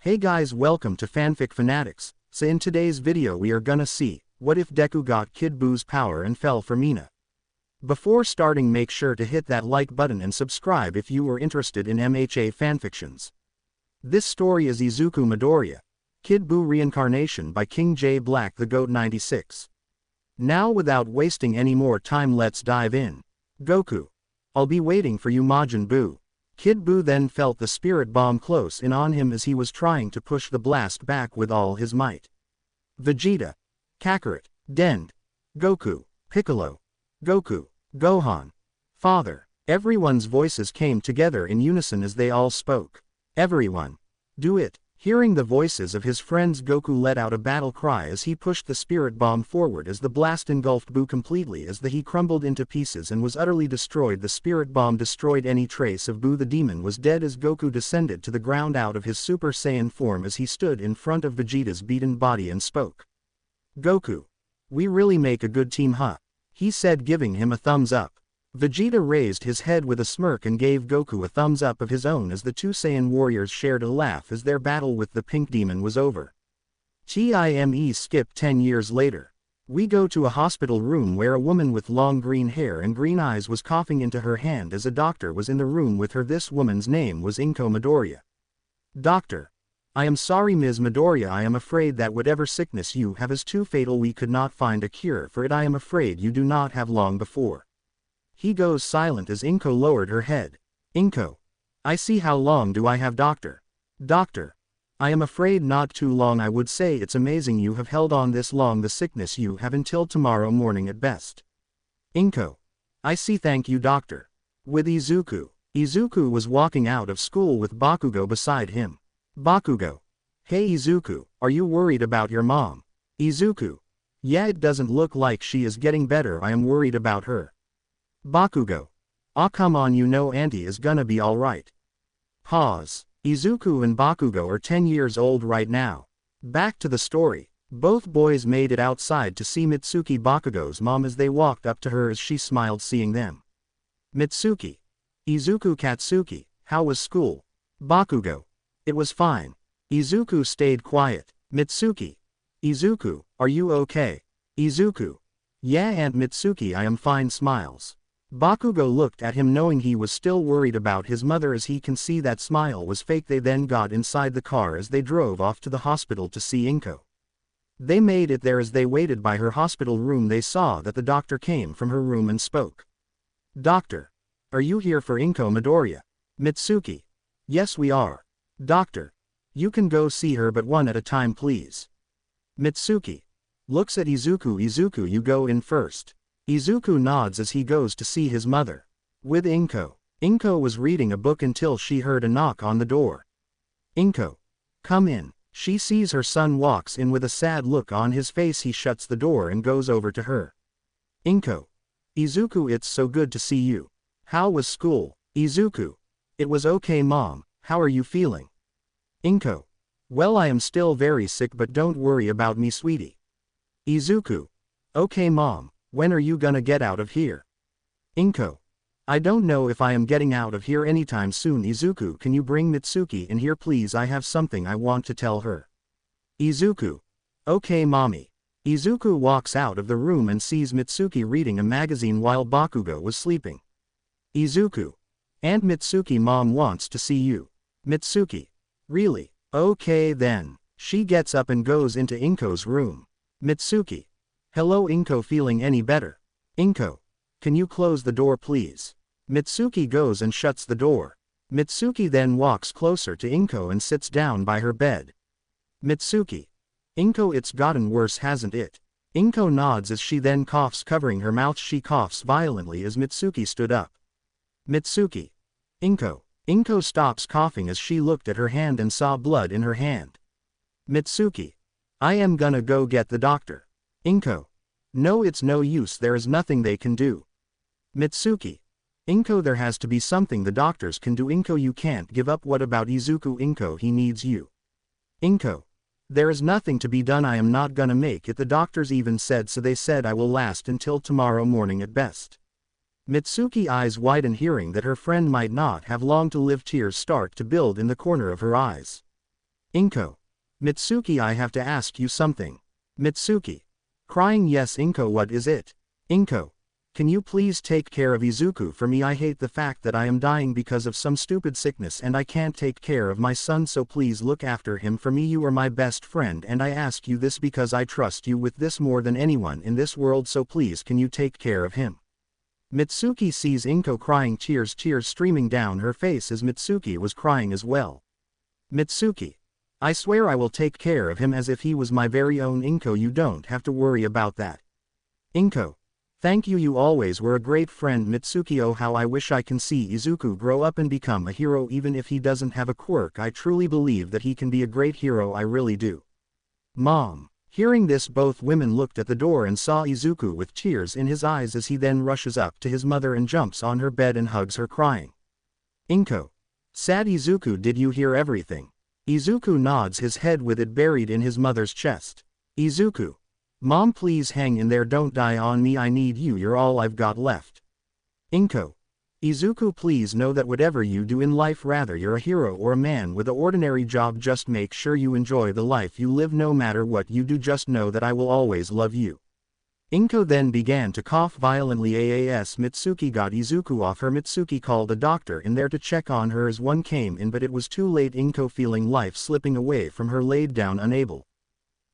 Hey guys, welcome to Fanfic Fanatics. So in today's video we are gonna see, what if Deku got Kid Buu's power and fell for Mina? Before starting, make sure to hit that like button and subscribe if you are interested in MHA fanfictions. This story is Izuku Midoriya, Kid Buu Reincarnation by King J Black the Goat 96. Now without wasting any more time, let's dive in. Goku. I'll be waiting for you, Majin Buu. Kid Buu then felt the spirit bomb close in on him as he was trying to push the blast back with all his might. Vegeta, Kakarot, Dend, Goku, Piccolo, Goku, Gohan, Father. Everyone's voices came together in unison as they all spoke. Everyone. Do it. Hearing the voices of his friends, Goku let out a battle cry as he pushed the spirit bomb forward as the blast engulfed Buu completely as he crumbled into pieces and was utterly destroyed. The spirit bomb destroyed any trace of Buu. The demon was dead as Goku descended to the ground out of his Super Saiyan form as he stood in front of Vegeta's beaten body and spoke. Goku. We really make a good team, huh? He said, giving him a thumbs up. Vegeta raised his head with a smirk and gave Goku a thumbs up of his own as the two Saiyan warriors shared a laugh as their battle with the pink demon was over. Skip 10 years later. We go to a hospital room where a woman with long green hair and green eyes was coughing into her hand as a doctor was in the room with her. This woman's name was Midoriya. Doctor. I am sorry, Ms. Midoriya, I am afraid that whatever sickness you have is too fatal. We could not find a cure for it. I am afraid you do not have long before. He goes silent as Inko lowered her head. Inko. I see. How long do I have, doctor? Doctor. I am afraid not too long. I would say it's amazing you have held on this long. The sickness you have until tomorrow morning at best. Inko. I see. Thank you, doctor. With Izuku. Izuku was walking out of school with Bakugo beside him. Bakugo. Hey Izuku, are you worried about your mom? Izuku. Yeah, it doesn't look like she is getting better. I am worried about her. Bakugo. Aw, come on, you know auntie is gonna be alright. Pause. Izuku and Bakugo are 10 years old right now. Back to the story. Both boys made it outside to see Mitsuki, Bakugo's mom, as they walked up to her as she smiled seeing them. Mitsuki. Izuku. Katsuki, how was school? Bakugo. It was fine. Izuku stayed quiet. Mitsuki. Izuku, are you okay? Izuku. Yeah, Aunt Mitsuki, I am fine. Smiles. Bakugo looked at him knowing he was still worried about his mother as he can see that smile was fake. They then got inside the car as they drove off to the hospital to see Inko. They made it there. As they waited by her hospital room, they saw that the doctor came from her room and spoke. Doctor. Are you here for Inko Midoriya? Mitsuki. Yes, we are. Doctor. You can go see her, but one at a time, please. Mitsuki. Looks at Izuku. Izuku, you go in first. Izuku nods as he goes to see his mother. With Inko. Inko was reading a book until she heard a knock on the door. Inko. Come in. She sees her son walks in with a sad look on his face. He shuts the door and goes over to her. Inko. Izuku, it's so good to see you. How was school? Izuku. It was okay, Mom. How are you feeling? Inko. Well, I am still very sick, but don't worry about me, sweetie. Izuku. Okay, Mom. When are you gonna get out of here? Inko. I don't know if I am getting out of here anytime soon. Izuku, can you bring Mitsuki in here, please? I have something I want to tell her. Izuku. Okay, Mommy. Izuku walks out of the room and sees Mitsuki reading a magazine while Bakugo was sleeping. Izuku. Aunt Mitsuki, Mom wants to see you. Mitsuki. Really? Okay then. She gets up and goes into Inko's room. Mitsuki. Hello, Inko, feeling any better? Inko. Can you close the door, please? Mitsuki goes and shuts the door. Mitsuki then walks closer to Inko and sits down by her bed. Mitsuki. Inko, it's gotten worse, hasn't it? Inko nods as she then coughs, covering her mouth. She coughs violently as Mitsuki stood up. Mitsuki. Inko. Inko stops coughing as she looked at her hand and saw blood in her hand. Mitsuki. I am gonna go get the doctor. Inko. No, it's no use, there is nothing they can do. Mitsuki. Inko, there has to be something the doctors can do. Inko, you can't give up. What about Izuku? Inko, he needs you. Inko. There is nothing to be done. I am not gonna make it. The doctors even said so. They said I will last until tomorrow morning at best. Mitsuki eyes widen, hearing that her friend might not have long to live. Tears start to build in the corner of her eyes. Inko. Mitsuki, I have to ask you something. Mitsuki. Crying, yes Inko, what is it? Inko. Can you please take care of Izuku for me? I hate the fact that I am dying because of some stupid sickness and I can't take care of my son, so please look after him for me. You are my best friend and I ask you this because I trust you with this more than anyone in this world, so please can you take care of him? Mitsuki sees Inko crying, tears streaming down her face as Mitsuki was crying as well. Mitsuki. I swear I will take care of him as if he was my very own. Inko, you don't have to worry about that. Inko. Thank you, you always were a great friend. Mitsuki, oh how I wish I can see Izuku grow up and become a hero. Even if he doesn't have a quirk, I truly believe that he can be a great hero, I really do. Mom. Hearing this, both women looked at the door and saw Izuku with tears in his eyes as he then rushes up to his mother and jumps on her bed and hugs her, crying. Inko. Sad Izuku, did you hear everything? Izuku nods his head with it buried in his mother's chest. Izuku. Mom, please hang in there, don't die on me, I need you, you're all I've got left. Inko. Izuku, please know that whatever you do in life, rather you're a hero or a man with an ordinary job, just make sure you enjoy the life you live. No matter what you do, just know that I will always love you. Inko then began to cough violently. Mitsuki got Izuku off her. Mitsuki called a doctor in there to check on her as one came in, but it was too late. Inko, feeling life slipping away from her, laid down unable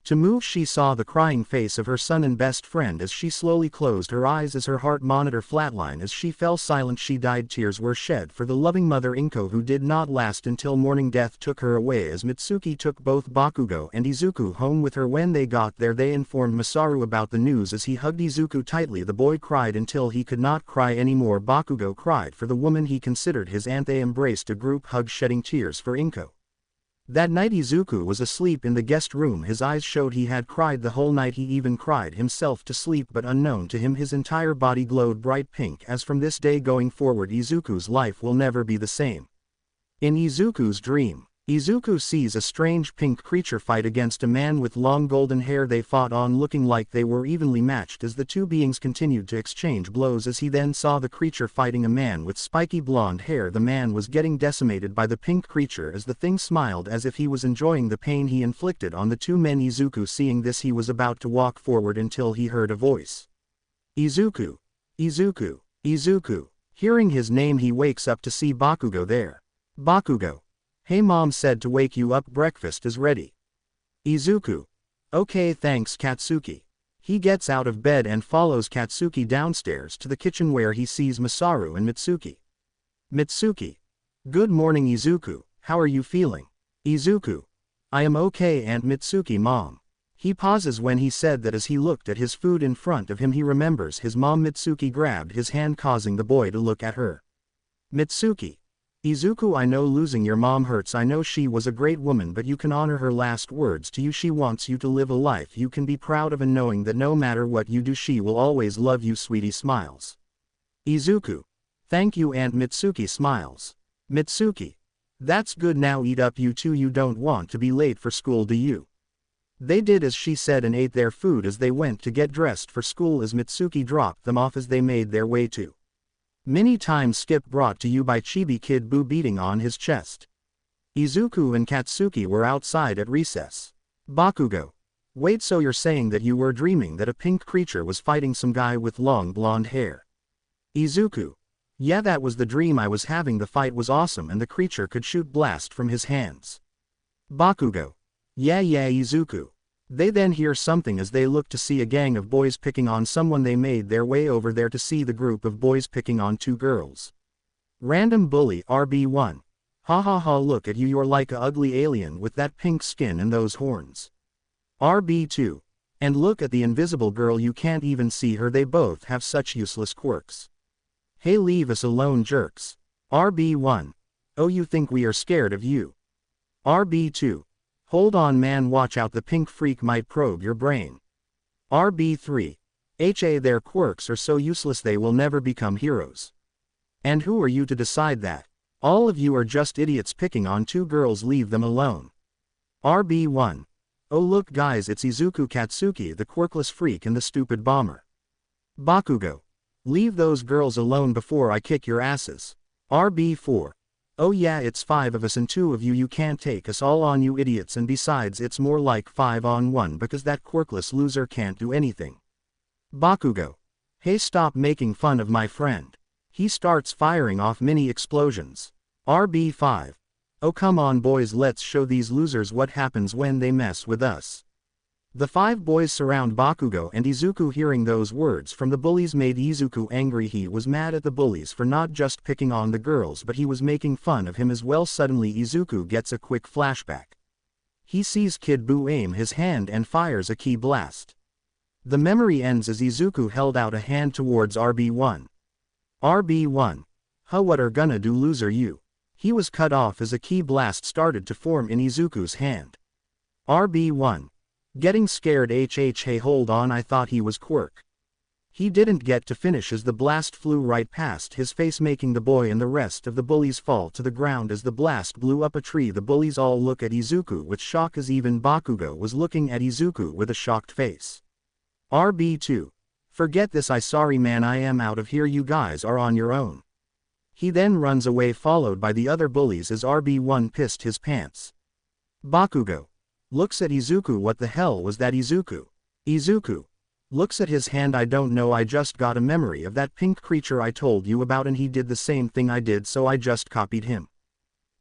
to move. She saw the crying face of her son and best friend as she slowly closed her eyes as her heart monitor flatlined as she fell silent. She died. Tears were shed for the loving mother Inko, who did not last until morning. Death took her away as Mitsuki took both Bakugo and Izuku home with her. When they got there, they informed Masaru about the news as he hugged Izuku tightly. The boy cried until he could not cry anymore. Bakugo cried for the woman he considered his aunt. They embraced a group hug, shedding tears for Inko. That night Izuku was asleep in the guest room. His eyes showed he had cried the whole night. He even cried himself to sleep, but unknown to him his entire body glowed bright pink, as from this day going forward Izuku's life will never be the same. In Izuku's dream, Izuku sees a strange pink creature fight against a man with long golden hair. They fought on, looking like they were evenly matched as the two beings continued to exchange blows, as he then saw the creature fighting a man with spiky blonde hair. The man was getting decimated by the pink creature as the thing smiled as if he was enjoying the pain he inflicted on the two men. Izuku, seeing this, he was about to walk forward until he heard a voice. Izuku. Izuku. Izuku. Hearing his name, he wakes up to see Bakugo there. Bakugo. Hey, Mom said to wake you up, breakfast is ready. Izuku. Okay, thanks Katsuki. He gets out of bed and follows Katsuki downstairs to the kitchen where he sees Masaru and Mitsuki. Mitsuki. Good morning Izuku, how are you feeling? Izuku. I am okay, Aunt Mitsuki. Mom. He pauses when he said that as he looked at his food in front of him he remembers his mom. Mitsuki grabbed his hand, causing the boy to look at her. Mitsuki. Izuku, I know losing your mom hurts. I know she was a great woman, but you can honor her last words to you. She wants you to live a life you can be proud of, and knowing that no matter what you do she will always love you. Sweetie smiles. Izuku. Thank you Aunt Mitsuki smiles. Mitsuki. That's good, now eat up you two. You don't want to be late for school, do you? They did as she said and ate their food as they went to get dressed for school as Mitsuki dropped them off as they made their way to Many Time Skip, brought to you by Chibi Kid Boo beating on his chest. Izuku and Katsuki were outside at recess. Bakugo. Wait, so you're saying that you were dreaming that a pink creature was fighting some guy with long blonde hair? Izuku. Yeah, that was the dream I was having. The fight was awesome and the creature could shoot blast from his hands. Bakugo. Yeah Izuku. They then hear something as they look to see a gang of boys picking on someone. They made their way over there to see the group of boys picking on two girls. Random bully RB1. Ha ha ha, look at you, you're like a ugly alien with that pink skin and those horns. RB2. And look at the invisible girl, you can't even see her, they both have such useless quirks. Hey, leave us alone jerks. RB1. Oh, you think we are scared of you? RB2. Hold on man, watch out, the pink freak might probe your brain. RB3. Their quirks are so useless they will never become heroes. And who are you to decide that? All of you are just idiots picking on two girls, leave them alone. RB1. Oh look guys, it's Izuku Katsuki, the quirkless freak and the stupid bomber. Bakugo. Leave those girls alone before I kick your asses. RB4. Oh yeah, it's 5 of us and 2 of you. You can't take us all on, you idiots, and besides it's more like 5 on 1 because that quirkless loser can't do anything. Bakugo. Hey, stop making fun of my friend. He starts firing off mini explosions. RB5. Oh come on boys, let's show these losers what happens when they mess with us. The 5 boys surround Bakugo and Izuku. Hearing those words from the bullies made Izuku angry. He was mad at the bullies for not just picking on the girls, but he was making fun of him as well. Suddenly Izuku gets a quick flashback. He sees Kid Buu aim his hand and fires a ki blast. The memory ends as Izuku held out a hand towards RB1. RB1. Huh, what are gonna do, loser you? He was cut off as a ki blast started to form in Izuku's hand. RB1. Getting scared. Hey, hold on, I thought he was quirk. He didn't get to finish as the blast flew right past his face, making the boy and the rest of the bullies fall to the ground as the blast blew up a tree. The bullies all look at Izuku with shock as even Bakugo was looking at Izuku with a shocked face. RB2. Forget this, I sorry man, I am out of here, you guys are on your own. He then runs away followed by the other bullies as RB1 pissed his pants. Bakugo. Looks at Izuku. What the hell was that, Izuku? Izuku. Looks at his hand. I don't know, I just got a memory of that pink creature I told you about and he did the same thing I did, so I just copied him.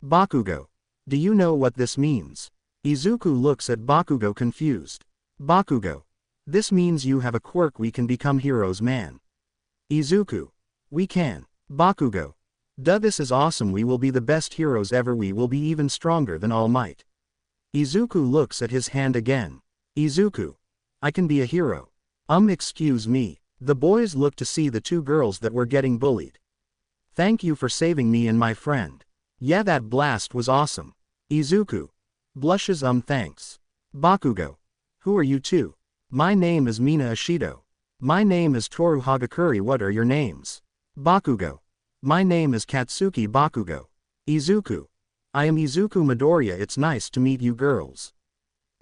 Bakugo. Do you know what this means? Izuku looks at Bakugo confused. Bakugo. This means you have a quirk, we can become heroes, man. Izuku. We can. Bakugo. Duh, this is awesome, we will be the best heroes ever, we will be even stronger than All Might. Izuku looks at his hand again. Izuku. I can be a hero. Excuse me. The boys look to see the 2 girls that were getting bullied. Thank you for saving me and my friend. Yeah, that blast was awesome. Izuku. Blushes. Thanks. Bakugo. Who are you 2? My name is Mina Ashido. My name is Toru Hagakure. What are your names? Bakugo. My name is Katsuki Bakugo. Izuku. I am Izuku Midoriya. It's nice to meet you girls.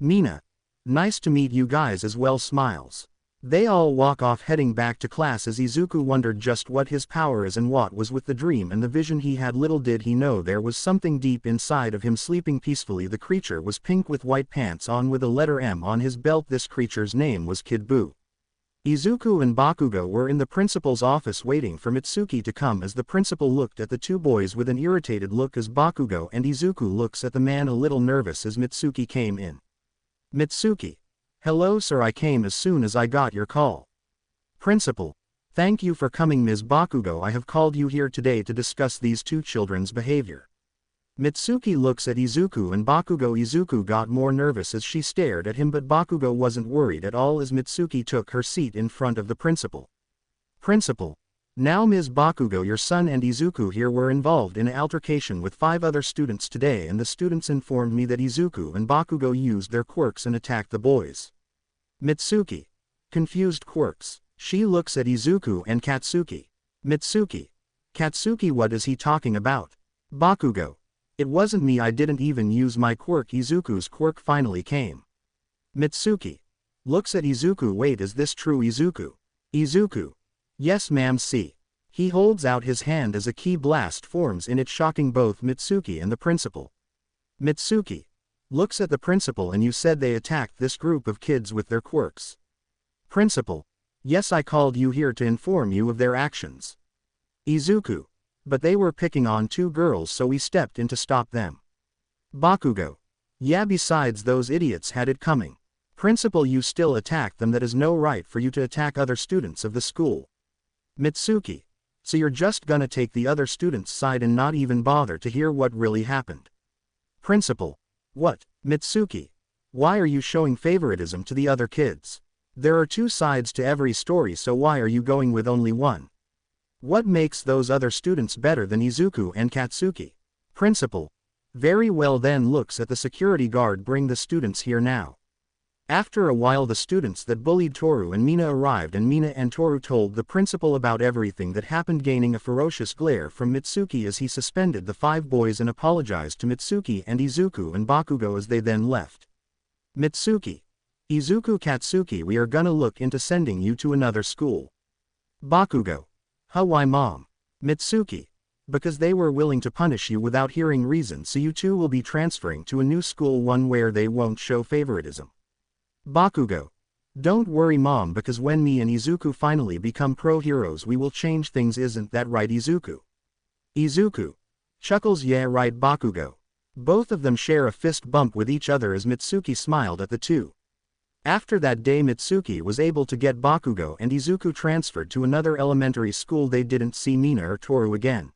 Mina. Nice to meet you guys as well. Smiles. They all walk off heading back to class as Izuku wondered just what his power is and what was with the dream and the vision he had. Little did he know there was something deep inside of him sleeping peacefully. The creature was pink with white pants on with a letter M on his belt. This creature's name was Kid Buu. Izuku and Bakugo were in the principal's office waiting for Mitsuki to come as the principal looked at the 2 boys with an irritated look as Bakugo and Izuku looks at the man a little nervous as Mitsuki came in. Mitsuki. Hello sir, I came as soon as I got your call. Principal. Thank you for coming, Ms. Bakugo. I have called you here today to discuss these 2 children's behavior. Mitsuki looks at Izuku and Bakugo. Izuku got more nervous as she stared at him, but Bakugo wasn't worried at all as Mitsuki took her seat in front of the principal. Principal. Now Ms. Bakugo, your son and Izuku here were involved in an altercation with 5 other students today, and the students informed me that Izuku and Bakugo used their quirks and attacked the boys. Mitsuki. Confused. Quirks. She looks at Izuku and Katsuki. Mitsuki. Katsuki, what is he talking about? Bakugo. It wasn't me, I didn't even use my quirk. Izuku's quirk finally came. Mitsuki. Looks at Izuku. Wait, is this true, Izuku? Izuku. Yes ma'am, see. He holds out his hand as a ki blast forms in it, shocking both Mitsuki and the principal. Mitsuki. Looks at the principal. And you said they attacked this group of kids with their quirks. Principal. Yes, I called you here to inform you of their actions. Izuku. But they were picking on 2 girls, so we stepped in to stop them. Bakugo. Yeah, besides those idiots had it coming. Principal, you still attacked them. That is no right for you to attack other students of the school. Mitsuki. So you're just gonna take the other students' side and not even bother to hear what really happened? Principal. What? Mitsuki. Why are you showing favoritism to the other kids? There are 2 sides to every story, so why are you going with only one? What makes those other students better than Izuku and Katsuki? Principal. Very well then, looks at the security guard. Bring the students here now. After a while the students that bullied Toru and Mina arrived, and Mina and Toru told the principal about everything that happened, gaining a ferocious glare from Mitsuki as he suspended the 5 boys and apologized to Mitsuki and Izuku and Bakugo as they then left. Mitsuki. Izuku, Katsuki, we are gonna look into sending you to another school. Bakugo. Huh, why mom? Mitsuki. Because they were willing to punish you without hearing reason, so you two will be transferring to a new school, one where they won't show favoritism. Bakugo. Don't worry mom, because when me and Izuku finally become pro heroes we will change things, isn't that right Izuku? Izuku. Chuckles, yeah right Bakugo. Both of them share a fist bump with each other as Mitsuki smiled at the two. After that day Mitsuki was able to get Bakugo and Izuku transferred to another elementary school. They didn't see Mina or Toru again.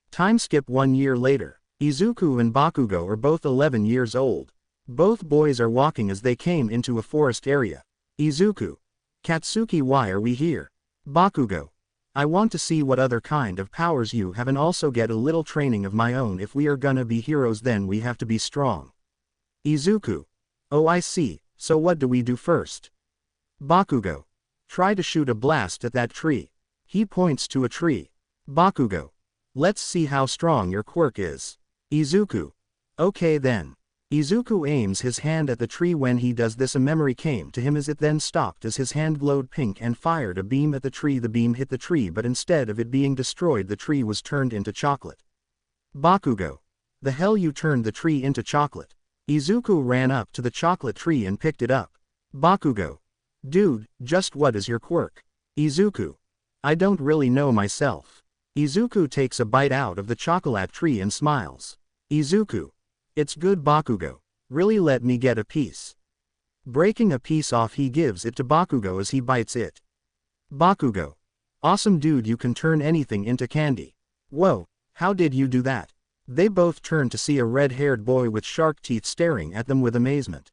Time skip 1 year later. Izuku and Bakugo are both 11 years old. Both boys are walking as they came into a forest area. Izuku. Katsuki, why are we here? Bakugo. I want to see what other kind of powers you have and also get a little training of my own. If we are gonna be heroes then we have to be strong. Izuku. Oh I see, so what do we do first? Bakugo. Try to shoot a blast at that tree. He points to a tree. Bakugo. Let's see how strong your quirk is. Izuku. Okay then. Izuku aims his hand at the tree. When he does this a memory came to him as it then stopped as his hand glowed pink and fired a beam at the tree. The beam hit the tree, but instead of it being destroyed the tree was turned into chocolate. Bakugo. The hell, you turned the tree into chocolate? Izuku ran up to the chocolate tree and picked it up. Bakugo. Dude, just what is your quirk? Izuku. I don't really know myself. Izuku takes a bite out of the chocolate tree and smiles. Izuku. It's good Bakugo. Really, let me get a piece. Breaking a piece off he gives it to Bakugo as he bites it. Bakugo. Awesome dude, you can turn anything into candy. Whoa, how did you do that? They both turn to see a red-haired boy with shark teeth staring at them with amazement.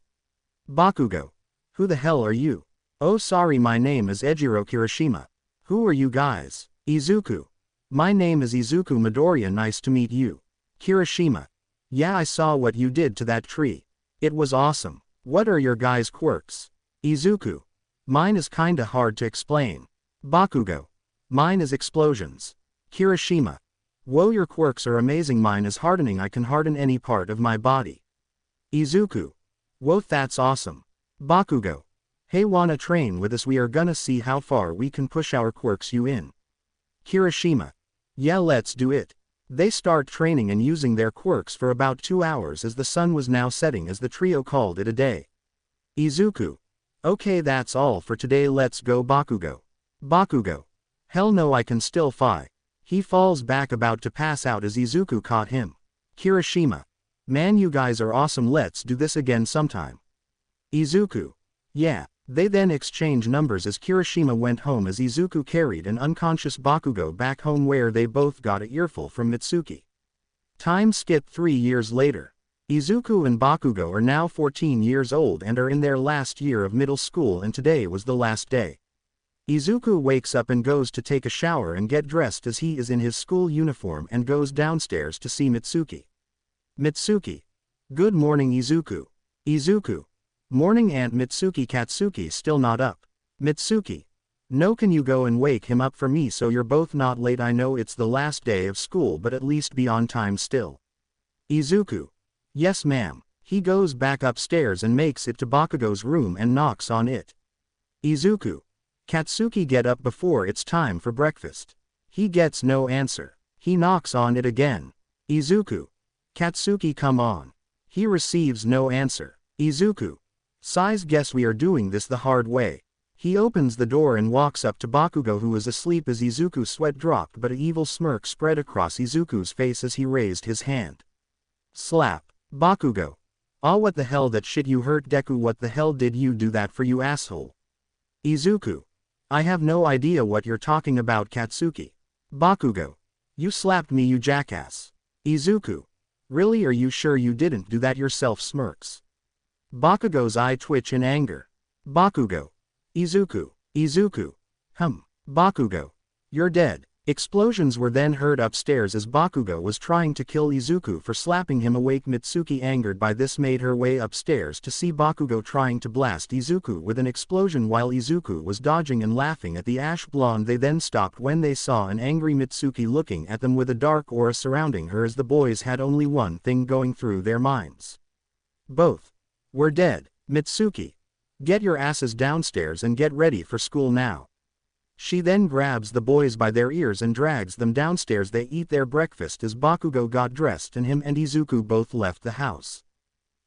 Bakugo. Who the hell are you? Oh sorry, my name is Ejiro Kirishima. Who are you guys? Izuku. My name is Izuku Midoriya, nice to meet you. Kirishima. Yeah, I saw what you did to that tree. It was awesome. What are your guys' quirks? Izuku. Mine is kinda hard to explain. Bakugo. Mine is explosions. Kirishima. Whoa, your quirks are amazing. Mine is hardening. I can harden any part of my body. Izuku. Whoa, that's awesome. Bakugo. Hey, wanna train with us? We are gonna see how far we can push our quirks you in. Kirishima. Yeah, let's do it. They start training and using their quirks for about 2 hours as the sun was now setting as the trio called it a day. Izuku. Okay, that's all for today, let's go Bakugo. Bakugo. Hell no, I can still fly. He falls back about to pass out as Izuku caught him. Kirishima. Man, you guys are awesome, let's do this again sometime. Izuku. Yeah. They then exchange numbers as Kirishima went home as Izuku carried an unconscious Bakugo back home where they both got a earful from Mitsuki. Time skip 3 years later. Izuku and Bakugo are now 14 years old and are in their last year of middle school, and today was the last day. Izuku wakes up and goes to take a shower and get dressed as he is in his school uniform and goes downstairs to see Mitsuki. Mitsuki. Good morning Izuku. Izuku. Morning Aunt Mitsuki. Katsuki still not up. Mitsuki. No, can you go and wake him up for me so you're both not late? I know it's the last day of school, but at least be on time still. Izuku. Yes ma'am. He goes back upstairs and makes it to Bakugo's room and knocks on it. Izuku. Katsuki, get up before it's time for breakfast. He gets no answer. He knocks on it again. Izuku. Katsuki, come on. He receives no answer. Izuku. Sighs, guess we are doing this the hard way. He opens the door and walks up to Bakugo, who is asleep as Izuku's sweat dropped, but an evil smirk spread across Izuku's face as he raised his hand. Slap. Bakugo. Ah, what the hell, that shit you hurt Deku. What the hell did you do that for, you asshole? Izuku. I have no idea what you're talking about Katsuki. Bakugo. You slapped me, you jackass. Izuku. Really, are you sure you didn't do that yourself? Smirks. Bakugo's eye twitch in anger. Bakugo. Izuku. Izuku. Bakugo. You're dead. Explosions were then heard upstairs as Bakugo was trying to kill Izuku for slapping him awake. Mitsuki, angered by this, made her way upstairs to see Bakugo trying to blast Izuku with an explosion while Izuku was dodging and laughing at the ash blonde. They then stopped when they saw an angry Mitsuki looking at them with a dark aura surrounding her, as the boys had only one thing going through their minds. Both were dead. Mitsuki. Get your asses downstairs and get ready for school now. She then grabs the boys by their ears and drags them downstairs. They eat their breakfast as Bakugo got dressed and him and Izuku both left the house.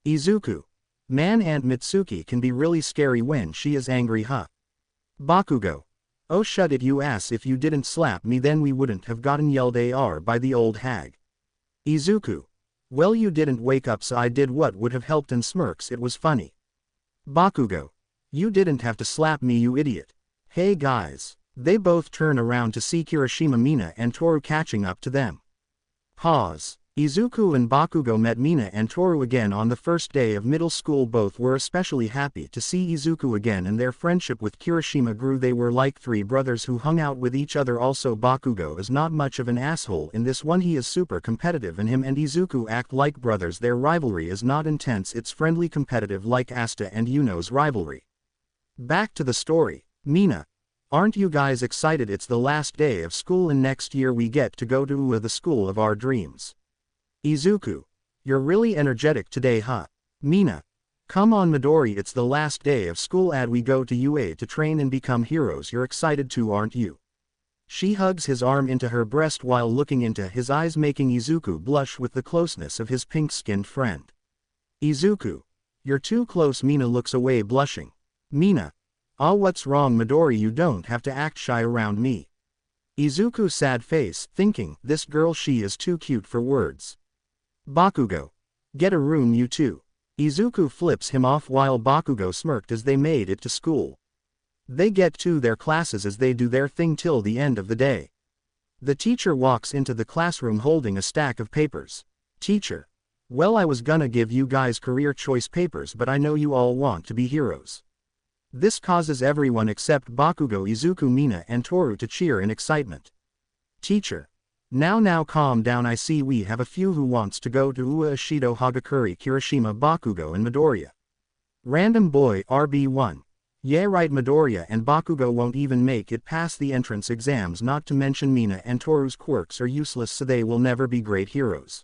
Izuku. Man, Aunt Mitsuki can be really scary when she is angry, huh? Bakugo. Oh shut it you ass, if you didn't slap me then we wouldn't have gotten yelled AR by the old hag. Izuku. Well you didn't wake up so I did what would have helped and smirks it was funny. Bakugo. You didn't have to slap me you idiot. Hey guys. They both turn around to see Kirishima, Mina and Toru catching up to them. Pause. Izuku and Bakugo met Mina and Toru again on the first day of middle school. Both were especially happy to see Izuku again and their friendship with Kirishima grew. They were like three brothers who hung out with each other. Also Bakugo is not much of an asshole in this one. He is super competitive and him and Izuku act like brothers. Their rivalry is not intense, it's friendly competitive like Asta and Yuno's rivalry. Back to the story. Mina. Aren't you guys excited? It's the last day of school and next year we get to go to UA, the school of our dreams. Izuku. You're really energetic today, huh? Mina. Come on Midori, it's the last day of school and we go to UA to train and become heroes. You're excited too, aren't you? She hugs his arm into her breast while looking into his eyes, making Izuku blush with the closeness of his pink-skinned friend. Izuku. You're too close. Mina looks away blushing. Mina. Ah, what's wrong Midori, you don't have to act shy around me. Izuku sad face, thinking, this girl, she is too cute for words. Bakugo. Get a room you two. Izuku flips him off while Bakugo smirked as they made it to school. They get to their classes as they do their thing till the end of the day. The teacher walks into the classroom holding a stack of papers. Teacher. Well, I was gonna give you guys career choice papers but I know you all want to be heroes. This causes everyone except Bakugo, Izuku, Mina and Toru to cheer in excitement. Teacher. Now calm down, I see we have a few who wants to go to UA. Ishido, Hagakure, Kirishima, Bakugo and Midoriya. Random boy RB1. Yeah right, Midoriya and Bakugo won't even make it past the entrance exams, not to mention Mina and Toru's quirks are useless so they will never be great heroes.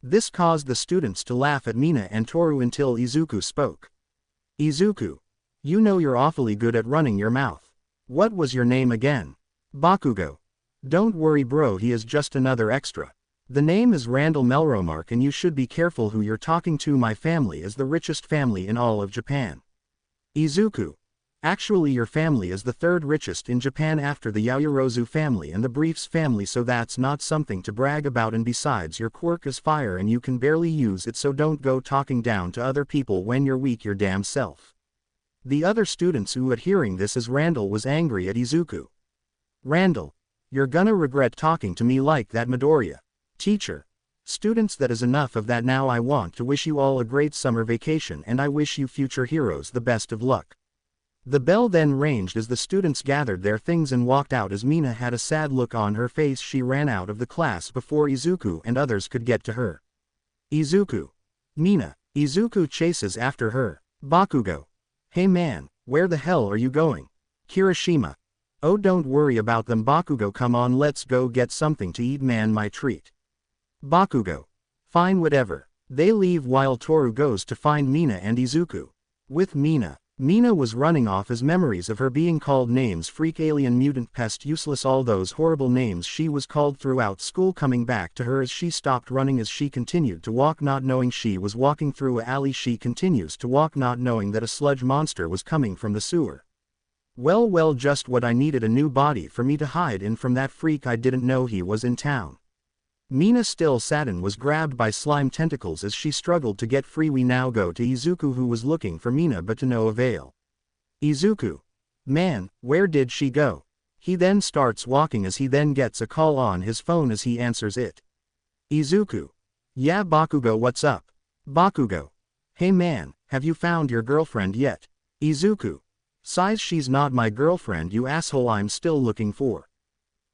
This caused the students to laugh at Mina and Toru until Izuku spoke. Izuku. You know you're awfully good at running your mouth. What was your name again? Bakugo. Don't worry bro, he is just another extra. The name is Randall Melromark and you should be careful who you're talking to. My family is the richest family in all of Japan. Izuku. Actually your family is the third richest in Japan after the Yaoyorozu family and the Briefs family, so that's not something to brag about, and besides your quirk is fire and you can barely use it, so don't go talking down to other people when you're weak your damn self. The other students who at hearing this as Randall was angry at Izuku. Randall. You're gonna regret talking to me like that, Midoriya. Teacher. Students, that is enough of that now. I want to wish you all a great summer vacation and I wish you future heroes the best of luck. The bell then ranged as the students gathered their things and walked out as Mina had a sad look on her face. She ran out of the class before Izuku and others could get to her. Izuku. Mina. Izuku chases after her. Bakugo. Hey man, where the hell are you going? Kirishima. Oh don't worry about them Bakugo, come on let's go get something to eat man, my treat. Bakugo. Fine whatever. They leave while Toru goes to find Mina and Izuku. With Mina. Mina was running off as memories of her being called names: freak, alien, mutant, pest, useless, all those horrible names she was called throughout school coming back to her as she stopped running, as she continued to walk not knowing she was walking through an alley. She continues to walk not knowing that a sludge monster was coming from the sewer. Well, just what I needed, a new body for me to hide in from that freak. I didn't know he was in town. Mina, still saddened, was grabbed by slime tentacles as she struggled to get free. We now go to Izuku, who was looking for Mina but to no avail. Izuku. Man, where did she go? He then starts walking as he then gets a call on his phone as he answers it. Izuku. Yeah Bakugo, what's up? Bakugo. Hey man, have you found your girlfriend yet? Izuku. Sighs, she's not my girlfriend you asshole, I'm still looking for.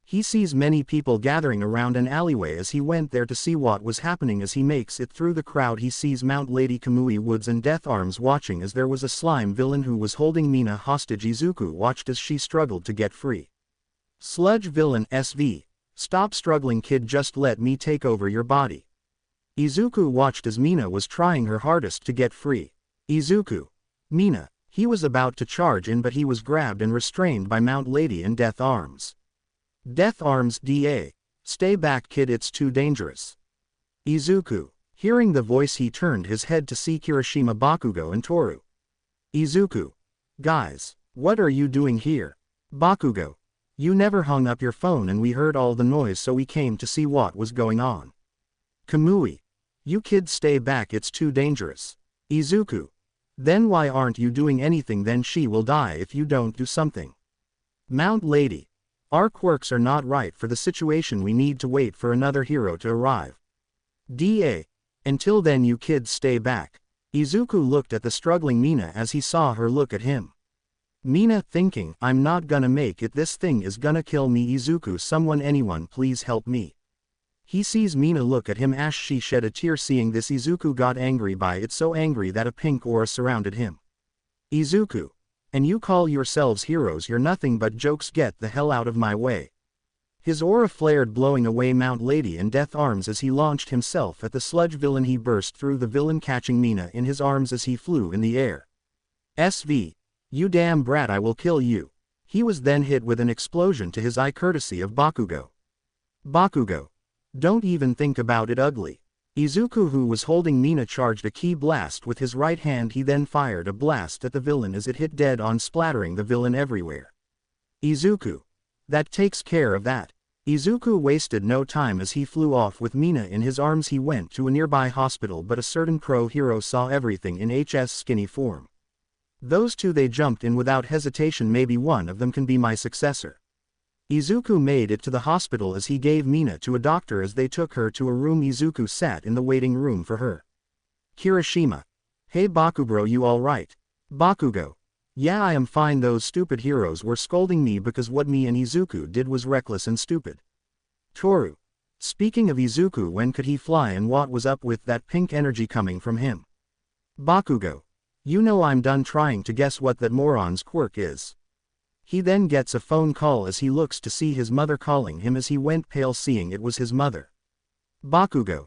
He sees many people gathering around an alleyway as he went there to see what was happening. As he makes it through the crowd he sees Mount Lady Kamui Woods and Death Arms watching as there was a slime villain who was holding Mina hostage. Izuku watched as she struggled to get free. Sludge villain SV. Stop struggling kid, just let me take over your body. Izuku watched as Mina was trying her hardest to get free. Izuku. Mina. He was about to charge in but he was grabbed and restrained by Mount Lady and Death Arms. Death Arms DA. Stay back kid, it's too dangerous. Izuku. Hearing the voice he turned his head to see Kirishima, Bakugo and Toru. Izuku. Guys, what are you doing here? Bakugo. You never hung up your phone and we heard all the noise so we came to see what was going on. Kamui. You kids stay back, it's too dangerous. Izuku. Then why aren't you doing anything? Then she will die if you don't do something. Mount Lady. Our quirks are not right for the situation, we need to wait for another hero to arrive. DA. Until then you kids stay back. Izuku looked at the struggling Mina as he saw her look at him. Mina thinking, I'm not gonna make it, this thing is gonna kill me. Izuku, someone, anyone please help me. He sees Mina look at him as she shed a tear. Seeing this, Izuku got angry by it, so angry that a pink aura surrounded him. Izuku. And you call yourselves heroes? You're nothing but jokes, get the hell out of my way. His aura flared, blowing away Mount Lady and Death Arms as he launched himself at the sludge villain. He burst through the villain, catching Mina in his arms as he flew in the air. SV. You damn brat, I will kill you. He was then hit with an explosion to his eye courtesy of Bakugo. Bakugo. Don't even think about it, ugly. Izuku, who was holding Mina, charged a ki blast with his right hand. He then fired a blast at the villain as it hit dead on, splattering the villain everywhere. Izuku. That takes care of that. Izuku wasted no time as he flew off with Mina in his arms. He went to a nearby hospital, but a certain pro hero saw everything in HS skinny form. Those two, they jumped in without hesitation. Maybe one of them can be my successor. Izuku made it to the hospital as he gave Mina to a doctor. As they took her to a room, Izuku sat in the waiting room for her. Kirishima. Hey Bakubro, you alright? Bakugo. Yeah, I am fine. Those stupid heroes were scolding me because what me and Izuku did was reckless and stupid. Toru. Speaking of Izuku, when could he fly and what was up with that pink energy coming from him? Bakugo. You know, I'm done trying to guess what that moron's quirk is. He then gets a phone call as he looks to see his mother calling him as he went pale seeing it was his mother. Bakugo.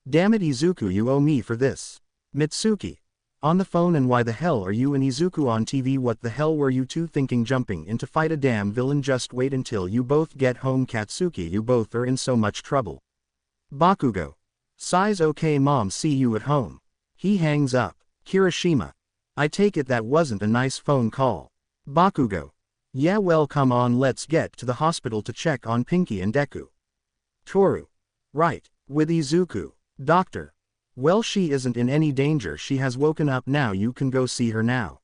Damn it Izuku, you owe me for this. Mitsuki. On the phone. And why the hell are you and Izuku on TV? What the hell were you two thinking, jumping in to fight a damn villain? Just wait until you both get home, Katsuki, you both are in so much trouble. Bakugo. Sighs, okay mom, see you at home. He hangs up. Kirishima. I take it that wasn't a nice phone call. Bakugo. Yeah, well come on, let's get to the hospital to check on Pinky and Deku. Toru. Right, with Izuku. Doctor. Well, she isn't in any danger, she has woken up now, you can go see her now.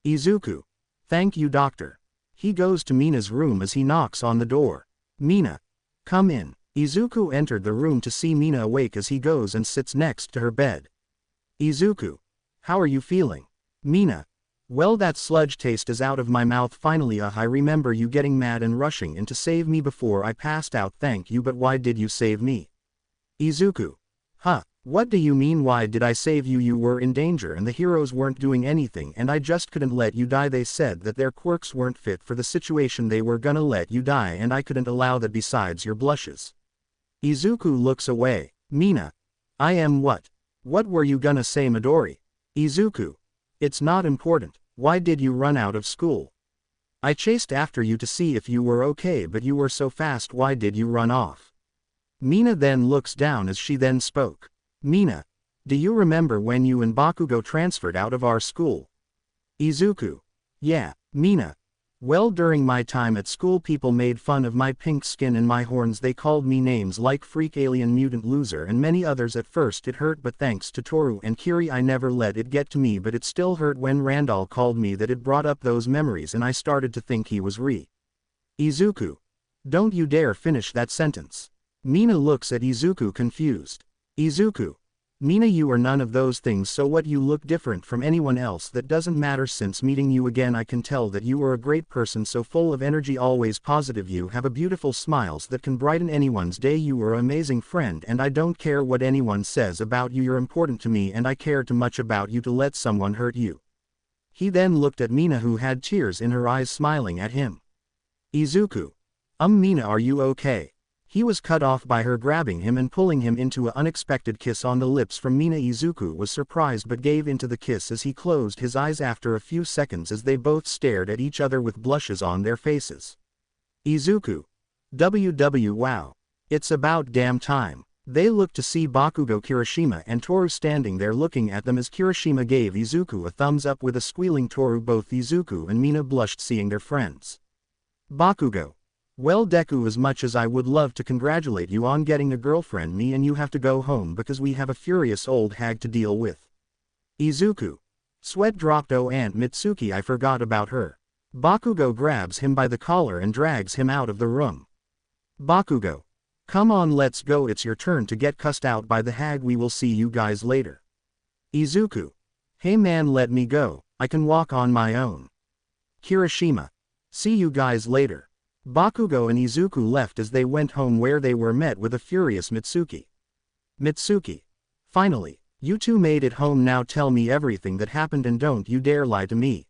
Izuku. Thank you doctor. He goes to Mina's room as he knocks on the door. Mina. Come in. Izuku entered the room to see Mina awake as he goes and sits next to her bed. Izuku. How are you feeling? Mina. Well, that sludge taste is out of my mouth finally. I remember you getting mad and rushing in to save me before I passed out. Thank you, but why did you save me? Izuku. Huh, what do you mean why did I save you? You were in danger and the heroes weren't doing anything and I just couldn't let you die. They said that their quirks weren't fit for the situation, they were gonna let you die and I couldn't allow that. Besides your blushes. Izuku looks away. Mina. I am what? What were you gonna say, Midori? Izuku. It's not important. Why did you run out of school? I chased after you to see if you were okay, but you were so fast. Why did you run off? Mina then looks down as she then spoke. Mina. Do you remember when you and Bakugo transferred out of our school? Izuku. Yeah. Mina. Well, during my time at school people made fun of my pink skin and my horns. They called me names like freak, alien, mutant, loser and many others. At first it hurt, but thanks to Toru and Kiri I never let it get to me, but it still hurt when Randall called me that. It brought up those memories and I started to think he was Izuku. Don't you dare finish that sentence. Mina looks at Izuku confused. Izuku. Mina, you are none of those things, so what? You look different from anyone else. That doesn't matter. Since meeting you again I can tell that you are a great person, so full of energy, always positive. You have a beautiful smiles that can brighten anyone's day. You are an amazing friend and I don't care what anyone says about you. You're important to me and I care too much about you to let someone hurt you. He then looked at Mina, who had tears in her eyes, smiling at him. Izuku. Mina, are you okay? He was cut off by her grabbing him and pulling him into an unexpected kiss on the lips from Mina. Izuku was surprised but gave into the kiss as he closed his eyes after a few seconds as they both stared at each other with blushes on their faces. Izuku. WW wow. It's about damn time. They looked to see Bakugo, Kirishima and Toru standing there looking at them as Kirishima gave Izuku a thumbs up with a squealing Toru. Both Izuku and Mina blushed seeing their friends. Bakugo. Well Deku, as much as I would love to congratulate you on getting a girlfriend, me and you have to go home because we have a furious old hag to deal with. Izuku. Sweat dropped. Oh, Aunt Mitsuki, I forgot about her. Bakugo grabs him by the collar and drags him out of the room. Bakugo. Come on, let's go, it's your turn to get cussed out by the hag, we will see you guys later. Izuku. Hey man, let me go, I can walk on my own. Kirishima. See you guys later. Bakugo and Izuku left as they went home where they were met with a furious Mitsuki. Mitsuki. Finally, you two made it home, now tell me everything that happened and don't you dare lie to me.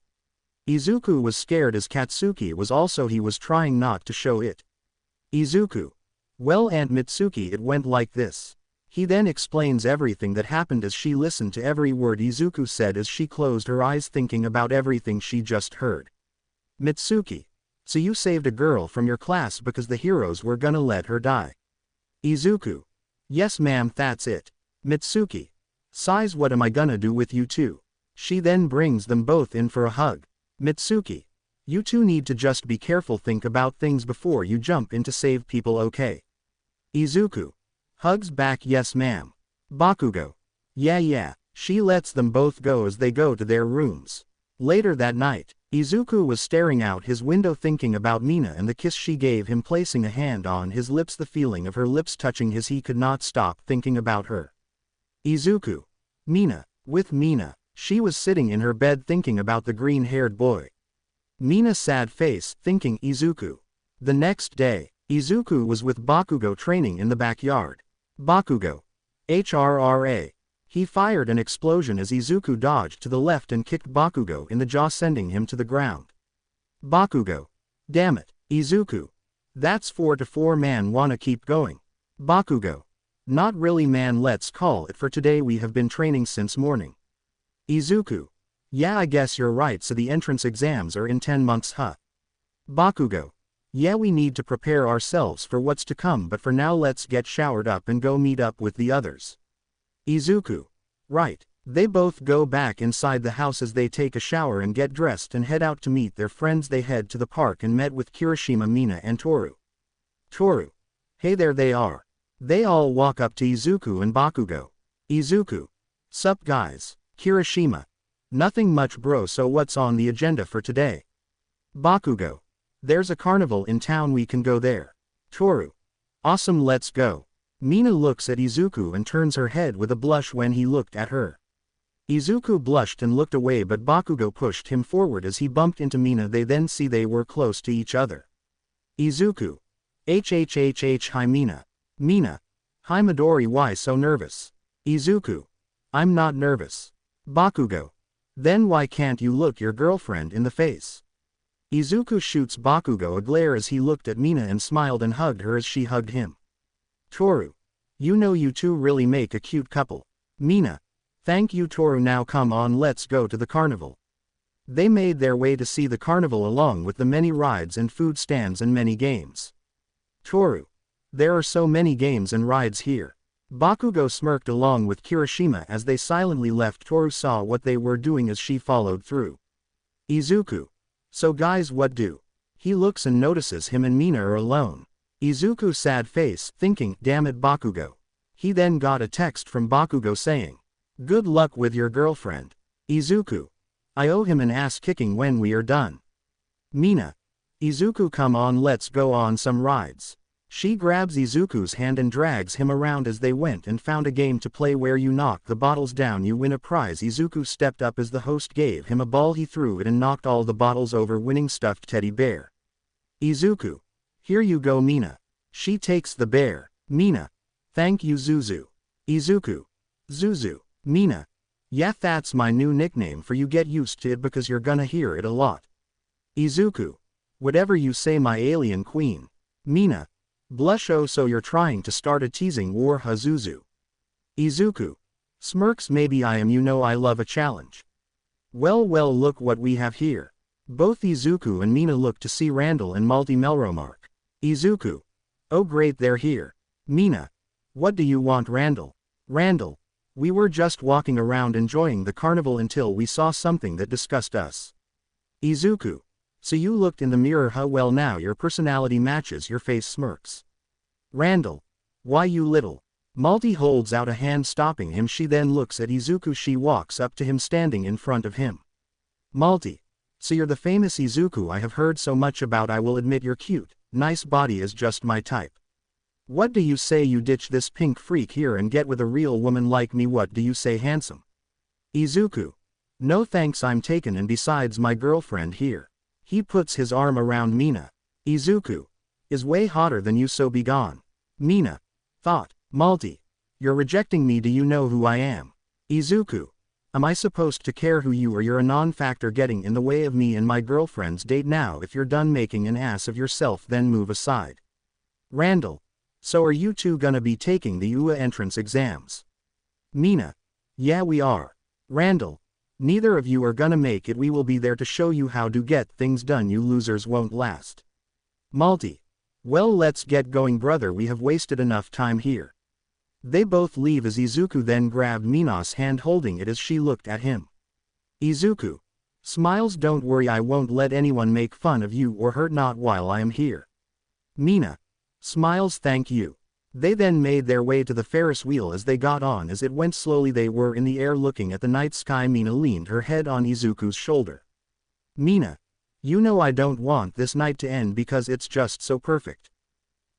Izuku was scared as Katsuki was also, he was trying not to show it. Izuku. Well Aunt Mitsuki, it went like this. He then explains everything that happened as she listened to every word Izuku said as she closed her eyes thinking about everything she just heard. Mitsuki. So you saved a girl from your class because the heroes were gonna let her die. Izuku. Yes ma'am, that's it. Mitsuki. Sighs, what am I gonna do with you two? She then brings them both in for a hug. Mitsuki. You two need to just be careful, think about things before you jump in to save people, okay? Izuku. Hugs back, yes ma'am. Bakugo. Yeah. She lets them both go as they go to their rooms. Later that night, Izuku was staring out his window thinking about Mina and the kiss she gave him, placing a hand on his lips, the feeling of her lips touching his, he could not stop thinking about her. Izuku. Mina. With Mina, she was sitting in her bed thinking about the green-haired boy. Mina sad face, thinking Izuku. The next day, Izuku was with Bakugo training in the backyard. Bakugo. HRRA. He fired an explosion as Izuku dodged to the left and kicked Bakugo in the jaw, sending him to the ground. Bakugo. Damn it, Izuku. That's 4-4 man, wanna keep going? Bakugo. Not really man, let's call it for today, we have been training since morning. Izuku. Yeah, I guess you're right, so the entrance exams are in 10 months, huh? Bakugo. Yeah, we need to prepare ourselves for what's to come, but for now let's get showered up and go meet up with the others. Izuku. Right. They both go back inside the house as they take a shower and get dressed and head out to meet their friends. They head to the park and met with Kirishima, Mina and Toru. Toru. Hey, there they are. They all walk up to Izuku and Bakugo. Izuku. Sup guys. Kirishima. Nothing much bro, so what's on the agenda for today? Bakugo. There's a carnival in town, we can go there. Toru. Awesome, let's go. Mina looks at Izuku and turns her head with a blush when he looked at her. Izuku blushed and looked away, but Bakugo pushed him forward as he bumped into Mina. They then see they were close to each other. Izuku. Hi Mina. Mina. Hi Midori, why so nervous? Izuku. I'm not nervous. Bakugo. Then why can't you look your girlfriend in the face? Izuku shoots Bakugo a glare as he looked at Mina and smiled and hugged her as she hugged him. Toru. You know, you two really make a cute couple. Mina. Thank you Toru, now come on, let's go to the carnival. They made their way to see the carnival along with the many rides and food stands and many games. Toru. There are so many games and rides here. Bakugo smirked along with Kirishima as they silently left. Toru saw what they were doing as she followed through. Izuku. So guys, what do? He looks and notices him and Mina are alone. Izuku sad face, thinking, damn it Bakugo. He then got a text from Bakugo saying, good luck with your girlfriend. Izuku. I owe him an ass kicking when we are done. Mina. Izuku, come on, let's go on some rides. She grabs Izuku's hand and drags him around as they went and found a game to play where you knock the bottles down, you win a prize. Izuku stepped up as the host gave him a ball, he threw it and knocked all the bottles over, winning stuffed teddy bear. Izuku. Here you go Mina. She takes the bear. Mina. Thank you Zuzu. Izuku. Zuzu. Mina. Yeah, that's my new nickname for you, get used to it because you're gonna hear it a lot. Izuku. Whatever you say my alien queen. Mina. Blush. Oh, so you're trying to start a teasing war, huh, Zuzu? Izuku smirks. Maybe I am, you know I love a challenge. Well, look what we have here. Both Izuku and Mina look to see Randall and Melromark. Izuku. Oh great, they're here. Mina. What do you want, Randall? Randall. We were just walking around enjoying the carnival until we saw something that disgusted us. Izuku. So you looked in the mirror, huh? Well, now your personality matches your face. Smirks. Randall. Why, you little. Malty holds out a hand, stopping him. She then looks at Izuku. She walks up to him, standing in front of him. Malty. So you're the famous Izuku I have heard so much about. I will admit you're cute, nice body is just my type. What do you say you ditch this pink freak here and get with a real woman like me? What do you say, handsome? Izuku. No thanks, I'm taken, and besides my girlfriend here. He puts his arm around Mina. Izuku. Is way hotter than you, so be gone. Mina. Thought. Malty. You're rejecting me. Do you know who I am? Izuku. Am I supposed to care who you are? You're a non-factor getting in the way of me and my girlfriend's date. Now if you're done making an ass of yourself, then move aside. Randall. So are you two gonna be taking the UA entrance exams? Mina. Yeah, we are. Randall. Neither of you are gonna make it. We will be there to show you how to get things done. You losers won't last. Malty. Well, let's get going, brother. We have wasted enough time here. They both leave as Izuku then grabbed Mina's hand, holding it as she looked at him. Izuku smiles. Don't worry, I won't let anyone make fun of you or hurt, not while I am here. Mina smiles. Thank you. They then made their way to the Ferris wheel. As they got on, as it went slowly, they were in the air looking at the night sky. Mina leaned her head on Izuku's shoulder. Mina. You know I don't want this night to end because it's just so perfect.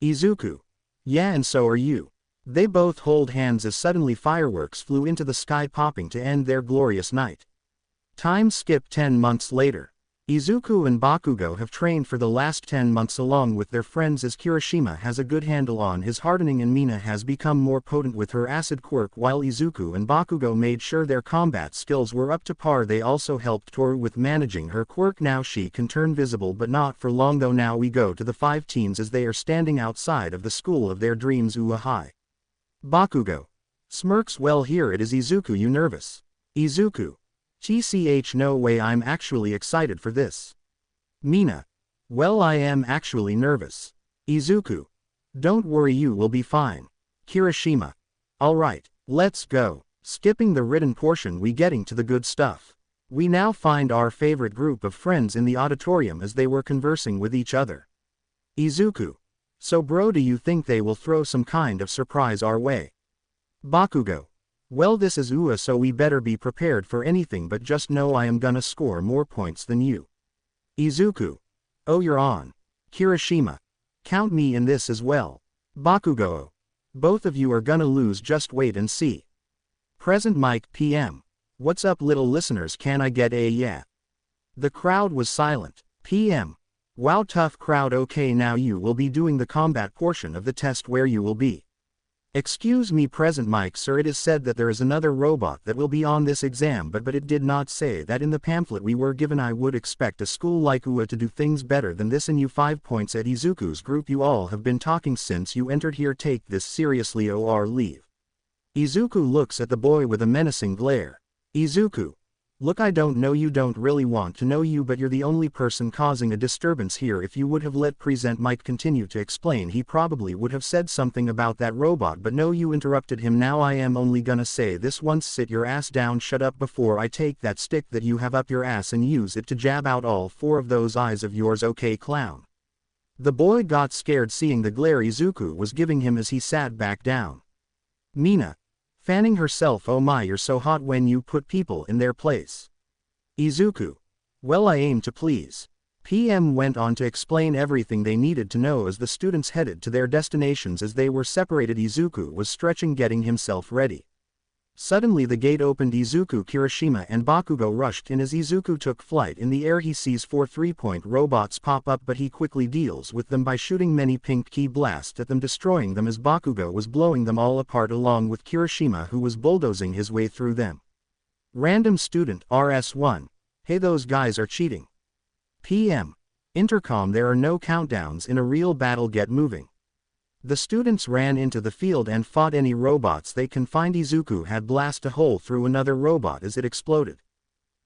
Izuku. Yeah, and so are you. They both hold hands as suddenly fireworks flew into the sky, popping to end their glorious night. Time skip 10 months later. Izuku and Bakugo have trained for the last 10 months along with their friends, as Kirishima has a good handle on his hardening and Mina has become more potent with her acid quirk, while Izuku and Bakugo made sure their combat skills were up to par. They also helped Toru with managing her quirk. Now she can turn visible, but not for long though. Now we go to the 5 teens as they are standing outside of the school of their dreams. High. Bakugo smirks. Well, here it is. Izuku, you nervous? Izuku. TCH, no way, I'm actually excited for this. Mina. Well, I am actually nervous. Izuku. Don't worry, you will be fine. Kirishima. Alright, let's go. Skipping the written portion, we getting to the good stuff. We now find our favorite group of friends in the auditorium as they were conversing with each other. Izuku. So bro, do you think they will throw some kind of surprise our way? Bakugo. Well, this is UA, so we better be prepared for anything, but just know I am gonna score more points than you. Izuku. Oh, you're on. Kirishima. Count me in this as well. Bakugo. Both of you are gonna lose, just wait and see. Present mic PM. What's up, little listeners, can I get a yeah? The crowd was silent. PM. Wow, tough crowd. Okay, now you will be doing the combat portion of the test where you will be. Excuse me, present mic sir, it is said that there is another robot that will be on this exam, but it did not say that in the pamphlet we were given. I would expect a school like UA to do things better than this. And you 5 points at Izuku's group. You all have been talking since you entered here. Take this seriously or leave. Izuku looks at the boy with a menacing glare. Izuku. Look, I don't know you, don't really want to know you, but you're the only person causing a disturbance here. If you would have let present Mike continue to explain, he probably would have said something about that robot, but no, you interrupted him. Now I am only gonna say this once: sit your ass down, shut up before I take that stick that you have up your ass and use it to jab out all 4 of those eyes of yours, okay, clown? The boy got scared seeing the glare Izuku was giving him as he sat back down. Mina. Fanning herself. Oh my, you're so hot when you put people in their place. Izuku. Well, I aim to please. PM went on to explain everything they needed to know as the students headed to their destinations. As they were separated, Izuku was stretching, getting himself ready. Suddenly the gate opened. Izuku, Kirishima and Bakugo rushed in. As Izuku took flight in the air, he sees 4 3-point robots pop up, but he quickly deals with them by shooting many pink key blasts at them, destroying them as Bakugo was blowing them all apart along with Kirishima, who was bulldozing his way through them. Random student RS1. Hey, those guys are cheating. PM. Intercom, there are no countdowns in a real battle, get moving. The students ran into the field and fought any robots they can find. Izuku had blast a hole through another robot as it exploded.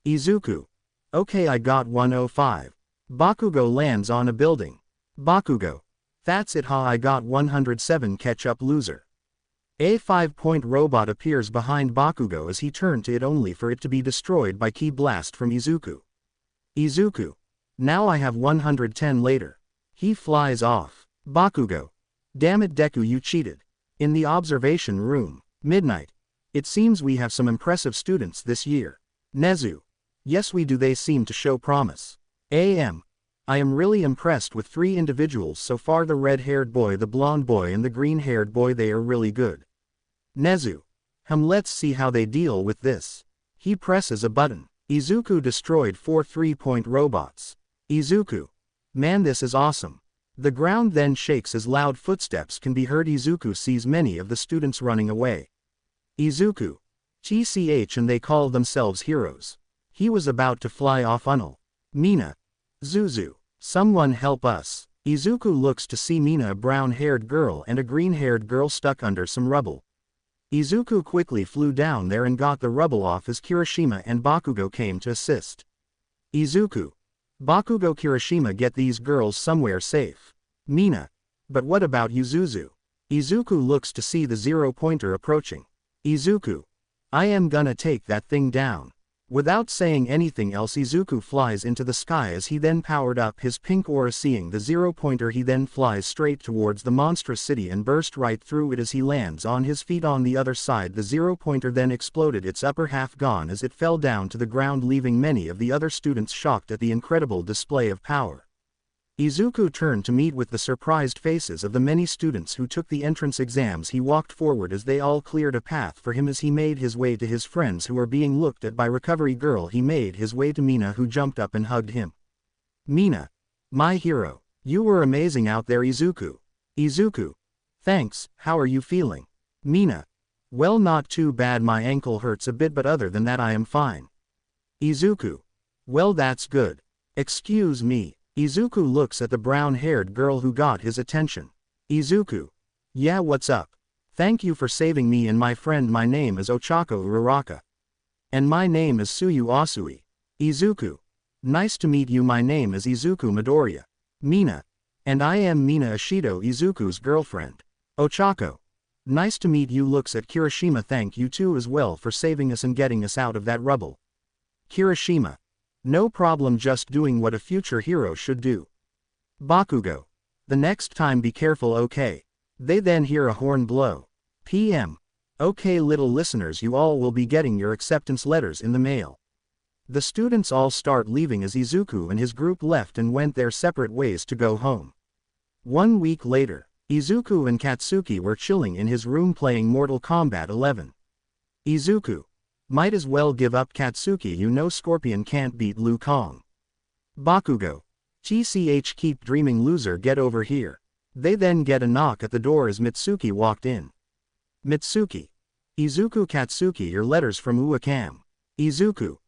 Izuku. Okay, I got 105. Bakugo lands on a building. Bakugo. That's it, ha, I got 107. Catch up, loser. A 5-point robot appears behind Bakugo as he turned to it only for it to be destroyed by Ki blast from Izuku. Izuku. Now I have 110 later. He flies off. Bakugo. Damn it, Deku, you cheated. In the observation room. Midnight. It seems we have some impressive students this year. Nezu. Yes, we do, they seem to show promise. AM. I am really impressed with 3 individuals so far, the red-haired boy, the blonde boy and the green-haired boy, they are really good. Nezu. Let's see how they deal with this. He presses a button. Izuku destroyed 4 3-point robots. Izuku. Man, this is awesome. The ground then shakes as loud footsteps can be heard. Izuku sees many of the students running away. Izuku. GCH, and they call themselves heroes. He was about to fly off. Unal. Mina. Zuzu. Someone help us. Izuku looks to see Mina, a brown-haired girl and a green-haired girl stuck under some rubble. Izuku quickly flew down there and got the rubble off as Kirishima and Bakugo came to assist. Izuku. Bakugo, Kirishima, get these girls somewhere safe. Mina. But what about you, Zuzu? Izuku looks to see the 0-pointer approaching. Izuku. I am gonna take that thing down. Without saying anything else, Izuku flies into the sky as he then powered up his pink aura. Seeing the 0-pointer, he then flies straight towards the monstrous city and burst right through it as he lands on his feet. On the other side, the 0-pointer then exploded, its upper half gone as it fell down to the ground, leaving many of the other students shocked at the incredible display of power. Izuku turned to meet with the surprised faces of the many students who took the entrance exams. He walked forward as they all cleared a path for him as he made his way to his friends who were being looked at by Recovery Girl. He made his way to Mina, who jumped up and hugged him. Mina. My hero. You were amazing out there, Izuku. Izuku. Thanks, how are you feeling? Mina. Well, not too bad, my ankle hurts a bit, but other than that I am fine. Izuku. Well, that's good. Excuse me. Izuku looks at the brown-haired girl who got his attention. Izuku. Yeah, what's up? Thank you for saving me and my friend. My name is Ochako Uraraka. And my name is Suyu Asui. Izuku. Nice to meet you, my name is Izuku Midoriya. Mina. And I am Mina Ashido, Izuku's girlfriend. Ochako. Nice to meet you. Looks at Kirishima. Thank you too as well for saving us and getting us out of that rubble. Kirishima. No problem, just doing what a future hero should do. Bakugo. The next time be careful, okay? They then hear a horn blow. PM. Okay, little listeners, you all will be getting your acceptance letters in the mail. The students all start leaving as Izuku and his group left and went their separate ways to go home. 1 week later, Izuku and Katsuki were chilling in his room playing Mortal Kombat 11. Izuku. Might as well give up, Katsuki, you know Scorpion can't beat Liu Kang. Bakugo. GCH, keep dreaming, loser, get over here. They then get a knock at the door as Mitsuki walked in. Mitsuki. Izuku. Katsuki, your letters from Uakam. Izuku.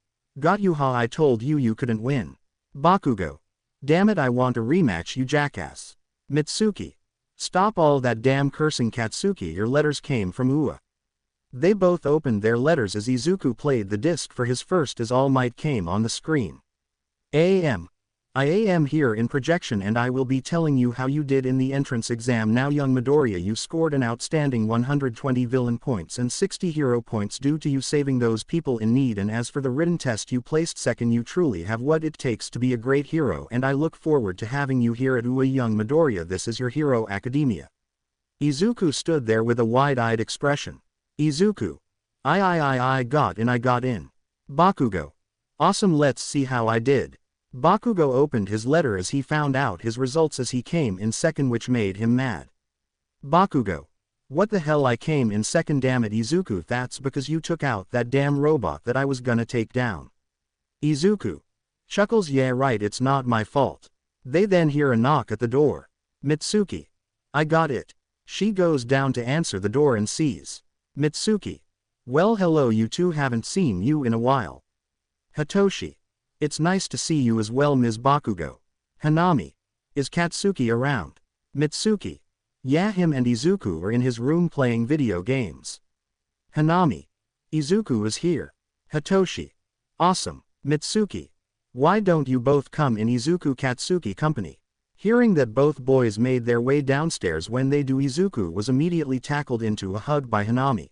Got you, ha, I told you you couldn't win. Bakugo. Damn it, I want a rematch, you jackass. Mitsuki. Stop all that damn cursing, Katsuki, your letters came from Ua. They both opened their letters as Izuku played the disc for his first as All Might came on the screen. AM. I am here in projection and I will be telling you how you did in the entrance exam. Now, young Midoriya, you scored an outstanding 120 villain points and 60 hero points due to you saving those people in need, and as for the written test, you placed second. You truly have what it takes to be a great hero and I look forward to having you here at Ua. Young Midoriya, this is your Hero Academia. Izuku stood there with a wide-eyed expression. Izuku. I got in. Bakugo. Awesome, let's see how I did. Bakugo opened his letter as he found out his results as he came in second, which made him mad. Bakugo. What the hell, I came in second, damn it, Izuku, that's because you took out that damn robot that I was gonna take down. Izuku. Chuckles, yeah right, it's not my fault. They then hear a knock at the door. Mitsuki. I got it. She goes down to answer the door and sees Mitsuki. Well, hello, you two, haven't seen you in a while. Hitoshi. It's nice to see you as well, Ms. Bakugo. Hanami. Is Katsuki around? Mitsuki. Yeah, him and Izuku are in his room playing video games. Hanami. Izuku is here. Hitoshi. Awesome. Mitsuki. Why don't you both come in Izuku Katsuki company? Hearing that both boys made their way downstairs when they do, Izuku was immediately tackled into a hug by Hanami.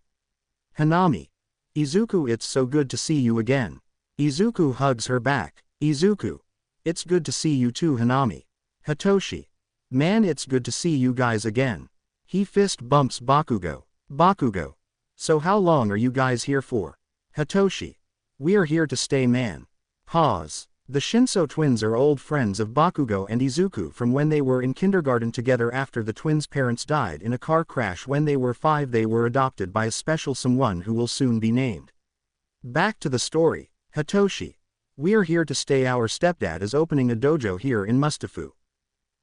Hanami. Izuku, it's so good to see you again. Izuku hugs her back. Izuku. It's good to see you too, Hanami. Hitoshi. Man, it's good to see you guys again. He fist bumps Bakugo. Bakugo. So how long are you guys here for? Hitoshi. We are here to stay, man. Pause. The Shinso twins are old friends of Bakugo and Izuku from when they were in kindergarten together. After the twins' parents died in a car crash when they were 5, they were adopted by a special someone who will soon be named. Back to the story. Hitoshi. We are here to stay. Our stepdad is opening a dojo here in Mustafu.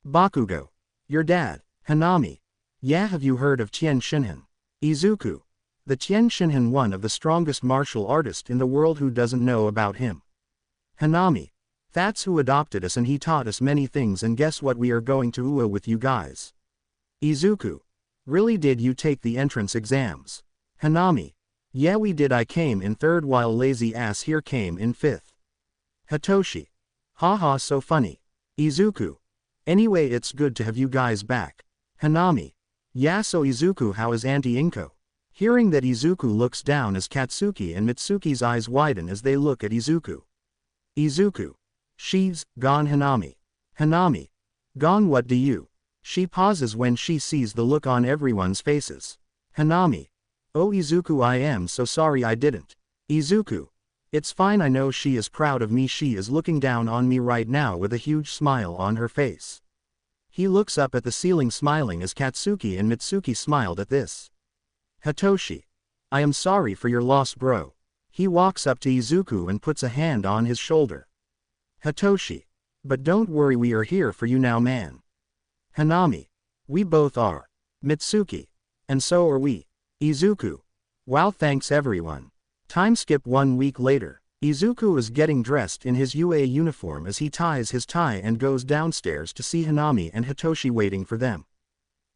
Bakugo. Your dad. Hanami. Yeah, have you heard of Tien Shinhan? Izuku. The Tien Shinhan, one of the strongest martial artists in the world. Who doesn't know about him? Hanami. That's who adopted us and he taught us many things, and guess what, we are going to UA with you guys. Izuku. Really, did you take the entrance exams? Hanami. Yeah, we did. I came in 3rd while lazy ass here came in 5th. Hitoshi. Haha, so funny. Izuku. Anyway, it's good to have you guys back. Hanami. Yeah, so Izuku, how is Auntie Inko? Hearing that, Izuku looks down as Katsuki and Mitsuki's eyes widen as they look at Izuku. Izuku. She's gone. Hanami. Hanami. Gone, what do you? She pauses when she sees the look on everyone's faces. Hanami. Oh Izuku, I am so sorry I didn't. Izuku. It's fine, I know she is proud of me. She is looking down on me right now with a huge smile on her face. He looks up at the ceiling smiling as Katsuki and Mitsuki smiled at this. Hitoshi. I am sorry for your loss, bro. He walks up to Izuku and puts a hand on his shoulder. Hitoshi. But don't worry, we are here for you now, man. Hanami. We both are. Mitsuki. And so are we. Izuku. Wow, thanks everyone. Time skip 1 week later. Izuku is getting dressed in his UA uniform as he ties his tie and goes downstairs to see Hanami and Hitoshi waiting for them.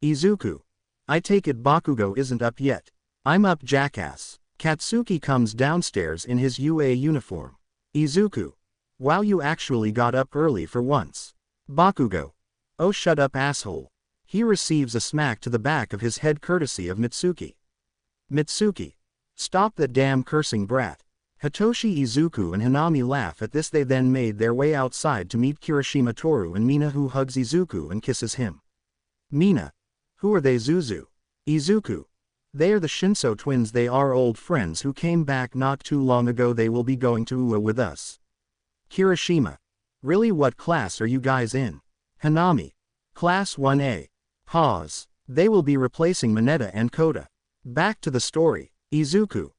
Izuku. I take it Bakugo isn't up yet. I'm up, jackass. Katsuki comes downstairs in his UA uniform. Izuku. Wow, you actually got up early for once. Bakugo. Oh, shut up, asshole. He receives a smack to the back of his head courtesy of Mitsuki. Mitsuki. Stop that damn cursing brat. Hitoshi, Izuku and Hanami laugh at this. They then made their way outside to meet Kirishima Toru and Mina, who hugs Izuku and kisses him. Mina. Who are they? Zuzu. Izuku. They are the Shinso twins. They are old friends who came back not too long ago. They will be going to UA with us. Kirishima. Really, what class are you guys in? Hanami. Class 1A. Pause. They will be replacing Mineta and Kota. Back to the story. Izuku.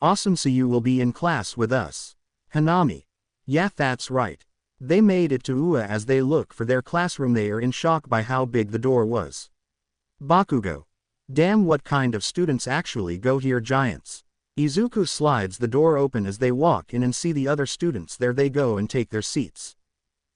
Awesome, so you will be in class with us. Hanami. Yeah, that's right. They made it to UA. As they look for their classroom, they are in shock by how big the door was. Bakugo. Damn, what kind of students actually go here? Giants. Izuku slides the door open as they walk in and see the other students there. They go and take their seats.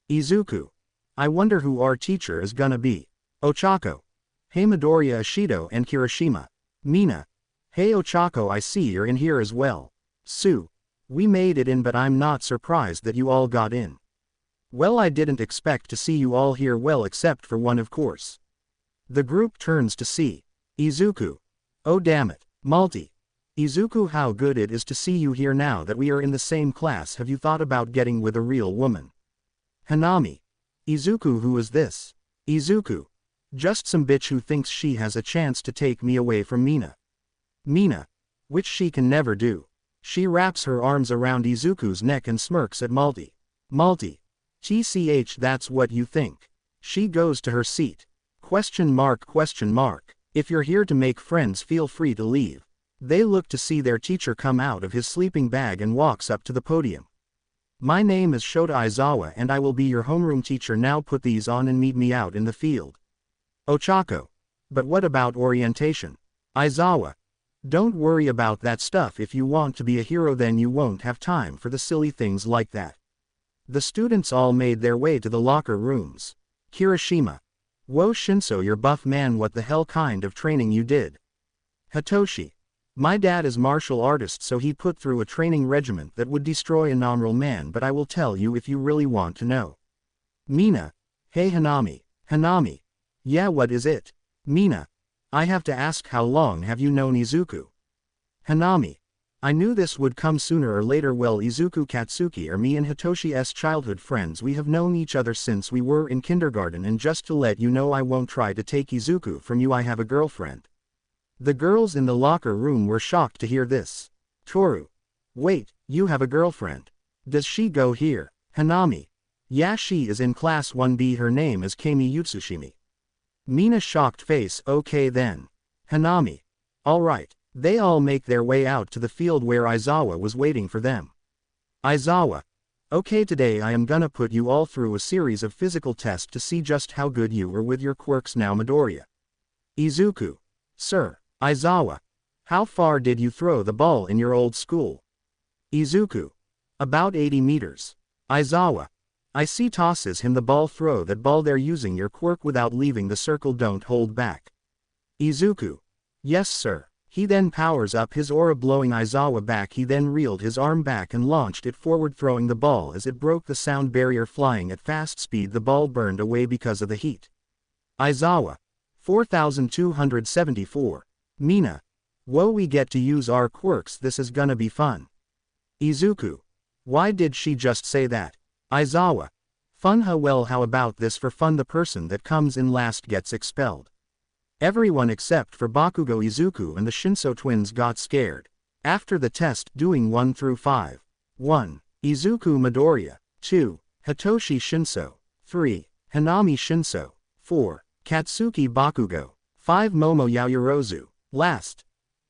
Izuku. I wonder who our teacher is gonna be. Ochako. Hey Midoriya, Ishido and Kirishima. Mina. Hey Ochako, I see you're in here as well. Sue. We made it in, but I'm not surprised that you all got in. Well, I didn't expect to see you all here, well, except for one, of course. The group turns to see Izuku. Oh damn it, Multi. Izuku, how good it is to see you here now that we are in the same class. Have you thought about getting with a real woman? Hanami. Izuku, who is this? Izuku. Just some bitch who thinks she has a chance to take me away from Mina. Mina. Which she can never do. She wraps her arms around Izuku's neck and smirks at Multi. Multi. TCH, that's what you think. She goes to her seat. Question mark. If you're here to make friends, feel free to leave. They look to see their teacher come out of his sleeping bag and walks up to the podium. My name is Shota Aizawa and I will be your homeroom teacher. Now put these on and meet me out in the field. Ochako. But what about orientation? Aizawa. Don't worry about that stuff. If you want to be a hero, then you won't have time for the silly things like that. The students all made their way to the locker rooms. Kirishima. Whoa Shinso, you're buff man, what the hell kind of training you did? Hitoshi. My dad is martial artist, so he put through a training regiment that would destroy a normal man, but I will tell you if you really want to know. Mina. Hey Hanami. Hanami. Yeah, what is it? Mina. I have to ask, how long have you known Izuku? Hanami. I knew this would come sooner or later. Well, Izuku Katsuki are me and Hitoshi's childhood friends. We have known each other since we were in kindergarten, and just to let you know, I won't try to take Izuku from you. I have a girlfriend. The girls in the locker room were shocked to hear this. Toru. Wait, you have a girlfriend? Does she go here? Hanami. Yeah, she is in class 1B. Her name is Kami Yutsushimi. Mina shocked face. Okay then. Hanami. Alright. They all make their way out to the field where Aizawa was waiting for them. Aizawa. Okay, today I am gonna put you all through a series of physical tests to see just how good you are with your quirks. Now Midoriya. Izuku. Sir. Aizawa. How far did you throw the ball in your old school? Izuku. About 80 meters. Aizawa. I see, tosses him the ball. Throw that ball there using your quirk without leaving the circle. Don't hold back. Izuku. Yes sir. He then powers up his aura, blowing Aizawa back. He then reeled his arm back and launched it forward, throwing the ball as it broke the sound barrier. Flying at fast speed, the ball burned away because of the heat. Aizawa. 4274. Mina. Whoa, we get to use our quirks. This is gonna be fun. Izuku. Why did she just say that? Aizawa. Fun, huh? Well, how about this for fun? The person that comes in last gets expelled. Everyone except for Bakugo, Izuku and the Shinso twins got scared. After the test, doing 1 through 5. 1. Izuku Midoriya. 2. Hitoshi Shinso. 3. Hanami Shinso. 4. Katsuki Bakugo. 5. Momo Yaoyorozu. Last.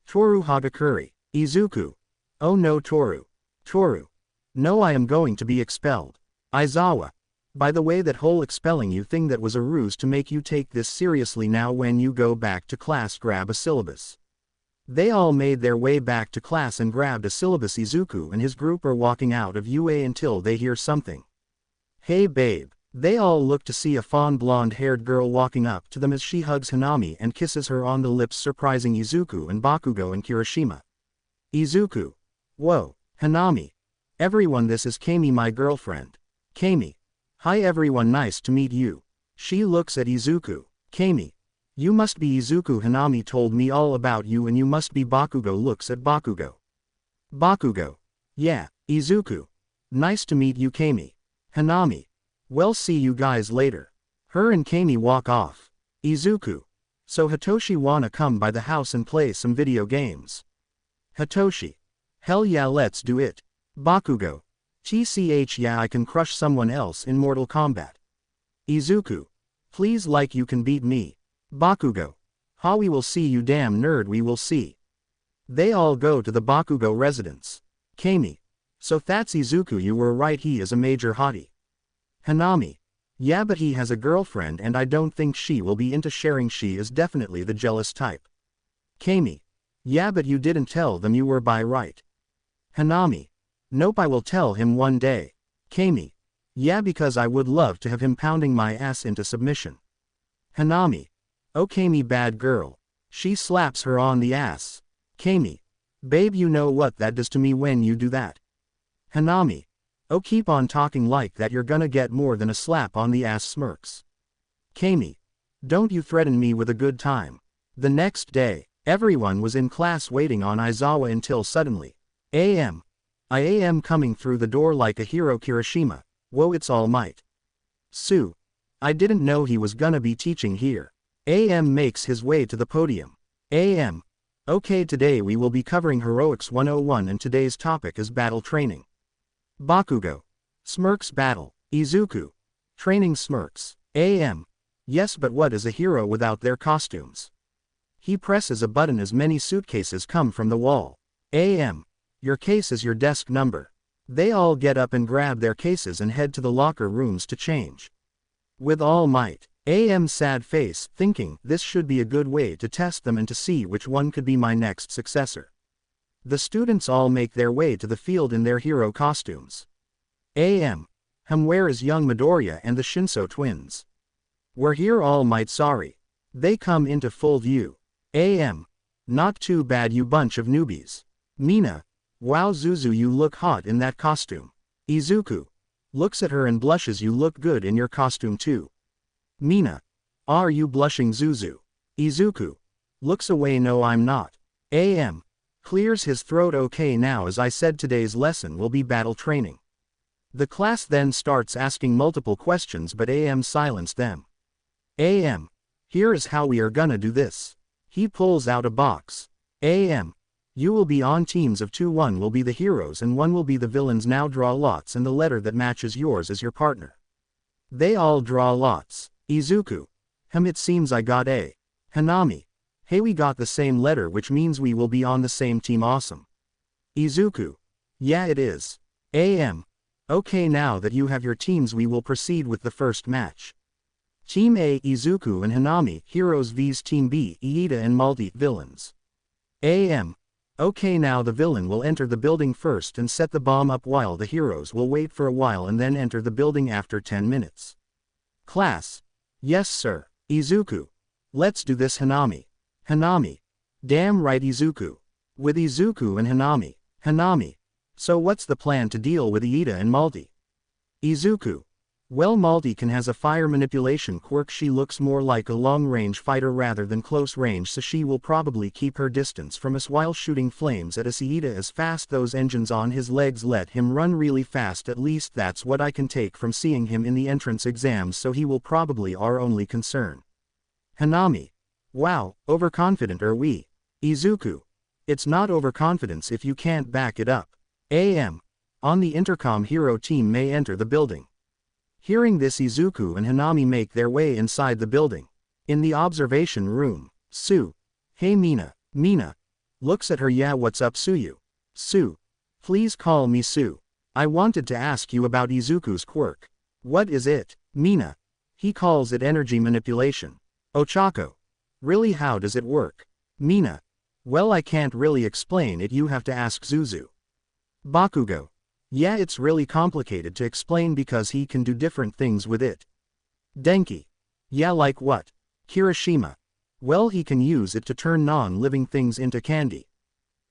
Toru Hagakure. Izuku. Oh no, Toru. Toru. No, I am going to be expelled. Aizawa. By the way, that whole expelling you thing, that was a ruse to make you take this seriously. Now when you go back to class, grab a syllabus. They all made their way back to class and grabbed a syllabus. Izuku and his group are walking out of UA until they hear something. Hey babe. They all look to see a fawn blonde-haired girl walking up to them as she hugs Hanami and kisses her on the lips, surprising Izuku and Bakugo and Kirishima. Izuku. Whoa, Hanami. Everyone, this is Kami, my girlfriend. Kami. Hi everyone, nice to meet you. She looks at Izuku. Kami. You must be Izuku. Hanami told me all about you, and you must be Bakugo. Looks at Bakugo. Bakugo. Yeah, Izuku. Nice to meet you, Kami. Hanami. Well, see you guys later. Her and Kami walk off. Izuku. So Hitoshi, wanna come by the house and play some video games? Hitoshi. Hell yeah, let's do it. Bakugo. TCH, yeah, I can crush someone else in Mortal Kombat. Izuku. Please, like you can beat me. Bakugo. Ha, we will see, you damn nerd, we will see. They all go to the Bakugo residence. Kami. So that's Izuku, you were right, he is a major hottie. Hanami. Yeah, but he has a girlfriend and I don't think she will be into sharing. She is definitely the jealous type. Kami. Yeah, but you didn't tell them you were bi, right? Hanami. Nope, I will tell him one day. Kami. Yeah, because I would love to have him pounding my ass into submission. Hanami. Oh, Kami, bad girl. She slaps her on the ass. Kami. Babe, you know what that does to me when you do that. Hanami. Oh, keep on talking like that, you're gonna get more than a slap on the ass. Smirks. Kami. Don't you threaten me with a good time. The next day, everyone was in class waiting on Aizawa until suddenly. I am coming through the door like a hero. Kirishima. Whoa, it's All Might. Sue. I didn't know he was gonna be teaching here. Makes his way to the podium. Okay, today we will be covering Heroics 101 and today's topic is battle training. Bakugo. Smirks battle. Izuku. Training. Smirks. Yes, but what is a hero without their costumes? He presses a button as many suitcases come from the wall. Your case is your desk number. They all get up and grab their cases and head to the locker rooms to change. With All Might. Sad face, thinking, this should be a good way to test them and to see which one could be my next successor. The students all make their way to the field in their hero costumes. Where is young Midoriya and the Shinso twins? We're here all might sorry. They come into full view. Not too bad you bunch of newbies. Mina. Wow Zuzu you look hot in that costume. Izuku. Looks at her and blushes you look good in your costume too. Mina. Are you blushing Zuzu? Izuku. Looks away no I'm not. Clears his throat okay now as I said today's lesson will be battle training. The class then starts asking multiple questions but silenced them. Here is how we are gonna do this. He pulls out a box. You will be on teams of 2, 1 will be the heroes and 1 will be the villains. Now draw lots and the letter that matches yours is your partner. They all draw lots. Izuku. It seems I got A. Hanami. Hey we got the same letter which means we will be on the same team awesome. Izuku. Yeah it is. Okay now that you have your teams we will proceed with the first match. Team A Izuku and Hanami heroes vs Team B Iida and Multi villains. Okay now the villain will enter the building first and set the bomb up while the heroes will wait for a while and then enter the building after 10 minutes. Class. Yes sir. Izuku. Let's do this Hanami. Hanami. Damn right Izuku. With Izuku and Hanami. Hanami. So what's the plan to deal with Iida and Multi? Izuku. Well Multi can has a fire manipulation quirk. She looks more like a long-range fighter rather than close range so she will probably keep her distance from us while shooting flames at us. Iida is fast. Those engines on his legs let him run really fast, at least that's what I can take from seeing him in the entrance exams, so he will probably our only concern. Hanami. Wow, overconfident are we? Izuku. It's not overconfidence if you can't back it up. On the intercom hero team may enter the building. Hearing this Izuku and Hanami make their way inside the building. In the observation room, Sue. Hey Mina. Mina. Looks at her. Yeah what's up Suyu? Sue. Please call me Sue. I wanted to ask you about Izuku's quirk. What is it? Mina. He calls it energy manipulation. Ochako. Really how does it work? Mina. Well I can't really explain it, you have to ask Zuzu. Bakugo. Yeah it's really complicated to explain because he can do different things with it. Denki. Yeah like what? Kirishima. Well he can use it to turn non-living things into candy.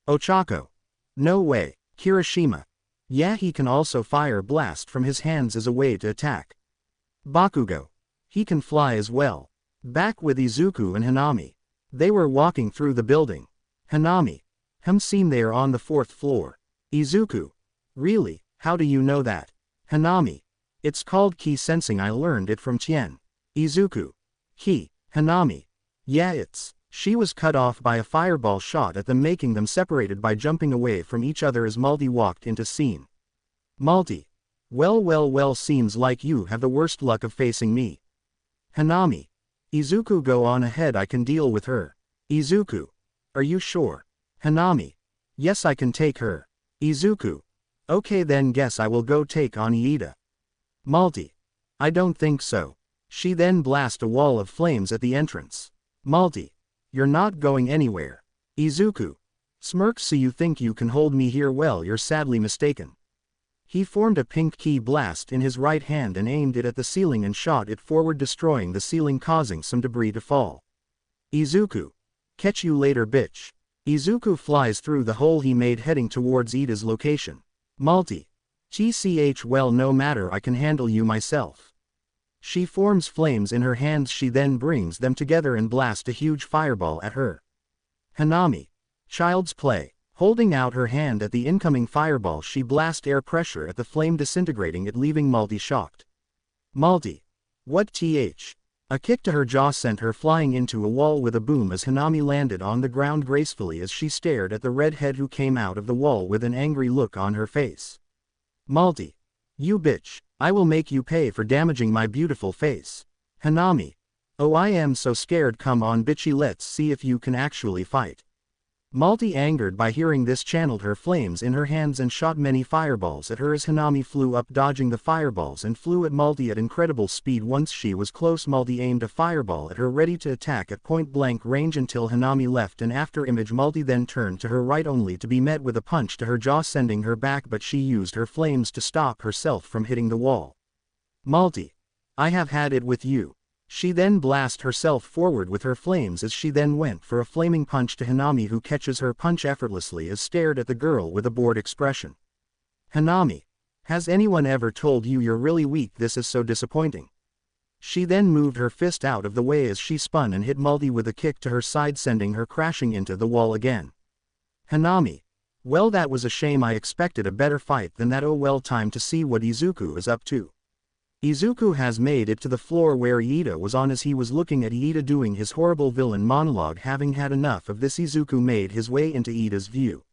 Ochako. No way. Kirishima. Yeah he can also fire blast from his hands as a way to attack. Bakugo. He can fly as well. Back with Izuku and Hanami. They were walking through the building. Hanami. Seem they are on the 4th floor. Izuku. Really, how do you know that? Hanami. It's called ki sensing, I learned it from Tien. Izuku. Ki. Hanami. Yeah she was cut off by a fireball shot at them, making them separated by jumping away from each other as Multi walked into scene. Multi. Well seems like you have the worst luck of facing me. Hanami. Izuku go on ahead, I can deal with her. Izuku. Are you sure? Hanami. Yes I can take her. Izuku. Okay then guess I will go take on Iida. Multi. I don't think so. She then blast a wall of flames at the entrance. Multi. You're not going anywhere. Izuku. Smirks. So you think you can hold me here? Well you're sadly mistaken. He formed a pink key blast in his right hand and aimed it at the ceiling and shot it forward, destroying the ceiling, causing some debris to fall. Izuku. Catch you later bitch. Izuku flies through the hole he made heading towards Iida's location. Multi. TCH. Well no matter, I can handle you myself. She forms flames in her hands. She then brings them together and blast a huge fireball at her. Hanami. Child's play. Holding out her hand at the incoming fireball, she blast air pressure at the flame, disintegrating it, leaving Multi shocked. Multi. What th? A kick to her jaw sent her flying into a wall with a boom as Hanami landed on the ground gracefully as she stared at the redhead who came out of the wall with an angry look on her face. Multi. You bitch, I will make you pay for damaging my beautiful face. Hanami. Oh I am so scared, come on bitchy, let's see if you can actually fight. Multi, angered by hearing this, channeled her flames in her hands and shot many fireballs at her as Hanami flew up, dodging the fireballs, and flew at Multi at incredible speed. Once she was close, Multi aimed a fireball at her, ready to attack at point-blank range until Hanami left an after image. Multi then turned to her right only to be met with a punch to her jaw, sending her back, but she used her flames to stop herself from hitting the wall. Multi. I have had it with you. She then blasts herself forward with her flames as she then went for a flaming punch to Hanami, who catches her punch effortlessly as stared at the girl with a bored expression. Hanami, has anyone ever told you you're really weak? This is so disappointing. She then moved her fist out of the way as she spun and hit Multi with a kick to her side, sending her crashing into the wall again. Hanami, well, that was a shame. I expected a better fight than that. Oh well, time to see what Izuku is up to. Izuku has made it to the floor where Iida was on as he was looking at Iida doing his horrible villain monologue. Having had enough of this, Izuku made his way into Iida's view.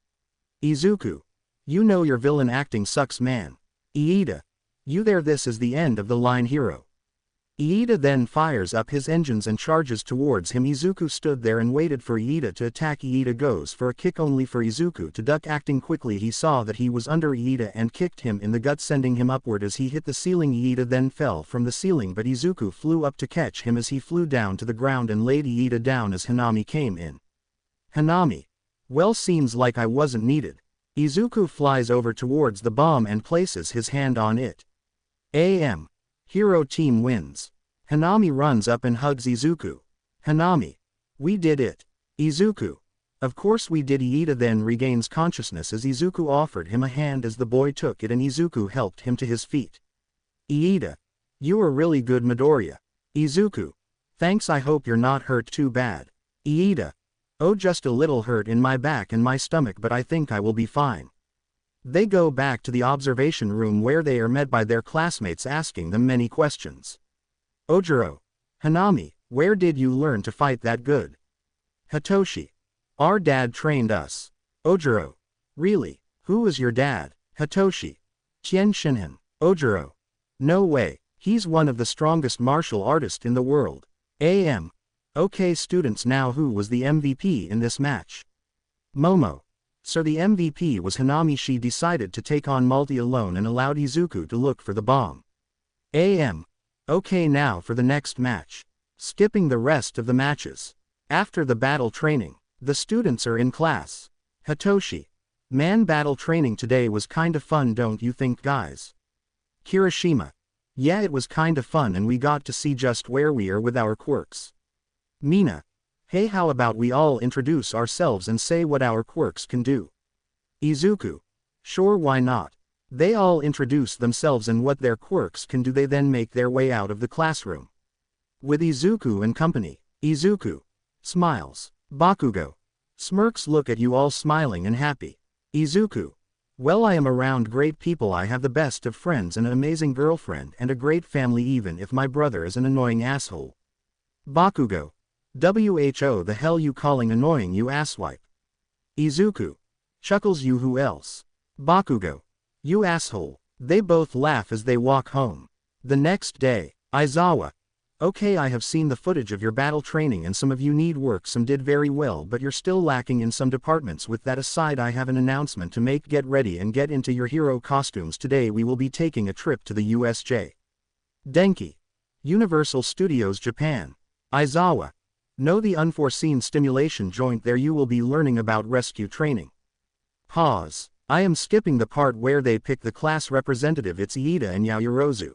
Izuku, you know your villain acting sucks, man. Iida, you there? This is the end of the line, hero. Iida then fires up his engines and charges towards him. Izuku stood there and waited for Iida to attack. Iida goes for a kick only for Izuku to duck. Acting quickly, he saw that he was under Iida and kicked him in the gut, sending him upward as he hit the ceiling. Iida then fell from the ceiling, but Izuku flew up to catch him as he flew down to the ground and laid Iida down as Hanami came in. Hanami, well, seems like I wasn't needed. Izuku flies over towards the bomb and places his hand on it. Hero team wins. Hanami runs up and hugs Izuku. Hanami, we did it. Izuku, of course we did. Iida then regains consciousness as Izuku offered him a hand as the boy took it and Izuku helped him to his feet. Iida, you were really good. Midoriya. Izuku, thanks. I hope you're not hurt too bad. Iida, oh, just a little hurt in my back and my stomach, but I think I will be fine. They go back to the observation room where they are met by their classmates asking them many questions. Ojiro, Hanami, where did you learn to fight that good? Hitoshi, our dad trained us. Ojiro, really? Who is your dad? Hitoshi, Tien Shinhan. Ojiro, no way, he's one of the strongest martial artists in the world. Okay students, now who was the MVP in this match? Momo. So the MVP was Hanami. She decided to take on Multi alone and allowed Izuku to look for the bomb. Okay, now for the next match. Skipping the rest of the matches. After the battle training, the students are in class. Hitoshi, man, battle training today was kinda fun, don't you think, guys? Kirishima, yeah, it was kinda fun and we got to see just where we are with our quirks. Mina, hey, how about we all introduce ourselves and say what our quirks can do? Izuku, sure, why not? They all introduce themselves and what their quirks can do. They then make their way out of the classroom. With Izuku and company, Izuku smiles. Bakugo smirks. Look at you all smiling and happy. Izuku, well, I am around great people. I have the best of friends and an amazing girlfriend and a great family, even if my brother is an annoying asshole. Bakugo, who the hell you calling annoying, you asswipe? Izuku chuckles, you who else? Bakugo, you asshole. They both laugh as they walk home. The next day, Aizawa, okay, I have seen the footage of your battle training and some of you need work. Some did very well, but you're still lacking in some departments. With that aside, I have an announcement to make. Get ready and get into your hero costumes. Today we will be taking a trip to the USJ. Denki, Universal Studios Japan. Aizawa, know the unforeseen stimulation joint there. You will be learning about rescue training. Pause. I am skipping the part where they pick the class representative. It's Iida and Yaoyorozu.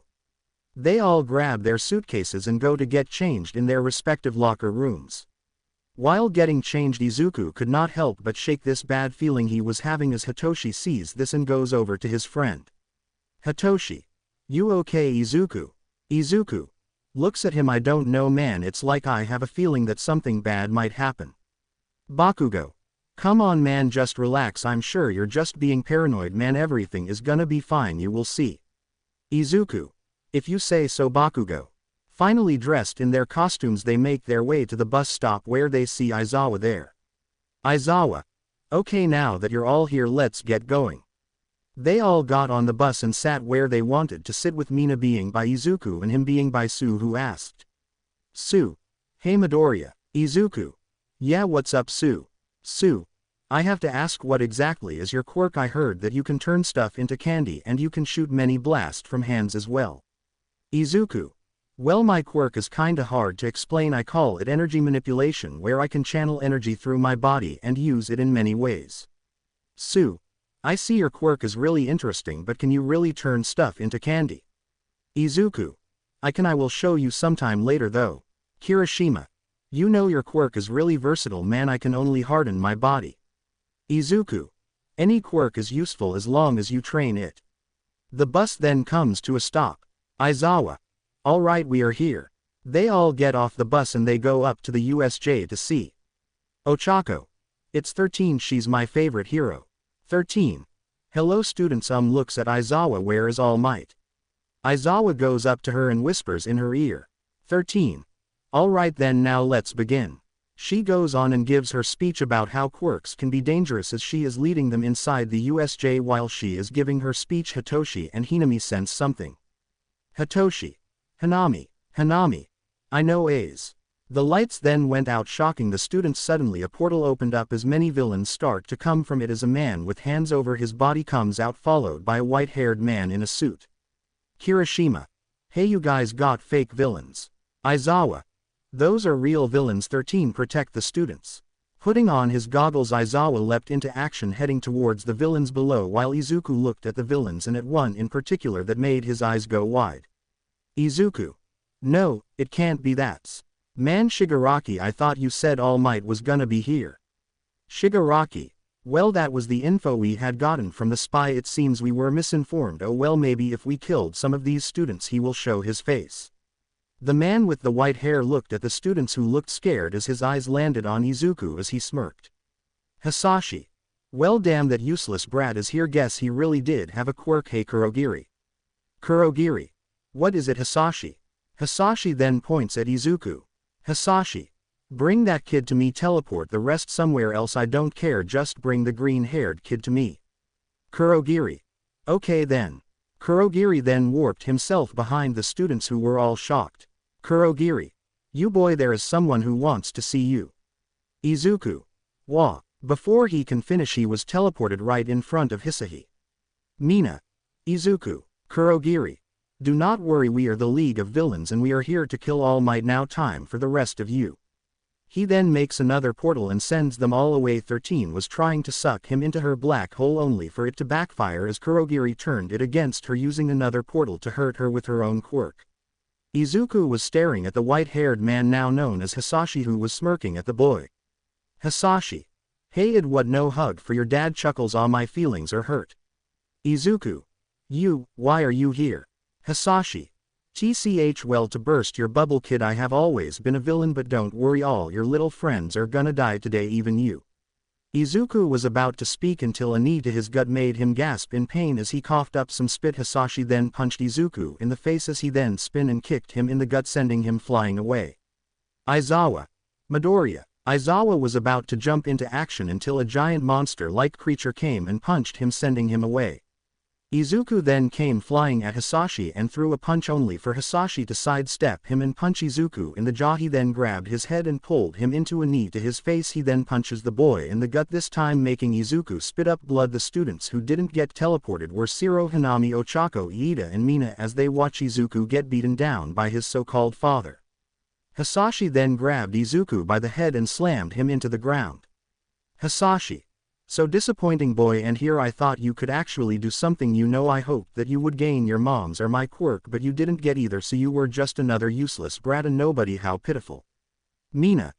They all grab their suitcases and go to get changed in their respective locker rooms. While getting changed, Izuku could not help but shake this bad feeling he was having as Hitoshi sees this and goes over to his friend. Hitoshi, you okay? Izuku. Izuku looks at him. I don't know, man, it's like I have a feeling that something bad might happen. Bakugo, come on man, just relax. I'm sure you're just being paranoid, man. Everything is gonna be fine, you will see. Izuku, if you say so. Bakugo. Finally dressed in their costumes, they make their way to the bus stop where they see Aizawa there. Aizawa, okay, now that you're all here, let's get going. They all got on the bus and sat where they wanted to sit, with Mina being by Izuku and him being by Sue, who asked. Sue, hey Midoriya. Izuku, yeah, what's up Sue? Sue, I have to ask, what exactly is your quirk? I heard that you can turn stuff into candy and you can shoot many blasts from hands as well. Izuku, well, my quirk is kinda hard to explain. I call it energy manipulation, where I can channel energy through my body and use it in many ways. Sue, I see your quirk is really interesting, but can you really turn stuff into candy? Izuku, I will show you sometime later though. Kirishima. You know your quirk is really versatile man I can only harden my body. Izuku. Any quirk is useful as long as you train it. The bus then comes to a stop. Aizawa. Alright we are here. They all get off the bus and they go up to the USJ to see Ochako. It's 13 she's my favorite hero. 13. Hello students looks at Aizawa where is All Might. Aizawa goes up to her and whispers in her ear. 13. Alright then now let's begin. She goes on and gives her speech about how quirks can be dangerous as she is leading them inside the USJ while she is giving her speech Hitoshi and Hinami sense something. Hitoshi. Hanami. Hanami. I know A's. The lights then went out shocking the students suddenly a portal opened up as many villains start to come from it as a man with hands over his body comes out followed by a white-haired man in a suit. Kirishima. Hey you guys got fake villains. Aizawa. Those are real villains 13 protect the students. Putting on his goggles Aizawa leapt into action heading towards the villains below while Izuku looked at the villains and at one in particular that made his eyes go wide. Izuku. No, it can't be that. Man Shigaraki I thought you said All Might was gonna be here. Shigaraki. Well that was the info we had gotten from the spy it seems we were misinformed oh well maybe if we killed some of these students he will show his face. The man with the white hair looked at the students who looked scared as his eyes landed on Izuku as he smirked. Hisashi. Well damn that useless brat is here guess he really did have a quirk hey Kurogiri. Kurogiri. What is it Hisashi? Hisashi then points at Izuku. Hisashi. Bring that kid to me teleport the rest somewhere else I don't care just bring the green-haired kid to me. Kurogiri. Okay then. Kurogiri then warped himself behind the students who were all shocked. Kurogiri. You boy there is someone who wants to see you. Izuku. Wah. Before he can finish he was teleported right in front of Hisahi. Mina. Izuku. Kurogiri. Do not worry we are the League of Villains and we are here to kill All Might now time for the rest of you. He then makes another portal and sends them all away 13 was trying to suck him into her black hole only for it to backfire as Kurogiri turned it against her using another portal to hurt her with her own quirk. Izuku was staring at the white-haired man now known as Hisashi who was smirking at the boy. Hisashi. Hey id what no hug for your dad chuckles all my feelings are hurt. Izuku. You, why are you here? Hisashi. TCH well to burst your bubble kid I have always been a villain but don't worry all your little friends are gonna die today even you. Izuku was about to speak until a knee to his gut made him gasp in pain as he coughed up some spit Hisashi then punched Izuku in the face as he then spun and kicked him in the gut sending him flying away. Aizawa. Midoriya. Aizawa was about to jump into action until a giant monster-like creature came and punched him sending him away. Izuku then came flying at Hisashi and threw a punch only for Hisashi to sidestep him and punch Izuku in the jaw. He then grabbed his head and pulled him into a knee to his face. He then punches the boy in the gut this time making Izuku spit up blood. The students who didn't get teleported were Shiro, Hanami, Ochako, Iida and Mina as they watch Izuku get beaten down by his so-called father. Hisashi then grabbed Izuku by the head and slammed him into the ground. Hisashi. So disappointing boy and here I thought you could actually do something you know I hoped that you would gain your mom's or my quirk but you didn't get either so you were just another useless brat and nobody how pitiful. Mina.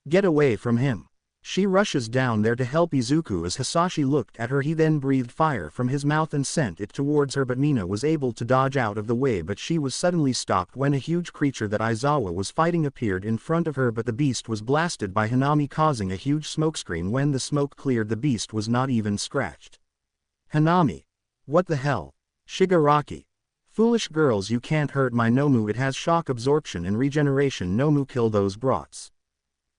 Get away from him. She rushes down there to help Izuku as Hisashi looked at her. He then breathed fire from his mouth and sent it towards her but Mina was able to dodge out of the way but she was suddenly stopped when a huge creature that Aizawa was fighting appeared in front of her but the beast was blasted by Hanami causing a huge smokescreen. When the smoke cleared the beast was not even scratched. Hanami. What the hell? Shigaraki. Foolish girls you can't hurt my Nomu it has shock absorption and regeneration Nomu kill those brats.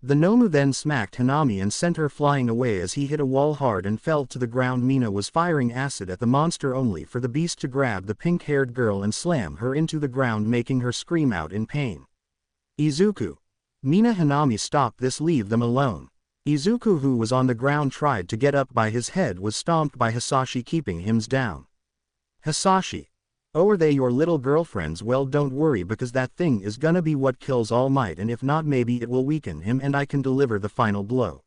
The Nomu then smacked Hanami and sent her flying away as he hit a wall hard and fell to the ground. Mina was firing acid at the monster only for the beast to grab the pink-haired girl and slam her into the ground making her scream out in pain. Izuku. Mina Hanami stop this leave them alone. Izuku who was on the ground tried to get up by his head was stomped by Hisashi keeping him down. Hisashi. Oh are they your little girlfriends? Well don't worry because that thing is gonna be what kills All Might and if not maybe it will weaken him and I can deliver the final blow.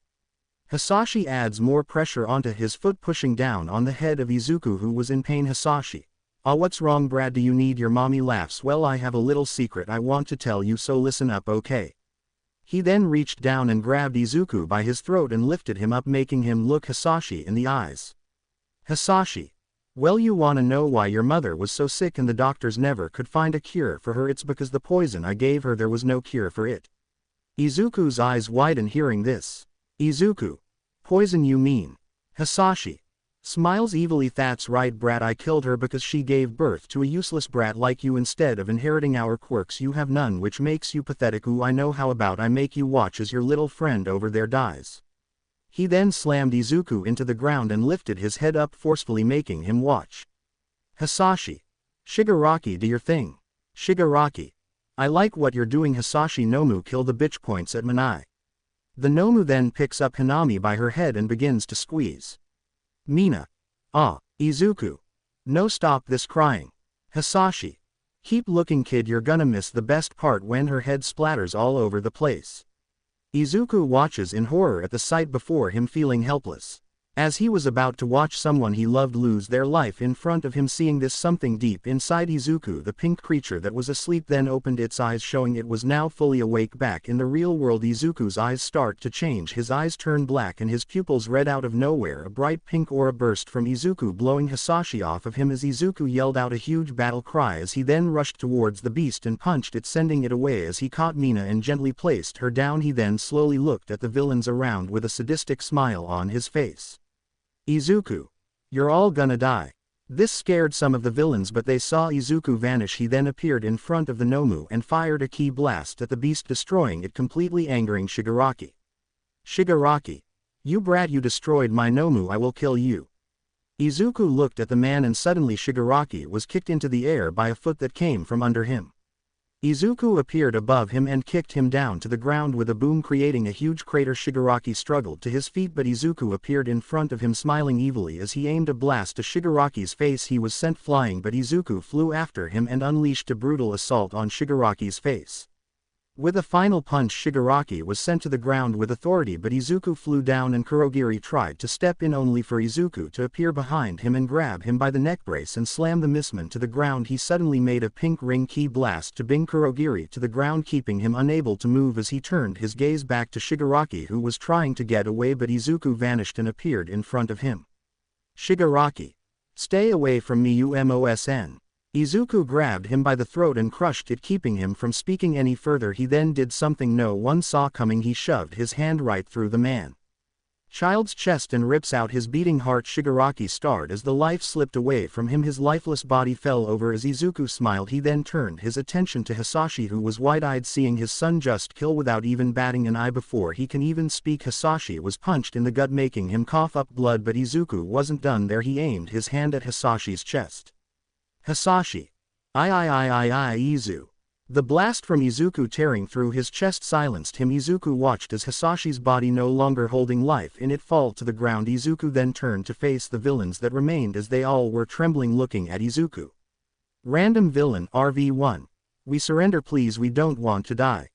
Hisashi adds more pressure onto his foot pushing down on the head of Izuku who was in pain. Hisashi. "Ah, what's wrong, Brad? Do you need your mommy?" laughs. "Well, I have a little secret I want to tell you, so listen up, okay?" He then reached down and grabbed Izuku by his throat and lifted him up, making him look Hisashi in the eyes. "Hisashi. Well, you wanna know why your mother was so sick and the doctors never could find a cure for her? It's because the poison I gave her, there was no cure for it." Izuku's eyes widen hearing this. "Izuku. Poison, you mean?" Hisashi smiles evilly. "That's right, Brat. I killed her because she gave birth to a useless brat like you. Instead of inheriting our quirks, you have none, which makes you pathetic. Ooh, I know. How about I make you watch as your little friend over there dies?" He then slammed Izuku into the ground and lifted his head up forcefully, making him watch. Hisashi. "Shigaraki, do your thing. Shigaraki. I like what you're doing." Hisashi Nomu kill the bitch, points at Minai. The Nomu then picks up Hinami by her head and begins to squeeze. Mina. "Ah, Izuku. No, stop this crying." Hisashi. "Keep looking, kid, you're gonna miss the best part when her head splatters all over the place." Izuku watches in horror at the sight before him, feeling helpless. As he was about to watch someone he loved lose their life in front of him. Seeing this, something deep inside Izuku, the pink creature that was asleep, then opened its eyes, showing it was now fully awake back in the real world. Izuku's eyes start to change, his eyes turn black and his pupils red. Out of nowhere, a bright pink aura burst from Izuku, blowing Hisashi off of him as Izuku yelled out a huge battle cry as he then rushed towards the beast and punched it, sending it away. As he caught Mina and gently placed her down, he then slowly looked at the villains around with a sadistic smile on his face. "Izuku. You're all gonna die." This scared some of the villains, but they saw Izuku vanish. He then appeared in front of the Nomu and fired a ki blast at the beast, destroying it completely, angering Shigaraki. "Shigaraki. You brat, you destroyed my Nomu, I will kill you." Izuku looked at the man and suddenly Shigaraki was kicked into the air by a foot that came from under him. Izuku appeared above him and kicked him down to the ground with a boom, creating a huge crater. Shigaraki struggled to his feet, but Izuku appeared in front of him, smiling evilly as he aimed a blast to Shigaraki's face. He was sent flying, but Izuku flew after him and unleashed a brutal assault on Shigaraki's face. With a final punch, Shigaraki was sent to the ground with authority, but Izuku flew down and Kurogiri tried to step in, only for Izuku to appear behind him and grab him by the neck brace and slam the Mistman to the ground. He suddenly made a pink ring ki blast to bring Kurogiri to the ground, keeping him unable to move as he turned his gaze back to Shigaraki, who was trying to get away, but Izuku vanished and appeared in front of him. "Shigaraki. Stay away from me, you MOSN." Izuku grabbed him by the throat and crushed it, keeping him from speaking any further. He then did something no one saw coming. He shoved his hand right through the man child's chest and rips out his beating heart. Shigaraki starred as the life slipped away from him. His lifeless body fell over as Izuku smiled. He then turned his attention to Hisashi, who was wide-eyed, seeing his son just kill without even batting an eye. Before he can even speak, Hisashi was punched in the gut, making him cough up blood, but Izuku wasn't done there. He aimed his hand at Hisashi's chest. "Hisashi. Izu." The blast from Izuku tearing through his chest silenced him. Izuku watched as Hisashi's body, no longer holding life in it, fall to the ground. Izuku then turned to face the villains that remained as they all were trembling, looking at Izuku. "Random villain RV1. We surrender, please, we don't want to die."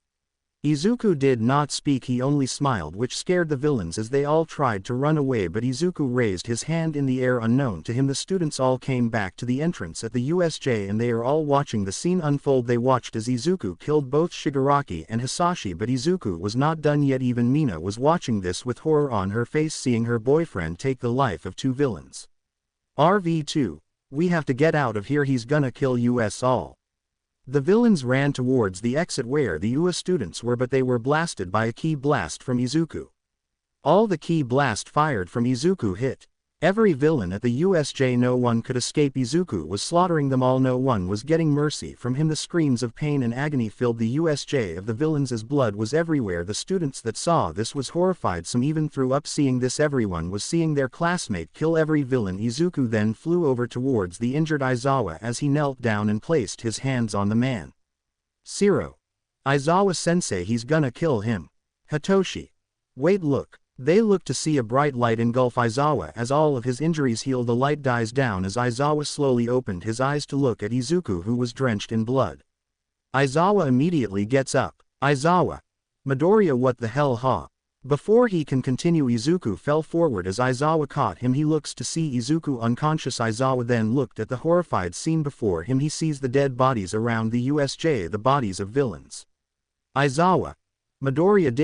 Izuku did not speak, he only smiled, which scared the villains as they all tried to run away, but Izuku raised his hand in the air. Unknown to him, the students all came back to the entrance at the USJ and they are all watching the scene unfold. They watched as Izuku killed both Shigaraki and Hisashi, but Izuku was not done yet. Even Mina was watching this with horror on her face, seeing her boyfriend take the life of two villains. "RV2. We have to get out of here, he's gonna kill us all." The villains ran towards the exit where the UA students were, but they were blasted by a ki blast from Izuku. All the ki blast fired from Izuku hit every villain at the USJ. No one could escape. Izuku was slaughtering them all. No one was getting mercy from him. The screams of pain and agony filled the USJ of the villains as blood was everywhere. The students that saw this was horrified. Some even threw up. Seeing this, everyone was seeing their classmate kill every villain. Izuku then flew over towards the injured Aizawa as he knelt down and placed his hands on the man. "Zero. Aizawa-sensei, he's gonna kill him." "Hitoshi. Wait, look." They look to see a bright light engulf Aizawa as all of his injuries heal. The light dies down as Aizawa slowly opened his eyes to look at Izuku, who was drenched in blood. Aizawa immediately gets up. "Aizawa. Midoriya, what the hell, huh?" Before he can continue, Izuku fell forward as Aizawa caught him. He looks to see Izuku unconscious. Aizawa then looked at the horrified scene before him. He sees the dead bodies around the USJ, the bodies of villains. Aizawa. Midoriya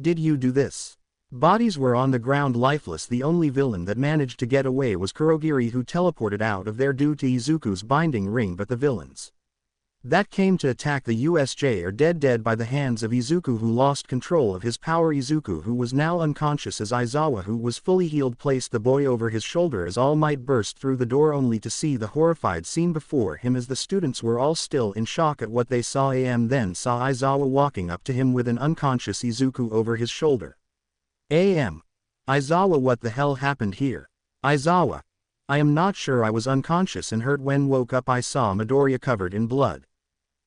did you do this? Bodies were on the ground lifeless. The only villain that managed to get away was Kurogiri, who teleported out of there due to Izuku's binding ring, but the villains that came to attack the USJ are dead by the hands of Izuku, who lost control of his power. Izuku, who was now unconscious as Aizawa, who was fully healed, placed the boy over his shoulder as All Might burst through the door, only to see the horrified scene before him as the students were all still in shock at what they saw. Then saw Aizawa walking up to him with an unconscious Izuku over his shoulder. Aizawa, what the hell happened here? Aizawa. I am not sure. I was unconscious and hurt. When woke up I saw Midoriya covered in blood.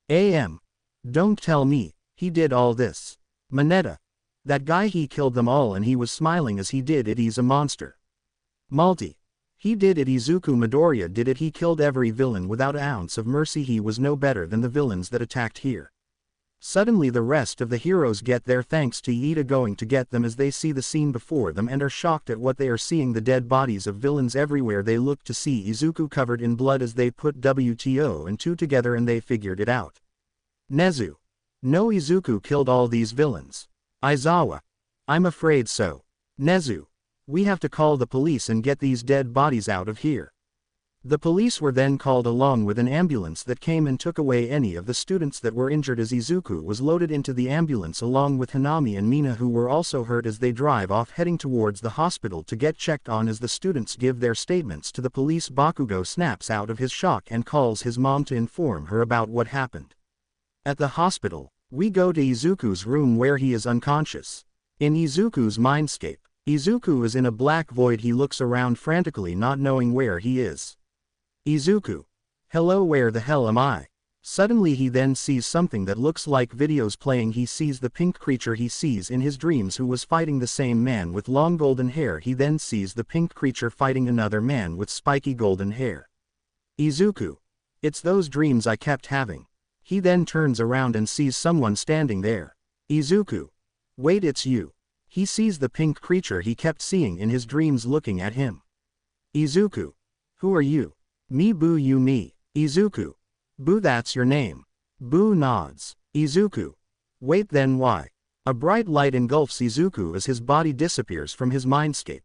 Don't tell me, he did all this. Mineta. That guy, he killed them all and he was smiling as he did it. He's a monster. Malty. He did it. Izuku. Midoriya did it. He killed every villain without an ounce of mercy. He was no better than the villains that attacked here. Suddenly the rest of the heroes get there thanks to Iida going to get them as they see the scene before them and are shocked at what they are seeing. The dead bodies of villains everywhere. They look to see Izuku covered in blood as they put WTO and 2 together and they figured it out. Nezu. No, Izuku killed all these villains. Aizawa. I'm afraid so. Nezu. We have to call the police and get these dead bodies out of here. The police were then called along with an ambulance that came and took away any of the students that were injured as Izuku was loaded into the ambulance along with Hanami and Mina, who were also hurt, as they drive off heading towards the hospital to get checked on. As the students give their statements to the police, Bakugo snaps out of his shock and calls his mom to inform her about what happened. At the hospital, we go to Izuku's room where he is unconscious. In Izuku's mindscape, Izuku is in a black void. He looks around frantically, not knowing where he is. Izuku. Hello, where the hell am I? Suddenly he then sees something that looks like videos playing. He sees the pink creature he sees in his dreams, who was fighting the same man with long golden hair. He then sees the pink creature fighting another man with spiky golden hair. Izuku. It's those dreams I kept having. He then turns around and sees someone standing there. Izuku. Wait, it's you. He sees the pink creature he kept seeing in his dreams looking at him. Izuku. Who are you? Me, Boo. You, me. Izuku. Boo, that's your name. Boo nods. Izuku. Wait, then why? A bright light engulfs Izuku as his body disappears from his mindscape.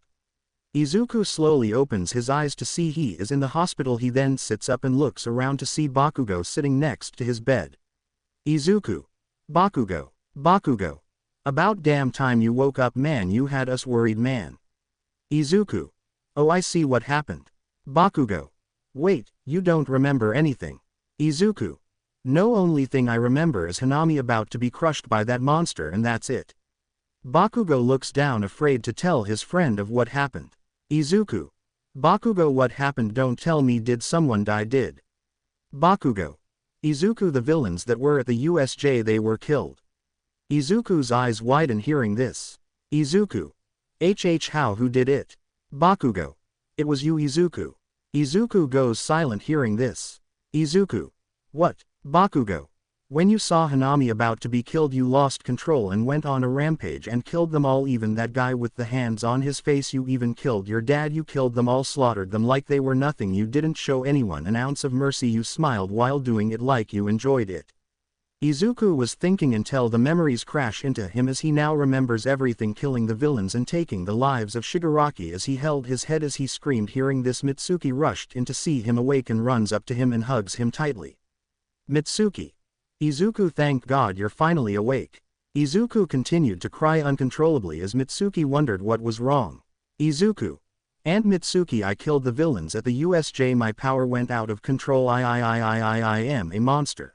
Izuku slowly opens his eyes to see he is in the hospital. He then sits up and looks around to see Bakugo sitting next to his bed. Izuku. Bakugo. Bakugo. About damn time you woke up, man. You had us worried, man. Izuku. Oh, I see what happened. Bakugo. Wait, you don't remember anything. Izuku. No, only thing I remember is Hanami about to be crushed by that monster, and that's it. Bakugo looks down, afraid to tell his friend of what happened. Izuku. Bakugo, what happened? Don't tell me. Did someone die? Did Bakugo. Izuku, the villains that were at the USJ, they were killed. Izuku's eyes widen hearing this. Izuku. How? Who did it? Bakugo. It was you, Izuku. Izuku goes silent hearing this. Izuku. What? Bakugo. When you saw Hanami about to be killed, you lost control and went on a rampage and killed them all, even that guy with the hands on his face. You even killed your dad. You killed them all, slaughtered them like they were nothing. You didn't show anyone an ounce of mercy. You smiled while doing it like you enjoyed it. Izuku was thinking until the memories crash into him as he now remembers everything, killing the villains and taking the lives of Shigaraki. As he held his head as he screamed, hearing this, Mitsuki rushed in to see him awake and runs up to him and hugs him tightly. Mitsuki. Izuku, thank God you're finally awake. Izuku continued to cry uncontrollably as Mitsuki wondered what was wrong. Izuku. And Mitsuki, I killed the villains at the USJ. My power went out of control. I am a monster.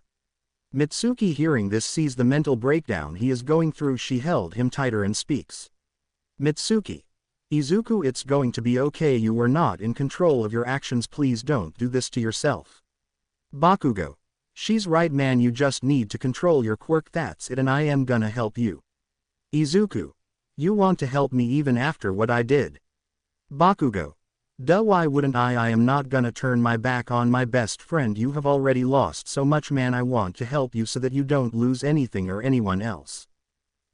Mitsuki hearing this sees the mental breakdown he is going through. She held him tighter and speaks. Mitsuki. Izuku, it's going to be okay. You were not in control of your actions. Please don't do this to yourself. Bakugo. She's right, man. You just need to control your quirk. That's it, and I am gonna help you. Izuku. You want to help me even after what I did? Bakugo. Duh, why wouldn't I? I am not gonna turn my back on my best friend. You have already lost so much, man. I want to help you so that you don't lose anything or anyone else.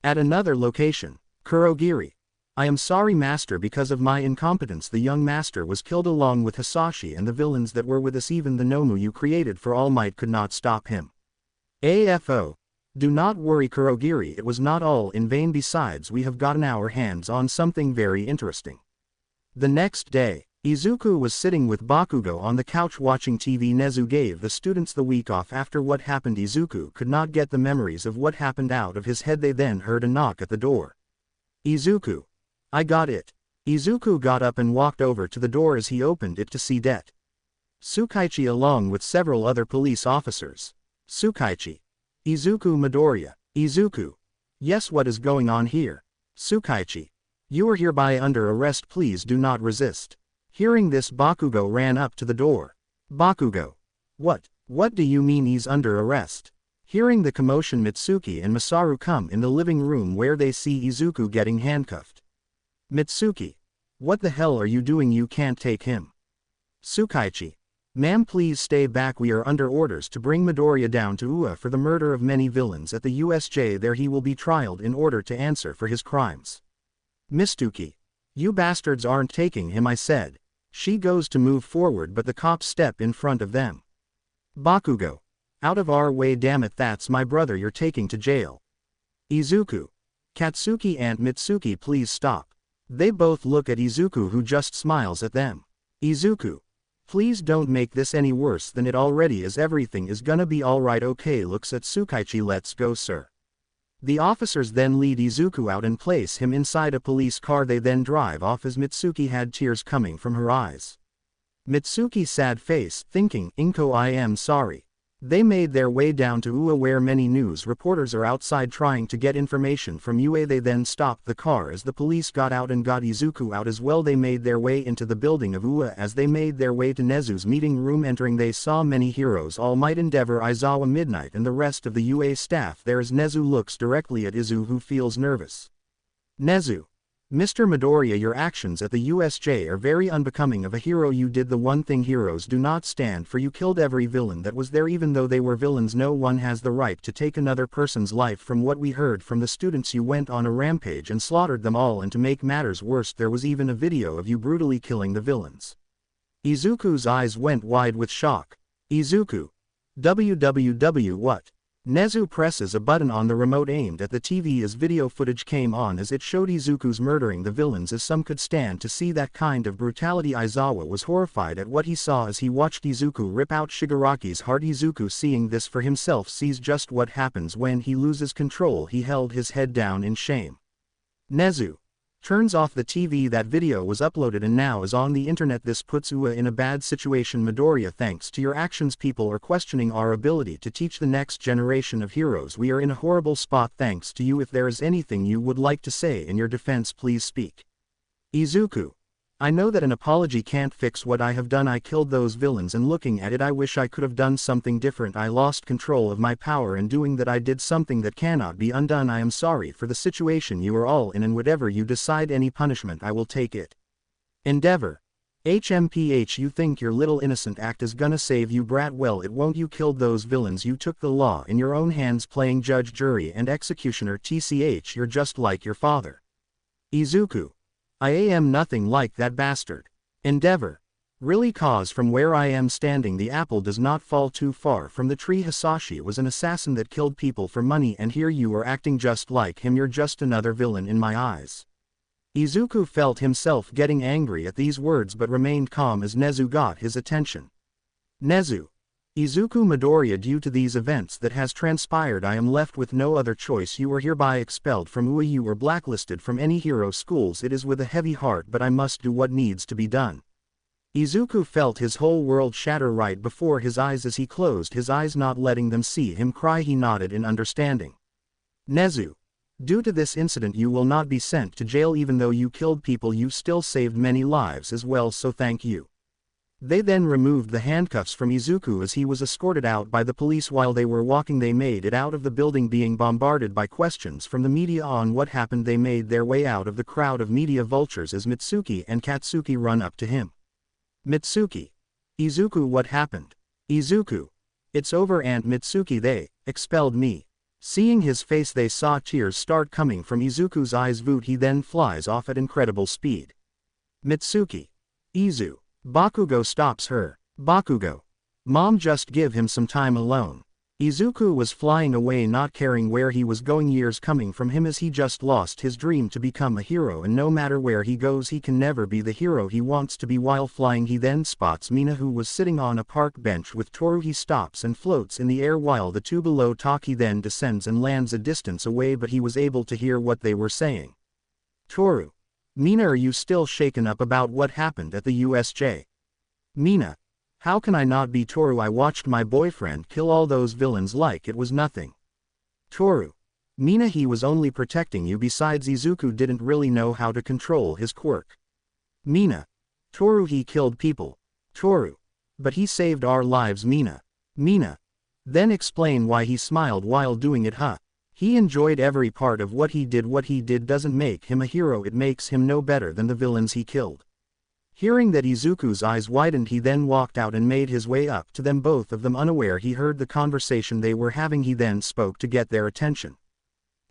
At another location, Kurogiri. I am sorry master, because of my incompetence the young master was killed along with Hisashi and the villains that were with us. Even the Nomu you created for All Might could not stop him. AFO. Do not worry Kurogiri, it was not all in vain, besides we have gotten our hands on something very interesting. The next day, Izuku was sitting with Bakugo on the couch watching TV. Nezu gave the students the week off. After what happened, Izuku could not get the memories of what happened out of his head. They then heard a knock at the door. Izuku. I got it. Izuku got up and walked over to the door. As he opened it to see Det Tsukaichi along with several other police officers. Tsukaichi. Izuku. Midoriya. Izuku. Yes, what is going on here? Tsukaichi. You are hereby under arrest, please do not resist. Hearing this, Bakugo ran up to the door. Bakugo. What do you mean he's under arrest? Hearing the commotion, Mitsuki and Masaru come in the living room where they see Izuku getting handcuffed. Mitsuki. What the hell are you doing? You can't take him. Tsukaichi. Ma'am, please stay back. We are under orders to bring Midoriya down to UA for the murder of many villains at the USJ. There he will be trialed in order to answer for his crimes. Mitsuki. You bastards aren't taking him, I said. She goes to move forward but the cops step in front of them. Bakugo. Out of our way, damn it, that's my brother you're taking to jail. Izuku. Katsuki and Mitsuki, please stop. They both look at Izuku, who just smiles at them. Izuku. Please don't make this any worse than it already is. Everything is gonna be alright, okay? Looks at Tsukaichi. Let's go, sir. The officers then lead Izuku out and place him inside a police car. They then drive off as Mitsuki had tears coming from her eyes. Mitsuki sad face, thinking, Inko, I am sorry. They made their way down to UA where many news reporters are outside trying to get information from UA. They then stopped the car as the police got out and got Izuku out as well. They made their way into the building of UA. As they made their way to Nezu's meeting room, entering they saw many heroes: All Might, Endeavor, Aizawa, Midnight and the rest of the UA staff there. As Nezu looks directly at Izu, who feels nervous. Nezu. Mr. Midoriya, your actions at the USJ are very unbecoming of a hero. You did the one thing heroes do not stand for. You killed every villain that was there. Even though they were villains, no one has the right to take another person's life. From what we heard from the students, you went on a rampage and slaughtered them all, and to make matters worse, there was even a video of you brutally killing the villains. Izuku's eyes went wide with shock. Izuku. WWW what? Nezu presses a button on the remote aimed at the TV as video footage came on as it showed Izuku's murdering the villains. As some could stand to see that kind of brutality, Aizawa was horrified at what he saw as he watched Izuku rip out Shigaraki's heart. Izuku, seeing this for himself, sees just what happens when he loses control. He held his head down in shame. Nezu turns off the TV. That video was uploaded and now is on the internet. This puts UA in a bad situation. Midoriya, thanks to your actions, people are questioning our ability to teach the next generation of heroes. We are in a horrible spot thanks to you. If there is anything you would like to say in your defense, please speak. Izuku. I know that an apology can't fix what I have done. I killed those villains, and looking at it I wish I could have done something different. I lost control of my power in doing that. I did something that cannot be undone. I am sorry for the situation you are all in, and whatever you decide, any punishment, I will take it. Endeavor. HMPH, you think your little innocent act is gonna save you, brat? Well, it won't. You killed those villains. You took the law in your own hands, playing judge, jury and executioner. TCH, you're just like your father. Izuku. I am nothing like that bastard. Endeavor. Really, cause from where I am standing the apple does not fall too far from the tree. Hisashi was an assassin that killed people for money, and here you are acting just like him. You're just another villain in my eyes. Izuku felt himself getting angry at these words but remained calm as Nezu got his attention. Nezu. Izuku, Midoriya, due to these events that has transpired I am left with no other choice. You are hereby expelled from UA. You were blacklisted from any hero schools. It is with a heavy heart, but I must do what needs to be done. Izuku felt his whole world shatter right before his eyes as he closed his eyes, not letting them see him cry. He nodded in understanding. Nezu. Due to this incident you will not be sent to jail. Even though you killed people, you still saved many lives as well, so thank you. They then removed the handcuffs from Izuku as he was escorted out by the police. While they were walking they made it out of the building, being bombarded by questions from the media on what happened. They made their way out of the crowd of media vultures as Mitsuki and Katsuki run up to him. Mitsuki. Izuku, what happened? Izuku. It's over, Aunt Mitsuki. They expelled me. Seeing his face they saw tears start coming from Izuku's eyes. He then flies off at incredible speed. Mitsuki. Izu. Bakugo stops her. Bakugo. Mom, just give him some time alone. Izuku was flying away, not caring where he was going, years coming from him as he just lost his dream to become a hero, and no matter where he goes he can never be the hero he wants to be. While flying he then spots Mina, who was sitting on a park bench with Toru. He stops and floats in the air while the two below talk. He then descends and lands a distance away, but he was able to hear what they were saying. Toru. Mina, are you still shaken up about what happened at the USJ? Mina. How can I not be? Toru, I watched my boyfriend kill all those villains like it was nothing. Toru. Mina, he was only protecting you. Besides, Izuku didn't really know how to control his quirk. Mina. Toru, he killed people. Toru. But he saved our lives. Mina. Mina. Then explain why he smiled while doing it. He enjoyed every part of what he did. What he did doesn't make him a hero, it makes him no better than the villains he killed. Hearing that, Izuku's eyes widened. He then walked out and made his way up to them, both of them unaware he heard the conversation they were having. He then spoke to get their attention.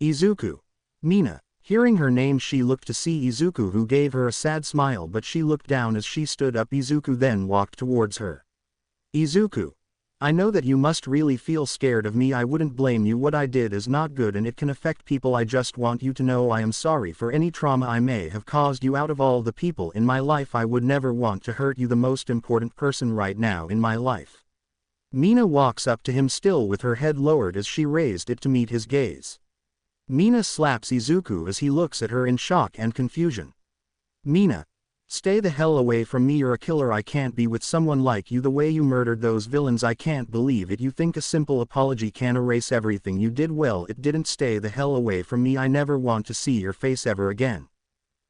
Izuku. Mina. Hearing her name, she looked to see Izuku, who gave her a sad smile, but she looked down as she stood up. Izuku then walked towards her. Izuku. I know that you must really feel scared of me. I wouldn't blame you. What I did is not good and it can affect people. I just want you to know I am sorry for any trauma I may have caused you. Out of all the people in my life, I would never want to hurt you, the most important person right now in my life. Mina walks up to him, still with her head lowered as she raised it to meet his gaze. Mina slaps Izuku as he looks at her in shock and confusion. Mina. Stay the hell away from me. You're a killer. I can't be with someone like you. The way you murdered those villains, I can't believe it. You think a simple apology can erase everything you did? Well, it didn't. Stay the hell away from me. I never want to see your face ever again.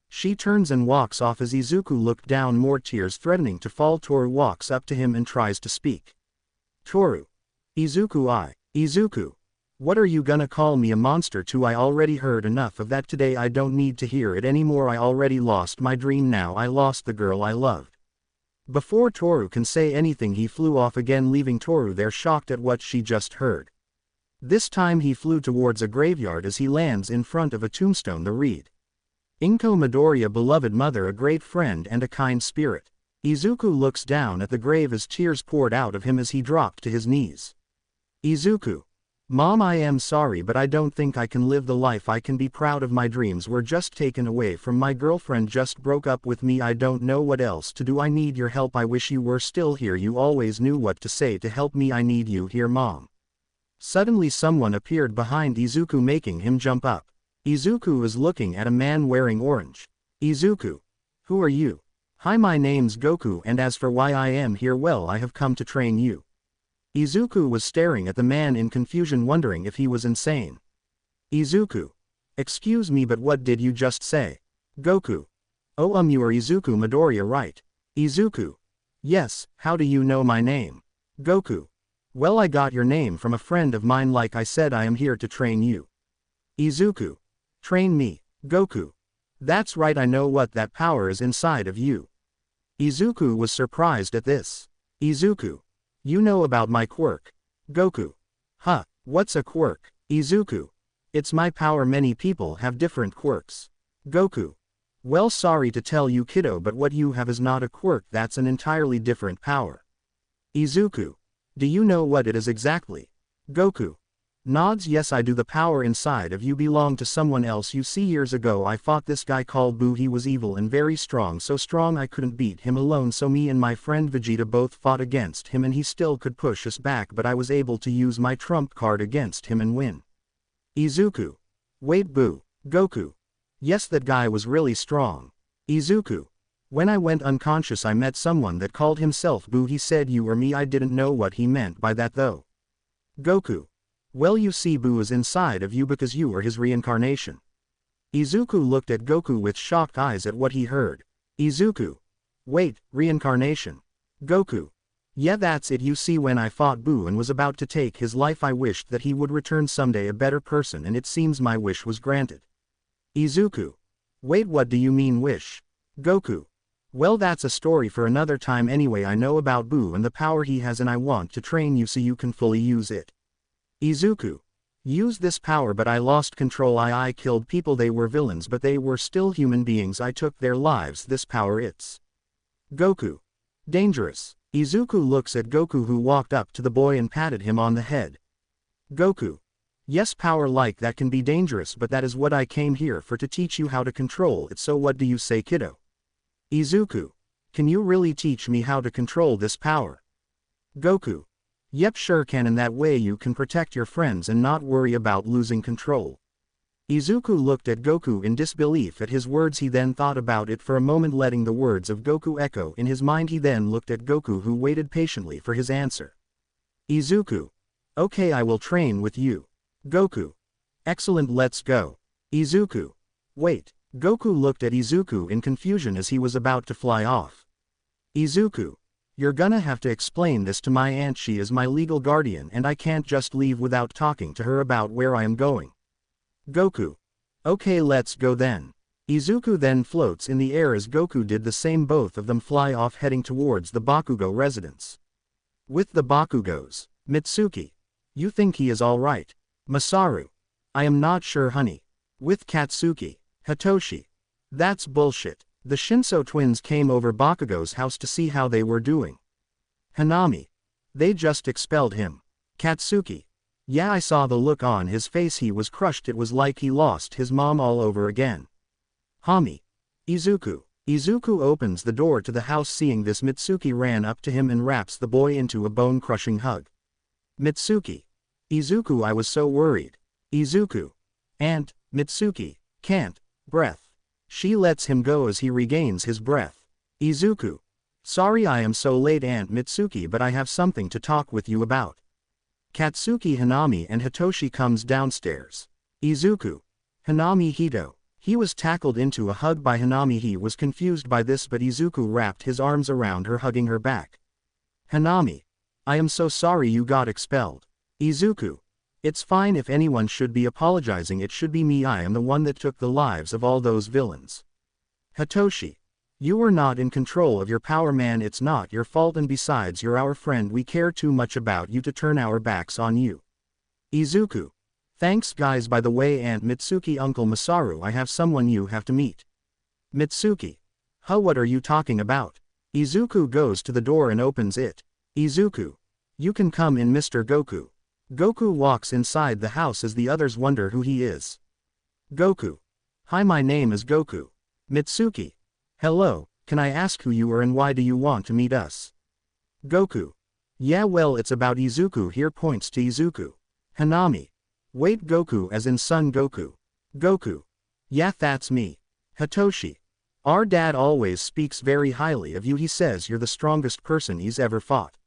She turns and walks off as Izuku looked down, more tears threatening to fall. Toru walks up to him and tries to speak. Toru. Izuku. Izuku. What are you gonna call me a monster too? I already heard enough of that today. I don't need to hear it anymore. I already lost my dream now. I lost the girl I loved. Before Toru can say anything, he flew off again, leaving Toru there shocked at what she just heard. This time he flew towards a graveyard as he lands in front of a tombstone. The read. Inko Midoriya, beloved mother, a great friend and a kind spirit. Izuku looks down at the grave as tears poured out of him as he dropped to his knees. Izuku. Mom, I am sorry, but I don't think I can live the life I can be proud of. My dreams were just taken away from my girlfriend, just broke up with me. I don't know what else to do. I need your help. I wish you were still here. You always knew what to say to help me. I need you here, Mom. Suddenly someone appeared behind Izuku, making him jump up. Izuku is looking at a man wearing orange. Izuku. Who are you? Hi, my name's Goku, and as for why I am here, well, I have come to train you. Izuku was staring at the man in confusion, wondering if he was insane. Izuku. Excuse me, but what did you just say? Goku. Oh, you are Izuku Midoriya, right? Izuku. Yes, how do you know my name? Goku. Well, I got your name from a friend of mine. Like I said, I am here to train you. Izuku. Train me, Goku. That's right, I know what that power is inside of you. Izuku was surprised at this. Izuku. You know about my quirk. Goku. Huh, what's a quirk? Izuku. It's my power. Many people have different quirks. Goku. Well, sorry to tell you, kiddo, but what you have is not a quirk, that's an entirely different power. Izuku. Do you know what it is exactly? Goku. Nods. Yes, I do. The power inside of you belonged to someone else. You see, years ago I fought this guy called Boo. He was evil and very strong, so strong I couldn't beat him alone, so me and my friend Vegeta both fought against him and he still could push us back, but I was able to use my trump card against him and win. Izuku. Wait, Boo. Goku. Yes, that guy was really strong. Izuku. When I went unconscious I met someone that called himself Boo. He said you or me. I didn't know what he meant by that though. Goku. Well, you see, Boo is inside of you because you are his reincarnation. Izuku looked at Goku with shocked eyes at what he heard. Izuku. Wait, reincarnation. Goku. Yeah, that's it. You see, when I fought Boo and was about to take his life, I wished that he would return someday a better person, and it seems my wish was granted. Izuku. Wait, what do you mean wish? Goku. Well, that's a story for another time. Anyway, I know about Boo and the power he has, and I want to train you so you can fully use it. Izuku. Use this power but I lost control. I killed people. They were villains but they were still human beings. I took their lives. This power it's Goku. Dangerous. Izuku looks at Goku who walked up to the boy and patted him on the head. Goku. Yes, power like that can be dangerous but that is what I came here for, to teach you how to control it. So what do you say, kiddo? Izuku. Can you really teach me how to control this power? Goku. Yep, sure can. In that way you can protect your friends and not worry about losing control. Izuku looked at Goku in disbelief at his words. He then thought about it for a moment, letting the words of Goku echo in his mind. He then looked at Goku who waited patiently for his answer. Izuku. Okay, I will train with you. Goku. Excellent, let's go. Izuku. Wait. Goku looked at Izuku in confusion as he was about to fly off. Izuku. You're gonna have to explain this to my aunt. She is my legal guardian and I can't just leave without talking to her about where I am going. Goku. Okay, let's go then. Izuku then floats in the air as Goku did the same. Both of them fly off heading towards the Bakugo residence. With the Bakugos. Mitsuki. You think he is alright? Masaru. I am not sure, honey. With Katsuki. Hitoshi. That's bullshit. The Shinso twins came over Bakugo's house to see how they were doing. Hanami. They just expelled him. Katsuki. Yeah, I saw the look on his face. He was crushed. It was like he lost his mom all over again. Hami. Izuku. Izuku opens the door to the house. Seeing this, Mitsuki ran up to him and wraps the boy into a bone-crushing hug. Mitsuki. Izuku, I was so worried. Izuku. Aunt. Mitsuki. Can't. Breath. She lets him go as he regains his breath. Izuku. Sorry I am so late, Aunt Mitsuki, but I have something to talk with you about. Katsuki, Hanami and Hitoshi comes downstairs. Izuku. Hanami. Hito. He was tackled into a hug by Hanami. He was confused by this but Izuku wrapped his arms around her, hugging her back. Hanami. I am so sorry you got expelled. Izuku. It's fine. If anyone should be apologizing, it should be me. I am the one that took the lives of all those villains. Hitoshi. You were not in control of your power, man. It's not your fault, and besides, you're our friend. We care too much about you to turn our backs on you. Izuku. Thanks guys. By the way, Aunt Mitsuki, Uncle Masaru, I have someone you have to meet. Mitsuki. Huh, what are you talking about? Izuku goes to the door and opens it. Izuku. You can come in, Mr. Goku. Goku walks inside the house as the others wonder who he is. Goku. Hi, my name is Goku. Mitsuki. Hello, can I ask who you are and why do you want to meet us? Goku. Yeah, well, it's about Izuku. Here points to Izuku. Hanami. Wait, Goku as in Son Goku. Goku. Yeah, that's me. Hitoshi. Our dad always speaks very highly of you. He says you're the strongest person he's ever fought.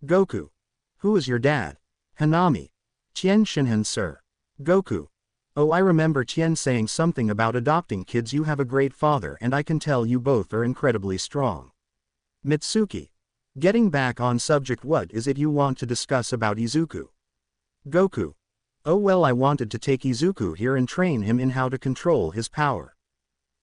Goku. Who is your dad? Hanami. Tien Shinhan, sir. Goku. Oh, I remember Tien saying something about adopting kids. You have a great father and I can tell you both are incredibly strong. Mitsuki. Getting back on subject, what is it you want to discuss about Izuku? Goku. Oh well, I wanted to take Izuku here and train him in how to control his power.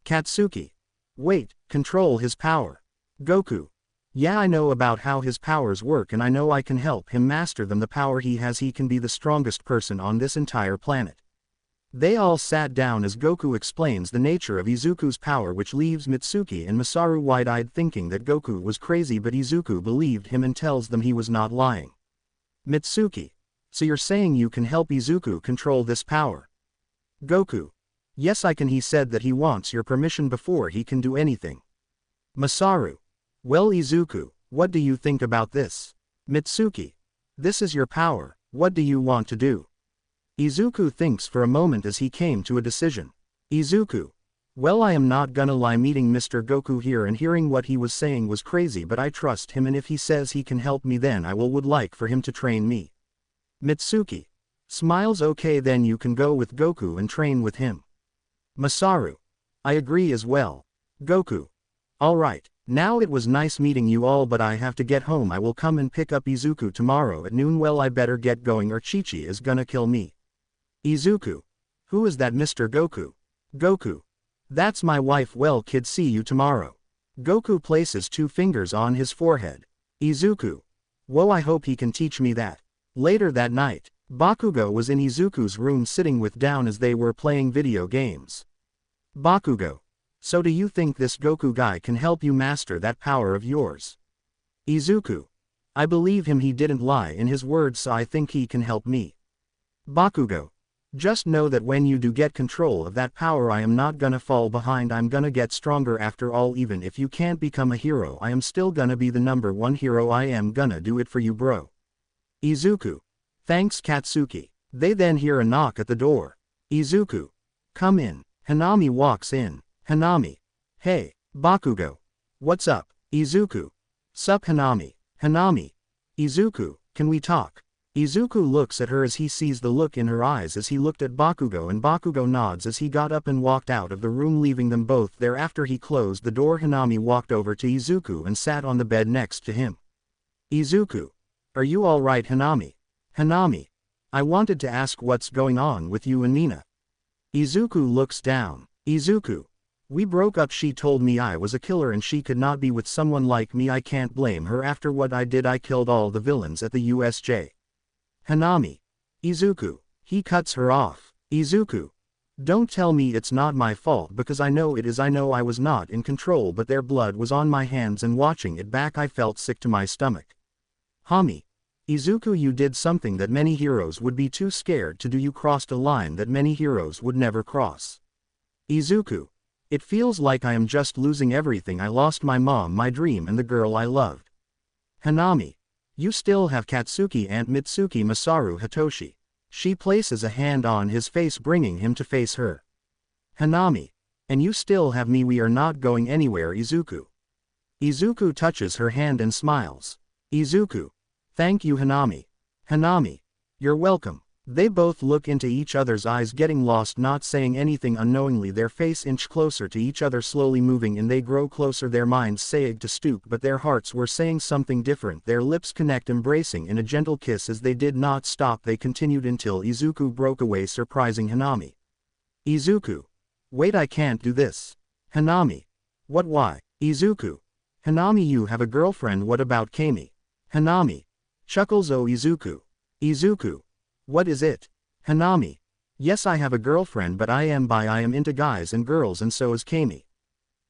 Katsuki. Wait, control his power. Goku. Yeah, I know about how his powers work and I know I can help him master them. The power he has, he can be the strongest person on this entire planet. They all sat down as Goku explains the nature of Izuku's power, which leaves Mitsuki and Masaru wide-eyed thinking that Goku was crazy, but Izuku believed him and tells them he was not lying. Mitsuki. So you're saying you can help Izuku control this power? Goku. Yes, I can. He said that he wants your permission before he can do anything. Masaru. Well, Izuku, what do you think about this? Mitsuki. This is your power, what do you want to do? Izuku thinks for a moment as he came to a decision. Izuku. Well, I am not gonna lie, meeting Mr. Goku here and hearing what he was saying was crazy, but I trust him and if he says he can help me then I would like for him to train me. Mitsuki. Smiles. Okay, then you can go with Goku and train with him. Masaru. I agree as well. Goku. Alright. Now it was nice meeting you all, but I have to get home. I will come and pick up Izuku tomorrow at noon. Well, I better get going or Chi-Chi is gonna kill me. Izuku. Who is that, Mr. Goku? Goku. That's my wife. Well, kid, see you tomorrow. Goku places 2 fingers on his forehead. Izuku. Whoa, I hope he can teach me that. Later that night, Bakugo was in Izuku's room sitting with down as they were playing video games. Bakugo. So do you think this Goku guy can help you master that power of yours? Izuku. I believe him, he didn't lie in his words, so I think he can help me. Bakugo. Just know that when you do get control of that power, I am not gonna fall behind, I'm gonna get stronger after all. Even if you can't become a hero, I am still gonna be the #1 hero, I am gonna do it for you, bro. Izuku. Thanks, Katsuki. They then hear a knock at the door. Izuku. Come in. Hanami walks in. Hanami. Hey, Bakugo. What's up? Izuku. Sup, Hanami. Hanami. Izuku, can we talk? Izuku looks at her as he sees the look in her eyes as he looked at Bakugo, and Bakugo nods as he got up and walked out of the room, leaving them both there. After he closed the door, Hanami walked over to Izuku and sat on the bed next to him. Izuku. Are you alright, Hanami? Hanami. I wanted to ask what's going on with you and Mina. Izuku looks down. Izuku. We broke up, she told me I was a killer and she could not be with someone like me. I can't blame her after what I did. I killed all the villains at the USJ. Hanami. Izuku. He cuts her off. Izuku. Don't tell me it's not my fault, because I know it is. I know I was not in control, but their blood was on my hands, and watching it back I felt sick to my stomach. Hami. Izuku, you did something that many heroes would be too scared to do. You crossed a line that many heroes would never cross. Izuku. It feels like I am just losing everything. I lost my mom, my dream, and the girl I loved. Hanami. You still have Katsuki and Mitsuki. Masaru Hitoshi. She places a hand on his face, bringing him to face her. Hanami. And you still have me. We are not going anywhere, Izuku. Izuku touches her hand and smiles. Izuku. Thank you, Hanami. Hanami. You're welcome. They both look into each other's eyes, getting lost, not saying anything. Unknowingly their face inch closer to each other, slowly moving, and they grow closer. Their minds saying to stoop, but their hearts were saying something different. Their lips connect, embracing in a gentle kiss. As they did not stop, they continued until Izuku broke away, surprising Hanami. Izuku. Wait, I can't do this. Hanami. What, why? Izuku. Hanami, you have a girlfriend. What about Kami? Hanami. Chuckles. Oh, Izuku. Izuku. What is it? Hanami. Yes, I have a girlfriend, but I am bi. I am into guys and girls, and so is Kami.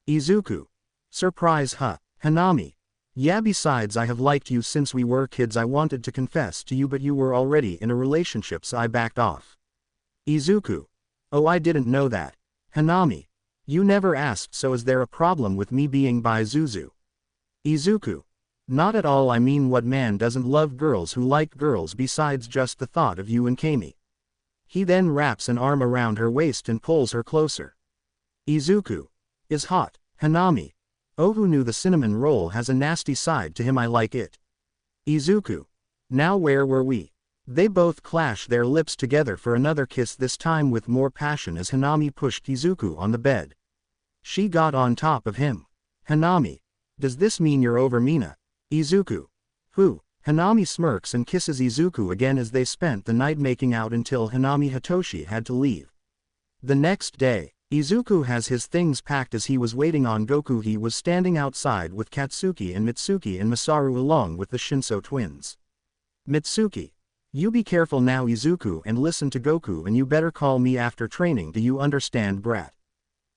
Izuku. Surprise, huh? Hanami. Yeah, besides I have liked you since we were kids. I wanted to confess to you, but you were already in a relationship, so I backed off. Izuku. Oh, I didn't know that. Hanami. You never asked, so is there a problem with me being bi, Zuzu? Izuku. Not at all. I mean, what man doesn't love girls who like girls, besides just the thought of you and Kami? He then wraps an arm around her waist and pulls her closer. Izuku. Is hot. Hanami. Oh, who knew the cinnamon roll has a nasty side to him? I like it. Izuku. Now where were we? They both clash their lips together for another kiss, this time with more passion as Hanami pushed Izuku on the bed. She got on top of him. Hanami. Does this mean you're over Mina? Izuku. Who? Hanami smirks and kisses Izuku again as they spent the night making out until Hanami Hitoshi had to leave. The next day, Izuku has his things packed. As he was waiting on Goku, he was standing outside with Katsuki and Mitsuki and Masaru along with the Shinso twins. Mitsuki. You be careful now, Izuku, and listen to Goku, and you better call me after training. Do you understand, brat?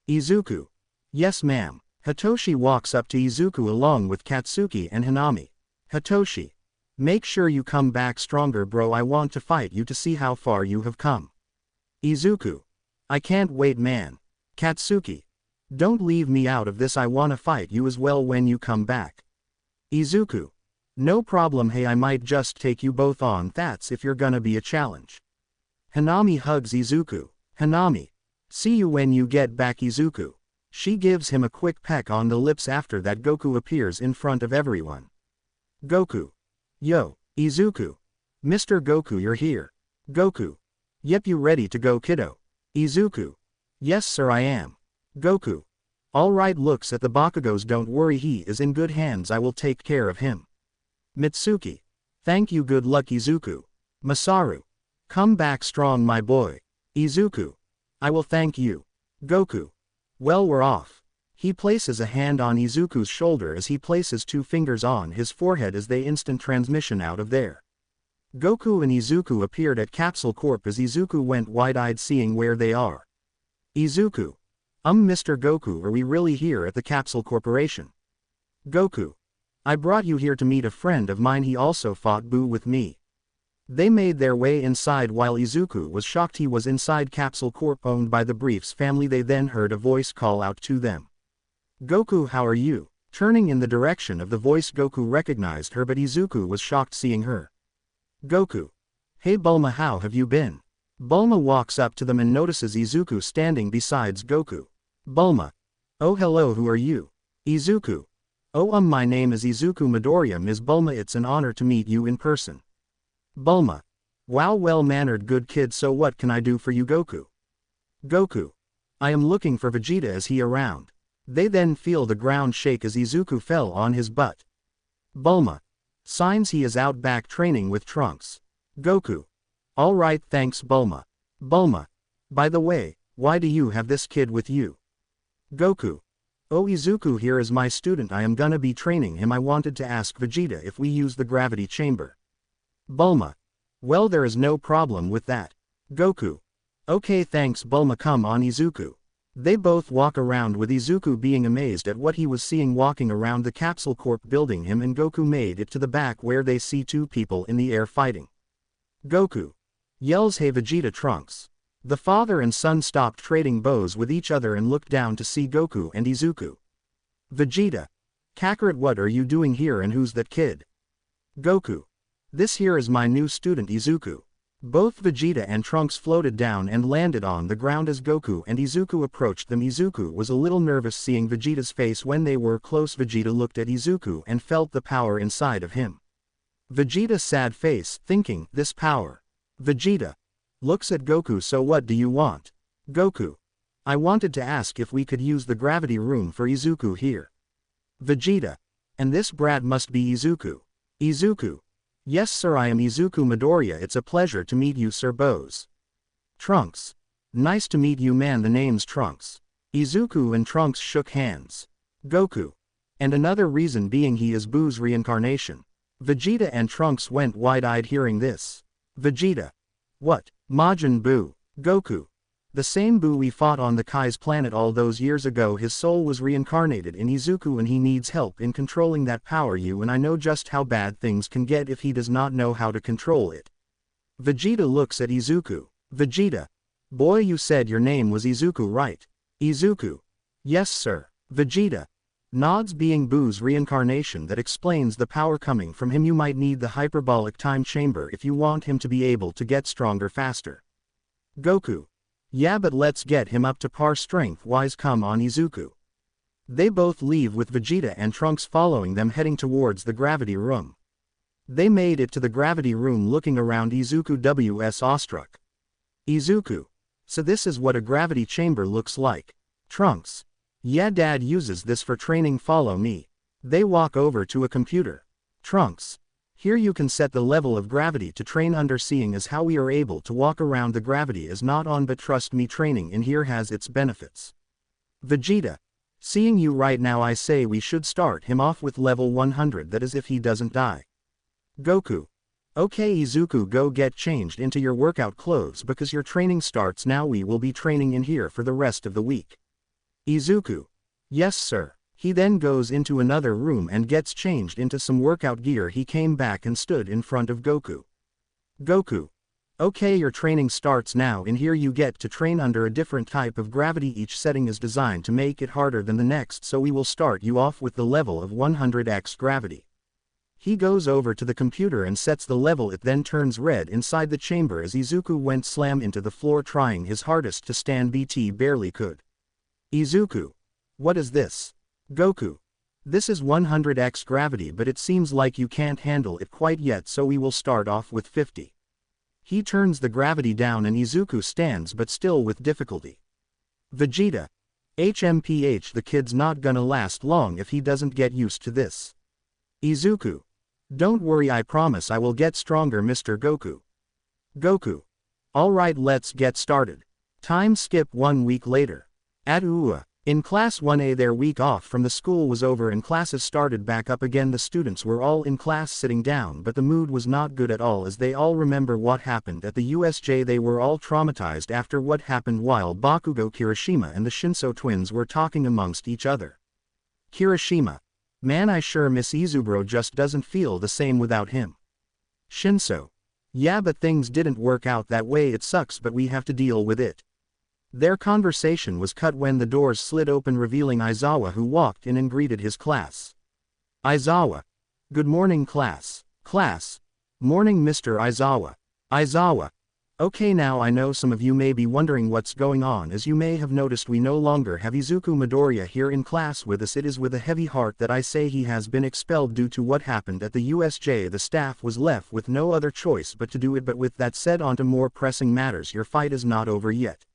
Izuku. Yes, ma'am. Hitoshi walks up to Izuku along with Katsuki and Hanami. Hitoshi. Make sure you come back stronger, bro. I want to fight you to see how far you have come. Izuku. I can't wait, man. Katsuki. Don't leave me out of this. I wanna fight you as well when you come back. Izuku. No problem. Hey, I might just take you both on. That's if you're gonna be a challenge. Hanami hugs Izuku. Hanami. See you when you get back, Izuku. She gives him a quick peck on the lips. After that, Goku appears in front of everyone. Goku. Yo, Izuku. Mr. Goku, you're here. Goku. Yep, you ready to go, kiddo? Izuku. Yes, sir, I am. Goku. Alright, looks at the Bakugos. Don't worry, he is in good hands. I will take care of him. Mitsuki. Thank you, good luck, Izuku. Masaru. Come back strong, my boy. Izuku. I will thank you. Goku. Well, we're off. He places a hand on Izuku's shoulder as he places two fingers on his forehead as they instant transmission out of there. Goku and Izuku appeared at Capsule Corp as Izuku went wide-eyed seeing where they are. Izuku. Mr. Goku, are we really here at the Capsule Corporation? Goku. I brought you here to meet a friend of mine, he also fought Buu with me. They made their way inside while Izuku was shocked he was inside Capsule Corp owned by the Briefs family. They then heard a voice call out to them. Goku, how are you? Turning in the direction of the voice, Goku recognized her, but Izuku was shocked seeing her. Goku. Hey Bulma, how have you been? Bulma walks up to them and notices Izuku standing beside Goku. Bulma. Oh hello, who are you? Izuku. Oh my name is Izuku Midoriya. Ms. Bulma, it's an honor to meet you in person. Bulma. Wow, well-mannered good kid, so what can I do for you, Goku? Goku. I am looking for Vegeta, is he around? They then feel the ground shake as Izuku fell on his butt. Bulma. Signs he is out back training with Trunks. Goku. Alright, thanks Bulma. Bulma. By the way, why do you have this kid with you? Goku. Oh, Izuku here is my student, I am gonna be training him. I wanted to ask Vegeta if we use the gravity chamber. Bulma. Well, there is no problem with that. Goku. Okay, thanks Bulma, come on Izuku. They both walk around with Izuku being amazed at what he was seeing walking around the Capsule Corp building. Him and Goku made it to the back where they see two people in the air fighting. Goku. Yells, hey Vegeta, Trunks. The father and son stopped trading bows with each other and looked down to see Goku and Izuku. Vegeta. Kakarot, what are you doing here and who's that kid? Goku. This here is my new student Izuku. Both Vegeta and Trunks floated down and landed on the ground as Goku and Izuku approached them. Izuku was a little nervous seeing Vegeta's face when they were close. Vegeta looked at Izuku and felt the power inside of him. Vegeta sad face, thinking, this power. Vegeta. Looks at Goku, so what do you want? Goku. I wanted to ask if we could use the gravity room for Izuku here. Vegeta. And this brat must be Izuku. Izuku. Yes sir, I am Izuku Midoriya, it's a pleasure to meet you sir Bose. Trunks. Nice to meet you man, the name's Trunks. Izuku and Trunks shook hands. Goku. And another reason being he is Buu's reincarnation. Vegeta and Trunks went wide-eyed hearing this. Vegeta. What? Majin Buu. Goku. The same Buu we fought on the Kai's planet all those years ago. His soul was reincarnated in Izuku and he needs help in controlling that power. You and I know just how bad things can get if he does not know how to control it. Vegeta looks at Izuku. Vegeta. Boy, you said your name was Izuku, right? Izuku. Yes sir. Vegeta. Nods, being Buu's reincarnation that explains the power coming from him. You might need the hyperbolic time chamber if you want him to be able to get stronger faster. Goku. Yeah, but let's get him up to par strength-wise, come on Izuku. They both leave with Vegeta and Trunks following them heading towards the gravity room. They made it to the gravity room looking around. Izuku was awestruck. Izuku. So this is what a gravity chamber looks like. Trunks. Yeah, Dad uses this for training, follow me. They walk over to a computer. Trunks. Here you can set the level of gravity to train under. Seeing as how we are able to walk around, the gravity is not on, but trust me, training in here has its benefits. Vegeta. Seeing you right now, I say we should start him off with level 100, that is if he doesn't die. Goku. Okay Izuku, go get changed into your workout clothes because your training starts now. We will be training in here for the rest of the week. Izuku. Yes sir. He then goes into another room and gets changed into some workout gear. He came back and stood in front of Goku. Goku. Okay, your training starts now. In here you get to train under a different type of gravity. Each setting is designed to make it harder than the next, so we will start you off with the level of 100x gravity. He goes over to the computer and sets the level. It then turns red inside the chamber as Izuku went slam into the floor trying his hardest to stand, but barely could. Izuku. What is this? Goku. This is 100x gravity, but it seems like you can't handle it quite yet, so we will start off with 50. He turns the gravity down and Izuku stands, but still with difficulty. Vegeta. HMPH, the kid's not gonna last long if he doesn't get used to this. Izuku. Don't worry, I promise I will get stronger, Mr. Goku. Goku. Alright, let's get started. Time skip 1 week later. At Uwa. In Class 1A their week off from the school was over and classes started back up again. The students were all in class sitting down, but the mood was not good at all as they all remember what happened at the USJ. They were all traumatized after what happened while Bakugo, Kirishima and the Shinso twins were talking amongst each other. Kirishima: man, I sure miss Izuku, just doesn't feel the same without him. Shinso: yeah, but things didn't work out that way. It sucks, but we have to deal with it. Their conversation was cut when the doors slid open, revealing Aizawa, who walked in and greeted his class. Aizawa: good morning class. Class: morning Mr. Aizawa. Aizawa: okay, now I know some of you may be wondering what's going on. As you may have noticed, we no longer have Izuku Midoriya here in class with us. It is with a heavy heart that I say he has been expelled due to what happened at the USJ. The staff was left with no other choice but to do it. But with that said, on to more pressing matters. Your fight is not over yet.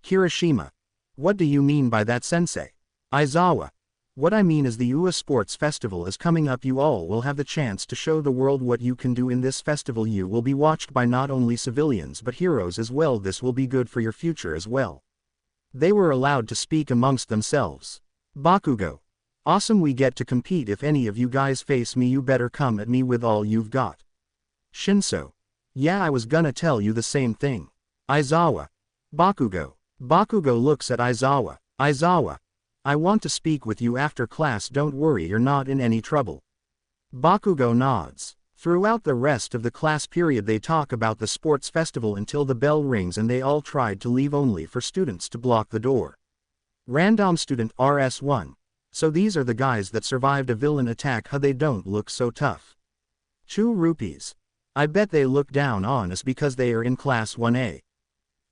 Kirishima: what do you mean by that, sensei? Aizawa: what I mean is the UA Sports Festival is coming up. You all will have the chance to show the world what you can do in this festival. You will be watched by not only civilians but heroes as well. This will be good for your future as well. They were allowed to speak amongst themselves. Bakugo: awesome, we get to compete. If any of you guys face me, you better come at me with all you've got. Shinso: yeah, I was gonna tell you the same thing. Aizawa: Bakugo. Bakugo looks at Aizawa. Aizawa: I want to speak with you after class. Don't worry, you're not in any trouble. Bakugo nods. Throughout the rest of the class period they talk about the sports festival until the bell rings and they all tried to leave only for students to block the door. Random student RS1: so these are the guys that survived a villain attack, huh? They don't look so tough. 2 rupees. I bet they look down on us because they are in class 1A.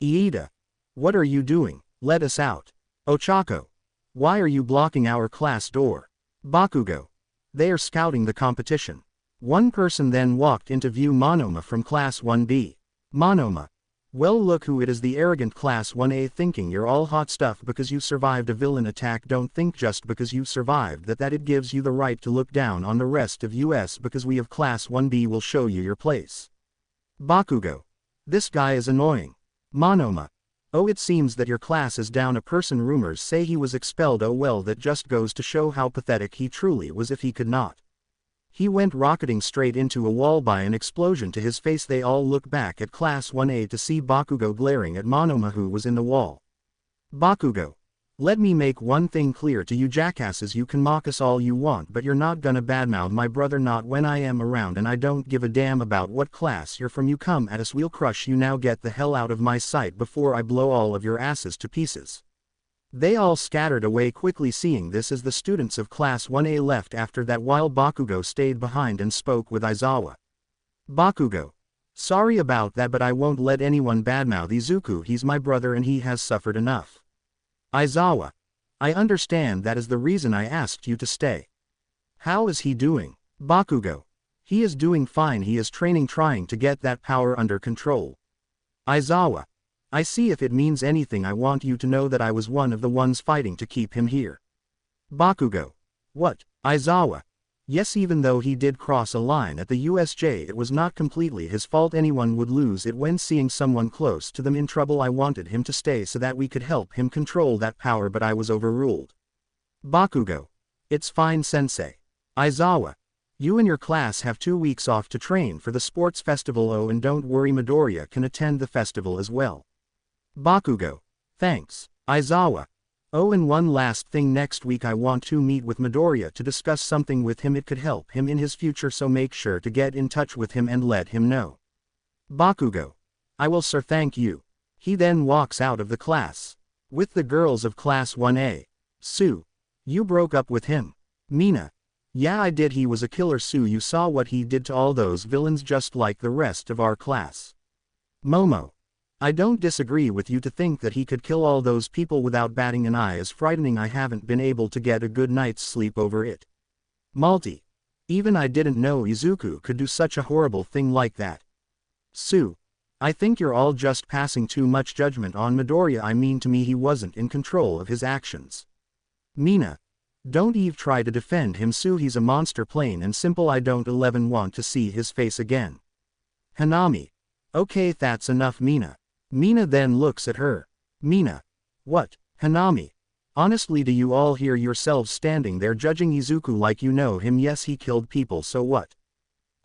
Iida: what are you doing? Let us out. Ochako: why are you blocking our class door? Bakugo: they are scouting the competition. One person then walked into view: Monoma from class 1B. Monoma: well, look who it is, the arrogant class 1A, thinking you're all hot stuff because you survived a villain attack. Don't think just because you survived that it gives you the right to look down on the rest of us, because we of class 1B will show you your place. Bakugo: this guy is annoying. Monoma: oh, it seems that your class is down a person. Rumors say he was expelled. Oh well, that just goes to show how pathetic he truly was if he could not. He went rocketing straight into a wall by an explosion to his face. They all look back at class 1A to see Bakugo glaring at Monoma, who was in the wall. Bakugo: let me make one thing clear to you jackasses, you can mock us all you want, but you're not gonna badmouth my brother, not when I am around, and I don't give a damn about what class you're from. You come at us, we'll crush you. Now get the hell out of my sight before I blow all of your asses to pieces. They all scattered away quickly, seeing this as the students of class 1A left after that, while Bakugo stayed behind and spoke with Aizawa. Bakugo: sorry about that, but I won't let anyone badmouth Izuku. He's my brother and he has suffered enough. Aizawa: I understand, that is the reason I asked you to stay. How is he doing? Bakugo: he is doing fine, he is training, trying to get that power under control. Aizawa: I see. If it means anything, I want you to know that I was one of the ones fighting to keep him here. Bakugo: what? Aizawa: yes, even though he did cross a line at the USJ, it was not completely his fault. Anyone would lose it when seeing someone close to them in trouble. I wanted him to stay so that we could help him control that power, but I was overruled. Bakugo: it's fine, sensei. Aizawa: you and your class have 2 weeks off to train for the sports festival. Oh, and don't worry, Midoriya can attend the festival as well. Bakugo: thanks. Aizawa: oh, and one last thing, next week I want to meet with Midoriya to discuss something with him. It could help him in his future, so make sure to get in touch with him and let him know. Bakugo: I will, sir, thank you. He then walks out of the class. With the girls of class 1A. Sue: you broke up with him. Mina: yeah, I did. He was a killer. Sue, you saw what he did to all those villains, just like the rest of our class. Momo: I don't disagree with you to think that he could kill all those people without batting an eye is frightening. I haven't been able to get a good night's sleep over it. Malty: even I didn't know Izuku could do such a horrible thing like that. Sue: I think you're all just passing too much judgment on Midoriya. I mean, to me he wasn't in control of his actions. Mina: don't Eve try to defend him, Sue, he's a monster, plain and simple. I don't want to see his face again. Hanami: okay, that's enough, Mina. Mina then looks at her. Mina: what? Hanami: Honestly, do you all hear yourselves standing there judging Izuku like you know him? Yes, he killed people, so what?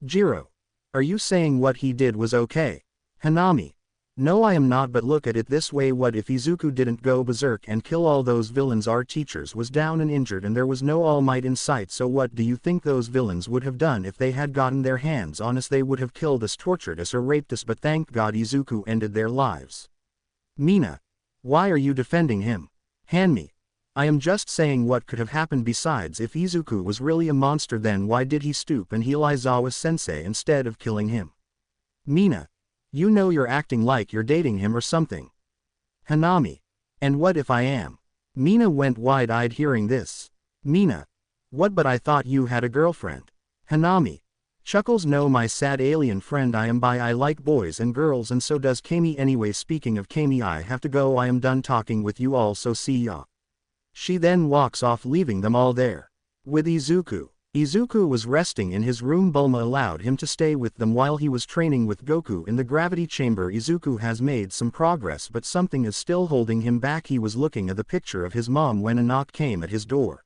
Jiro. Are you saying what he did was okay? Hanami. No, I am not, but look at it this way, what if Izuku didn't go berserk and kill all those villains? Our teachers was down and injured and there was no All Might in sight, so what do you think those villains would have done if they had gotten their hands on us? They would have killed us, tortured us, or raped us, but thank God Izuku ended their lives. Mina. Why are you defending him? Hanmi. I am just saying what could have happened. Besides, if Izuku was really a monster, then why did he stoop and heal Aizawa-sensei instead of killing him? Mina. You know you're acting like you're dating him or something. Hanami. And what if I am? Mina went wide-eyed hearing this. Mina. What, but I thought you had a girlfriend. Hanami. Chuckles, no, my sad alien friend, I am bi, I like boys and girls, and so does Kami. Anyway, speaking of Kami, I have to go, I am done talking with you all, so see ya. She then walks off, leaving them all there. With Izuku. Izuku was resting in his room. Bulma allowed him to stay with them while he was training with Goku in the gravity chamber. Izuku has made some progress, but something is still holding him back. He was looking at the picture of his mom when a knock came at his door.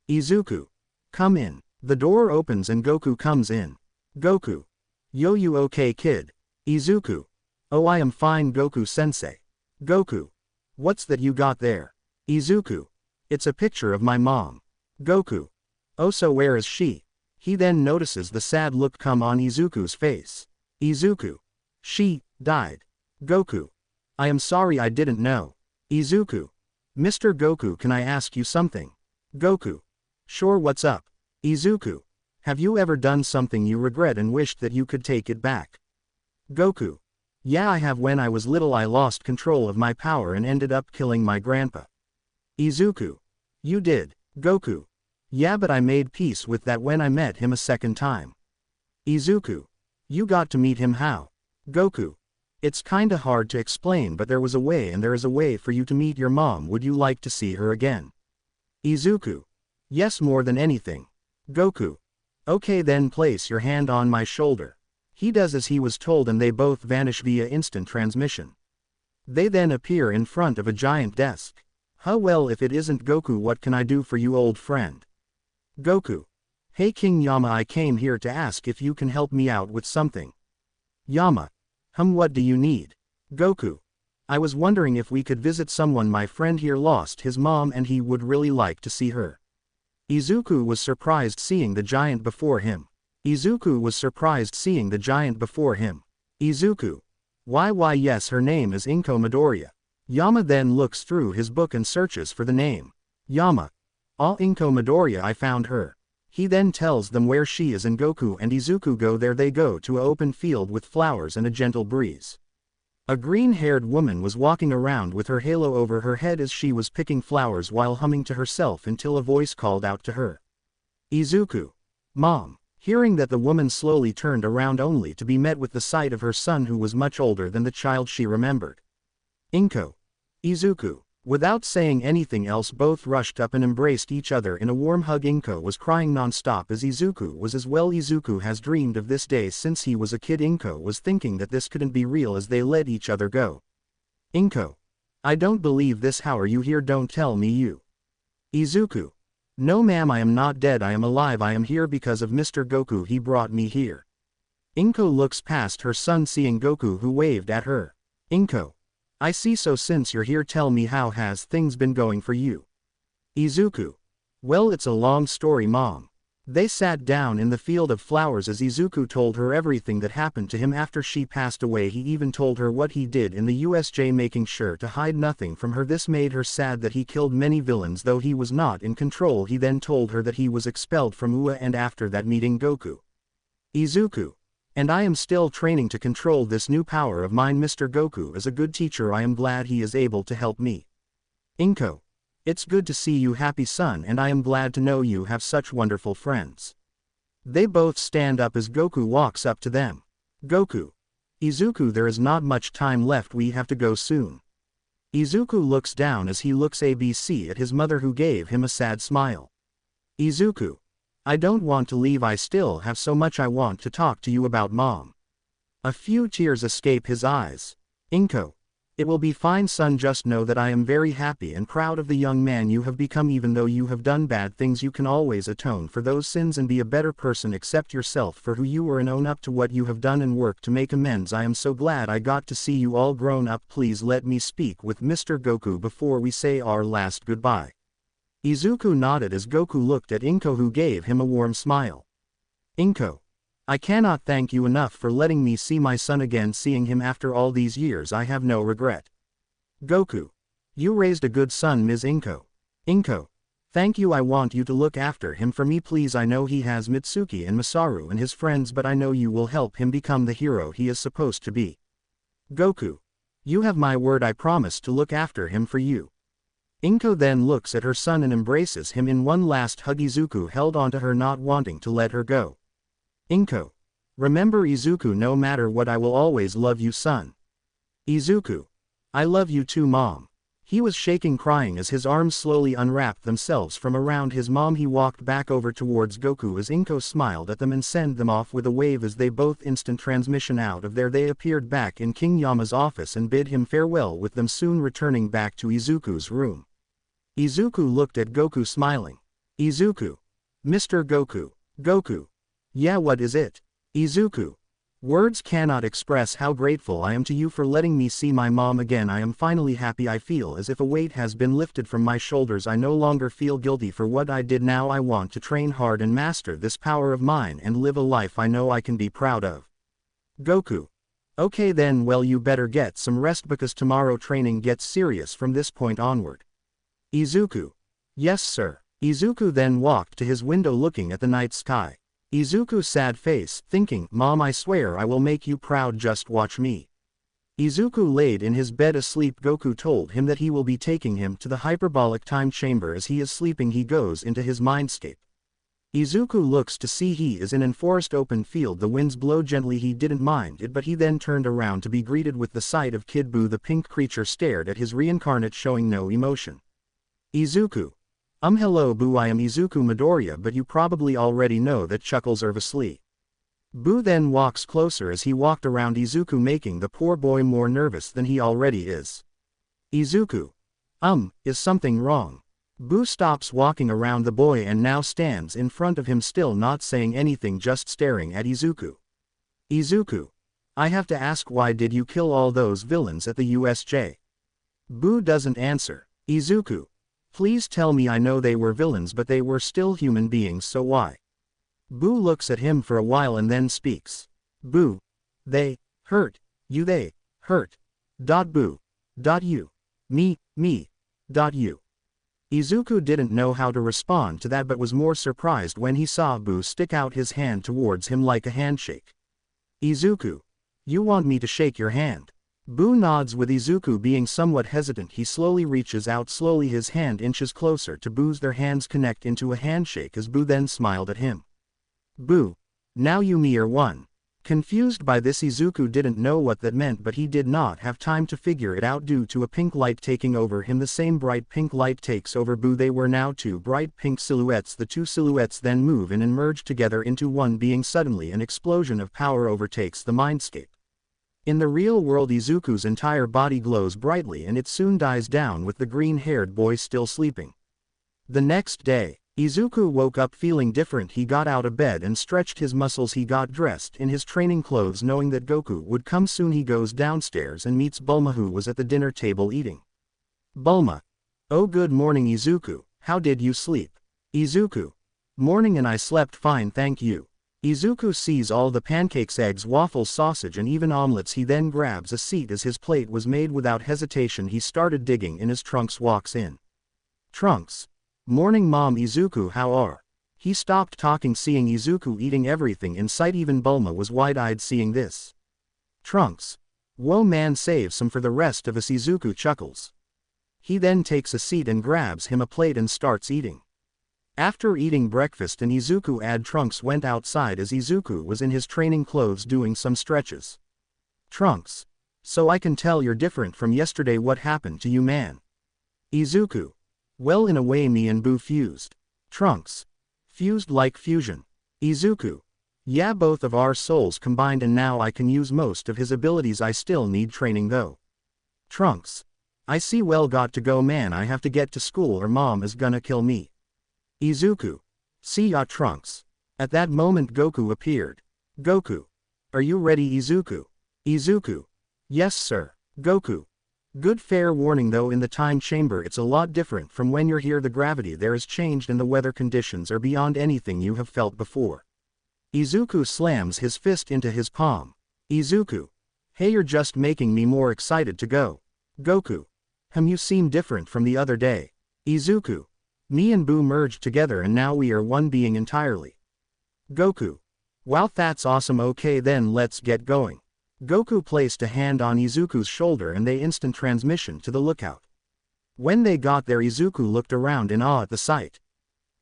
Izuku. Come in. The door opens and Goku comes in. Goku. Yo, you okay, kid? Izuku. Oh, I am fine, Goku-sensei. Goku. What's that you got there? Izuku. It's a picture of my mom. Goku. Oh, so where is she? He then notices the sad look come on Izuku's face. Izuku. She died. Goku. I am sorry, I didn't know. Izuku. Mr. Goku, can I ask you something? Goku. Sure, what's up? Izuku. Have you ever done something you regret and wished that you could take it back? Goku. Yeah, I have. When I was little, I lost control of my power and ended up killing my grandpa. Izuku. You did. Goku. Yeah, but I made peace with that when I met him a second time. Izuku. You got to meet him how? Goku. It's kinda hard to explain, but there was a way, and there is a way for you to meet your mom. Would you like to see her again? Izuku. Yes, more than anything. Goku. Okay, then place your hand on my shoulder. He does as he was told and they both vanish via instant transmission. They then appear in front of a giant desk. Huh, well, if it isn't Goku, what can I do for you, old friend? Goku. Hey King Yama, I came here to ask if you can help me out with something. Yama. What do you need? Goku. I was wondering if we could visit someone. My friend here lost his mom and he would really like to see her. Izuku was surprised seeing the giant before him. Izuku. Why yes, her name is Midoriya. Yama then looks through his book and searches for the name. Yama. Midoriya, I found her. He then tells them where she is and Goku and Izuku go there. They go to an open field with flowers and a gentle breeze. A green-haired woman was walking around with her halo over her head as she was picking flowers while humming to herself until a voice called out to her. Izuku. Mom. Hearing that, the woman slowly turned around only to be met with the sight of her son, who was much older than the child she remembered. Izuku. Without saying anything else, both rushed up and embraced each other in a warm hug. Inko was crying non-stop as Izuku was as well. Izuku has dreamed of this day since he was a kid. Inko was thinking that this couldn't be real as they let each other go. Inko. I don't believe this. How are you here? Don't tell me you. Izuku. No ma'am, I am not dead, I am alive. I am here because of Mr. Goku, he brought me here. Inko looks past her son seeing Goku, who waved at her. Inko. I see, so since you're here, tell me, how has things been going for you? Izuku. Well, it's a long story, Mom. They sat down in the field of flowers as Izuku told her everything that happened to him after she passed away. He even told her what he did in the USJ, making sure to hide nothing from her. This made her sad that he killed many villains though he was not in control. He then told her that he was expelled from UA and after that meeting Goku. Izuku. And I am still training to control this new power of mine. Mr. Goku is a good teacher. I am glad he is able to help me. Inko. It's good to see you happy, son, and I am glad to know you have such wonderful friends. They both stand up as Goku walks up to them. Goku. Izuku, there is not much time left, we have to go soon. Izuku looks down as he looks ABC at his mother, who gave him a sad smile. Izuku. I don't want to leave, I still have so much I want to talk to you about, Mom. A few tears escape his eyes. Inko. It will be fine son, just know that I am very happy and proud of the young man you have become. Even though you have done bad things, you can always atone for those sins and be a better person. Accept yourself for who you were and own up to what you have done and work to make amends. I am so glad I got to see you all grown up. Please let me speak with Mr. Goku before we say our last goodbye. Izuku nodded as Goku looked at Inko, who gave him a warm smile. Inko, I cannot thank you enough for letting me see my son again. Seeing him after all these years, I have no regret. Goku, you raised a good son, Ms. Inko. Inko, thank you. I want you to look after him for me, please. I know he has Mitsuki and Masaru and his friends, but I know you will help him become the hero he is supposed to be. Goku, you have my word. I promise to look after him for you. Inko then looks at her son and embraces him in one last hug. Izuku held onto her, not wanting to let her go. Inko, remember Izuku, no matter what I will always love you, son. Izuku, I love you too, mom. He was shaking, crying as his arms slowly unwrapped themselves from around his mom. He walked back over towards Goku as Inko smiled at them and sent them off with a wave. As they both instant transmission out of there, they appeared back in King Yama's office and bid him farewell, with them soon returning back to Izuku's room. Izuku looked at Goku smiling. Izuku. Mr. Goku. Goku. Yeah, what is it? Izuku. Words cannot express how grateful I am to you for letting me see my mom again. I am finally happy. I feel as if a weight has been lifted from my shoulders. I no longer feel guilty for what I did. Now I want to train hard and master this power of mine and live a life I know I can be proud of. Goku. Okay then, well, you better get some rest because tomorrow training gets serious from this point onward. Izuku. Yes, sir. Izuku then walked to his window, looking at the night sky. Izuku's sad face, thinking, Mom, I swear I will make you proud, just watch me. Izuku laid in his bed asleep. Goku told him that he will be taking him to the hyperbolic time chamber. As he is sleeping, he goes into his mindscape. Izuku looks to see he is in an forest open field. The winds blow gently. He didn't mind it, but he then turned around to be greeted with the sight of Kid Buu. The pink creature stared at his reincarnate, showing no emotion. Izuku. Hello Buu, I am Izuku Midoriya, but you probably already know that, chuckles nervously. Buu then walks closer. As he walked around Izuku, making the poor boy more nervous than he already is. Izuku. Is something wrong? Buu stops walking around the boy and now stands in front of him, still not saying anything, just staring at Izuku. Izuku. I have to ask, why did you kill all those villains at the USJ? Buu doesn't answer. Izuku. Please tell me. I know they were villains, but they were still human beings, so why? Buu looks at him for a while and then speaks. Buu. They hurt you. They hurt. Buu. You. Me. You. Izuku didn't know how to respond to that, but was more surprised when he saw Buu stick out his hand towards him like a handshake. Izuku. You want me to shake your hand? Buu nods, with Izuku being somewhat hesitant. He slowly reaches out. Slowly his hand inches closer to Buu's. Their hands connect into a handshake as Buu then smiled at him. Buu. Now you me are one. Confused by this, Izuku didn't know what that meant, but he did not have time to figure it out due to a pink light taking over him. The same bright pink light takes over Buu. They were now two bright pink silhouettes. The two silhouettes then move in and merge together into one being. Suddenly an explosion of power overtakes the mindscape. In the real world, Izuku's entire body glows brightly and it soon dies down, with the green-haired boy still sleeping. The next day, Izuku woke up feeling different. He got out of bed and stretched his muscles. He got dressed in his training clothes, knowing that Goku would come soon. He goes downstairs and meets Bulma, who was at the dinner table eating. Bulma. Oh, good morning, Izuku. How did you sleep? Izuku. Morning, and I slept fine, thank you. Izuku sees all the pancakes, eggs, waffles, sausage and even omelets. He then grabs a seat as his plate was made. Without hesitation he started digging in his trunks. Walks in. Trunks. Morning mom. Izuku, how are? He stopped talking, seeing Izuku eating everything in sight. Even Bulma was wide-eyed seeing this. Trunks. Whoa man, save some for the rest of us. Izuku chuckles. He then takes a seat and grabs him a plate and starts eating. After eating breakfast and Izuku Trunks went outside as Izuku was in his training clothes doing some stretches. Trunks. So I can tell you're different from yesterday. What happened to you, man? Izuku. Well, in a way me and Buu fused. Trunks. Fused like fusion. Izuku. Yeah, both of our souls combined and now I can use most of his abilities. I still need training though. Trunks. I see well got to go man I have to get to school or mom is gonna kill me. Izuku. See ya Trunks. At that moment Goku appeared. Goku. Are you ready Izuku? Izuku. Yes sir. Goku. Good fair warning though in the time chamber it's a lot different from when you're here the gravity there is changed and the weather conditions are beyond anything you have felt before. Izuku slams his fist into his palm. Izuku. Hey you're just making me more excited to go. Goku. You seem different from the other day. Izuku. Me and Boo merged together and now we are one being entirely. Goku. Wow that's awesome okay then let's get going. Goku placed a hand on Izuku's shoulder and they instant transmission to the lookout. When they got there Izuku looked around in awe at the sight.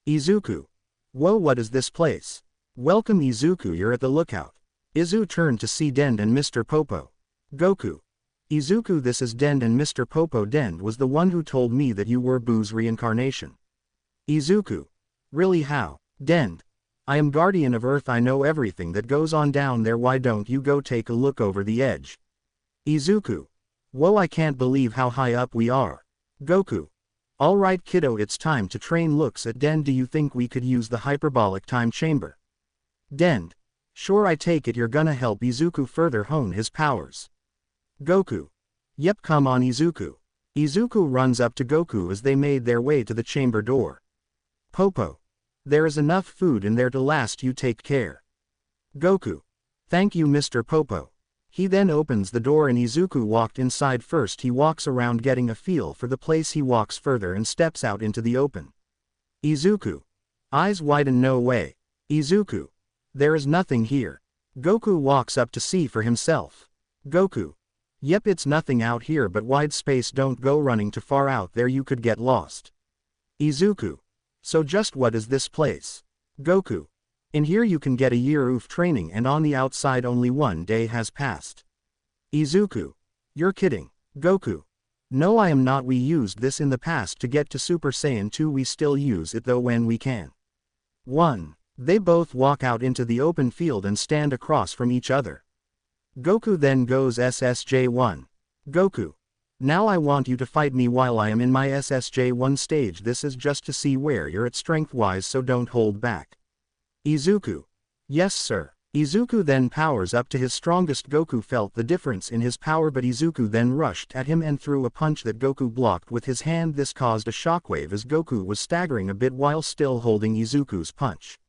Izuku. Whoa what is this place? Welcome Izuku you're at the lookout. Izu turned to see Dend and Mr. Popo. Goku. Izuku this is Dend and Mr. Popo Dend was the one who told me that you were Boo's reincarnation. Izuku. Really how? Dend. I am guardian of Earth I know everything that goes on down there why don't you go take a look over the edge? Izuku. Whoa I can't believe how high up we are. Goku. Alright kiddo it's time to train looks at Dend do you think we could use the hyperbolic time chamber? Dend. Sure I take it you're gonna help Izuku further hone his powers. Goku. Yep come on Izuku. Izuku runs up to Goku as they made their way to the chamber door. Popo. There is enough food in there to last you take care. Goku. Thank you Mr. Popo. He then opens the door and Izuku walked inside first he walks around getting a feel for the place he walks further and steps out into the open. Izuku. Eyes widen no way. Izuku. There is nothing here. Goku walks up to see for himself. Goku. Yep it's nothing out here but wide space don't go running too far out there you could get lost. Izuku. So just what is this place? Goku. In here you can get a year of training and on the outside only 1 day has passed. Izuku. You're kidding. Goku. No I am not we used this in the past to get to Super Saiyan 2 we still use it though when we can. 1. They both walk out into the open field and stand across from each other. Goku then goes SSJ1. Goku. Now I want you to fight me while I am in my SSJ1 stage this is just to see where you're at strength-wise so don't hold back. Izuku. Yes sir. Izuku then powers up to his strongest Goku felt the difference in his power but Izuku then rushed at him and threw a punch that Goku blocked with his hand this caused a shockwave as Goku was staggering a bit while still holding Izuku's punch.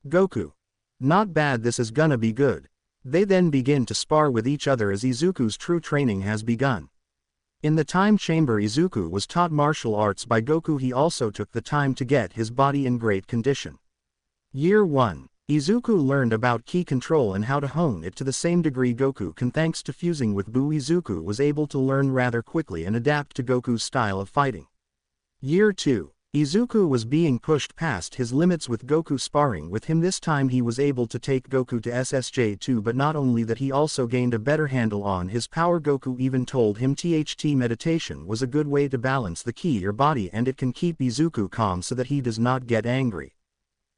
Goku. Not bad this is gonna be good. They then begin to spar with each other as Izuku's true training has begun. In the time chamber Izuku was taught martial arts by Goku he also took the time to get his body in great condition. Year 1. Izuku learned about ki control and how to hone it to the same degree Goku can thanks to fusing with Buu Izuku was able to learn rather quickly and adapt to Goku's style of fighting. Year 2. Izuku was being pushed past his limits with Goku sparring with him this time he was able to take Goku to SSJ2 but not only that he also gained a better handle on his power Goku even told him THT meditation was a good way to balance the ki your body and it can keep Izuku calm so that he does not get angry.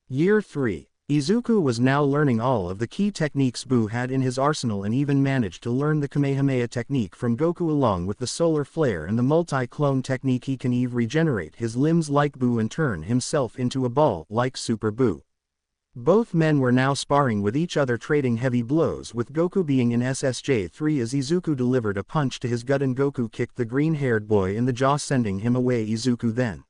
Year 3. Izuku was now learning all of the key techniques Buu had in his arsenal and even managed to learn the Kamehameha technique from Goku along with the solar flare and the multi-clone technique he can even regenerate his limbs like Buu and turn himself into a ball like Super Buu. Both men were now sparring with each other trading heavy blows with Goku being in SSJ3 as Izuku delivered a punch to his gut and Goku kicked the green-haired boy in the jaw sending him away. Izuku then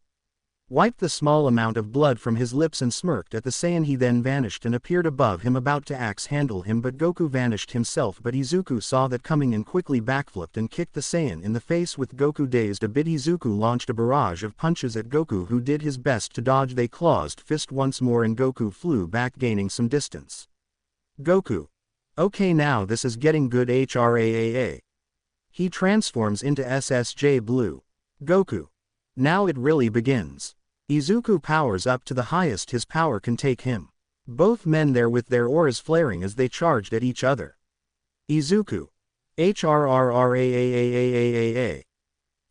wiped the small amount of blood from his lips and smirked at the Saiyan he then vanished and appeared above him about to axe handle him but Goku vanished himself but Izuku saw that coming and quickly backflipped and kicked the Saiyan in the face with Goku dazed a bit Izuku launched a barrage of punches at Goku who did his best to dodge they closed fist once more and Goku flew back gaining some distance. Goku. Okay now this is getting good HRAAA. He transforms into SSJ Blue. Goku. Now it really begins. Izuku powers up to the highest his power can take him. Both men there with their auras flaring as they charged at each other. Izuku. HRRRAAAAAAA.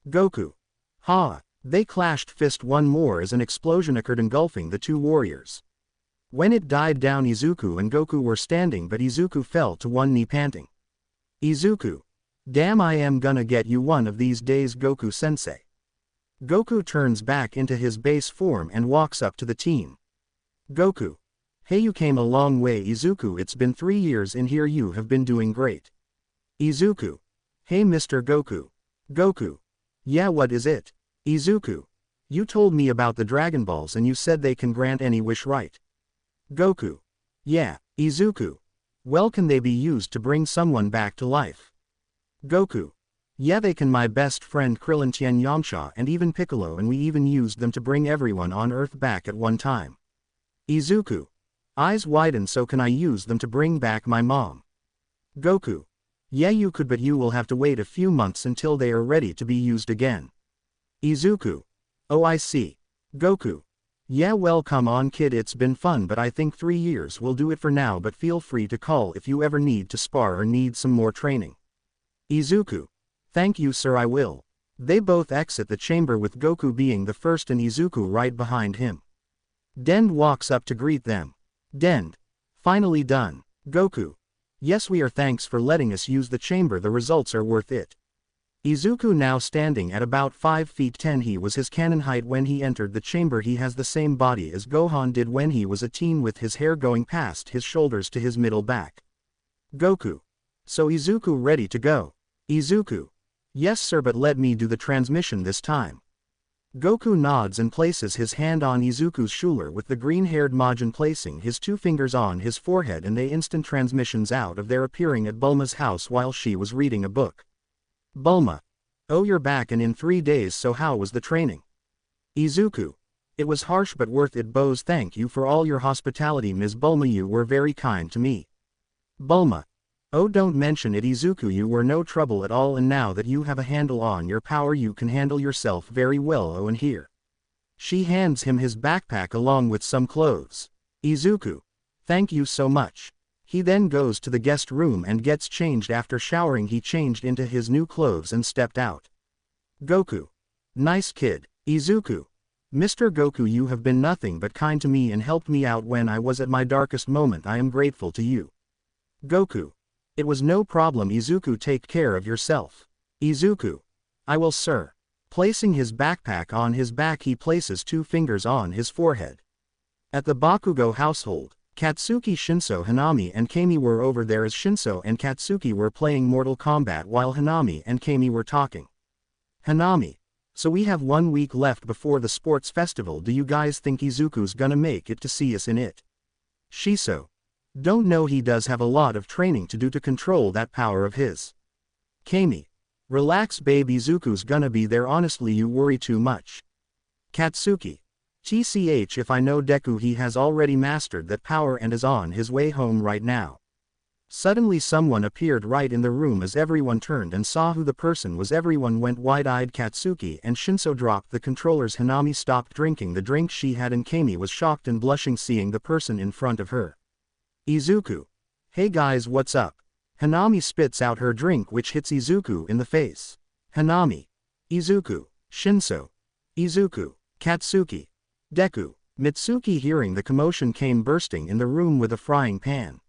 Goku. Ha! They clashed fist one more as an explosion occurred engulfing the two warriors. When it died down Izuku and Goku were standing but Izuku fell to one knee panting. Izuku. Damn, I am gonna get you one of these days, Goku-sensei. Goku turns back into his base form and walks up to the team. Goku. Hey, you came a long way, Izuku. It's been 3 years in here, you have been doing great. Izuku. Hey Mr. Goku. Goku. Yeah, what is it? Izuku. You told me about the Dragon Balls and you said they can grant any wish, right? Goku. Yeah, Izuku. Well, can they be used to bring someone back to life? Goku. Yeah, they can. My best friend Krillin, Tien Yamcha and even Piccolo, and we even used them to bring everyone on Earth back at one time. Izuku. Eyes widen. So can I use them to bring back my mom? Goku. Yeah, you could, but you will have to wait a few months until they are ready to be used again. Izuku. Oh, I see. Goku. Yeah, well, come on kid, it's been fun, but I think 3 years will do it for now, but feel free to call if you ever need to spar or need some more training. Izuku. Thank you sir, I will. They both exit the chamber with Goku being the first and Izuku right behind him. Dend walks up to greet them. Dend. Finally done. Goku. Yes, we are. Thanks for letting us use the chamber, the results are worth it. Izuku now standing at about 5 feet 10. He was his canon height when he entered the chamber. He has the same body as Gohan did when he was a teen, with his hair going past his shoulders to his middle back. Goku. So Izuku ready to go? Izuku. Yes sir, but let me do the transmission this time. Goku nods and places his hand on Izuku's shoulder, with the green-haired Majin placing his 2 fingers on his forehead, and they instant transmissions out of there, appearing at Bulma's house while she was reading a book. Bulma. Oh, you're back and in 3 days, so how was the training? Izuku. It was harsh but worth it, Boz. Thank you for all your hospitality, Ms. Bulma, you were very kind to me. Bulma. Oh, don't mention it, Izuku, you were no trouble at all, and now that you have a handle on your power you can handle yourself very well. Oh, and here. She hands him his backpack along with some clothes. Izuku. Thank you so much. He then goes to the guest room and gets changed. After showering he changed into his new clothes and stepped out. Goku. Nice kid. Izuku. Mr. Goku, you have been nothing but kind to me and helped me out when I was at my darkest moment. I am grateful to you. Goku. It was no problem, Izuku. Take care of yourself. Izuku. I will, sir. Placing his backpack on his back, he places 2 fingers on his forehead. At the Bakugo household, Katsuki, Shinso, Hanami and Kami were over there, as Shinso and Katsuki were playing Mortal Kombat while Hanami and Kami were talking. Hanami. So we have 1 week left before the sports festival. Do you guys think Izuku's gonna make it to see us in it? Shiso. Don't know, he does have a lot of training to do to control that power of his. Kami. Relax babe, Izuku's gonna be there, honestly you worry too much. Katsuki. TCH, if I know Deku, he has already mastered that power and is on his way home right now. Suddenly someone appeared right in the room. As everyone turned and saw who the person was, everyone went wide-eyed. Katsuki and Shinso dropped the controllers. Hanami stopped drinking the drink she had and Kami was shocked and blushing seeing the person in front of her. Izuku. Hey guys, what's up? Hanami spits out her drink, which hits Izuku in the face. Hanami. Izuku. Shinso. Izuku. Katsuki. Deku. Mitsuki, hearing the commotion, came bursting in the room with a frying pan.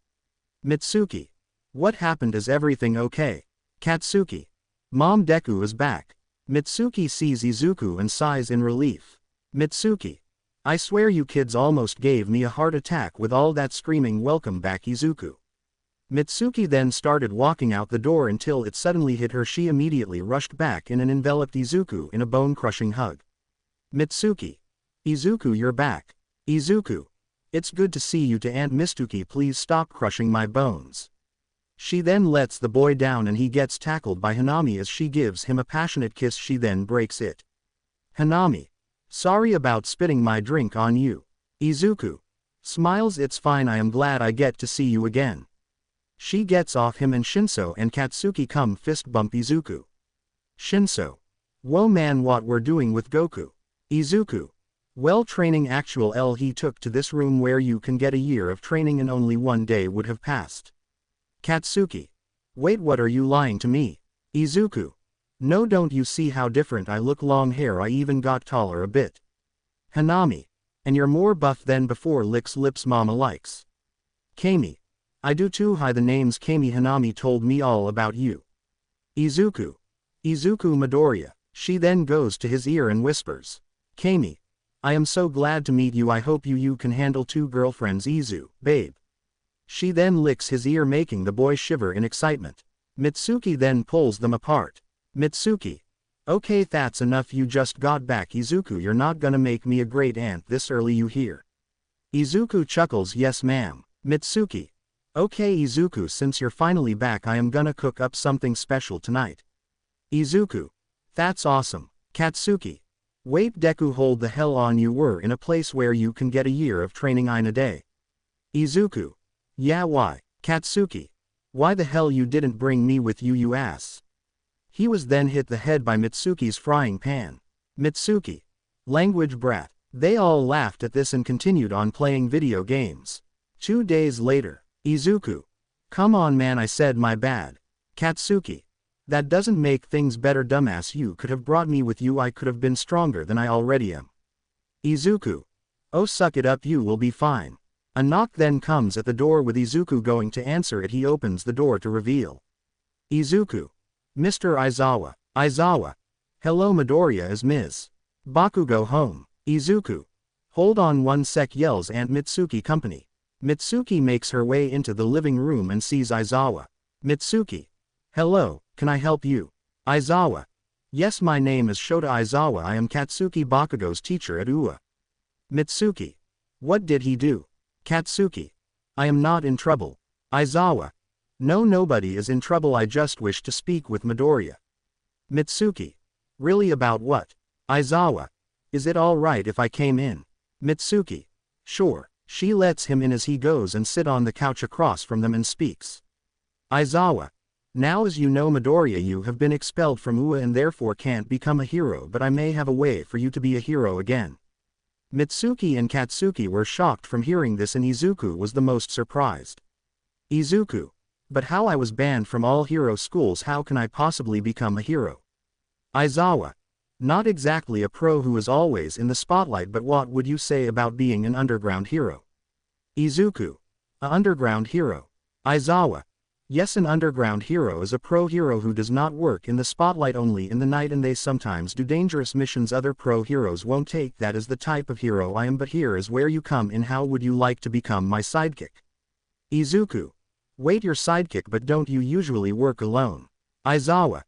Mitsuki. What happened? Is everything okay? Katsuki. Mom, Deku is back. Mitsuki sees Izuku and sighs in relief. Mitsuki. I swear you kids almost gave me a heart attack with all that screaming. Welcome back, Izuku. Mitsuki then started walking out the door until it suddenly hit her. She immediately rushed back in and enveloped Izuku in a bone-crushing hug. Mitsuki. Izuku, you're back. Izuku. It's good to see you. To Aunt Mitsuki, please stop crushing my bones. She then lets the boy down and he gets tackled by Hanami as she gives him a passionate kiss. She then breaks it. Hanami. Sorry about spitting my drink on you. Izuku. Smiles. It's fine, I am glad I get to see you again. She gets off him and Shinso and Katsuki come fist bump Izuku. Shinso. Whoa man, what we're doing with Goku? Izuku. Well, training actual L. He took to this room where you can get a year of training and only 1 day would have passed. Katsuki. Wait, what, are you lying to me? Izuku. No, don't you see how different I look? Long hair, I even got taller a bit. Hanami. And you're more buff than before. Licks lips. Mama likes. Kami. I do too. Hi, the name's Kami. Hanami told me all about you. Izuku. Izuku Midoriya. She then goes to his ear and whispers. Kami. I am so glad to meet you. I hope you can handle 2 girlfriends. Izu, babe. She then licks his ear, making the boy shiver in excitement. Mitsuki then pulls them apart. Mitsuki. Okay, that's enough. You just got back. Izuku, you're not gonna make me a great aunt this early, you hear? Izuku chuckles. Yes ma'am. Mitsuki. Okay Izuku, since you're finally back I am gonna cook up something special tonight. Izuku. That's awesome. Katsuki. Wait, Deku, hold the hell on, you were in a place where you can get a year of training in a day. Izuku. Yeah, why? Katsuki. Why the hell you didn't bring me with you, you ass? He was then hit the head by Mitsuki's frying pan. Mitsuki. Language brat. They all laughed at this and continued on playing video games. 2 days later. Izuku. Come on man, I said my bad. Katsuki. That doesn't make things better, dumbass. You could have brought me with you. I could have been stronger than I already am. Izuku. Oh, suck it up, you will be fine. A knock then comes at the door. With Izuku going to answer it, he opens the door to reveal Izuku. Mr. Aizawa. Aizawa. Hello Midoriya, is Ms. Bakugo home? Izuku. Hold on one sec, yells Aunt Mitsuki. Company. Mitsuki makes her way into the living room and sees Aizawa. Mitsuki. Hello, can I help you? Aizawa. Yes, my name is Shota Aizawa. I am Katsuki Bakugo's teacher at UA. Mitsuki. What did he do? Katsuki. I am not in trouble. Aizawa. No, nobody is in trouble. I just wish to speak with Midoriya. Mitsuki. Really, about what? Aizawa. Is it all right if I came in? Mitsuki. Sure. She lets him in as he goes and sit on the couch across from them and speaks. Aizawa. Now, as you know Midoriya, you have been expelled from UA and therefore can't become a hero, but I may have a way for you to be a hero again. Mitsuki and Katsuki were shocked from hearing this, and Izuku was the most surprised. Izuku. But how? I was banned from all hero schools. How can I possibly become a hero? Aizawa. Not exactly a pro who is always in the spotlight, but what would you say about being an underground hero? Izuku. A underground hero. Aizawa. Yes, an underground hero is a pro hero who does not work in the spotlight, only in the night, and they sometimes do dangerous missions other pro heroes won't take. That is the type of hero I am, but here is where you come in. How would you like to become my sidekick? Izuku. Wait, your sidekick, but don't you usually work alone? Aizawa.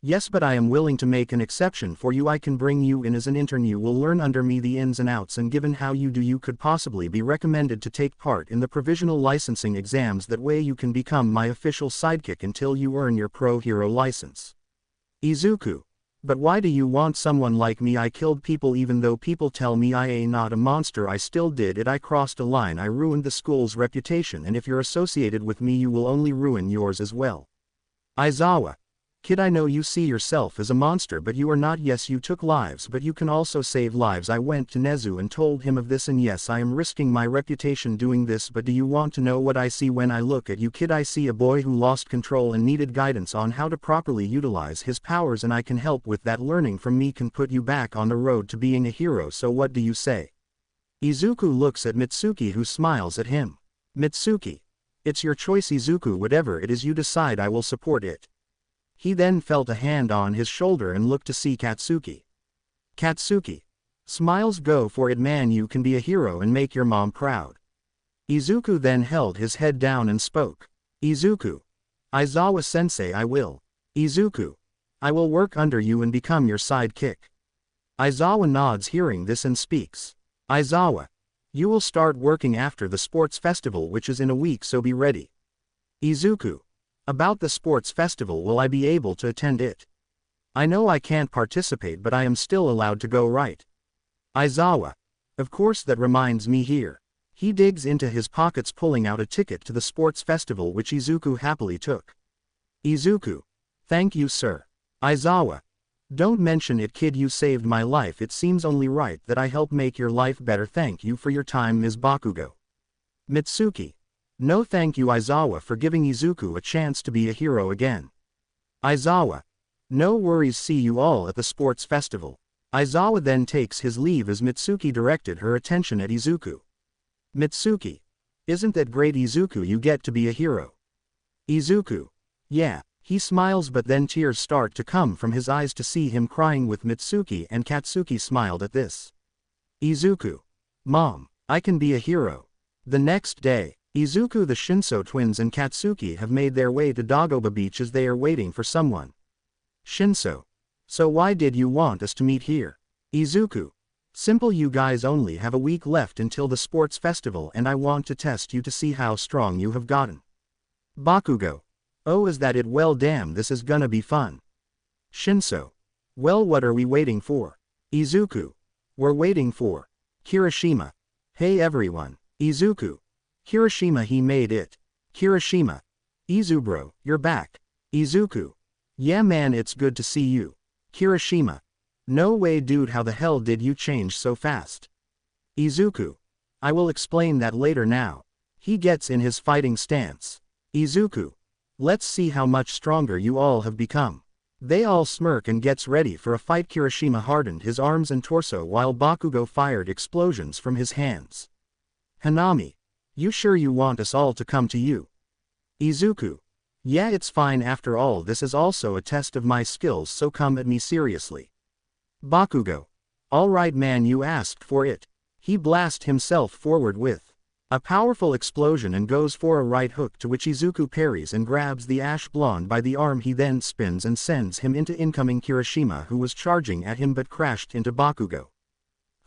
Yes, but I am willing to make an exception for you. I can bring you in as an intern. You will learn under me the ins and outs, and given how you do, you could possibly be recommended to take part in the provisional licensing exams. That way you can become my official sidekick until you earn your pro hero license. Izuku. But why do you want someone like me? I killed people. Even though people tell me I ain't not a monster, I still did it. I crossed a line. I ruined the school's reputation, and if you're associated with me you will only ruin yours as well. Aizawa. Kid, I know you see yourself as a monster, but you are not. Yes, you took lives, but you can also save lives. I went to Nezu and told him of this, and yes, I am risking my reputation doing this. But do you want to know what I see when I look at you, kid? I see a boy who lost control and needed guidance on how to properly utilize his powers, and I can help with that. Learning from me can put you back on the road to being a hero. So what do you say? Izuku looks at Mitsuki, who smiles at him. Mitsuki. It's your choice, Izuku. Whatever it is you decide, I will support it. He then felt a hand on his shoulder and looked to see Katsuki. Katsuki. Smiles. Go for it, man. You can be a hero and make your mom proud. Izuku then held his head down and spoke. Izuku. Aizawa-sensei, I will. Izuku. I will work under you and become your sidekick. Aizawa nods hearing this and speaks. Aizawa. You will start working after the sports festival, which is in a week, so be ready. Izuku. About the sports festival, will I be able to attend it? I know I can't participate, but I am still allowed to go, right? Aizawa. Of course, that reminds me here. He digs into his pockets, pulling out a ticket to the sports festival, which Izuku happily took. Izuku. Thank you, sir. Aizawa. Don't mention it, kid. You saved my life. It seems only right that I help make your life better. Thank you for your time, Ms. Bakugo. Mitsuki. No thank you, Aizawa, for giving Izuku a chance to be a hero again. Aizawa. No worries, see you all at the sports festival. Aizawa then takes his leave as Mitsuki directed her attention at Izuku. Mitsuki. Isn't that great, Izuku? You get to be a hero. Izuku. Yeah, He smiles but then tears start to come from his eyes to see him crying with Mitsuki, and Katsuki smiled at this. Izuku. Mom, I can be a hero. The next day, Izuku, the Shinso twins, and Katsuki have made their way to Dagoba Beach as they are waiting for someone. Shinso. So why did you want us to meet here? Izuku. Simple, you guys only have a week left until the sports festival and I want to test you to see how strong you have gotten. Bakugo. Oh, is that it? Well damn, this is gonna be fun. Shinso. Well, what are we waiting for? Izuku. We're waiting for Kirishima. Hey everyone. Izuku. Kirishima, he made it. Kirishima. Izubro, you're back. Izuku. Yeah man, it's good to see you. Kirishima. No way dude, how the hell did you change so fast? Izuku. I will explain that later now. He gets in his fighting stance. Izuku. Let's see how much stronger you all have become. They all smirk and gets ready for a fight. Kirishima hardened his arms and torso while Bakugo fired explosions from his hands. Hanami. You sure you want us all to come to you? Izuku. Yeah, it's fine, after all this is also a test of my skills, so come at me seriously. Bakugo. Alright man, you asked for it. He blasts himself forward with a powerful explosion and goes for a right hook, to which Izuku parries and grabs the ash blonde by the arm. He then spins and sends him into incoming Kirishima, who was charging at him but crashed into Bakugo,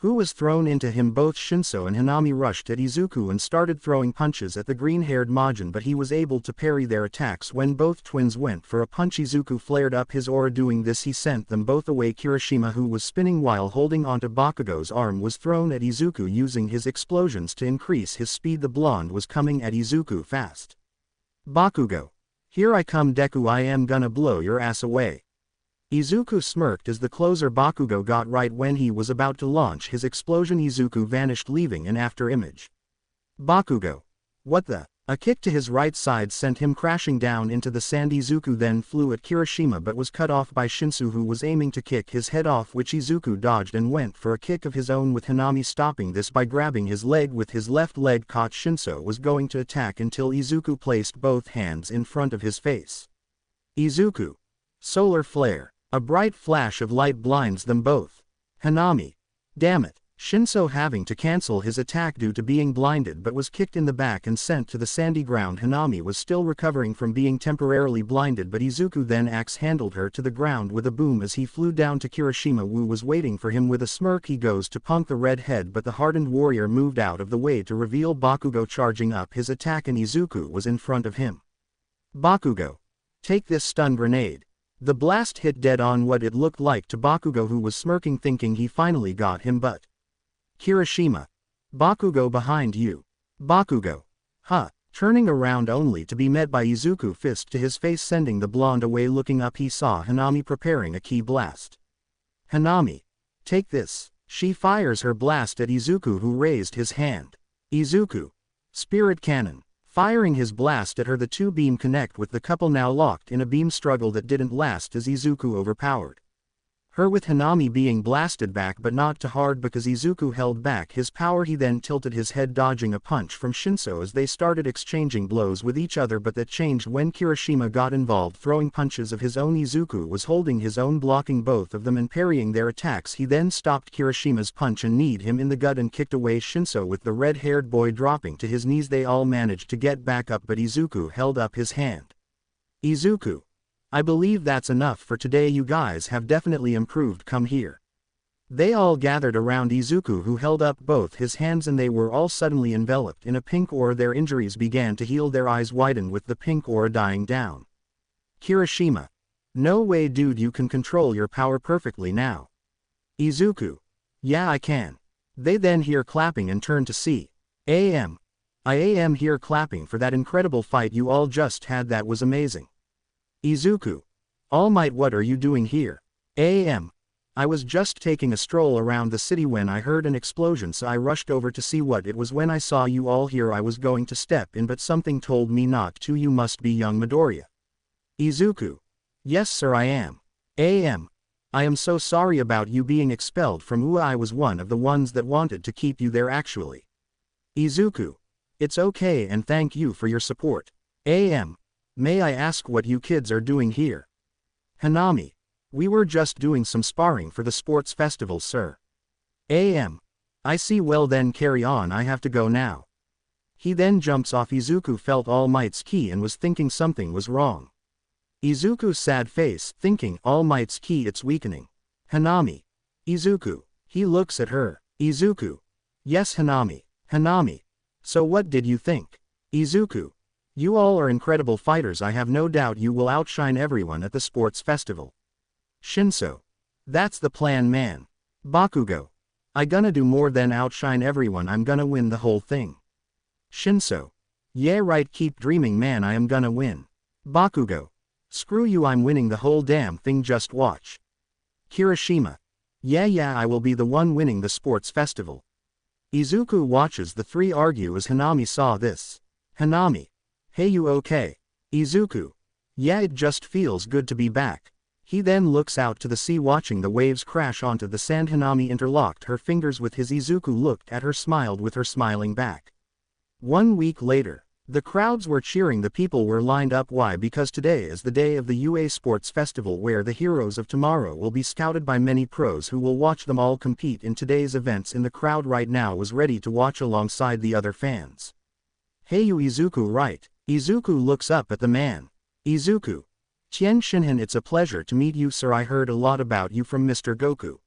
who was thrown into him. Both Shinso and Hanami rushed at Izuku and started throwing punches at the green-haired Majin, but he was able to parry their attacks. When both twins went for a punch, Izuku flared up his aura. Doing this, he sent them both away. Kirishima, who was spinning while holding onto Bakugo's arm, was thrown at Izuku using his explosions to increase his speed. The blonde was coming at Izuku fast. Bakugo. Here I come Deku, I am gonna blow your ass away. Izuku smirked as the closer Bakugo got. Right when he was about to launch his explosion, Izuku vanished, leaving an after image. Bakugo. What the? A kick to his right side sent him crashing down into the sand. Izuku then flew at Kirishima but was cut off by Shinso, who was aiming to kick his head off, which Izuku dodged and went for a kick of his own, with Hanami stopping this by grabbing his leg with his left leg. Caught. Shinso was going to attack until Izuku placed both hands in front of his face. Izuku. Solar flare. A bright flash of light blinds them both. Hanami. Damn it. Shinso having to cancel his attack due to being blinded but was kicked in the back and sent to the sandy ground. Hanami was still recovering from being temporarily blinded, but Izuku then axe-handled her to the ground with a boom as he flew down to Kirishima, who was waiting for him with a smirk. He goes to punk the red head, but the hardened warrior moved out of the way to reveal Bakugo charging up his attack, and Izuku was in front of him. Bakugo. Take this stun grenade. The blast hit dead on what it looked like to Bakugo, who was smirking thinking he finally got him, but Kirishima. Bakugo behind you. Bakugo. Huh. Turning around only to be met by Izuku fist to his face, sending the blonde away. Looking up, he saw Hanami preparing a key blast. Hanami. Take this. She fires her blast at Izuku, who raised his hand. Izuku. Spirit cannon. Firing his blast at her, the two beam connect, with the couple now locked in a beam struggle that didn't last as Izuku overpowered her, with Hanami being blasted back but not too hard because Izuku held back his power. He then tilted his head, dodging a punch from Shinso as they started exchanging blows with each other, but that changed when Kirishima got involved, throwing punches of his own. Izuku was holding his own, blocking both of them and parrying their attacks. He then stopped Kirishima's punch and kneed him in the gut and kicked away Shinso, with the red-haired boy dropping to his knees. They all managed to get back up, but Izuku held up his hand. Izuku. I believe that's enough for today, you guys have definitely improved, come here. They all gathered around Izuku, who held up both his hands, and they were all suddenly enveloped in a pink aura. Their injuries began to heal, their eyes widened with the pink aura dying down. Kirishima. No way dude, you can control your power perfectly now. Izuku. Yeah, I can. They then hear clapping and turn to see. I am here clapping for that incredible fight you all just had, that was amazing. Izuku. All Might, what are you doing here? I was just taking a stroll around the city when I heard an explosion, so I rushed over to see what it was. When I saw you all here, I was going to step in, but something told me not to. You must be young Midoriya. Izuku. Yes sir, I am. I am so sorry about you being expelled from UA. I was one of the ones that wanted to keep you there actually. Izuku. It's okay, and thank you for your support. May I ask what you kids are doing here? Hanami. We were just doing some sparring for the sports festival, sir. I see, well then carry on, I have to go now. He then jumps off. Izuku felt All Might's ki and was thinking something was wrong. Izuku's sad face, thinking, All Might's ki, it's weakening. Hanami. Izuku. He looks at her. Izuku. Yes, Hanami. Hanami. So what did you think? Izuku. You all are incredible fighters. I have no doubt you will outshine everyone at the sports festival. Shinso. That's the plan, man. Bakugo. I gonna do more than outshine everyone, I'm gonna win the whole thing. Shinso. Yeah right, keep dreaming, man, I am gonna win. Bakugo. Screw you, I'm winning the whole damn thing, just watch. Kirishima. Yeah, I will be the one winning the sports festival. Izuku watches the three argue as Hanami saw this. Hanami. Hey, you okay? Izuku. Yeah, it just feels good to be back. He then looks out to the sea, watching the waves crash onto the sand. Hanami interlocked her fingers with his. Izuku looked at her, smiled with her, smiling back. 1 week later. The crowds were cheering, the people were lined up. Why? Because today is the day of the UA Sports Festival, where the heroes of tomorrow will be scouted by many pros who will watch them all compete in today's events. In the crowd right now was ready to watch alongside the other fans. Hey you, Izuku, right? Izuku looks up at the man. Izuku. Tien Shinhan, it's a pleasure to meet you, sir. I heard a lot about you from Mr. Goku.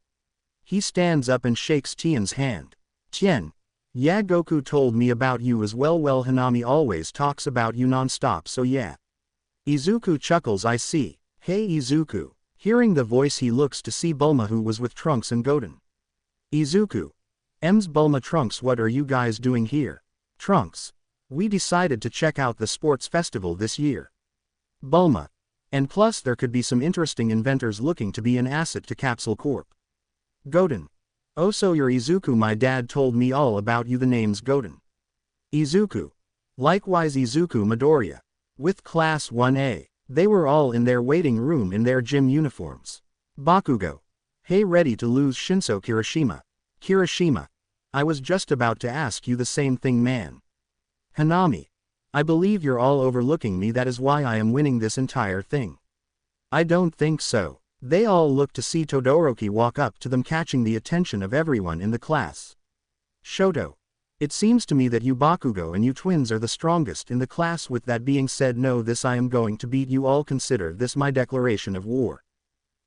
He stands up and shakes Tien's hand. Tien. Yeah, Goku told me about you as well. Well, Hanami always talks about you non-stop, so yeah. Izuku chuckles. I see. Hey Izuku. Hearing the voice, he looks to see Bulma, who was with Trunks and Goten. Izuku. Bulma. Trunks, what are you guys doing here? Trunks. We decided to check out the sports festival this year. Bulma. And plus there could be some interesting inventors looking to be an asset to Capsule Corp. Goten. Oh, so you're Izuku, my dad told me all about you. The name's Goten. Izuku. Likewise Izuku. Midoriya. With Class 1A. They were all in their waiting room in their gym uniforms. Bakugo. Hey, ready to lose? Shinso. Kirishima. Kirishima. I was just about to ask you the same thing, man. Hanami. I believe you're all overlooking me, that is why I am winning this entire thing. I don't think so. They all look to see Todoroki walk up to them, catching the attention of everyone in the class. Shoto. It seems to me that you Bakugo and you twins are the strongest in the class. With that being said, know this, I am going to beat you all. Consider this my declaration of war.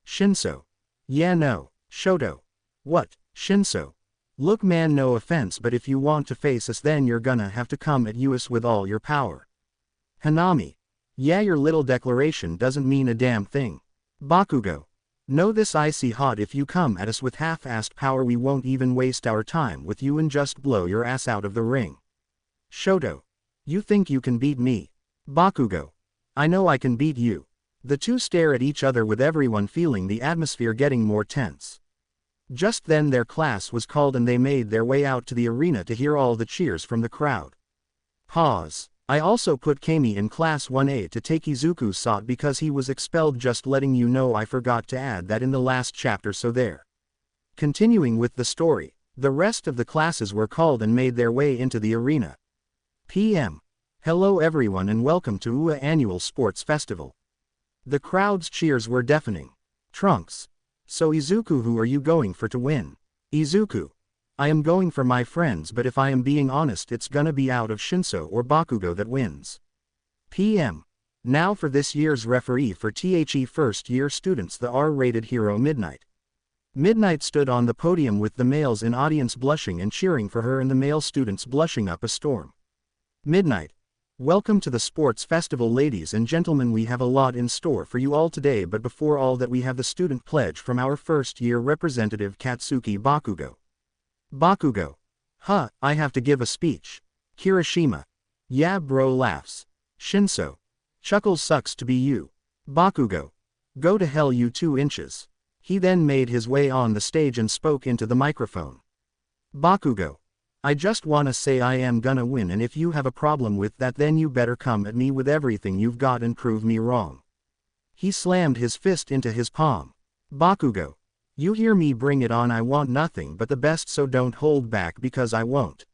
Shinso. Yeah, no. Shoto. What? Shinso. Look, man, no offense, but if you want to face us, then you're gonna have to come at us with all your power. Hanami. Yeah, your little declaration doesn't mean a damn thing. Bakugo. Know this, icy hot. If you come at us with half-assed power, we won't even waste our time with you and just blow your ass out of the ring. Shoto. You think you can beat me? Bakugo. I know I can beat you. The two stare at each other, with everyone feeling the atmosphere getting more tense. Just then their class was called and they made their way out to the arena to hear all the cheers from the crowd. Pause. I also put Kami in Class 1A to take Izuku's spot because he was expelled. Just letting you know, I forgot to add that in the last chapter, so there. Continuing with the story, the rest of the classes were called and made their way into the arena. PM. Hello everyone and welcome to UA Annual Sports Festival. The crowd's cheers were deafening. Trunks. So Izuku, who are you going for to win? Izuku. I am going for my friends, but if I am being honest, it's gonna be out of Shinso or Bakugo that wins. PM. Now for this year's referee for THE first year students, the R-rated hero Midnight. Midnight stood on the podium with the males in audience blushing and cheering for her and the male students blushing up a storm. Midnight. Welcome to the sports festival, ladies and gentlemen. We have a lot in store for you all today, but before all that we have the student pledge from our first year representative Katsuki Bakugo. Bakugo. Huh, I have to give a speech. Kirishima. Yeah bro, laughs. Shinso. Chuckles, sucks to be you. Bakugo. Go to hell, you 2 inches. He then made his way on the stage and spoke into the microphone. Bakugo. I just wanna say I am gonna win, and if you have a problem with that, then you better come at me with everything you've got and prove me wrong. He slammed his fist into his palm. Bakugo. You hear me, bring it on. I want nothing but the best, so don't hold back because I won't.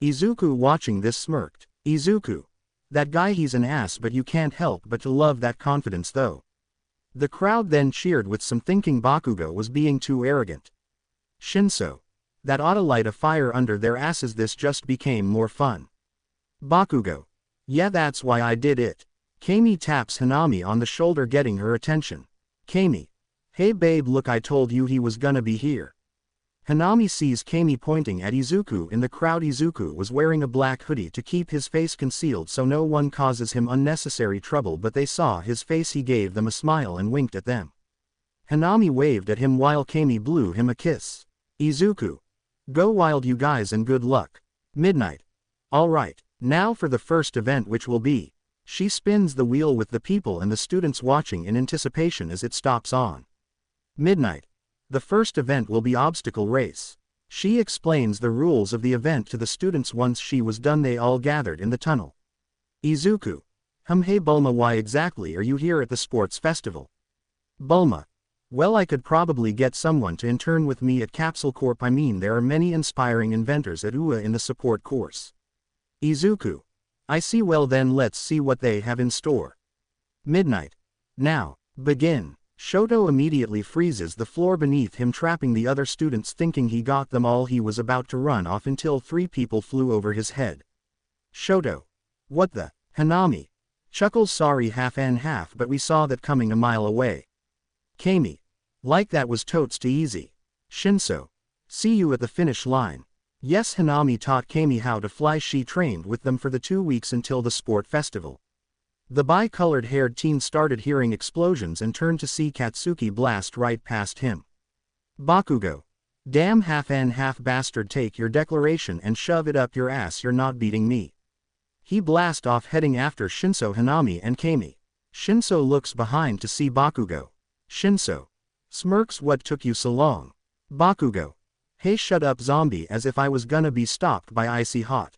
Izuku watching this smirked. Izuku. That guy, he's an ass, but you can't help but to love that confidence though. The crowd then cheered with some thinking Bakugo was being too arrogant. Shinso. That oughta light a fire under their asses. This just became more fun. Bakugo. Yeah, that's why I did it. Kami taps Hanami on the shoulder, getting her attention. Kami. Hey babe, look, I told you he was gonna be here. Hanami sees Kami pointing at Izuku in the crowd. Izuku was wearing a black hoodie to keep his face concealed so no one causes him unnecessary trouble, but they saw his face. He gave them a smile and winked at them. Hanami waved at him while Kami blew him a kiss. Izuku. Go wild you guys and good luck. Midnight. Alright, now for the first event, which will be. She spins the wheel with the people and the students watching in anticipation as it stops on. Midnight. The first event will be obstacle race. She explains the rules of the event to the students. Once she was done, they all gathered in the tunnel. Izuku. Hey Bulma, why exactly are you here at the sports festival? Bulma. Well, I could probably get someone to intern with me at Capsule Corp. I mean, there are many inspiring inventors at UA in the support course. Izuku. I see, well then let's see what they have in store. Midnight. Now, begin. Shoto immediately freezes the floor beneath him, trapping the other students, thinking he got them all. He was about to run off until 3 people flew over his head. Shoto. What the? Hanami. Chuckles, sorry, half and half, but we saw that coming a mile away. Kami. Like that was totes too easy. Shinso. See you at the finish line. Yes, Hanami taught Kami how to fly. She trained with them for the 2 weeks until the sport festival. The bi-colored haired teen started hearing explosions and turned to see Katsuki blast right past him. Bakugo. Damn half and half bastard, take your declaration and shove it up your ass, you're not beating me. He blast off, heading after Shinso, Hanami and Kami. Shinso looks behind to see Bakugo. Shinso. Smirks, what took you so long? Bakugo. Hey shut up zombie, as if I was gonna be stopped by icy hot.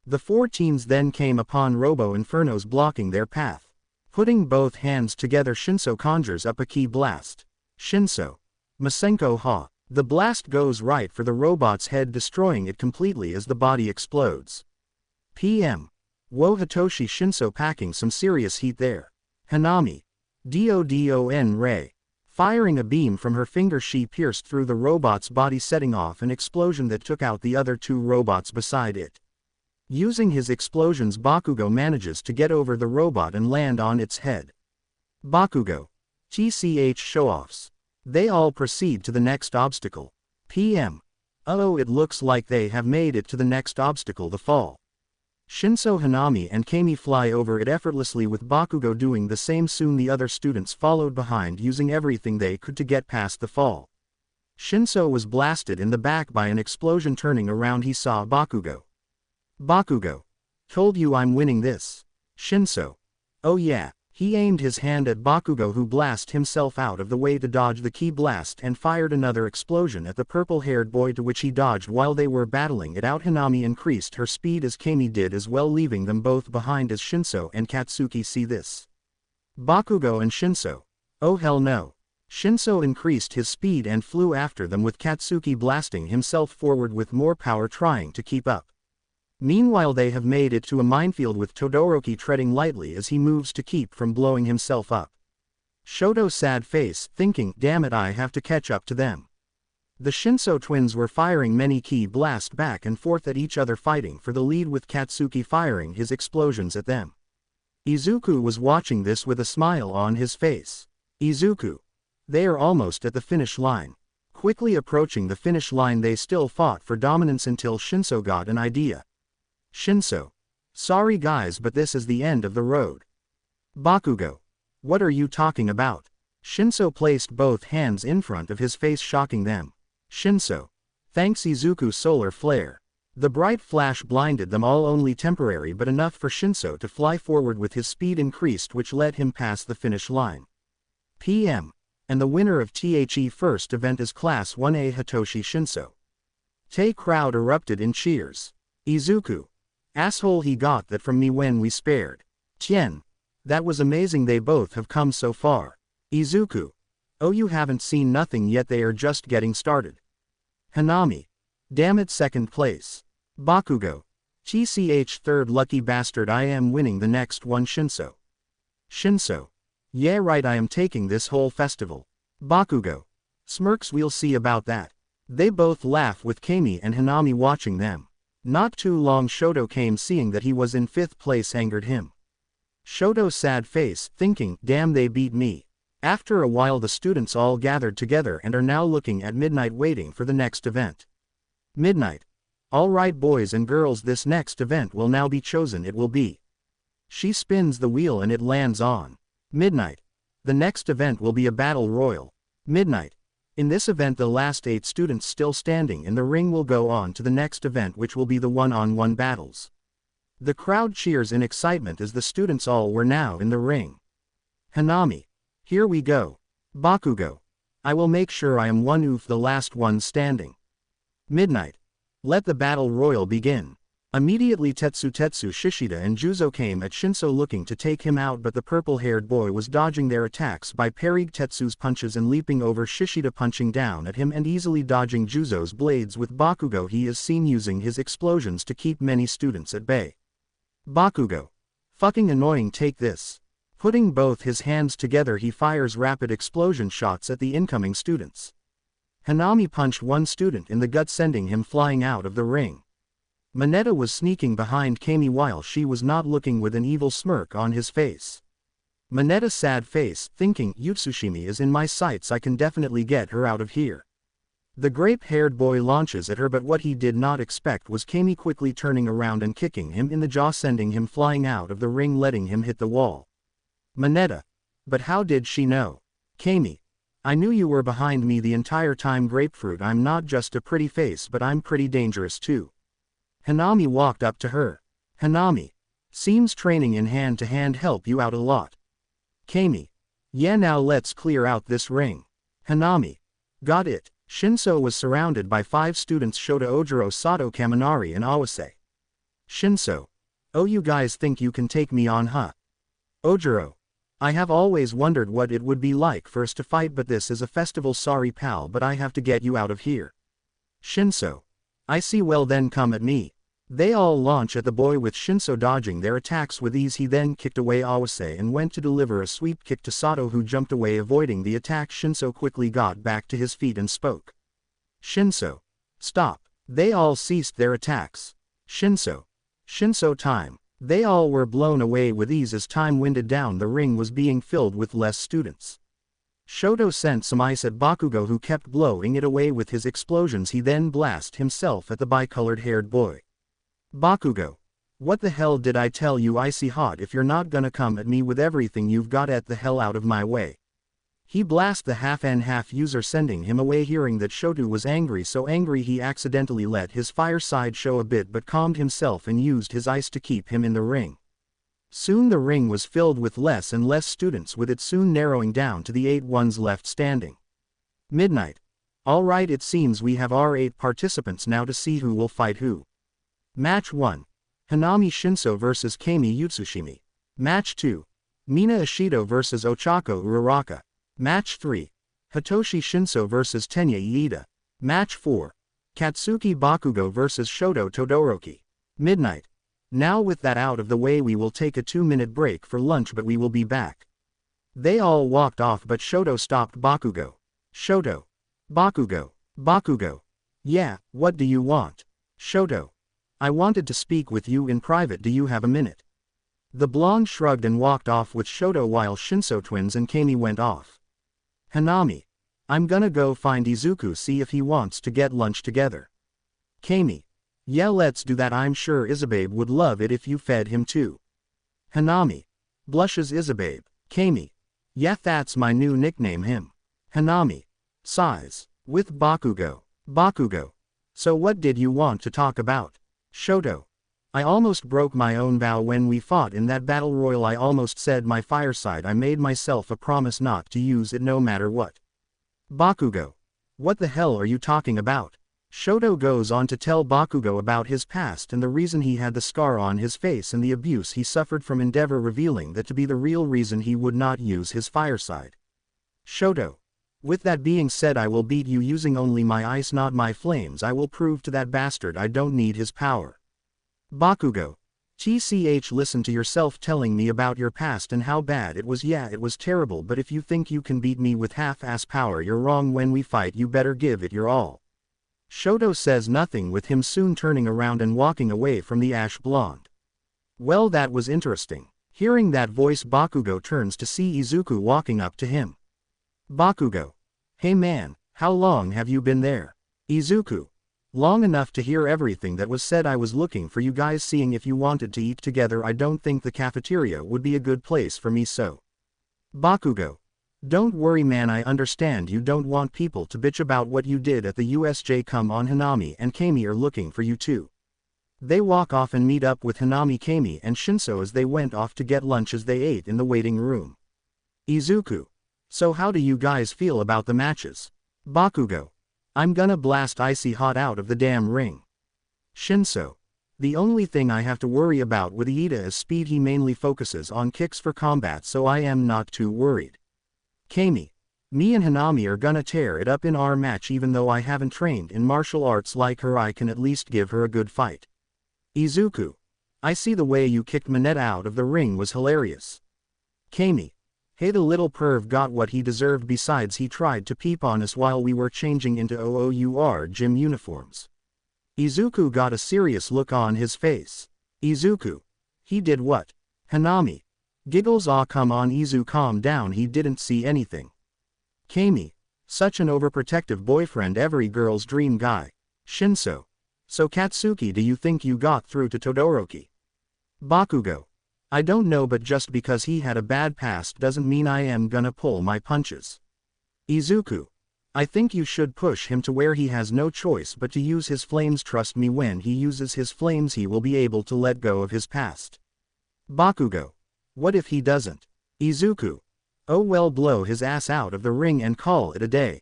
The 4 teens then came upon Robo Infernos blocking their path. Putting both hands together, Shinso conjures up a ki blast. Shinso. Masenko ha. The blast goes right for the robot's head, destroying it completely as the body explodes. PM. Whoa, Hitoshi. Shinso packing some serious heat there. Hanami. Don Ray. Firing a beam from her finger, she pierced through the robot's body, setting off an explosion that took out the other 2 robots beside it. Using his explosions, Bakugo manages to get over the robot and land on its head. Bakugo. TCH show-offs. They all proceed to the next obstacle. PM. Oh, it looks like they have made it to the next obstacle, the fall. Shinso, Hanami and Kami fly over it effortlessly, with Bakugo doing the same. Soon the other students followed behind, using everything they could to get past the fall. Shinso was blasted in the back by an explosion. Turning around, he saw Bakugo. Bakugo. Told you I'm winning this. Shinso. Oh yeah. He aimed his hand at Bakugo, who blasted himself out of the way to dodge the ki blast and fired another explosion at the purple-haired boy, to which he dodged. While they were battling it out, Hanami increased her speed as Kami did as well, leaving them both behind as Shinso and Katsuki see this. Bakugo and Shinso. Oh hell no. Shinso increased his speed and flew after them, with Katsuki blasting himself forward with more power, trying to keep up. Meanwhile, they have made it to a minefield, with Todoroki treading lightly as he moves to keep from blowing himself up. Shoto, sad face, thinking, damn it, I have to catch up to them. The Shinso twins were firing many ki blasts back and forth at each other, fighting for the lead, with Katsuki firing his explosions at them. Izuku was watching this with a smile on his face. Izuku. They are almost at the finish line. Quickly approaching the finish line, they still fought for dominance until Shinso got an idea. Shinso. Sorry guys, but this is the end of the road. Bakugo. What are you talking about? Shinso placed both hands in front of his face, shocking them. Shinso. Thanks Izuku, solar flare. The bright flash blinded them all, only temporary but enough for Shinso to fly forward, with his speed increased, which let him pass the finish line. PM. And the winner of THE first event is Class 1A Hitoshi Shinso. Tay crowd erupted in cheers. Izuku. Asshole, he got that from me when we spared. Tien. That was amazing, they both have come so far. Izuku. Oh, you haven't seen nothing yet, they are just getting started. Hanami. Damn it, second place. Bakugo. TCH third lucky bastard, I am winning the next one. Shinso. Shinso. Yeah right, I am taking this whole festival. Bakugo. Smirks, we'll see about that. They both laugh with Kami and Hanami watching them. Not too long Shoto came, seeing that he was in 5th place angered him. Shoto's sad face, thinking, damn they beat me. After a while the students all gathered together and are now looking at Midnight waiting for the next event. Midnight. Alright boys and girls, this next event will now be chosen. It will be. She spins the wheel and it lands on Midnight. The next event will be a battle royal. Midnight. In this event the last 8 students still standing in the ring will go on to the next event, which will be the one-on-one battles. The crowd cheers in excitement as the students all were now in the ring. Hanami. Here we go. Bakugo. I will make sure I am the last one standing. Midnight. Let the battle royal begin. Immediately Tetsu Shishida and Juzo came at Shinso looking to take him out, but the purple-haired boy was dodging their attacks by parrying Tetsu's punches and leaping over Shishida, punching down at him and easily dodging Juzo's blades. With Bakugo, he is seen using his explosions to keep many students at bay. Bakugo. Fucking annoying, take this. Putting both his hands together he fires rapid explosion shots at the incoming students. Hanami punched one student in the gut, sending him flying out of the ring. Mineta was sneaking behind Kami while she was not looking, with an evil smirk on his face. Mineta's sad face, thinking, Utsushimi is in my sights, I can definitely get her out of here. The grape-haired boy launches at her, but what he did not expect was Kami quickly turning around and kicking him in the jaw, sending him flying out of the ring, letting him hit the wall. Mineta. But how did she know? Kami. I knew you were behind me the entire time, Grapefruit. I'm not just a pretty face, but I'm pretty dangerous too. Hanami walked up to her. Hanami. Seems training in hand-to-hand help you out a lot. Kami. Yeah, now let's clear out this ring. Hanami. Got it. Shinso was surrounded by 5 students: Shota, Ojiro, Sato, Kaminari and Awase. Shinso. Oh, you guys think you can take me on, huh? Ojiro. I have always wondered what it would be like for us to fight, but this is a festival. Sorry pal, but I have to get you out of here. Shinso. I see, well then come at me. They all launch at the boy, with Shinso dodging their attacks with ease. He then kicked away Awase and went to deliver a sweep kick to Sato, who jumped away avoiding the attack. Shinso quickly got back to his feet and spoke. Shinso. Stop. They all ceased their attacks. Shinso. Shinso, time. They all were blown away with ease as time winded down. The ring was being filled with less students. Shoto sent some ice at Bakugo, who kept blowing it away with his explosions. He then blasted himself at the bicolored haired boy. Bakugo. What the hell did I tell you? Icy hot. If you're not gonna come at me with everything you've got, at the hell out of my way. He blasted the half-and-half user, sending him away. Hearing that Shoto was angry, so angry he accidentally let his fire side show a bit, but calmed himself and used his ice to keep him in the ring. Soon the ring was filled with less and less students, with it soon narrowing down to the 8 ones left standing. Midnight. Alright, it seems we have our 8 participants now to see who will fight who. Match 1. Hanami Shinso vs Kami Utsushimi. Match 2. Mina Ishido vs Ochako Uraraka. Match 3. Hitoshi Shinso vs Tenya Iida. Match 4. Katsuki Bakugo vs Shoto Todoroki. Midnight. Now with that out of the way, we will take a 2-minute break for lunch, but we will be back. They all walked off, but Shoto stopped Bakugo. Shoto. Bakugo. Bakugo. Yeah, what do you want? Shoto. I wanted to speak with you in private. Do you have a minute? The blonde shrugged and walked off with Shoto, while Shinso twins and Kami went off. Hanami. I'm gonna go find Izuku, see if he wants to get lunch together. Kami. Yeah, let's do that. I'm sure Izubabe would love it if you fed him too. Hanami. Blushes Izubabe. Kami. Yeah, that's my new nickname, him. Hanami. Sighs. With Bakugo. Bakugo. So what did you want to talk about? Shoto. I almost broke my own vow when we fought in that battle royal. I almost said my fireside. I made myself a promise not to use it no matter what. Bakugo. What the hell are you talking about? Shoto goes on to tell Bakugo about his past and the reason he had the scar on his face and the abuse he suffered from Endeavor, revealing that to be the real reason he would not use his fireside. Shoto. With that being said, I will beat you using only my ice, not my flames. I will prove to that bastard I don't need his power. Bakugo. TCH, listen to yourself telling me about your past and how bad it was. Yeah, it was terrible, but if you think you can beat me with half-ass power, you're wrong. When we fight, you better give it your all. Shoto says nothing, with him soon turning around and walking away from the ash blonde. Well, that was interesting. Hearing that voice, Bakugo turns to see Izuku walking up to him. Bakugo. Hey man, how long have you been there? Izuku. Long enough to hear everything that was said. I was looking for you guys, seeing if you wanted to eat together. I don't think the cafeteria would be a good place for me, so. Bakugo. Don't worry man, I understand you don't want people to bitch about what you did at the USJ. Come on, Hanami and Kami are looking for you too. They walk off and meet up with Hanami, Kami and Shinso as they went off to get lunch as they ate in the waiting room. Izuku. So how do you guys feel about the matches? Bakugo. I'm gonna blast icy hot out of the damn ring. Shinso. The only thing I have to worry about with Iida is speed. He mainly focuses on kicks for combat, so I am not too worried. Kami. Me and Hanami are gonna tear it up in our match. Even though I haven't trained in martial arts like her, I can at least give her a good fight. Izuku. I see the way you kicked Mineta out of the ring was hilarious. Kami. Hey, the little perv got what he deserved. Besides, he tried to peep on us while we were changing into OOUR gym uniforms. Izuku got a serious look on his face. Izuku. He did what? Hanami. Giggles. Aw, come on Izu, calm down, he didn't see anything. Kami. Such an overprotective boyfriend, every girl's dream guy. Shinso. So Katsuki, do you think you got through to Todoroki? Bakugo. I don't know, but just because he had a bad past doesn't mean I am gonna pull my punches. Izuku. I think you should push him to where he has no choice but to use his flames. Trust me, when he uses his flames he will be able to let go of his past. Bakugo. What if he doesn't? Izuku. Oh well, blow his ass out of the ring and call it a day.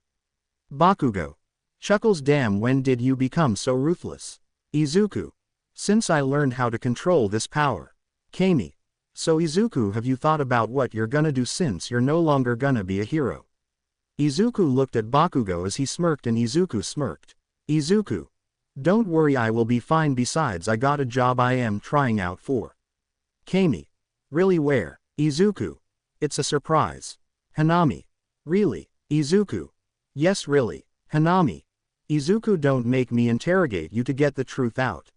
Bakugo. Chuckles. Damn, when did you become so ruthless? Izuku. Since I learned how to control this power. Kami. So Izuku, have you thought about what you're gonna do since you're no longer gonna be a hero? Izuku looked at Bakugo as he smirked, and Izuku smirked. Izuku. Don't worry, I will be fine. Besides, I got a job I am trying out for. Kami. Really, where? Izuku. It's a surprise. Hanami. Really? Izuku. Yes, really. Hanami. Izuku, don't make me interrogate you to get the truth out.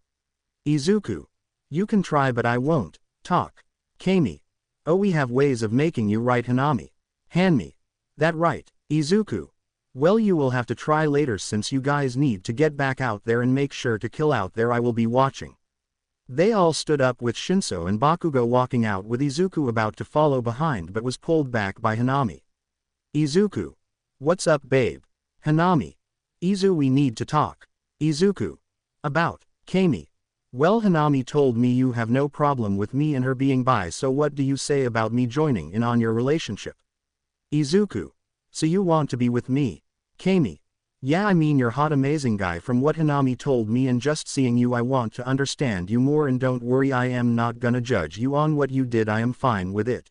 Izuku. You can try, but I won't talk. Kami. Oh, we have ways of making you right, Hanami. Hanmi. That right. Izuku. Well, you will have to try later, since you guys need to get back out there and make sure to kill out there. I will be watching. They all stood up, with Shinso and Bakugo walking out, with Izuku about to follow behind but was pulled back by Hanami. Izuku. What's up, babe? Hanami. Izu, we need to talk. Izuku. About. Kami. Well, Hanami told me you have no problem with me and her being bi, so what do you say about me joining in on your relationship? Izuku. So you want to be with me? Kami. Yeah, I mean, you're hot, amazing guy from what Hanami told me, and just seeing you I want to understand you more, and don't worry, I am not gonna judge you on what you did. I am fine with it.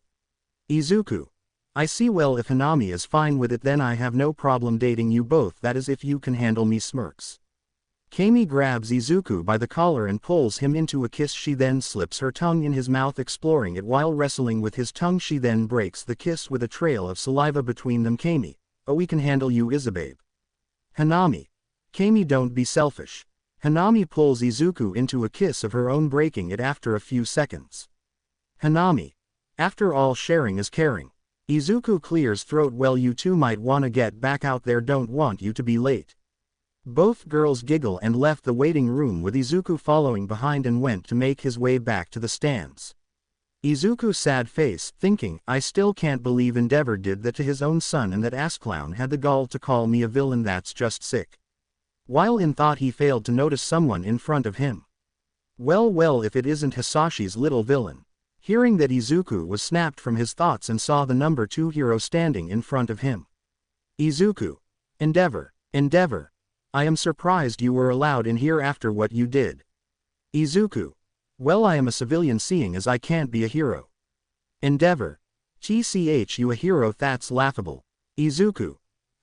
Izuku. I see. Well, if Hanami is fine with it, then I have no problem dating you both, that is if you can handle me. Smirks. Kami grabs Izuku by the collar and pulls him into a kiss. She then slips her tongue in his mouth, exploring it while wrestling with his tongue. She then breaks the kiss with a trail of saliva between them. Kami. Oh, we can handle you, Izubabe. Hanami. Kami, don't be selfish. Hanami pulls Izuku into a kiss of her own, breaking it after a few seconds. Hanami. After all, sharing is caring. Izuku clears throat. Well, you two might wanna get back out there, don't want you to be late. Both girls giggle and left the waiting room, with Izuku following behind, and went to make his way back to the stands. Izuku, sad face, thinking, I still can't believe Endeavor did that to his own son, and that ass clown had the gall to call me a villain. That's just sick. While in thought, he failed to notice someone in front of him. Well, if it isn't Hisashi's little villain. Hearing that, Izuku was snapped from his thoughts and saw the number 2 hero standing in front of him. Izuku. Endeavor. I am surprised you were allowed in here after what you did. Izuku. Well, I am a civilian, seeing as I can't be a hero. Endeavor. TCH, you a hero? That's laughable. Izuku.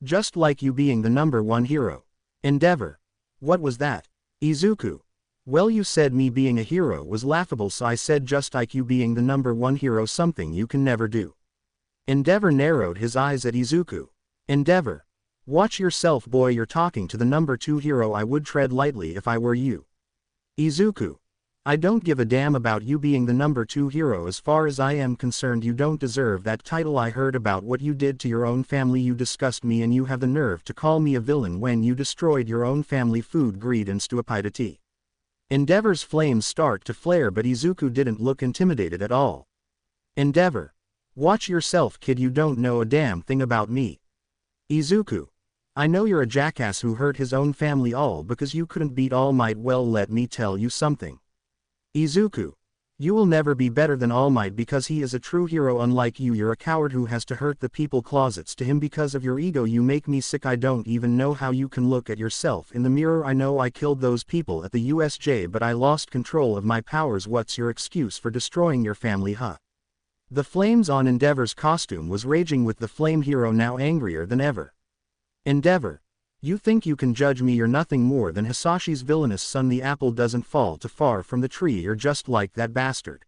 Just like you being the number 1 hero. Endeavor. What was that? Izuku. Well, you said me being a hero was laughable, so I said just like you being the number one hero something you can never do. Endeavor narrowed his eyes at Izuku. Endeavor. Watch yourself, boy, you're talking to the number 2 hero. I would tread lightly if I were you. Izuku. I don't give a damn about you being the number 2 hero. As far as I am concerned, you don't deserve that title. I heard about what you did to your own family. You disgust me, and you have the nerve to call me a villain when you destroyed your own family. Food, greed, and stupidity. Endeavor's flames start to flare, but Izuku didn't look intimidated at all. Endeavor. Watch yourself, kid, you don't know a damn thing about me. Izuku. I know you're a jackass who hurt his own family all because you couldn't beat All Might. Well, let me tell you something. Izuku. You will never be better than All Might because he is a true hero. Unlike you, you're a coward who has to hurt the people closets to him because of your ego. You make me sick. I don't even know how you can look at yourself in the mirror. I know I killed those people at the USJ, but I lost control of my powers. What's your excuse for destroying your family, huh? The flames on Endeavor's costume was raging, with the flame hero now angrier than ever. Endeavor. You think you can judge me? You're nothing more than Hisashi's villainous son. The apple doesn't fall too far from the tree. You're just like that bastard.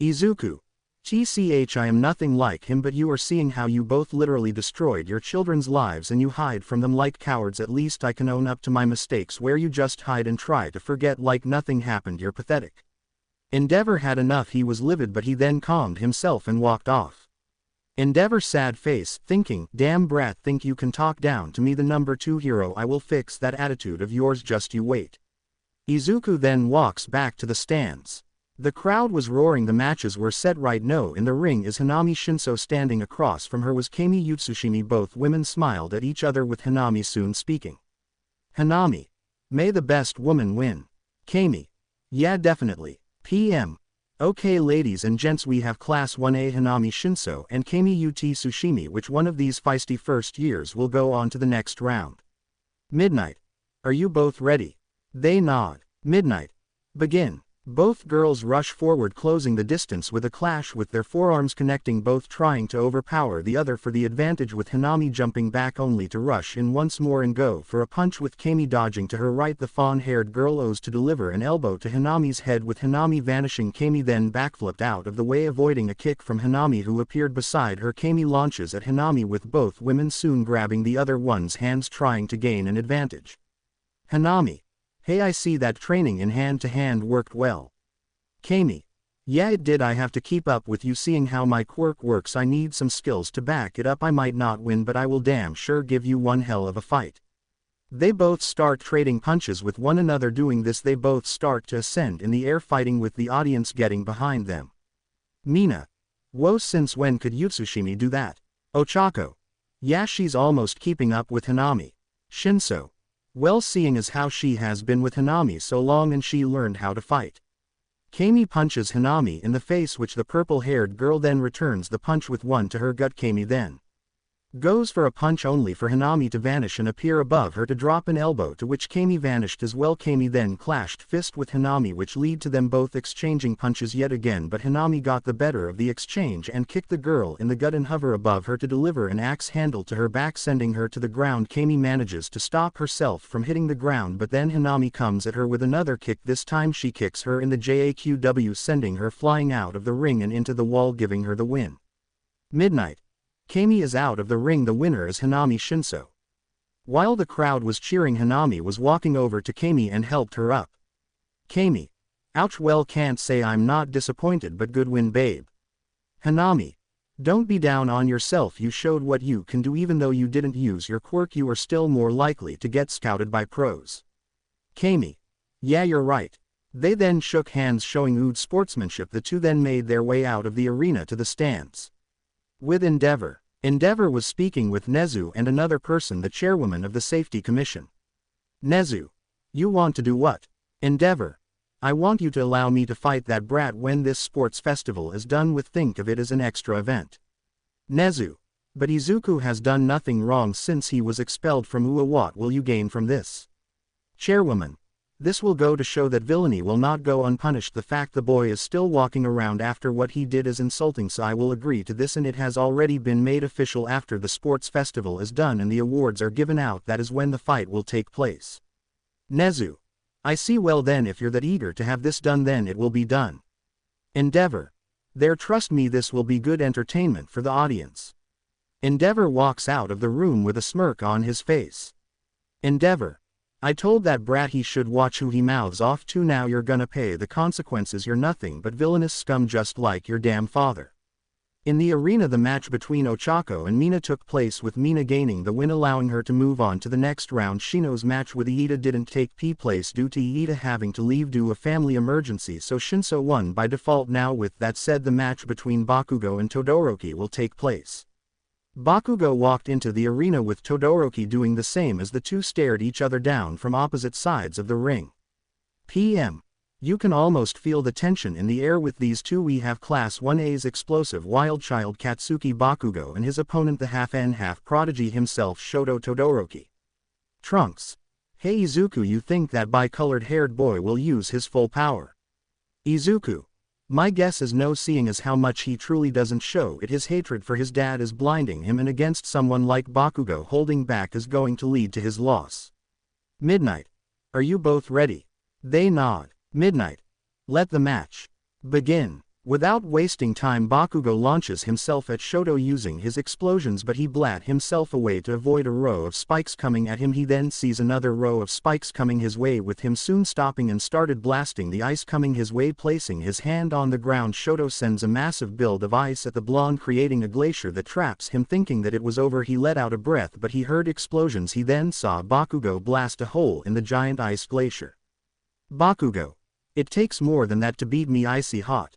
Izuku. TCH, I am nothing like him, but you are seeing how you both literally destroyed your children's lives and you hide from them like cowards. At least I can own up to my mistakes, where you just hide and try to forget like nothing happened. You're pathetic. Endeavor had enough. He was livid, but he then calmed himself and walked off. Endeavor's sad face, thinking, damn brat, think you can talk down to me, the number 2 hero. I will fix that attitude of yours, just you wait. Izuku then walks back to the stands. The crowd was roaring. The matches were set right now. In the ring is Hanami Shinso. Standing across from her was Kami Utsushimi. Both women smiled at each other, with Hanami soon speaking. Hanami. May the best woman win. Kami. Yeah, definitely. PM. Okay, ladies and gents, we have Class 1A Hanami Shinso and Kami Utsushimi. Which one of these feisty first years will go on to the next round? Midnight. Are you both ready? They nod. Midnight. Begin. Both girls rush forward, closing the distance with a clash, with their forearms connecting, both trying to overpower the other for the advantage, with Hanami jumping back only to rush in once more and go for a punch, with Kami dodging to her right. The fawn-haired girl owes to deliver an elbow to Hanami's head, with Hanami vanishing. Kami then backflipped out of the way, avoiding a kick from Hanami, who appeared beside her. Kami launches at Hanami, with both women soon grabbing the other one's hands, trying to gain an advantage. Hanami. Hey, I see that training in hand-to-hand worked well. Kami. Yeah, it did. I have to keep up with you, seeing how my quirk works. I need some skills to back it up. I might not win, but I will damn sure give you one hell of a fight. They both start trading punches with one another. Doing this, they both start to ascend in the air, fighting, with the audience getting behind them. Mina. Whoa, since when could Utsushimi do that? Ochako. Yeah, she's almost keeping up with Hanami. Shinso. Well, seeing as how she has been with Hanami so long and she learned how to fight. Kami punches Hanami in the face, which the purple-haired girl then returns the punch with one to her gut. Kami then goes for a punch, only for Hanami to vanish and appear above her to drop an elbow, to which Kami vanished as well. Kami then clashed fist with Hanami, which lead to them both exchanging punches yet again, but Hanami got the better of the exchange and kicked the girl in the gut and hover above her to deliver an axe handle to her back, sending her to the ground. Kami manages to stop herself from hitting the ground, but then Hanami comes at her with another kick. This time she kicks her in the JAQW, sending her flying out of the ring and into the wall, giving her the win. Midnight. Kami is out of the ring. The winner is Hanami Shinso. While the crowd was cheering, Hanami was walking over to Kami and helped her up. Kami. Ouch, well, can't say I'm not disappointed, but good win, babe. Hanami. Don't be down on yourself. You showed what you can do. Even though you didn't use your quirk, you are still more likely to get scouted by pros. Kami. Yeah, you're right. They then shook hands, showing ood sportsmanship. The two then made their way out of the arena to the stands. With Endeavor. Endeavor was speaking with Nezu and another person, the chairwoman of the Safety Commission. Nezu. You want to do what? Endeavor. I want you to allow me to fight that brat when this sports festival is done with. Think of it as an extra event. Nezu. But Izuku has done nothing wrong since he was expelled from UA. What will you gain from this? Chairwoman. This will go to show that villainy will not go unpunished. The fact the boy is still walking around after what he did is insulting, so I will agree to this, and it has already been made official. After the sports festival is done and the awards are given out, that is when the fight will take place. Nezu. I see. Well then, if you're that eager to have this done, then it will be done. Endeavor. There, trust me, this will be good entertainment for the audience. Endeavor walks out of the room with a smirk on his face. Endeavor. I told that brat he should watch who he mouths off to. Now you're gonna pay the consequences. You're nothing but villainous scum, just like your damn father. In the arena, the match between Ochako and Mina took place, with Mina gaining the win, allowing her to move on to the next round. Shino's match with Iida didn't take place due to Iida having to leave due to a family emergency, so Shinso won by default. Now with that said, the match between Bakugo and Todoroki will take place. Bakugo walked into the arena with Todoroki doing the same as the two stared each other down from opposite sides of the ring. PM. You can almost feel the tension in the air with these two. We have Class 1A's explosive wild child Katsuki Bakugo and his opponent, the half prodigy himself, Shoto Todoroki. Trunks. Hey Izuku, you think that bi-colored haired boy will use his full power? Izuku. My guess is no, seeing as how much he truly doesn't show it. His hatred for his dad is blinding him, and against someone like Bakugo, holding back is going to lead to his loss. Midnight. Are you both ready? They nod. Midnight. Let the match begin. Without wasting time, Bakugo launches himself at Shoto using his explosions, but he blat himself away to avoid a row of spikes coming at him. He then sees another row of spikes coming his way, with him soon stopping and started blasting the ice coming his way. Placing his hand on the ground, Shoto sends a massive build of ice at the blonde, creating a glacier that traps him. Thinking that it was over, he let out a breath, but he heard explosions. He then saw Bakugo blast a hole in the giant ice glacier. Bakugo. It takes more than that to beat me, icy hot.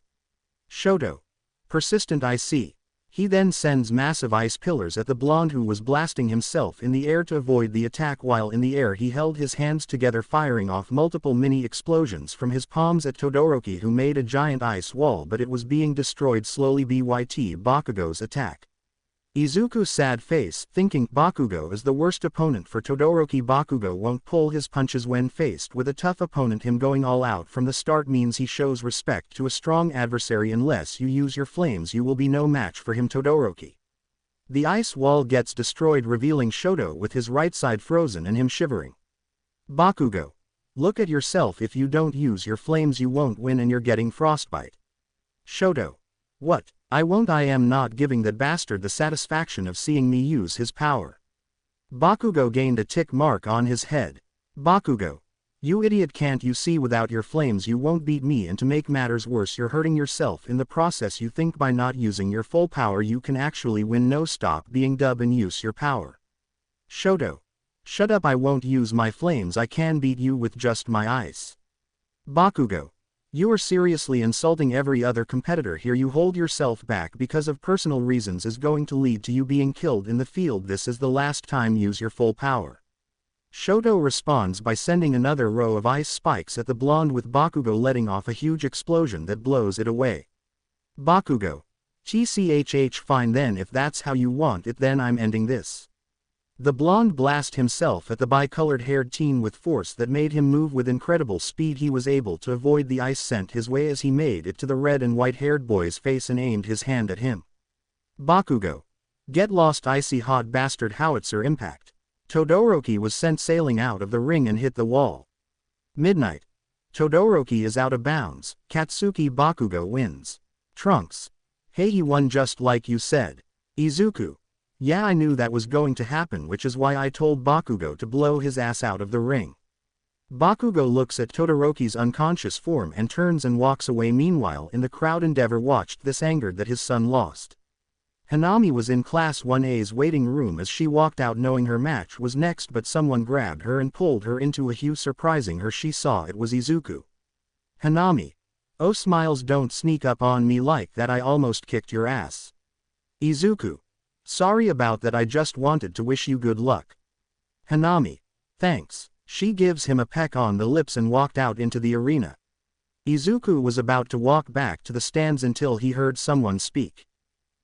Shoto. Persistent, I see. He then sends massive ice pillars at the blonde, who was blasting himself in the air to avoid the attack. While in the air, he held his hands together, firing off multiple mini explosions from his palms at Todoroki, who made a giant ice wall, but it was being destroyed slowly. BYT Bakugo's attack. Izuku's sad face, thinking Bakugo is the worst opponent for Todoroki. Bakugo won't pull his punches when faced with a tough opponent. Him going all out from the start means he shows respect to a strong adversary. Unless you use your flames, you will be no match for him, Todoroki. The ice wall gets destroyed, revealing Shoto with his right side frozen and him shivering. Bakugo. Look at yourself. If you don't use your flames, you won't win, and you're getting frostbite. Shoto. What? I won't. I am not giving that bastard the satisfaction of seeing me use his power. Bakugo gained a tick mark on his head. Bakugo. You idiot, can't you see without your flames you won't beat me, and to make matters worse, you're hurting yourself in the process. You think by not using your full power you can actually win. No, stop being dumb and use your power. Shoto. Shut up, I won't use my flames. I can beat you with just my ice. Bakugo. You are seriously insulting every other competitor here. You hold yourself back because of personal reasons is going to lead to you being killed in the field. This is the last time. Use your full power. Shoto responds by sending another row of ice spikes at the blonde, with Bakugo letting off a huge explosion that blows it away. Bakugo. Tchh, fine then, if that's how you want it, then I'm ending this. The blonde blasted himself at the bi-colored haired teen with force that made him move with incredible speed. He was able to avoid the ice sent his way as he made it to the red and white haired boy's face and aimed his hand at him. Bakugo. Get lost, icy hot bastard. Howitzer impact. Todoroki was sent sailing out of the ring and hit the wall. Midnight. Todoroki is out of bounds. Katsuki Bakugo wins. Trunks. Hey, he won just like you said. Izuku. Yeah, I knew that was going to happen, which is why I told Bakugo to blow his ass out of the ring. Bakugo looks at Todoroki's unconscious form and turns and walks away. Meanwhile, in the crowd, Endeavor watched this, angered that his son lost. Hanami was in Class 1A's waiting room as she walked out, knowing her match was next, but someone grabbed her and pulled her into a hue. Surprising her, she saw it was Izuku. Hanami. Oh, smiles, don't sneak up on me like that. I almost kicked your ass. Izuku. Sorry about that, I just wanted to wish you good luck. Hanami. Thanks. She gives him a peck on the lips and walked out into the arena. Izuku was about to walk back to the stands until he heard someone speak.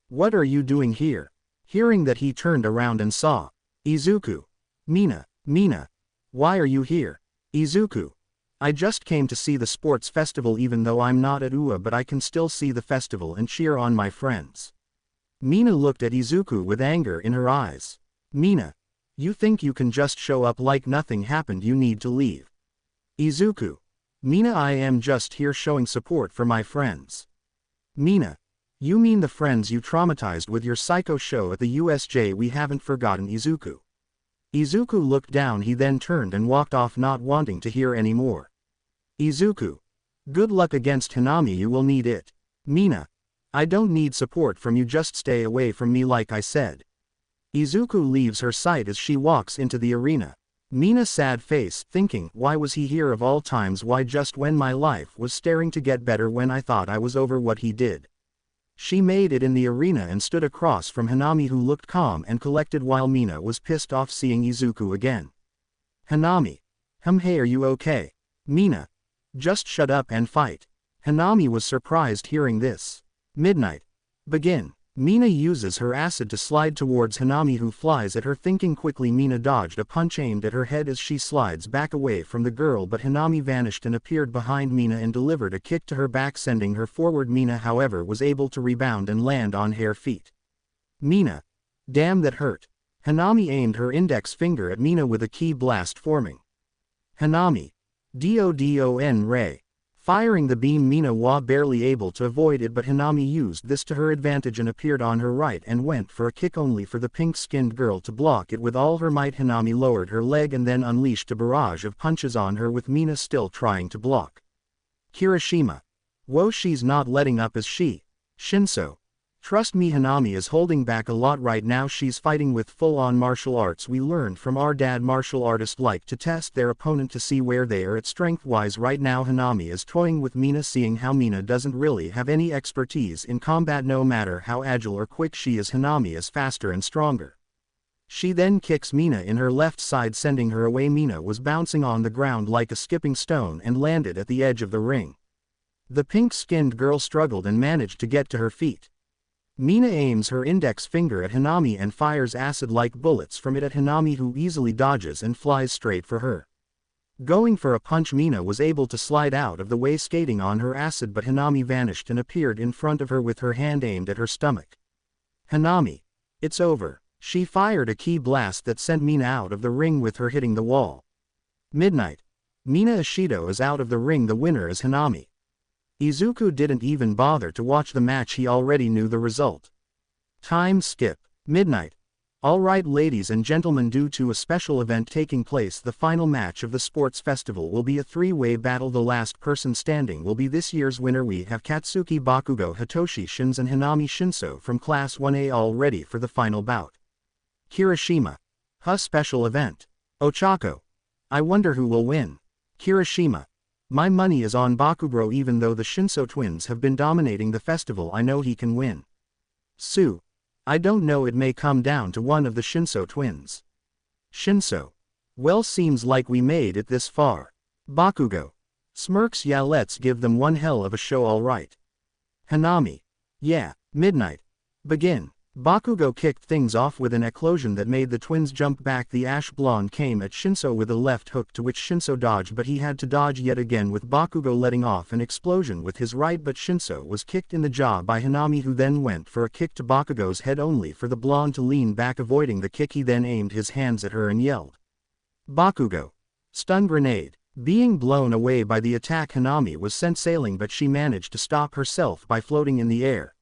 What are you doing here? Hearing that, he turned around and saw Izuku. Mina. Mina. Why are you here? Izuku. I just came to see the sports festival. Even though I'm not at UA, but I can still see the festival and cheer on my friends. Mina looked at Izuku with anger in her eyes. Mina. You think you can just show up like nothing happened? You need to leave. Izuku. Mina, I am just here showing support for my friends. Mina. You mean the friends you traumatized with your psycho show at the USJ? We haven't forgotten. Izuku. Izuku looked down, he then turned and walked off, not wanting to hear any more. Izuku. Good luck against Hanami, you will need it. Mina. I don't need support from you, just stay away from me like I said. Izuku leaves her sight as she walks into the arena. Mina, sad face, thinking, why was he here of all times? Why just when my life was starting to get better, when I thought I was over what he did? She made it in the arena and stood across from Hanami, who looked calm and collected while Mina was pissed off seeing Izuku again. Hanami. Hey, are you okay? Mina. Just shut up and fight. Hanami was surprised hearing this. Midnight. Begin. Mina uses her acid to slide towards Hanami, who flies at her, thinking quickly. Mina dodged a punch aimed at her head as she slides back away from the girl, but Hanami vanished and appeared behind Mina and delivered a kick to her back, sending her forward. Mina, however, was able to rebound and land on her feet. Mina. Damn, that hurt. Hanami aimed her index finger at Mina with a ki blast forming. Hanami. Don Ray. Firing the beam, Mina was barely able to avoid it, but Hanami used this to her advantage and appeared on her right and went for a kick, only for the pink-skinned girl to block it with all her might. Hanami lowered her leg and then unleashed a barrage of punches on her, with Mina still trying to block. Kirishima. Whoa, she's not letting up, is she? Shinso. Trust me, Hanami is holding back a lot right now. She's fighting with full-on martial arts. We learned from our dad martial artists like to test their opponent to see where they are at strength-wise. Right now Hanami is toying with Mina, seeing how Mina doesn't really have any expertise in combat. No matter how agile or quick she is, Hanami is faster and stronger. She then kicks Mina in her left side, sending her away. Mina was bouncing on the ground like a skipping stone and landed at the edge of the ring. The pink-skinned girl struggled and managed to get to her feet. Mina aims her index finger at Hanami and fires acid-like bullets from it at Hanami, who easily dodges and flies straight for her. Going for a punch, Mina was able to slide out of the way, skating on her acid, but Hanami vanished and appeared in front of her with her hand aimed at her stomach. Hanami. It's over. She fired a ki blast that sent Mina out of the ring, with her hitting the wall. Midnight. Mina Ishido is out of the ring. The winner is Hanami. Izuku didn't even bother to watch the match, he already knew the result. Time skip. Midnight. Alright ladies and gentlemen, due to a special event taking place, the final match of the sports festival will be a three-way battle. The last person standing will be this year's winner. We have Katsuki Bakugo, Hitoshi Shins and Hanami Shinso from Class 1A all ready for the final bout. Kirishima. Special event. Ochako. I wonder who will win. Kirishima. My money is on Bakugro. Even though the Shinso twins have been dominating the festival, I know he can win. Sue. I don't know, it may come down to one of the Shinso twins. Shinso. Well, seems like we made it this far. Bakugo. Smirks. Yeah, let's give them one hell of a show, alright. Hanami. Yeah. Midnight. Begin. Bakugo kicked things off with an explosion that made the twins jump back. The ash blonde came at Shinso with a left hook, to which Shinso dodged, but he had to dodge yet again, with Bakugo letting off an explosion with his right, but Shinso was kicked in the jaw by Hanami, who then went for a kick to Bakugo's head, only for the blonde to lean back avoiding the kick. He then aimed his hands at her and yelled, Bakugo. Stun grenade. Being blown away by the attack, Hanami was sent sailing, but she managed to stop herself by floating in the air.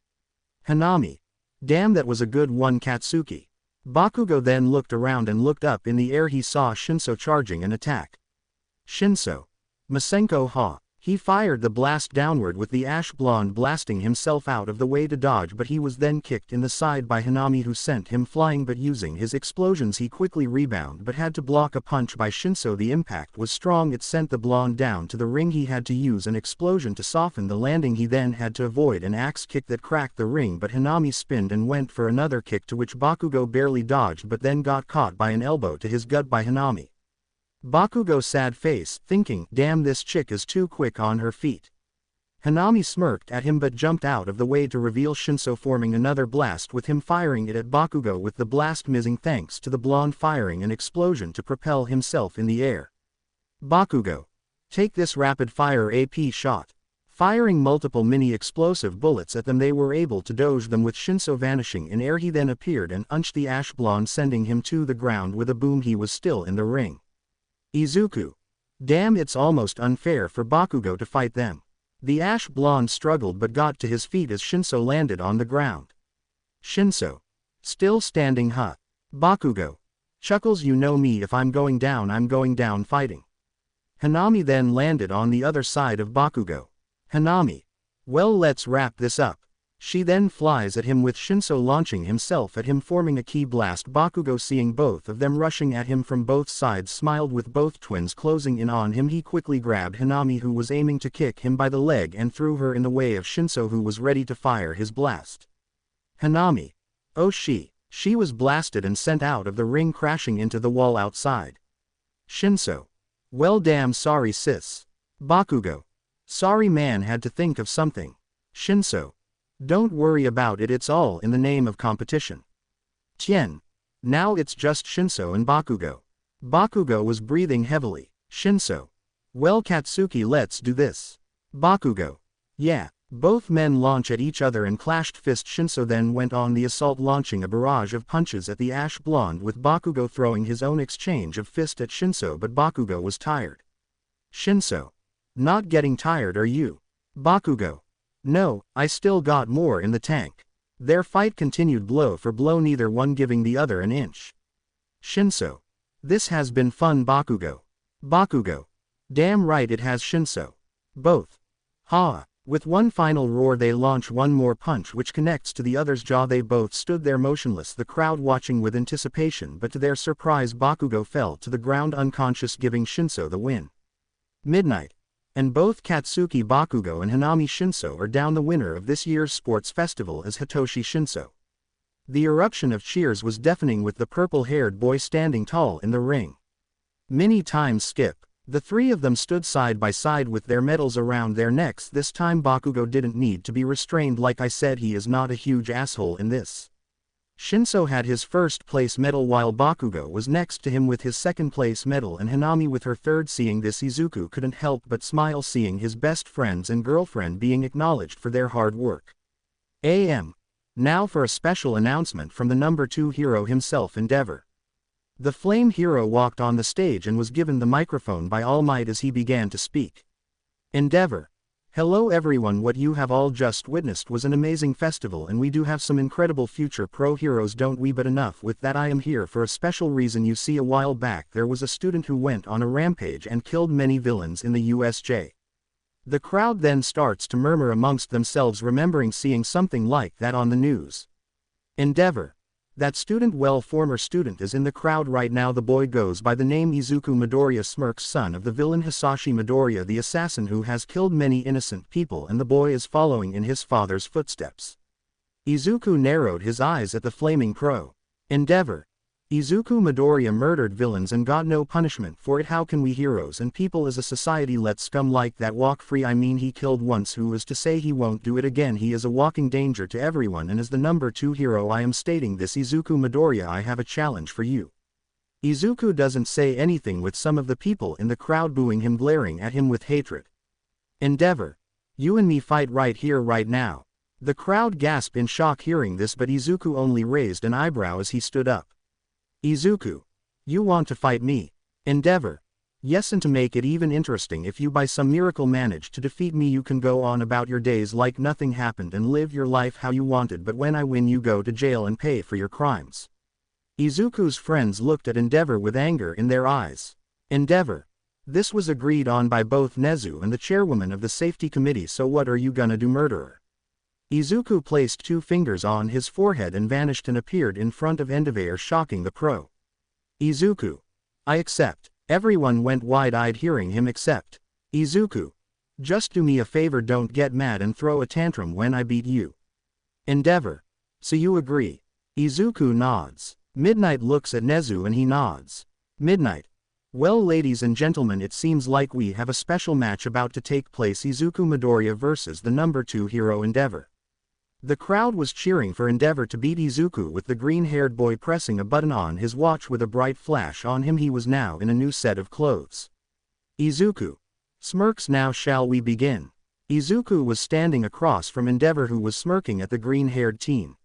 Hanami. Damn, that was a good one, Katsuki. Bakugo then looked around and looked up in the air. He saw Shinso charging an attack. Shinso. Masenko Ha. He fired the blast downward, with the ash blonde blasting himself out of the way to dodge, but he was then kicked in the side by Hanami, who sent him flying, but using his explosions he quickly rebounded but had to block a punch by Shinso. The impact was strong, it sent the blonde down to the ring. He had to use an explosion to soften the landing. He then had to avoid an axe kick that cracked the ring, but Hanami spinned and went for another kick, to which Bakugo barely dodged but then got caught by an elbow to his gut by Hanami. Bakugo sad face, thinking, damn, this chick is too quick on her feet. Hanami smirked at him but jumped out of the way to reveal Shinso forming another blast, with him firing it at Bakugo, with the blast missing thanks to the blonde firing an explosion to propel himself in the air. Bakugo. Take this rapid fire AP shot. Firing multiple mini explosive bullets at them, they were able to dodge them, with Shinso vanishing in air. He then appeared and punched the ash blonde, sending him to the ground with a boom. He was still in the ring. Izuku. Damn, it's almost unfair for Bakugo to fight them. The ash blonde struggled but got to his feet as Shinso landed on the ground. Shinso. Still standing, huh? Bakugo. Chuckles, you know me, if I'm going down fighting. Hanami then landed on the other side of Bakugo. Hanami. Well, let's wrap this up. She then flies at him with Shinso launching himself at him, forming a ki blast. Bakugo, seeing both of them rushing at him from both sides, smiled. With both twins closing in on him, he quickly grabbed Hanami, who was aiming to kick him by the leg, and threw her in the way of Shinso, who was ready to fire his blast. Hanami. Oh, she was blasted and sent out of the ring, crashing into the wall outside. Shinso. Well, damn sorry sis. Bakugo. Sorry man, had to think of something. Shinso. Don't worry about it, it's all in the name of competition. Tien. Now it's just Shinso and Bakugo. Bakugo was breathing heavily. Shinso. Well, Katsuki, let's do this. Bakugo. Yeah. Both men launch at each other and clashed fists. Shinso then went on the assault, launching a barrage of punches at the ash blonde, with Bakugo throwing his own exchange of fist at Shinso, but Bakugo was tired. Shinso. Not getting tired, are you? Bakugo. No, I still got more in the tank. Their fight continued blow for blow, neither one giving the other an inch. Shinso. This has been fun, Bakugo. Bakugo. Damn right it has, Shinso. Both. Ha. With one final roar, they launch one more punch which connects to the other's jaw. They both stood there motionless, the crowd watching with anticipation, but to their surprise Bakugo fell to the ground unconscious, giving Shinso the win. Midnight. And both Katsuki Bakugo and Hanami Shinso are down. The winner of this year's sports festival is Hitoshi Shinso. The eruption of cheers was deafening, with the purple-haired boy standing tall in the ring. Many times skip. The three of them stood side by side with their medals around their necks. This time Bakugo didn't need to be restrained. Like I said, he is not a huge asshole in this. Shinso had his first place medal while Bakugo was next to him with his second place medal, and Hanami with her third. Seeing this, Izuku couldn't help but smile, seeing his best friends and girlfriend being acknowledged for their hard work. Now for a special announcement from the number 2 hero himself, Endeavor. The Flame Hero walked on the stage and was given the microphone by All Might as he began to speak. Endeavor. Hello everyone, what you have all just witnessed was an amazing festival, and we do have some incredible future pro heroes, don't we? But enough with that, I am here for a special reason. You see, a while back there was a student who went on a rampage and killed many villains in the USJ. The crowd then starts to murmur amongst themselves, remembering seeing something like that on the news. Endeavor. That student, well, former student, is in the crowd right now. The boy goes by the name Izuku Midoriya, smirks, son of the villain Hisashi Midoriya, the assassin who has killed many innocent people, and the boy is following in his father's footsteps. Izuku narrowed his eyes at the flaming pro. Endeavor. Izuku Midoriya murdered villains and got no punishment for it. How can we heroes and people as a society let scum like that walk free? I mean, he killed once, who is to say he won't do it again? He is a walking danger to everyone, and as the number 2 hero I am stating this. Izuku Midoriya, I have a challenge for you. Izuku doesn't say anything, with some of the people in the crowd booing him, glaring at him with hatred. Endeavor. You and me fight right here right now. The crowd gasped in shock hearing this, but Izuku only raised an eyebrow as he stood up. Izuku. You want to fight me? Endeavor. Yes, and to make it even interesting, if you by some miracle manage to defeat me, you can go on about your days like nothing happened and live your life how you wanted, but when I win, you go to jail and pay for your crimes. Izuku's friends looked at Endeavor with anger in their eyes. Endeavor. This was agreed on by both Nezu and the chairwoman of the safety committee, so what are you gonna do, murderer? Izuku placed 2 fingers on his forehead and vanished and appeared in front of Endeavor, shocking the pro. Izuku. I accept. Everyone went wide-eyed hearing him accept. Izuku. Just do me a favor, don't get mad and throw a tantrum when I beat you. Endeavor. So you agree? Izuku nods. Midnight looks at Nezu and he nods. Midnight. Well, ladies and gentlemen, it seems like we have a special match about to take place. Izuku Midoriya versus the number 2 hero Endeavor. The crowd was cheering for Endeavor to beat Izuku, with the green-haired boy pressing a button on his watch with a bright flash on him. He was now in a new set of clothes. Izuku. Smirks. Now shall we begin? Izuku was standing across from Endeavor, who was smirking at the green-haired teen.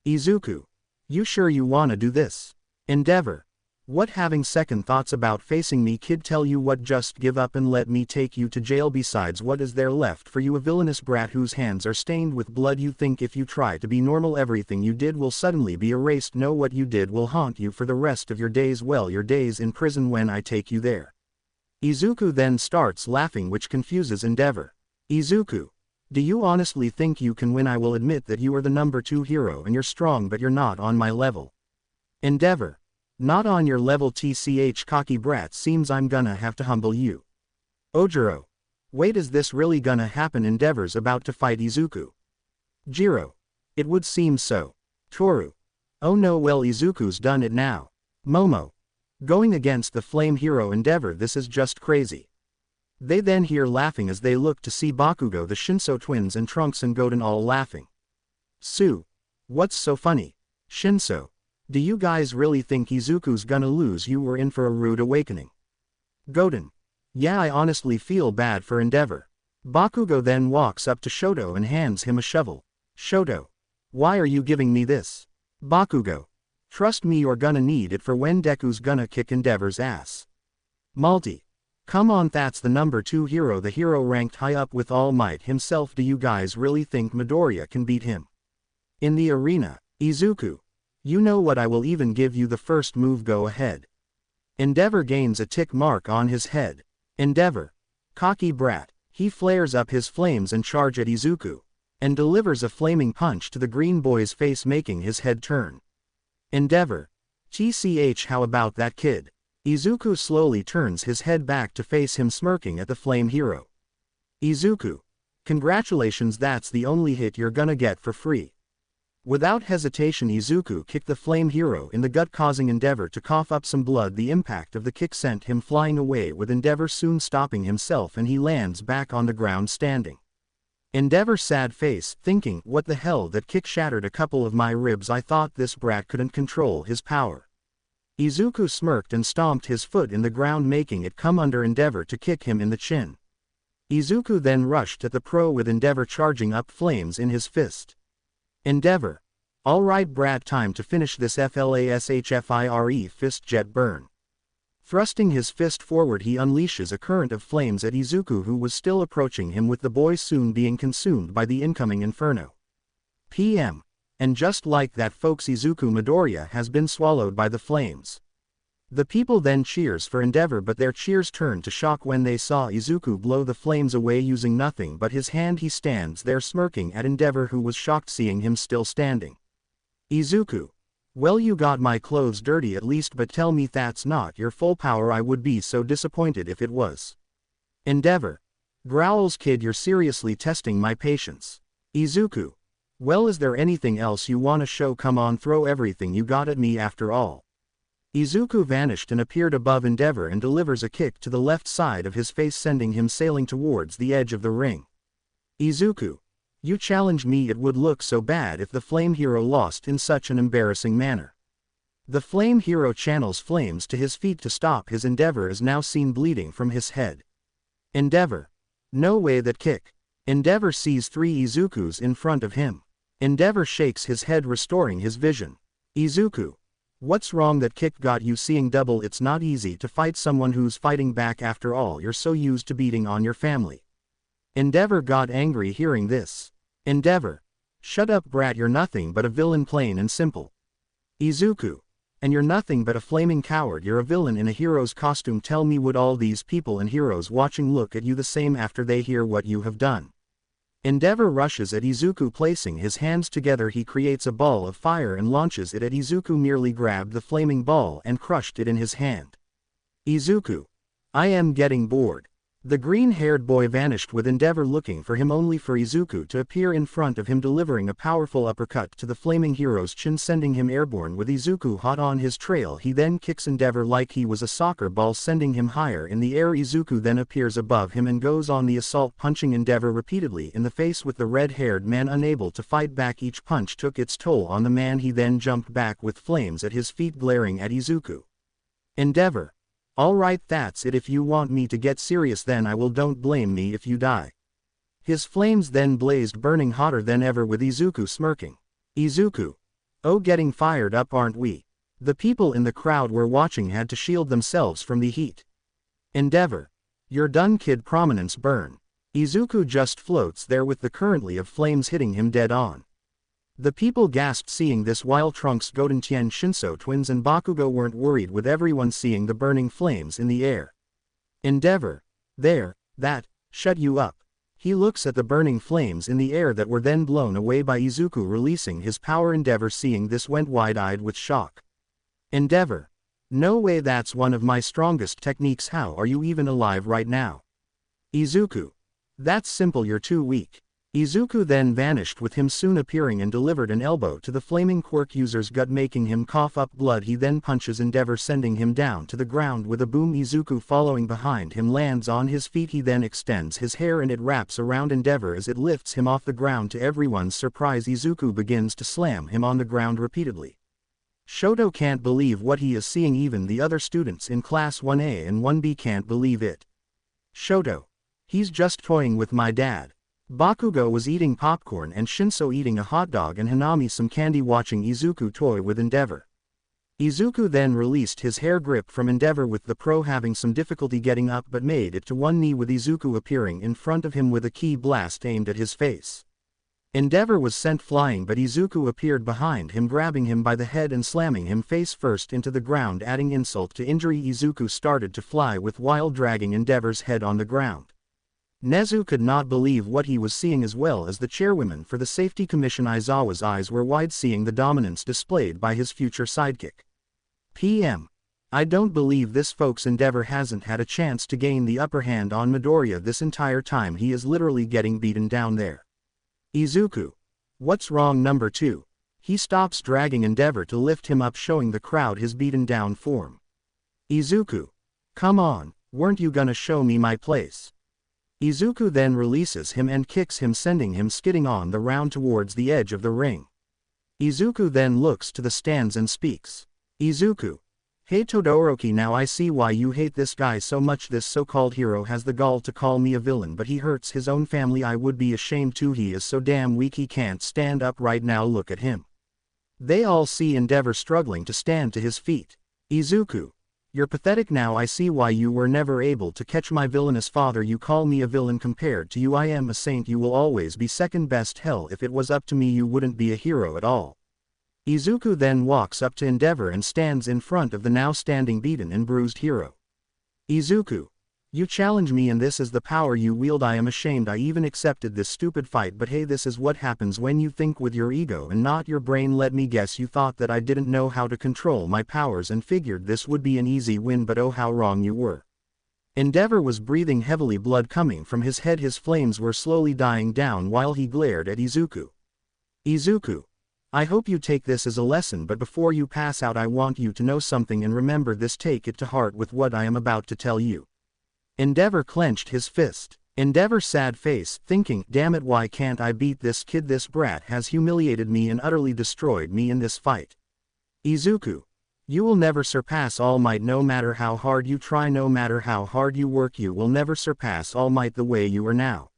Izuku. You sure you wanna do this? Endeavor. What, having second thoughts about facing me, kid? Tell you what, just give up and let me take you to jail. Besides, what is there left for you? A villainous brat whose hands are stained with blood. You think if you try to be normal everything you did will suddenly be erased? No, what you did will haunt you for the rest of your days. Well, your days in prison when I take you there. Izuku then starts laughing, which confuses Endeavor. Izuku, do you honestly think you can win? I will admit that you are the number 2 hero and you're strong, but you're not on my level. Endeavor, not on your level. Tch, cocky brat, seems I'm gonna have to humble you. Ojiro, wait, is this really gonna happen? Endeavor's about to fight Izuku. Jiro, it would seem so. Toru, oh no, well, Izuku's done it now. Momo, going against the flame hero Endeavor, this is just crazy. They then hear laughing as they look to see Bakugo, the Shinso twins, and Trunks and Goten all laughing. Sue, what's so funny? Shinso, do you guys really think Izuku's gonna lose? You were in for a rude awakening. Goten, yeah, I honestly feel bad for Endeavor. Bakugo then walks up to Shoto and hands him a shovel. Shoto, why are you giving me this? Bakugo, trust me, you're gonna need it for when Deku's gonna kick Endeavor's ass. Multi, come on, that's the number 2 hero, the hero ranked high up with All Might himself. Do you guys really think Midoriya can beat him? In the arena, Izuku, you know what, I will even give you the first move, go ahead. Endeavor gains a tick mark on his head. Endeavor, cocky brat, he flares up his flames and charge at Izuku, and delivers a flaming punch to the green boy's face, making his head turn. Endeavor, tch, how about that, kid? Izuku slowly turns his head back to face him, smirking at the flame hero. Izuku, congratulations, that's the only hit you're gonna get for free. Without hesitation, Izuku kicked the flame hero in the gut, causing Endeavor to cough up some blood. The impact of the kick sent him flying away, with Endeavor soon stopping himself, and he lands back on the ground standing. Endeavor's sad face, thinking, what the hell, that kick shattered a couple of my ribs. I thought this brat couldn't control his power. Izuku smirked and stomped his foot in the ground, making it come under Endeavor to kick him in the chin. Izuku then rushed at the pro, with Endeavor charging up flames in his fist. Endeavor, alright brat, time to finish this. Flashfire, fist jet burn. Thrusting his fist forward, he unleashes a current of flames at Izuku, who was still approaching him, with the boy soon being consumed by the incoming inferno. PM. And just like that, folks, Izuku Midoriya has been swallowed by the flames. The people then cheers for Endeavor, but their cheers turned to shock when they saw Izuku blow the flames away using nothing but his hand. He stands there smirking at Endeavor, who was shocked seeing him still standing. Izuku, well, you got my clothes dirty at least, but tell me that's not your full power. I would be so disappointed if it was. Endeavor growls, kid, you're seriously testing my patience. Izuku, well, is there anything else you wanna show? Come on, throw everything you got at me after all. Izuku vanished and appeared above Endeavor and delivers a kick to the left side of his face, sending him sailing towards the edge of the ring. Izuku, you challenged me. It would look so bad if the flame hero lost in such an embarrassing manner. The flame hero channels flames to his feet to stop his. Endeavor is now seen bleeding from his head. Endeavor, no way, that kick. Endeavor sees 3 Izukus in front of him. Endeavor shakes his head, restoring his vision. Izuku, what's wrong? That kick got you seeing double. It's not easy to fight someone who's fighting back. After all, you're so used to beating on your family. Endeavor got angry hearing this. Endeavor, shut up brat, you're nothing but a villain, plain and simple. Izuku, and you're nothing but a flaming coward. You're a villain in a hero's costume. Tell me, would all these people and heroes watching look at you the same after they hear what you have done? Endeavor rushes at Izuku, placing his hands together. He creates a ball of fire and launches it at Izuku. Merely grabbed the flaming ball and crushed it in his hand. Izuku, I am getting bored. The green-haired boy vanished, with Endeavor looking for him, only for Izuku to appear in front of him, delivering a powerful uppercut to the flaming hero's chin, sending him airborne. With Izuku hot on his trail, he then kicks Endeavor like he was a soccer ball, sending him higher in the air. Izuku then appears above him and goes on the assault, punching Endeavor repeatedly in the face with the red-haired man unable to fight back. Each punch took its toll on the man. He then jumped back with flames at his feet, glaring at Izuku. Endeavor, alright, that's it. If you want me to get serious, then I will. Don't blame me if you die. His flames then blazed, burning hotter than ever, with Izuku smirking. Izuku, oh, getting fired up, aren't we? The people in the crowd were watching had to shield themselves from the heat. Endeavor. You're done, kid. Prominence burn. Izuku just floats there with the currently of flames hitting him dead on. The people gasped seeing this while Trunks, Goten, Tien, Shinso twins and Bakugo weren't worried with everyone seeing the burning flames in the air. Endeavor. There, that, shut you up. He looks at the burning flames in the air that were then blown away by Izuku releasing his power. Endeavor seeing this went wide-eyed with shock. Endeavor. No way, that's one of my strongest techniques. How are you even alive right now? Izuku. That's simple, you're too weak. Izuku then vanished with him soon appearing and delivered an elbow to the flaming quirk user's gut making him cough up blood. He then punches Endeavor sending him down to the ground with a boom. Izuku following behind him lands on his feet. He then extends his hair and it wraps around Endeavor as it lifts him off the ground. To everyone's surprise, Izuku begins to slam him on the ground repeatedly. Shoto can't believe what he is seeing. Even the other students in class 1A and 1B can't believe it. Shoto. He's just toying with my dad. Bakugo was eating popcorn and Shinso eating a hot dog and Hanami some candy watching Izuku toy with Endeavor. Izuku then released his hair grip from Endeavor with the pro having some difficulty getting up but made it to one knee with Izuku appearing in front of him with a ki blast aimed at his face. Endeavor was sent flying but Izuku appeared behind him grabbing him by the head and slamming him face first into the ground, adding insult to injury. Izuku started to fly with while dragging Endeavor's head on the ground. Nezu could not believe what he was seeing as well as the chairwoman for the Safety Commission. Aizawa's eyes were wide seeing the dominance displayed by his future sidekick. PM. I don't believe this, folks. Endeavor hasn't had a chance to gain the upper hand on Midoriya this entire time. He is literally getting beaten down there. Izuku. What's wrong? Number 2. He stops dragging Endeavor to lift him up showing the crowd his beaten down form. Izuku. Come on, weren't you gonna show me my place? Izuku then releases him and kicks him sending him skidding on the round towards the edge of the ring. Izuku then looks to the stands and speaks. Izuku. Hey Todoroki, now I see why you hate this guy so much. This so-called hero has the gall to call me a villain but he hurts his own family. I would be ashamed too. He is so damn weak he can't stand up right now. Look at him. They all see Endeavor struggling to stand to his feet. Izuku. You're pathetic. Now I see why you were never able to catch my villainous father. You call me a villain. Compared to you I am a saint. You will always be second best. Hell, if it was up to me you wouldn't be a hero at all. Izuku then walks up to Endeavor and stands in front of the now standing beaten and bruised hero. Izuku. You challenge me and this is the power you wield. I am ashamed I even accepted this stupid fight, but hey, this is what happens when you think with your ego and not your brain. Let me guess, you thought that I didn't know how to control my powers and figured this would be an easy win, but oh how wrong you were. Endeavor was breathing heavily, blood coming from his head. His flames were slowly dying down while he glared at Izuku. Izuku. I hope you take this as a lesson, but before you pass out I want you to know something and remember this. Take it to heart with what I am about to tell you. Endeavor clenched his fist. Endeavor's sad face, thinking, damn it, why can't I beat this kid? This brat has humiliated me and utterly destroyed me in this fight. Izuku. You will never surpass All Might no matter how hard you try, no matter how hard you work. You will never surpass All Might the way you are now.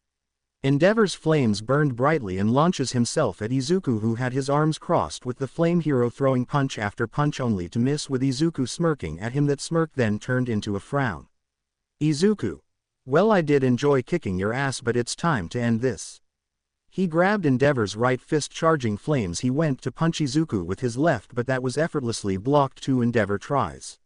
Endeavor's flames burned brightly and launches himself at Izuku, who had his arms crossed with the flame hero throwing punch after punch only to miss, with Izuku smirking at him. That smirk then turned into a frown. Izuku. Well, I did enjoy kicking your ass, but it's time to end this. He grabbed Endeavor's right fist, charging flames. He went to punch Izuku with his left, but that was effortlessly blocked. 2 Endeavor tries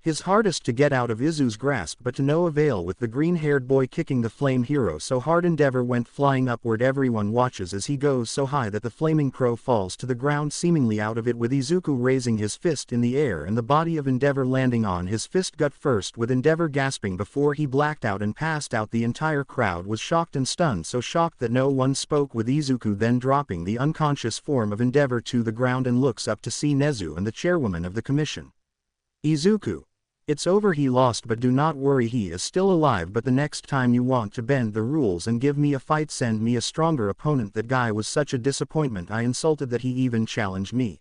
his hardest to get out of Izu's grasp, but to no avail, with the green-haired boy kicking the flame hero so hard Endeavor went flying upward. Everyone watches as he goes so high that the flaming crow falls to the ground seemingly out of it, with Izuku raising his fist in the air and the body of Endeavor landing on his fist gut first, with Endeavor gasping before he blacked out and passed out. The entire crowd was shocked and stunned, so shocked that no one spoke, with Izuku then dropping the unconscious form of Endeavor to the ground and looks up to see Nezu and the chairwoman of the commission. Izuku. It's over, he lost, but do not worry, he is still alive. But the next time you want to bend the rules and give me a fight, send me a stronger opponent. That guy was such a disappointment. I insulted that he even challenged me.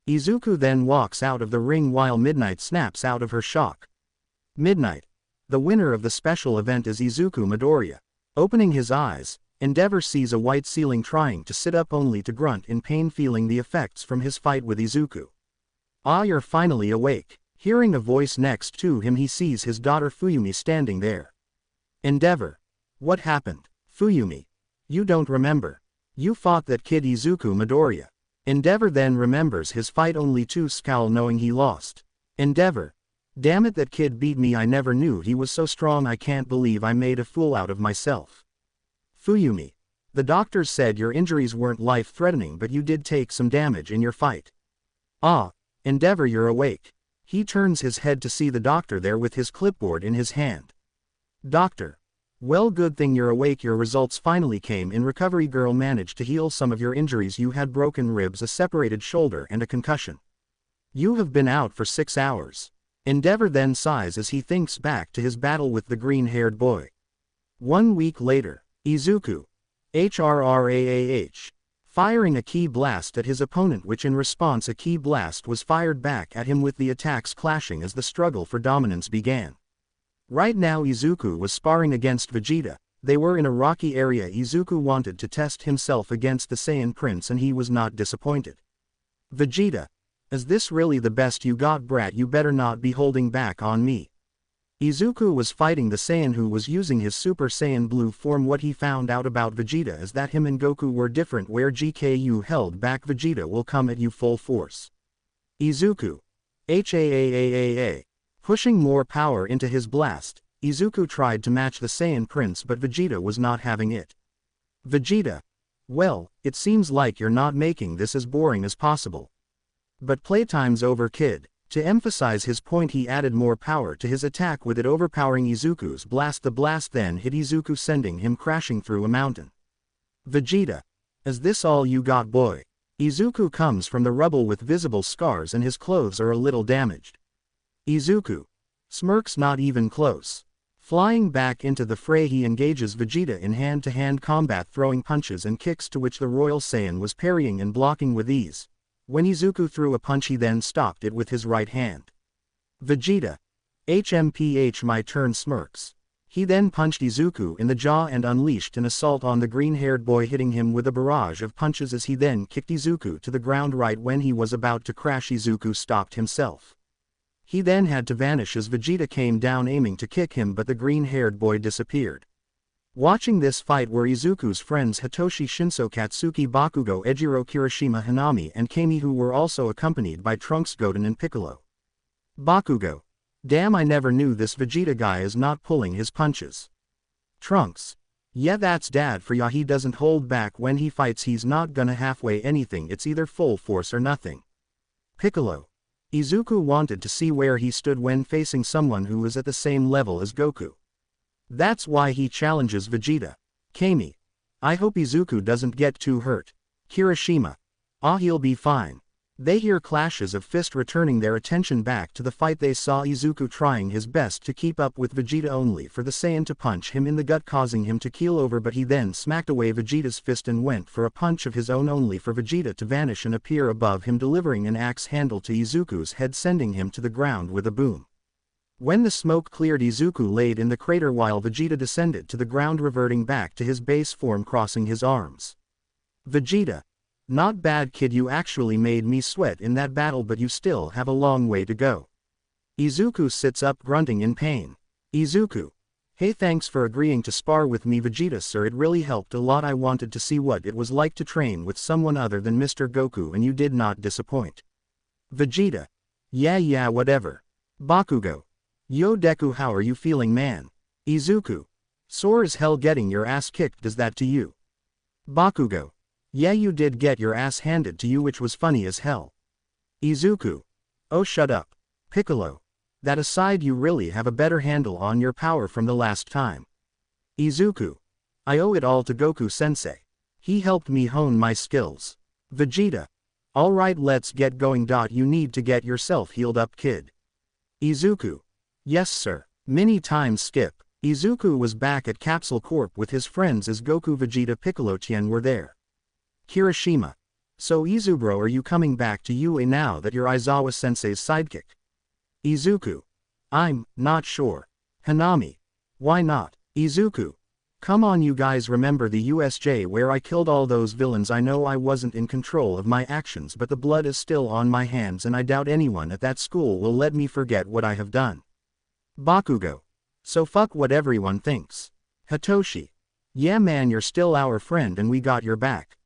Izuku then walks out of the ring while Midnight snaps out of her shock. Midnight. The winner of the special event is Izuku Midoriya. Opening his eyes, Endeavor sees a white ceiling, trying to sit up only to grunt in pain, feeling the effects from his fight with Izuku. Ah, you're finally awake. Hearing a voice next to him, he sees his daughter Fuyumi standing there. Endeavor. What happened? Fuyumi. You don't remember. You fought that kid Izuku Midoriya. Endeavor then remembers his fight only to scowl knowing he lost. Endeavor. Damn it, that kid beat me. I never knew he was so strong. I can't believe I made a fool out of myself. Fuyumi. The doctors said your injuries weren't life-threatening, but you did take some damage in your fight. Ah. Endeavor, you're awake. He turns his head to see the doctor there with his clipboard in his hand. Doctor. Well, good thing you're awake. Your results finally came in. Recovery girl managed to heal some of your injuries. You had broken ribs, a separated shoulder, and a concussion. You have been out for 6 hours. Endeavor then sighs as he thinks back to his battle with the green-haired boy. 1 week later, Izuku. HRRAAH. Firing a ki blast at his opponent, which in response a ki blast was fired back at him, with the attacks clashing as the struggle for dominance began. Right now Izuku was sparring against Vegeta. They were in a rocky area. Izuku wanted to test himself against the Saiyan Prince and he was not disappointed. Vegeta. Is this really the best you got, brat? You better not be holding back on me. Izuku was fighting the Saiyan who was using his Super Saiyan Blue form. What he found out about Vegeta is that him and Goku were different. Where GKU held back, Vegeta will come at you full force. Izuku. HAAAAA. Pushing more power into his blast, Izuku tried to match the Saiyan Prince, but Vegeta was not having it. Vegeta. Well, it seems like you're not making this as boring as possible. But playtime's over, kid. To emphasize his point, he added more power to his attack, with it overpowering Izuku's blast. The blast then hit Izuku, sending him crashing through a mountain. Vegeta. Is this all you got, boy? Izuku comes from the rubble with visible scars and his clothes are a little damaged. Izuku. Smirks, not even close. Flying back into the fray, he engages Vegeta in hand-to-hand combat, throwing punches and kicks to which the Royal Saiyan was parrying and blocking with ease. When Izuku threw a punch, he then stopped it with his right hand. Vegeta. HMPH, my turn, smirks. He then punched Izuku in the jaw and unleashed an assault on the green-haired boy, hitting him with a barrage of punches as he then kicked Izuku to the ground. Right when he was about to crash, Izuku stopped himself. He then had to vanish as Vegeta came down aiming to kick him, but the green-haired boy disappeared. Watching this fight were Izuku's friends Hitoshi, Shinso, Katsuki, Bakugo, Ejiro, Kirishima, Hanami and Kami, who were also accompanied by Trunks, Goten and Piccolo. Bakugo. Damn, I never knew this Vegeta guy is not pulling his punches. Trunks. Yeah, that's dad for ya. He doesn't hold back when he fights. He's not gonna halfway anything. It's either full force or nothing. Piccolo. Izuku wanted to see where he stood when facing someone who was at the same level as Goku. That's why he challenges Vegeta. Kami. I hope Izuku doesn't get too hurt. Kirishima. Ah, he'll be fine. They hear clashes of fists, returning their attention back to the fight. They saw Izuku trying his best to keep up with Vegeta, only for the Saiyan to punch him in the gut, causing him to keel over, but he then smacked away Vegeta's fist and went for a punch of his own, only for Vegeta to vanish and appear above him, delivering an axe handle to Izuku's head, sending him to the ground with a boom. When the smoke cleared, Izuku laid in the crater while Vegeta descended to the ground, reverting back to his base form, crossing his arms. Vegeta. Not bad, kid. You actually made me sweat in that battle, but you still have a long way to go. Izuku sits up, grunting in pain. Izuku. Hey, thanks for agreeing to spar with me, Vegeta. Sir, it really helped a lot. I wanted to see what it was like to train with someone other than Mr. Goku, and you did not disappoint. Vegeta. Yeah, whatever. Bakugo. Yo, Deku, how are you feeling, man? Izuku. Sore as hell. Getting your ass kicked does that to you? Bakugo. Yeah, you did get your ass handed to you, which was funny as hell. Izuku. Oh, shut up. Piccolo. That aside, you really have a better handle on your power from the last time. Izuku. I owe it all to Goku-sensei. He helped me hone my skills. Vegeta. Alright, let's get going. You need to get yourself healed up, kid. Izuku. Yes, sir. Many times skip. Izuku was back at Capsule Corp with his friends as Goku, Vegeta, Piccolo, Tien were there. Kirishima. So Izubro, are you coming back to UA now that you're Aizawa-sensei's sidekick? Izuku. I'm not sure. Hanami. Why not? Izuku. Come on, you guys, remember the USJ where I killed all those villains? I know I wasn't in control of my actions, but the blood is still on my hands and I doubt anyone at that school will let me forget what I have done. Bakugo. So fuck what everyone thinks. Hitoshi. Yeah man, you're still our friend and we got your back.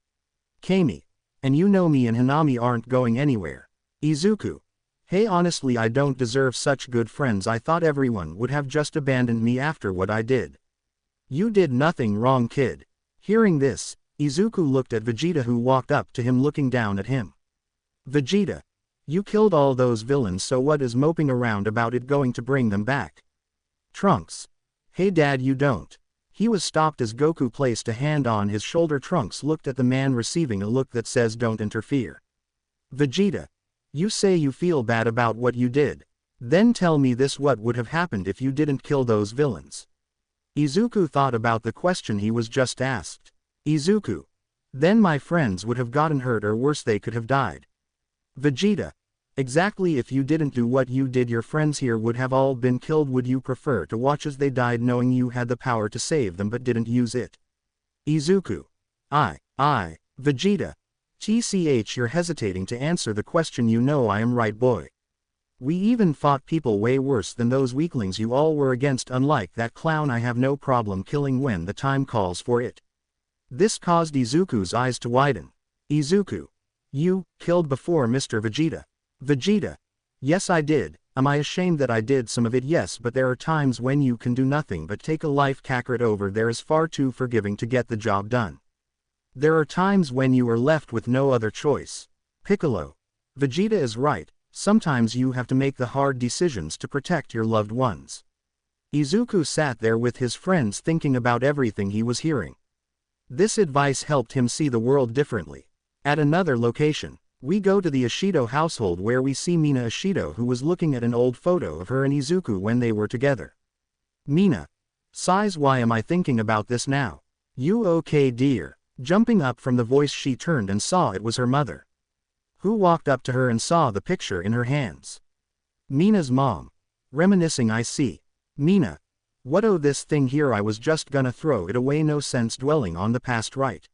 Kami. And you know me and Hanami aren't going anywhere. Izuku. Hey, honestly I don't deserve such good friends. I thought everyone would have just abandoned me after what I did. You did nothing wrong, kid. Hearing this, Izuku looked at Vegeta, who walked up to him looking down at him. Vegeta. You killed all those villains, so what is moping around about it going to bring them back? Trunks. Hey dad, you don't. He was stopped as Goku placed a hand on his shoulder. Trunks looked at the man, receiving a look that says don't interfere. Vegeta. You say you feel bad about what you did. Then tell me this, what would have happened if you didn't kill those villains? Izuku thought about the question he was just asked. Izuku. Then my friends would have gotten hurt, or worse, they could have died. Vegeta. Exactly, if you didn't do what you did, your friends here would have all been killed. Would you prefer to watch as they died knowing you had the power to save them but didn't use it? Izuku. Vegeta. TCH, you're hesitating to answer the question. You know I am right, boy. We even fought people way worse than those weaklings you all were against. Unlike that clown, I have no problem killing when the time calls for it. This caused Izuku's eyes to widen. Izuku. You killed before Mr. Vegeta. Vegeta. Yes, I did. Am I ashamed that I did some of it? Yes, but there are times when you can do nothing but take a life. Kakarot over there is far too forgiving to get the job done. There are times when you are left with no other choice. Piccolo. Vegeta is right. Sometimes you have to make the hard decisions to protect your loved ones. Izuku sat there with his friends thinking about everything he was hearing. This advice helped him see the world differently. At another location, we go to the Ishido household where we see Mina Ishido, who was looking at an old photo of her and Izuku when they were together. Mina. Sighs, why am I thinking about this now? You okay, dear? Jumping up from the voice, she turned and saw it was her mother, who walked up to her and saw the picture in her hands. Mina's mom. Reminiscing, I see. Mina. What, oh, this thing here, I was just gonna throw it away, no sense dwelling on the past, right?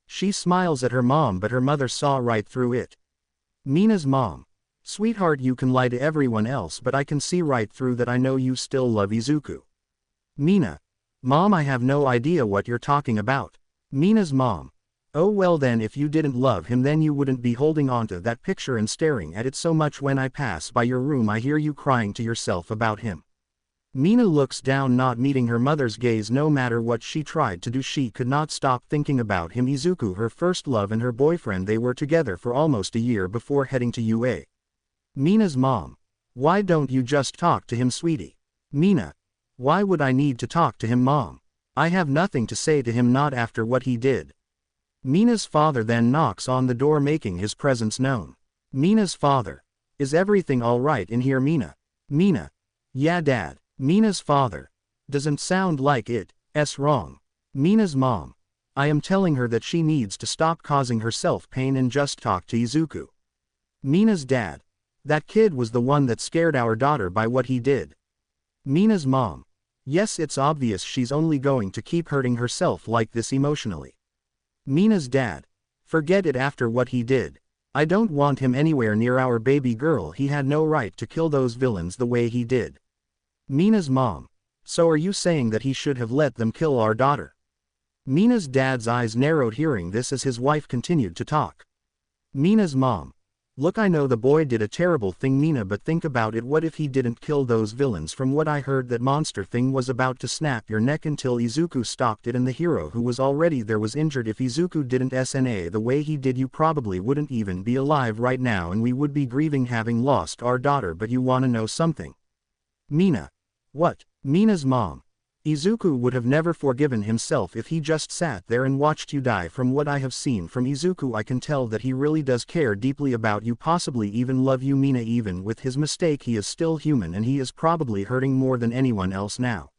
She smiles at her mom, but her mother saw right through it. Mina's mom. Sweetheart, you can lie to everyone else, but I can see right through that. I know you still love Izuku. Mina. Mom, I have no idea what you're talking about. Mina's mom. Oh well then, if you didn't love him then you wouldn't be holding onto that picture and staring at it so much. When I pass by your room I hear you crying to yourself about him. Mina looks down, not meeting her mother's gaze. No matter what she tried to do, she could not stop thinking about him. Izuku, her first love and her boyfriend. They were together for almost a year before heading to UA. Mina's mom. Why don't you just talk to him, sweetie? Mina. Why would I need to talk to him, mom? I have nothing to say to him, not after what he did. Mina's father then knocks on the door, making his presence known. Mina's father. Is everything all right in here, Mina? Mina. Yeah, dad. Mina's father. Doesn't sound like it's wrong. Mina's mom. I am telling her that she needs to stop causing herself pain and just talk to Izuku. Mina's dad. That kid was the one that scared our daughter by what he did. Mina's mom. Yes, it's obvious she's only going to keep hurting herself like this emotionally. Mina's dad. Forget it after what he did. I don't want him anywhere near our baby girl. He had no right to kill those villains the way he did. Mina's mom. So are you saying that he should have let them kill our daughter? Mina's dad's eyes narrowed hearing this as his wife continued to talk. Mina's mom. Look, I know the boy did a terrible thing, Mina, but think about it. What if he didn't kill those villains? From what I heard, that monster thing was about to snap your neck until Izuku stopped it, and the hero who was already there was injured. If Izuku didn't SNA the way he did, you probably wouldn't even be alive right now, and we would be grieving having lost our daughter. But you wanna know something? Mina. What? Mina's mom. Izuku would have never forgiven himself if he just sat there and watched you die. From what I have seen from Izuku, I can tell that he really does care deeply about you, possibly even love you, Mina. Even with his mistake, he is still human, and he is probably hurting more than anyone else now.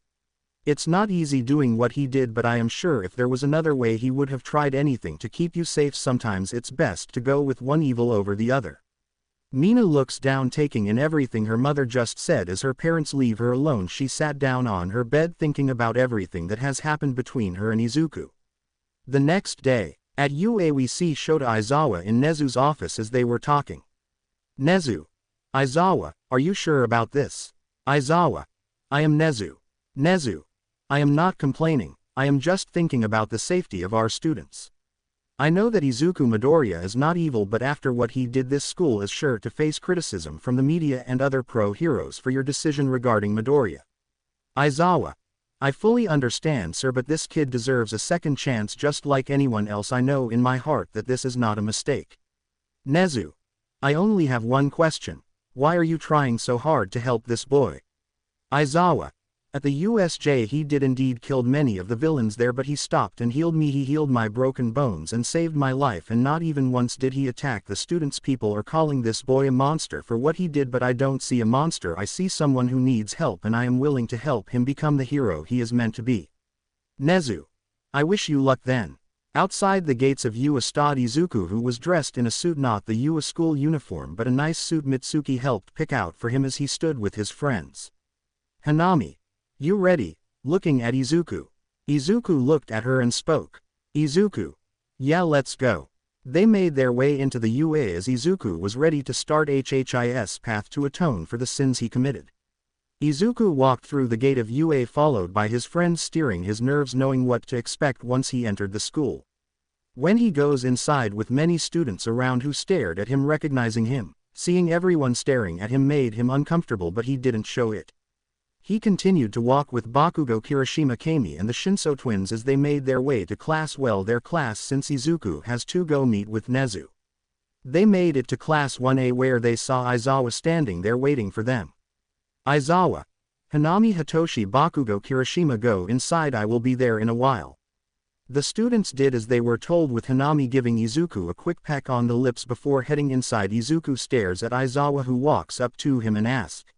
It's not easy doing what he did, but I am sure if there was another way he would have tried anything to keep you safe. Sometimes it's best to go with one evil over the other. Mina looks down, taking in everything her mother just said. As her parents leave her alone, she sat down on her bed thinking about everything that has happened between her and Izuku. The next day, at UA we see Shota Aizawa in Nezu's office as they were talking. Nezu. Aizawa, are you sure about this? Aizawa. I am Nezu. Nezu. I am not complaining, I am just thinking about the safety of our students. I know that Izuku Midoriya is not evil, but after what he did, this school is sure to face criticism from the media and other pro-heroes for your decision regarding Midoriya. Aizawa. I fully understand, sir, but this kid deserves a second chance just like anyone else. I know in my heart that this is not a mistake. Nezu. I only have one question. Why are you trying so hard to help this boy? Aizawa. At the USJ he did indeed killed many of the villains there, but he stopped and healed me. He healed my broken bones and saved my life, and not even once did he attack the students. People are calling this boy a monster for what he did, but I don't see a monster. I see someone who needs help, and I am willing to help him become the hero he is meant to be. Nezu. I wish you luck then. Outside the gates of UA stood Izuku, who was dressed in a suit, not the UA school uniform but a nice suit Mitsuki helped pick out for him as he stood with his friends. Hanami. You ready? Looking at Izuku. Izuku looked at her and spoke. Izuku. Yeah, let's go. They made their way into the UA as Izuku was ready to start his path to atone for the sins he committed. Izuku walked through the gate of UA followed by his friends, steering his nerves, knowing what to expect once he entered the school. When he goes inside with many students around who stared at him, recognizing him, seeing everyone staring at him made him uncomfortable, but he didn't show it. He continued to walk with Bakugo, Kirishima Kami and the Shinso twins as they made their way to class. Well, their class, since Izuku has to go meet with Nezu. They made it to class 1A where they saw Aizawa standing there waiting for them. Aizawa. Hanami, Hitoshi, Bakugo, Kirishima, go inside, I will be there in a while. The students did as they were told, with Hanami giving Izuku a quick peck on the lips before heading inside. Izuku stares at Aizawa, who walks up to him and asks.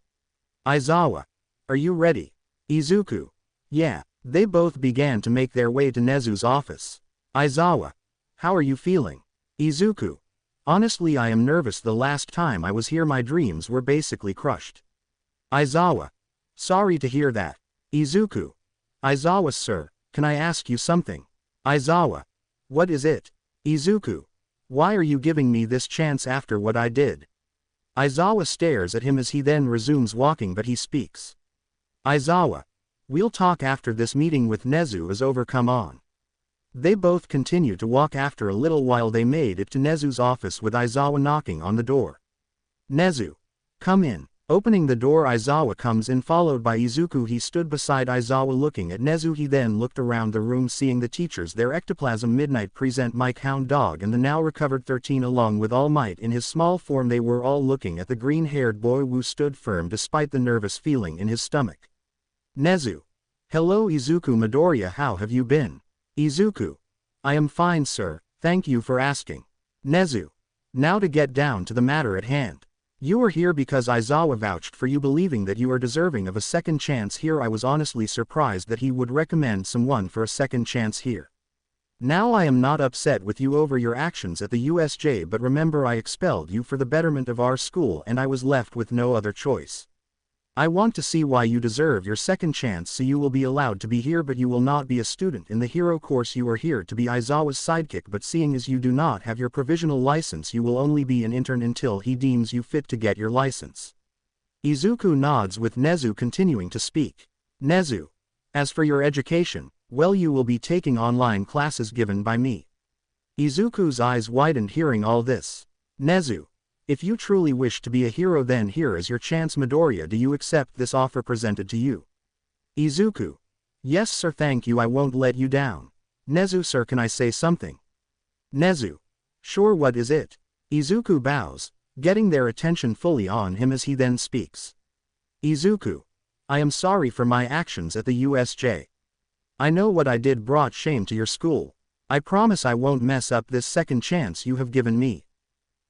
Aizawa. Are you ready? Izuku. Yeah. They both began to make their way to Nezu's office. Aizawa. How are you feeling? Izuku. Honestly, I am nervous. The last time I was here my dreams were basically crushed. Aizawa. Sorry to hear that. Izuku. Aizawa, sir, can I ask you something? Aizawa. What is it? Izuku. Why are you giving me this chance after what I did? Aizawa stares at him as he then resumes walking, but he speaks. Aizawa. We'll talk after this meeting with Nezu is over, come on. They both continued to walk. After a little while they made it to Nezu's office with Aizawa knocking on the door. Nezu. Come in. Opening the door, Aizawa comes in followed by Izuku. He stood beside Aizawa looking at Nezu. He then looked around the room, seeing the teachers there, Ectoplasm, Midnight, Present, Mike, Hound Dog and the now recovered 13 along with All Might in his small form. They were all looking at the green-haired boy who stood firm despite the nervous feeling in his stomach. Nezu. Hello Izuku. Midoriya, how have you been? Izuku. I am fine, sir, thank you for asking. Nezu. Now to get down to the matter at hand. You are here because Aizawa vouched for you, believing that you are deserving of a second chance here. I was honestly surprised that he would recommend someone for a second chance here. Now I am not upset with you over your actions at the USJ, but remember I expelled you for the betterment of our school and I was left with no other choice. I want to see why you deserve your second chance, so you will be allowed to be here, but you will not be a student in the hero course. You are here to be Aizawa's sidekick, but seeing as you do not have your provisional license, you will only be an intern until he deems you fit to get your license. Izuku nods with Nezu continuing to speak. Nezu. As for your education, well, you will be taking online classes given by me. Izuku's eyes widened hearing all this. Nezu. If you truly wish to be a hero, then here is your chance. Midoriya, do you accept this offer presented to you? Izuku. Yes sir, thank you, I won't let you down. Nezu, sir, can I say something? Nezu. Sure, what is it? Izuku bows, getting their attention fully on him as he then speaks. Izuku. I am sorry for my actions at the USJ. I know what I did brought shame to your school. I promise I won't mess up this second chance you have given me.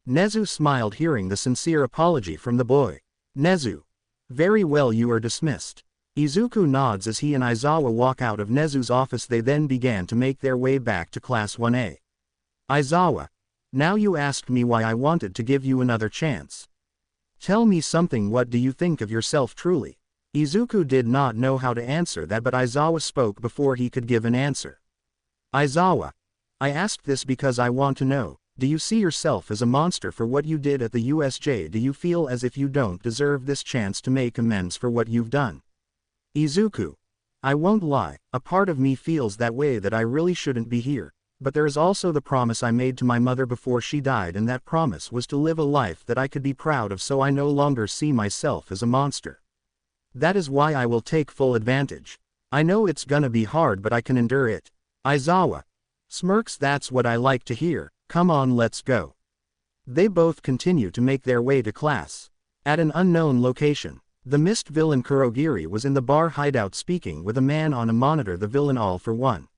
Nezu smiled hearing the sincere apology from the boy. Nezu. Very well, you are dismissed. Izuku nods as he and Aizawa walk out of Nezu's office. They then began to make their way back to Class 1A. Aizawa. Now you asked me why I wanted to give you another chance. Tell me something, what do you think of yourself truly? Izuku did not know how to answer that, but Aizawa spoke before he could give an answer. Aizawa. I asked this because I want to know, do you see yourself as a monster for what you did at the USJ? Do you feel as if you don't deserve this chance to make amends for what you've done? Izuku. I won't lie, a part of me feels that way, that I really shouldn't be here, but there is also the promise I made to my mother before she died, and that promise was to live a life that I could be proud of, so I no longer see myself as a monster. That is why I will take full advantage. I know it's gonna be hard, but I can endure it. Aizawa. Smirks. That's what I like to hear, come on, let's go. They both continue to make their way to class. At an unknown location, the mist villain Kurogiri was in the bar hideout speaking with a man on a monitor, the villain all for one.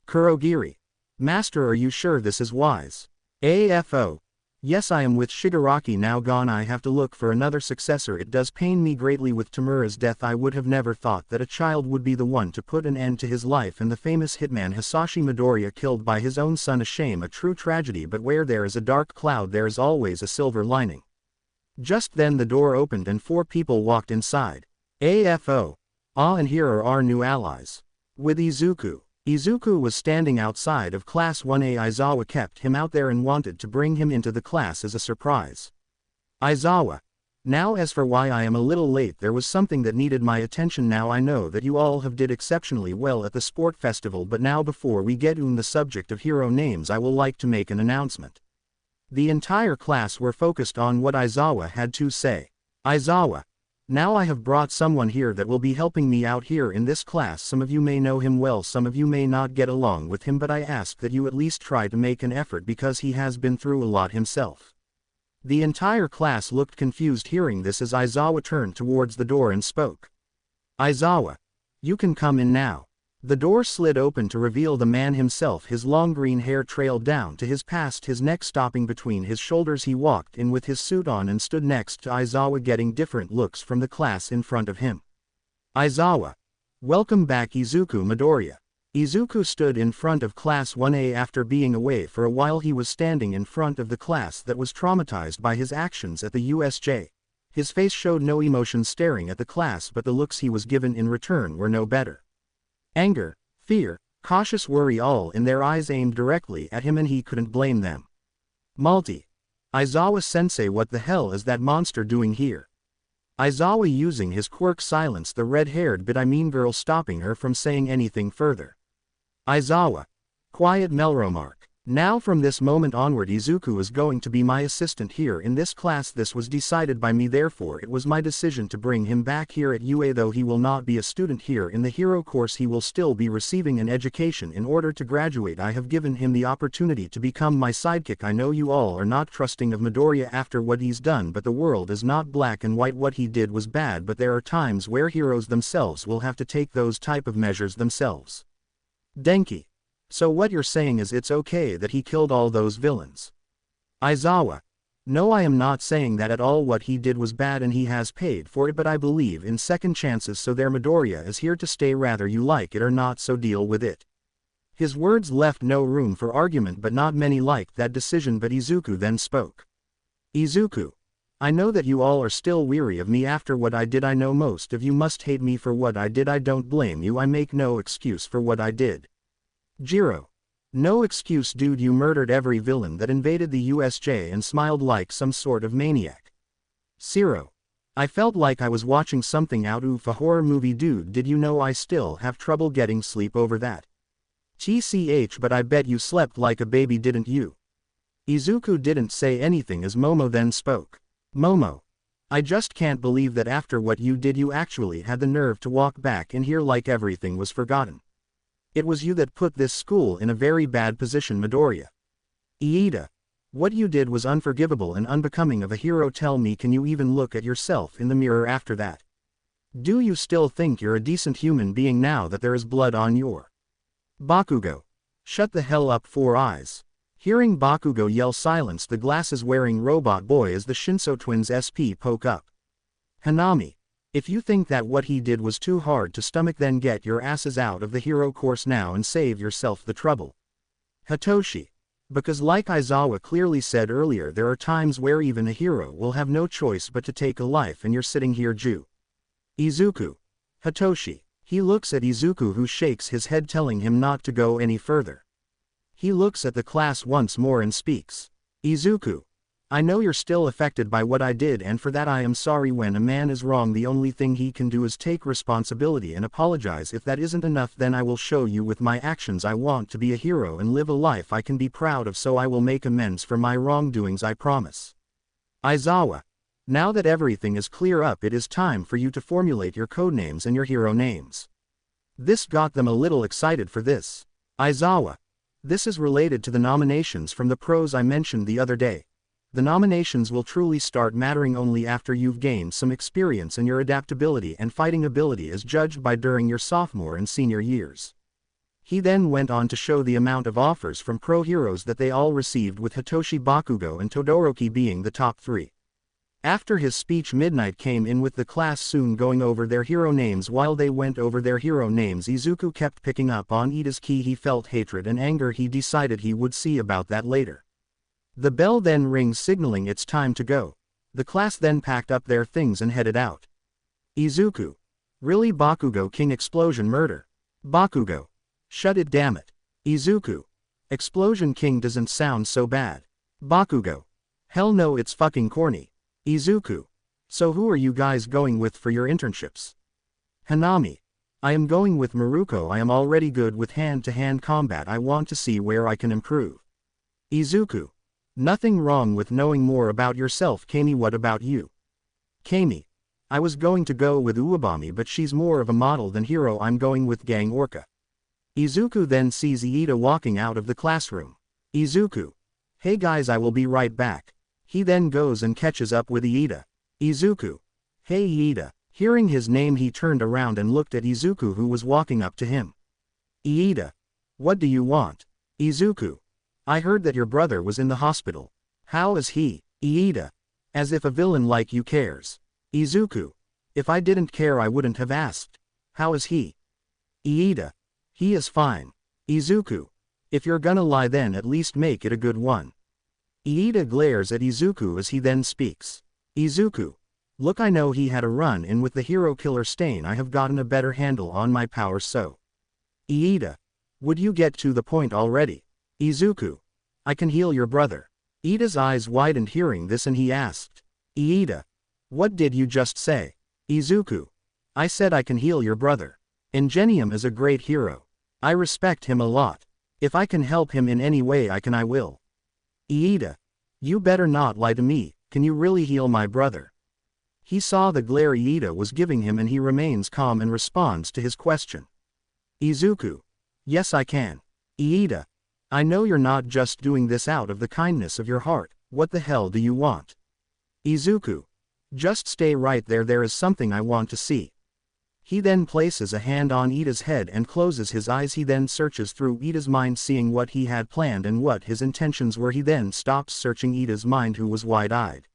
Kurogiri. Master, are you sure this is wise? AFO. Yes, I am with Shigaraki now gone. I have to look for another successor. It does pain me greatly with Tamura's death. I would have never thought that a child would be the one to put an end to his life, and the famous hitman Hisashi Midoriya killed by his own son. A shame, a true tragedy, but where there is a dark cloud there is always a silver lining. Just then the door opened and 4 people walked inside. AFO. Ah, and here are our new allies. With Izuku. Izuku was standing outside of Class 1A. Aizawa kept him out there and wanted to bring him into the class as a surprise. Aizawa. Now as for why I am a little late, there was something that needed my attention. Now I know that you all have did exceptionally well at the sport festival, but now before we get on the subject of hero names, I will like to make an announcement. The entire class were focused on what Aizawa had to say. Aizawa. Now I have brought someone here that will be helping me out here in this class. Some of you may know him well, some of you may not get along with him, but I ask that you at least try to make an effort because he has been through a lot himself. The entire class looked confused hearing this as Aizawa turned towards the door and spoke. Aizawa. You can come in now. The door slid open to reveal the man himself. His long green hair trailed down to past his neck, stopping between his shoulders. He walked in with his suit on and stood next to Aizawa, getting different looks from the class in front of him. Aizawa. Welcome back, Izuku. Midoriya. Izuku stood in front of Class 1A after being away for a while. He was standing in front of the class that was traumatized by his actions at the USJ. His face showed no emotion staring at the class, but the looks he was given in return were no better. Anger, fear, cautious worry, all in their eyes aimed directly at him, and he couldn't blame them. Multi. Aizawa-sensei, what the hell is that monster doing here? Aizawa using his quirk silenced the red-haired girl, stopping her from saying anything further. Aizawa. Quiet, Melromark. Now from this moment onward Izuku is going to be my assistant here in this class. This was decided by me, therefore it was my decision to bring him back here at UA. Though he will not be a student here in the hero course, he will still be receiving an education in order to graduate. I have given him the opportunity to become my sidekick. I know you all are not trusting of Midoriya after what he's done, but the world is not black and white. What he did was bad, but there are times where heroes themselves will have to take those type of measures themselves. Denki. So what you're saying is it's okay that he killed all those villains? Aizawa. No, I am not saying that at all. What he did was bad and he has paid for it, but I believe in second chances, so there Midoriya is here to stay, rather you like it or not, so deal with it. His words left no room for argument, but not many liked that decision. But Izuku then spoke. Izuku. I know that you all are still weary of me after what I did. I know most of you must hate me for what I did. I don't blame you. I make no excuse for what I did. Jiro. No excuse, dude. You murdered every villain that invaded the USJ and smiled like some sort of maniac. Zero. I felt like I was watching something out of a horror movie, dude. Did you know I still have trouble getting sleep over that? TCH, but I bet you slept like a baby, didn't you? Izuku didn't say anything as Momo then spoke. Momo. I just can't believe that after what you did you actually had the nerve to walk back in here like everything was forgotten. It was you that put this school in a very bad position, Midoriya. Iida. What you did was unforgivable and unbecoming of a hero. Tell me, can you even look at yourself in the mirror after that? Do you still think you're a decent human being now that there is blood on your Bakugo? Shut the hell up, Four Eyes. Hearing Bakugo yell, silence the glasses-wearing robot boy as the Shinso twins' SP poke up. Hanami. If you think that what he did was too hard to stomach, then get your asses out of the hero course now and save yourself the trouble. Hitoshi. Because like Aizawa clearly said earlier, there are times where even a hero will have no choice but to take a life, and you're sitting here Izuku. Hitoshi. He looks at Izuku, who shakes his head telling him not to go any further. He looks at the class once more and speaks. Izuku. I know you're still affected by what I did, and for that I am sorry. When a man is wrong, the only thing he can do is take responsibility and apologize. If that isn't enough, then I will show you with my actions. I want to be a hero and live a life I can be proud of, so I will make amends for my wrongdoings, I promise. Aizawa. Now that everything is clear up, it is time for you to formulate your codenames and your hero names. This got them a little excited for this. Aizawa. This is related to the nominations from the pros I mentioned the other day. The nominations will truly start mattering only after you've gained some experience, and your adaptability and fighting ability is judged by during your sophomore and senior years. He then went on to show the amount of offers from pro heroes that they all received, with Hitoshi, Bakugo and Todoroki being the top 3. After his speech, Midnight came in with the class soon going over their hero names. While they went over their hero names, Izuku kept picking up on Ida's key. He felt hatred and anger. He decided he would see about that later. The bell then rings, signaling it's time to go. The class then packed up their things and headed out. Izuku. Really? Bakugo. King Explosion Murder. Bakugo. Shut it, damn it. Izuku. Explosion King doesn't sound so bad. Bakugo. Hell no, it's fucking corny. Izuku. So who are you guys going with for your internships? Hanami. I am going with Maruko. I am already good with hand-to-hand combat. I want to see where I can improve. Izuku. Nothing wrong with knowing more about yourself. Kami. What about you? Kami. I was going to go with Uwabami, but she's more of a model than hero. I'm going with Gang Orca. Izuku then sees Iida walking out of the classroom. Izuku. Hey guys, I will be right back. He then goes and catches up with Iida. Izuku. Hey Iida. Hearing his name, he turned around and looked at Izuku, who was walking up to him. Iida. What do you want? Izuku. I heard that your brother was in the hospital. How is he? Iida. As if a villain like you cares. Izuku. If I didn't care, I wouldn't have asked. How is he? Iida. He is fine. Izuku. If you're gonna lie, then at least make it a good one. Iida glares at Izuku as he then speaks. Izuku. Look, I know he had a run-in with the hero killer Stain. I have gotten a better handle on my powers, so. Iida. Would you get to the point already? Izuku. I can heal your brother. Iida's eyes widened hearing this, and he asked. Iida. What did you just say? Izuku. I said I can heal your brother. Ingenium is a great hero. I respect him a lot. If I can help him in any way I will. Iida. You better not lie to me. Can you really heal my brother? He saw the glare Iida was giving him, and he remains calm and responds to his question. Izuku. Yes, I can. Iida. I know you're not just doing this out of the kindness of your heart. What the hell do you want? Izuku. Just stay right there. There is something I want to see. He then places a hand on Iida's head and closes his eyes. He then searches through Iida's mind, seeing what he had planned and what his intentions were. He then stops searching Iida's mind, who was wide-eyed.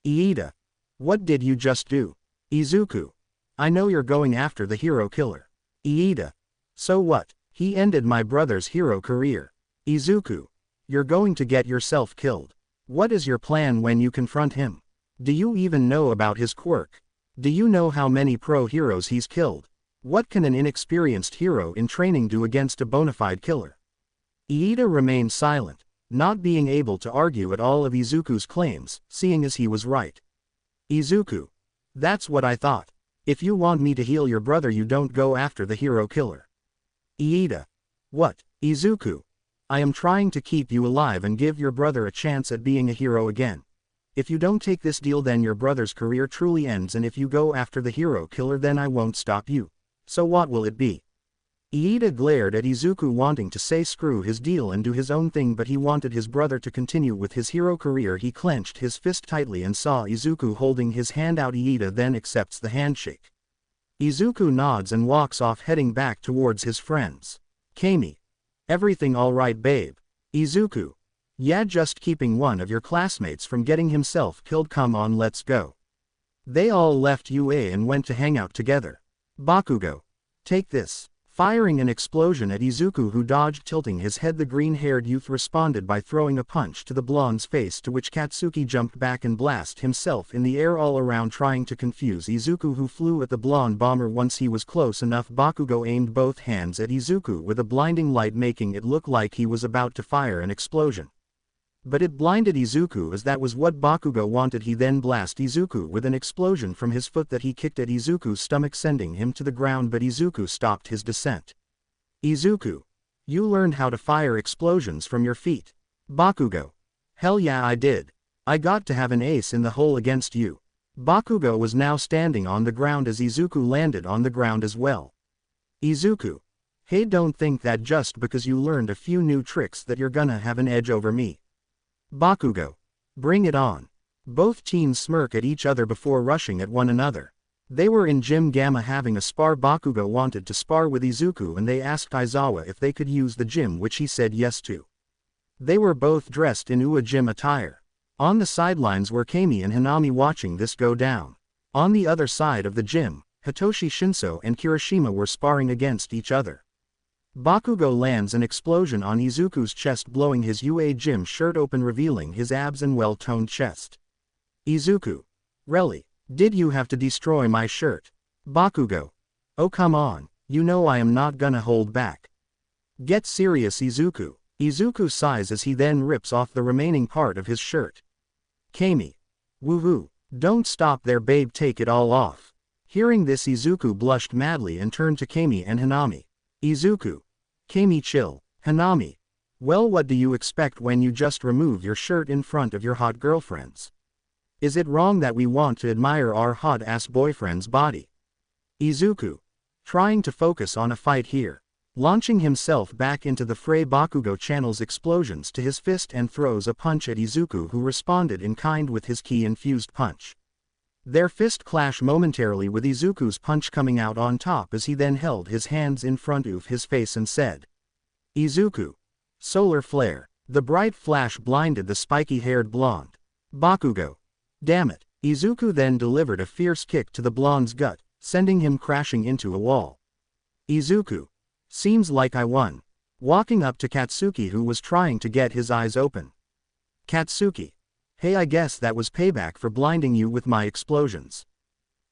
Iida. What did you just do? Izuku. I know you're going after the hero killer. Iida. So what? He ended my brother's hero career. Izuku. You're going to get yourself killed. What is your plan when you confront him? Do you even know about his quirk? Do you know how many pro heroes he's killed? What can an inexperienced hero in training do against a bona fide killer? Iida remained silent, not being able to argue at all of Izuku's claims, seeing as he was right. Izuku. That's what I thought. If you want me to heal your brother, you don't go after the hero killer. Iida. What? Izuku. I am trying to keep you alive and give your brother a chance at being a hero again. If you don't take this deal, then your brother's career truly ends, and if you go after the hero killer, then I won't stop you. So what will it be? Iida glared at Izuku, wanting to say screw his deal and do his own thing, but he wanted his brother to continue with his hero career. He clenched his fist tightly and saw Izuku holding his hand out. Iida then accepts the handshake. Izuku nods and walks off, heading back towards his friends. Kami. Everything all right, babe? Izuku. Yeah, just keeping one of your classmates from getting himself killed. Come on, let's go. They all left UA and went to hang out together. Bakugo. Take this. Firing an explosion at Izuku, who dodged, tilting his head. The green-haired youth responded by throwing a punch to the blonde's face, to which Katsuki jumped back and blasted himself in the air all around, trying to confuse Izuku, who flew at the blonde bomber. Once he was close enough, Bakugo aimed both hands at Izuku with a blinding light, making it look like he was about to fire an explosion. But it blinded Izuku, as that was what Bakugo wanted. He then blasted Izuku with an explosion from his foot that he kicked at Izuku's stomach, sending him to the ground, but Izuku stopped his descent. Izuku, you learned how to fire explosions from your feet. Bakugo, hell yeah, I did. I got to have an ace in the hole against you. Bakugo was now standing on the ground as Izuku landed on the ground as well. Izuku, hey, don't think that just because you learned a few new tricks that you're gonna have an edge over me. Bakugo, bring it on. Both teens smirk at each other before rushing at one another. They were in Gym Gamma having a spar. Bakugo wanted to spar with Izuku, and they asked Aizawa if they could use the gym, which he said yes to. They were both dressed in UA gym attire. On the sidelines were Kami and Hanami watching this go down. On the other side of the gym, Hitoshi, Shinso and Kirishima were sparring against each other. Bakugo lands an explosion on Izuku's chest, blowing his UA gym shirt open, revealing his abs and well-toned chest. Izuku, really, did you have to destroy my shirt? Bakugo, oh come on, you know I am not gonna hold back. Get serious, Izuku. Izuku sighs as he then rips off the remaining part of his shirt. Kami, woohoo, don't stop there babe, take it all off. Hearing this, Izuku blushed madly and turned to Kami and Hanami. Izuku, Kami, chill. Hanami, well, what do you expect when you just remove your shirt in front of your hot girlfriends? Is it wrong that we want to admire our hot-ass boyfriend's body? Izuku, trying to focus on a fight here. Launching himself back into the fray, Bakugo channels explosions to his fist and throws a punch at Izuku, who responded in kind with his ki-infused punch. Their fist clash momentarily, with Izuku's punch coming out on top, as he then held his hands in front of his face and said, Izuku, solar flare. The bright flash blinded the spiky-haired blonde. Bakugo, damn it. Izuku then delivered a fierce kick to the blonde's gut, sending him crashing into a wall. Izuku, seems like I won. Walking up to Katsuki, who was trying to get his eyes open. Katsuki, hey, I guess that was payback for blinding you with my explosions.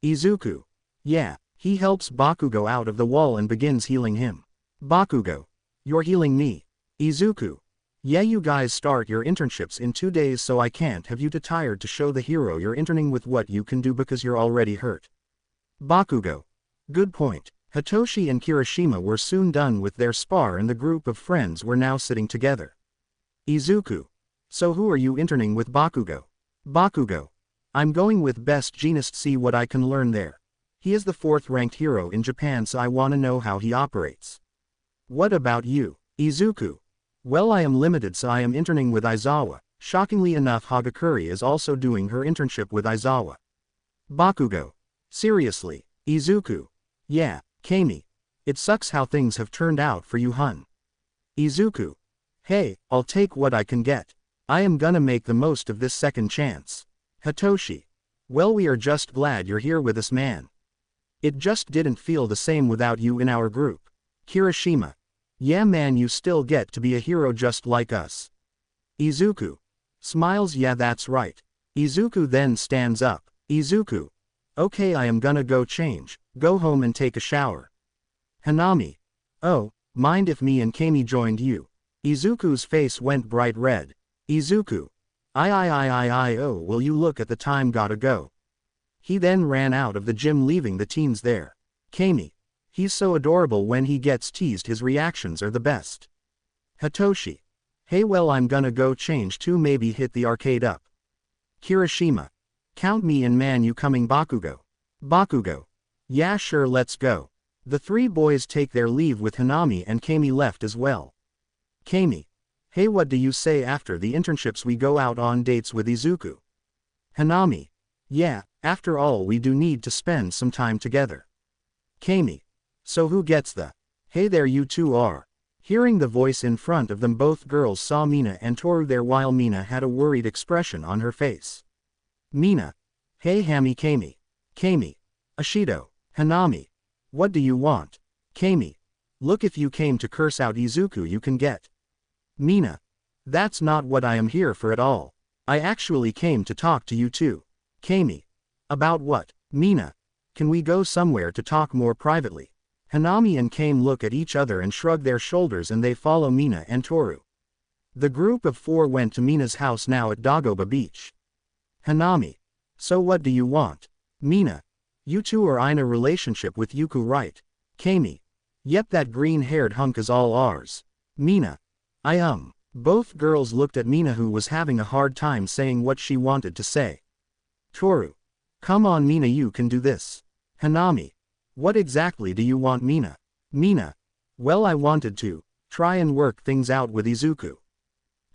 Izuku, yeah. He helps Bakugo out of the wall and begins healing him. Bakugo, you're healing me. Izuku, yeah, you guys start your internships in 2 days, so I can't have you too tired to show the hero you're interning with what you can do because you're already hurt. Bakugo, good point. Hitoshi and Kirishima were soon done with their spar, and the group of friends were now sitting together. Izuku, so who are you interning with? Bakugo. Bakugo, I'm going with Best Jeanist, see what I can learn there. He is the 4th-ranked hero in Japan, so I wanna know how he operates. What about you? Izuku, well, I am limited, so I am interning with Aizawa. Shockingly enough, Hagakure is also doing her internship with Aizawa. Bakugo, seriously? Izuku, yeah. Kami, it sucks how things have turned out for you, hun. Izuku, hey, I'll take what I can get. I am gonna make the most of this second chance. Hitoshi, well, we are just glad you're here with us, man. It just didn't feel the same without you in our group. Kirishima, yeah man, you still get to be a hero just like us. Izuku, smiles, yeah that's right. Izuku then stands up. Izuku, okay, I am gonna go change, go home and take a shower. Hanami, oh, mind if me and Kami joined you? Izuku's face went bright red. Izuku, oh, will you look at the time, gotta go. He then ran out of the gym, leaving the teens there. Kami, he's so adorable when he gets teased, his reactions are the best. Hitoshi, hey, well, I'm gonna go change too, maybe hit the arcade up. Kirishima, count me in, man, you coming? Bakugo. Bakugo, yeah sure, let's go. The 3 boys take their leave, with Hanami and Kami left as well. Kami, hey, what do you say after the internships we go out on dates with Izuku? Hanami, yeah, after all we do need to spend some time together. Kami, so who gets the, hey there you two are. Hearing the voice in front of them, both girls saw Mina and Toru there, while Mina had a worried expression on her face. Mina, hey Hami. Kami, Ashido, Hanami, what do you want? Kami, Look, if you came to curse out Izuku you can get. Mina. That's not what I am here for at all. I actually came to talk to you too. Kami. About what? Mina. Can we go somewhere to talk more privately? Hanami and Kame look at each other and shrug their shoulders, and they follow Mina and Toru. The group of 4 went to Mina's house now at Dagoba Beach. Hanami. So what do you want? Mina. You two are in a relationship with Yuku, right? Kami. Yep, that green-haired hunk is all ours. Mina. Both girls looked at Mina, who was having a hard time saying what she wanted to say. Toru. Come on Mina, you can do this. Hanami. What exactly do you want, Mina? Mina. Well, I wanted to try and work things out with Izuku.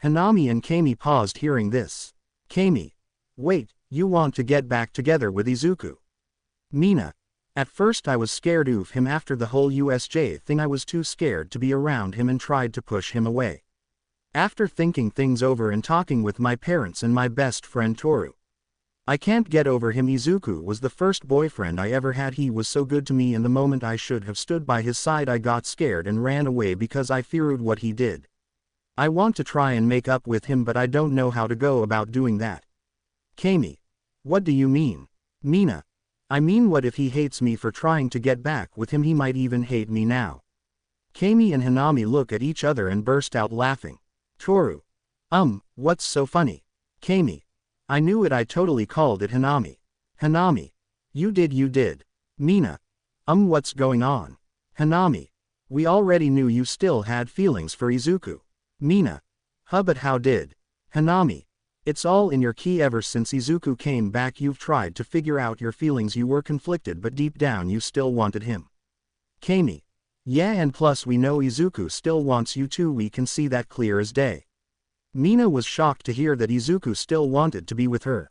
Hanami and Kami paused hearing this. Kami. Wait, you want to get back together with Izuku? Mina. At first I was scared of him. After the whole USJ thing I was too scared to be around him and tried to push him away. After thinking things over and talking with my parents and my best friend Toru, I can't get over him. Izuku was the first boyfriend I ever had. He was so good to me, and the moment I should have stood by his side I got scared and ran away because I feared what he did. I want to try and make up with him, but I don't know how to go about doing that. Kami. What do you mean? Mina. I mean, what if he hates me for trying to get back with him? He might even hate me now. Kami and Hanami look at each other and burst out laughing. Toru. What's so funny? Kami. I knew it, I totally called it. Hanami. Hanami. You did. Mina. What's going on? Hanami. We already knew you still had feelings for Izuku. Mina. But how did? Hanami. It's all in your key. Ever since Izuku came back you've tried to figure out your feelings. You were conflicted, but deep down you still wanted him. Kami. Yeah, and plus we know Izuku still wants you too. We can see that clear as day. Mina was shocked to hear that Izuku still wanted to be with her.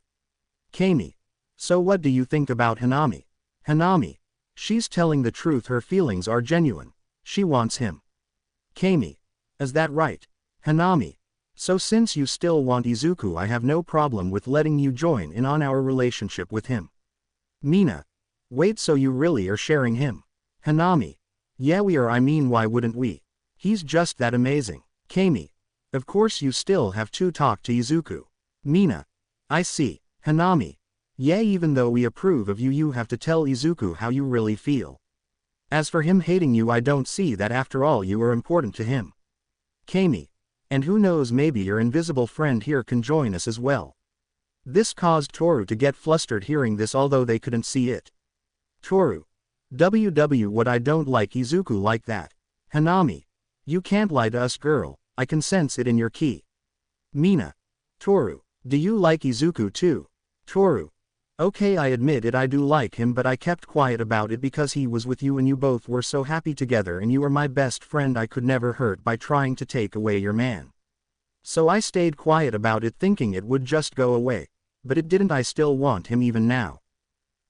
Kami. So what do you think about Hanami? Hanami. She's telling the truth, her feelings are genuine. She wants him. Kami. Is that right? Hanami. So since you still want Izuku, I have no problem with letting you join in on our relationship with him. Mina. Wait, so you really are sharing him? Hanami. Yeah, we are. I mean, why wouldn't we? He's just that amazing. Kami. Of course you still have to talk to Izuku. Mina. I see. Hanami. Yeah, even though we approve of you, you have to tell Izuku how you really feel. As for him hating you, I don't see that. After all, you are important to him. Kami. And who knows, maybe your invisible friend here can join us as well. This caused Toru to get flustered hearing this, although they couldn't see it. Toru. What I don't like Izuku like that. Hanami. You can't lie to us, girl. I can sense it in your key. Mina. Toru. Do you like Izuku too? Toru. Okay, I admit it, I do like him, but I kept quiet about it because he was with you and you both were so happy together and you are my best friend. I could never hurt by trying to take away your man. So I stayed quiet about it thinking it would just go away. But it didn't. I still want him even now.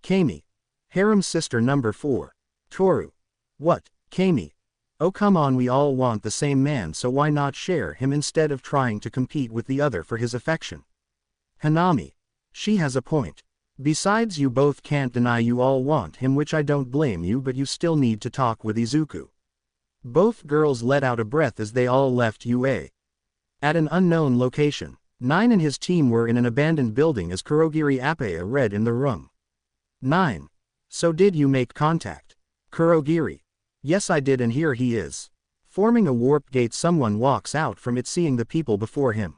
Kami. Harem sister number 4. Toru. What? Kami. Oh come on, we all want the same man, so why not share him instead of trying to compete with the other for his affection? Hanami. She has a point. Besides, you both can't deny you all want him, which I don't blame you, but you still need to talk with Izuku. Both girls let out a breath as they all left UA. At an unknown location, 9 and his team were in an abandoned building as Kurogiri Appaya read in the room. 9. So did you make contact? Kurogiri. Yes, I did, and here he is. Forming a warp gate, someone walks out from it, seeing the people before him.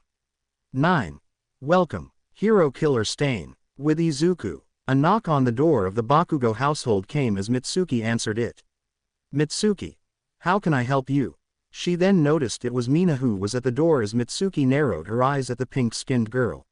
9. Welcome, Hero Killer Stain. With Izuku. A knock on the door of the Bakugo household came as Mitsuki answered it. Mitsuki. How can I help you? She then noticed it was Mina who was at the door as Mitsuki narrowed her eyes at the pink-skinned girl.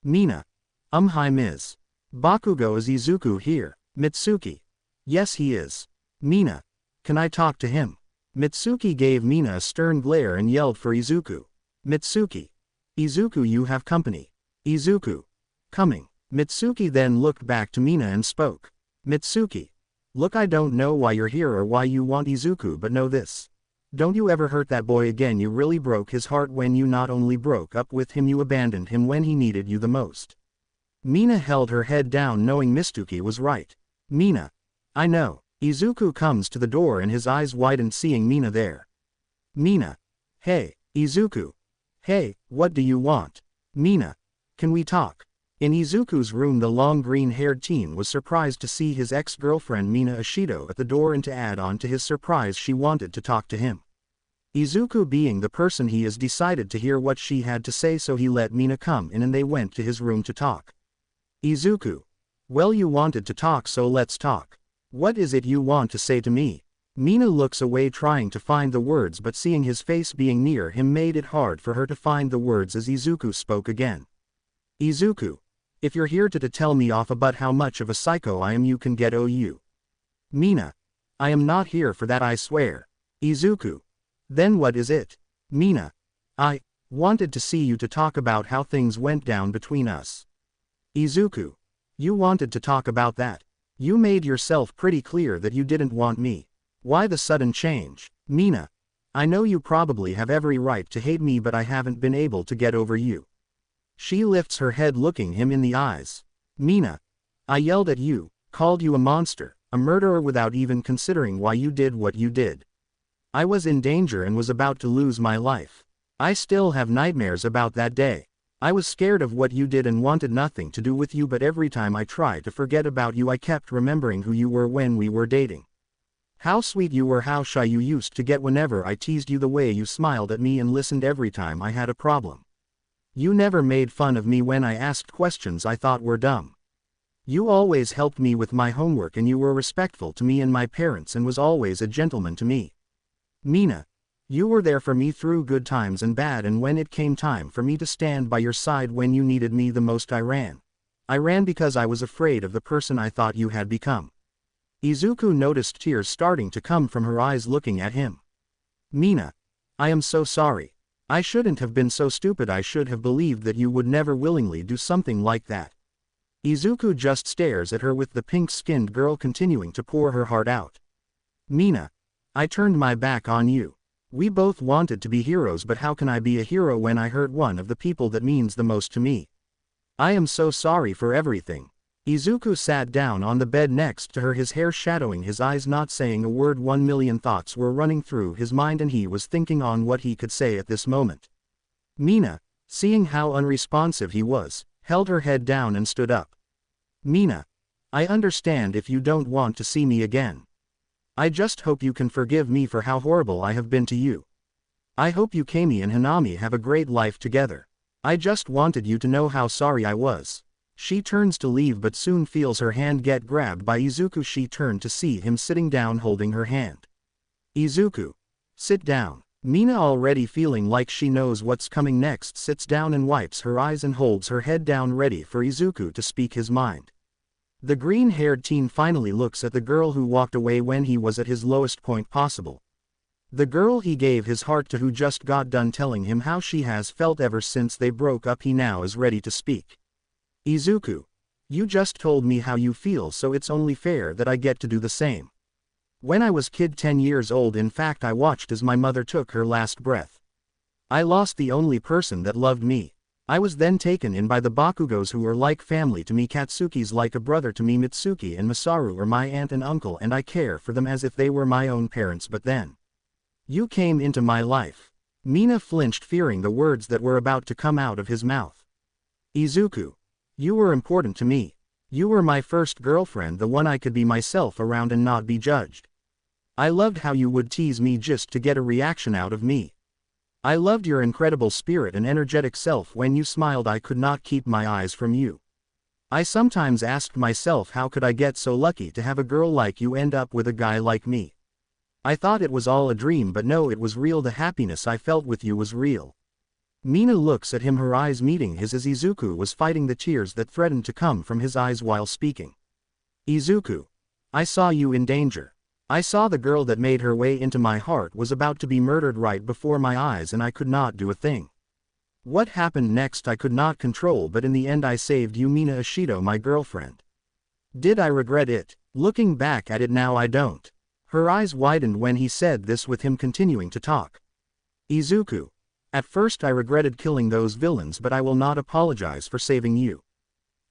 Mina. Hi Ms. Bakugo, is Izuku here? Mitsuki. Yes, he is. Mina. Can I talk to him? Mitsuki gave Mina a stern glare and yelled for Izuku. Mitsuki. Izuku, you have company. Izuku. Coming. Mitsuki then looked back to Mina and spoke. Mitsuki. Look, I don't know why you're here or why you want Izuku, but know this. Don't you ever hurt that boy again. You really broke his heart when you not only broke up with him, you abandoned him when he needed you the most. Mina held her head down knowing Mitsuki was right. Mina. I know. Izuku comes to the door and his eyes widen seeing Mina there. Mina. Hey, Izuku. Hey, what do you want? Mina. Can we talk? In Izuku's room the long green-haired teen was surprised to see his ex-girlfriend Mina Ashido at the door and to add on to his surprise she wanted to talk to him. Izuku being the person he is decided to hear what she had to say so he let Mina come in and they went to his room to talk. Izuku. Well you wanted to talk so let's talk. What is it you want to say to me? Mina looks away trying to find the words but seeing his face being near him made it hard for her to find the words as Izuku spoke again. Izuku. If you're here to tell me off about how much of a psycho I am you can get OU. Mina. I am not here for that I swear. Izuku. Then what is it? Mina. I wanted to see you to talk about how things went down between us. Izuku. You wanted to talk about that. You made yourself pretty clear that you didn't want me. Why the sudden change? Mina. I know you probably have every right to hate me but I haven't been able to get over you. She lifts her head looking him in the eyes. Mina. I yelled at you, called you a monster, a murderer without even considering why you did what you did. I was in danger and was about to lose my life. I still have nightmares about that day. I was scared of what you did and wanted nothing to do with you but every time I tried to forget about you I kept remembering who you were when we were dating. How sweet you were, how shy you used to get whenever I teased you, the way you smiled at me and listened every time I had a problem. You never made fun of me when I asked questions I thought were dumb. You always helped me with my homework and you were respectful to me and my parents and was always a gentleman to me. Mina. You were there for me through good times and bad and when it came time for me to stand by your side when you needed me the most I ran. I ran because I was afraid of the person I thought you had become. Izuku noticed tears starting to come from her eyes looking at him. Mina. I am so sorry. I shouldn't have been so stupid. I should have believed that you would never willingly do something like that. Izuku just stares at her with the pink-skinned girl continuing to pour her heart out. Mina. I turned my back on you. We both wanted to be heroes but how can I be a hero when I hurt one of the people that means the most to me? I am so sorry for everything. Izuku sat down on the bed next to her, his hair shadowing his eyes, not saying a word. 1,000,000 thoughts were running through his mind and he was thinking on what he could say at this moment. Mina, seeing how unresponsive he was, held her head down and stood up. Mina. I understand if you don't want to see me again. I just hope you can forgive me for how horrible I have been to you. I hope you, Kami and Hanami, have a great life together. I just wanted you to know how sorry I was. She turns to leave but soon feels her hand get grabbed by Izuku. She turned to see him sitting down holding her hand. Izuku. Sit down. Mina, already feeling like she knows what's coming next, sits down and wipes her eyes and holds her head down ready for Izuku to speak his mind. The green-haired teen finally looks at the girl who walked away when he was at his lowest point possible. The girl he gave his heart to, who just got done telling him how she has felt ever since they broke up. He now is ready to speak. Izuku. You just told me how you feel, so it's only fair that I get to do the same. When I was kid 10 years old, in fact I watched as my mother took her last breath. I lost the only person that loved me. I was then taken in by the Bakugos, who are like family to me. Katsuki's like a brother to me. Mitsuki and Masaru are my aunt and uncle and I care for them as if they were my own parents, but then you came into my life. Mina flinched, fearing the words that were about to come out of his mouth. Izuku. You were important to me. You were my first girlfriend, the one I could be myself around and not be judged. I loved how you would tease me just to get a reaction out of me. I loved your incredible spirit and energetic self. When you smiled I could not keep my eyes from you. I sometimes asked myself, how could I get so lucky to have a girl like you end up with a guy like me? I thought it was all a dream, but no, it was real. The happiness I felt with you was real. Mina looks at him, her eyes meeting his as Izuku was fighting the tears that threatened to come from his eyes while speaking. Izuku. I saw you in danger. I saw the girl that made her way into my heart was about to be murdered right before my eyes and I could not do a thing. What happened next I could not control, but in the end I saved you, Mina Ashido, my girlfriend. Did I regret it? Looking back at it now, I don't. Her eyes widened when he said this, with him continuing to talk. Izuku. At first I regretted killing those villains, but I will not apologize for saving you.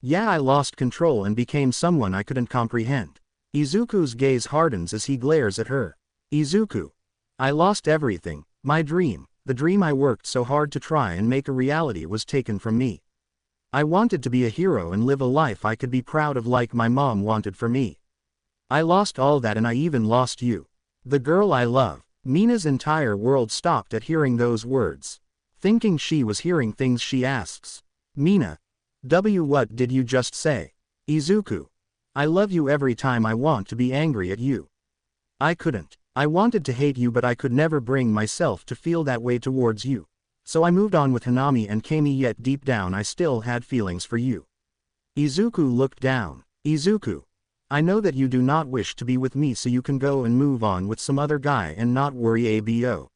Yeah, I lost control and became someone I couldn't comprehend. Izuku's gaze hardens as he glares at her. Izuku. I lost everything. My dream, the dream I worked so hard to try and make a reality, was taken from me. I wanted to be a hero and live a life I could be proud of like my mom wanted for me. I lost all that, and I even lost you. The girl I love. Mina's entire world stopped at hearing those words. Thinking she was hearing things, she asks. Mina. What did you just say? Izuku. I love you every time I want to be angry at you. I couldn't. I wanted to hate you, but I could never bring myself to feel that way towards you. So I moved on with Hanami and Kami, yet deep down I still had feelings for you. Izuku looked down. Izuku. I know that you do not wish to be with me, so you can go and move on with some other guy and not worry abo.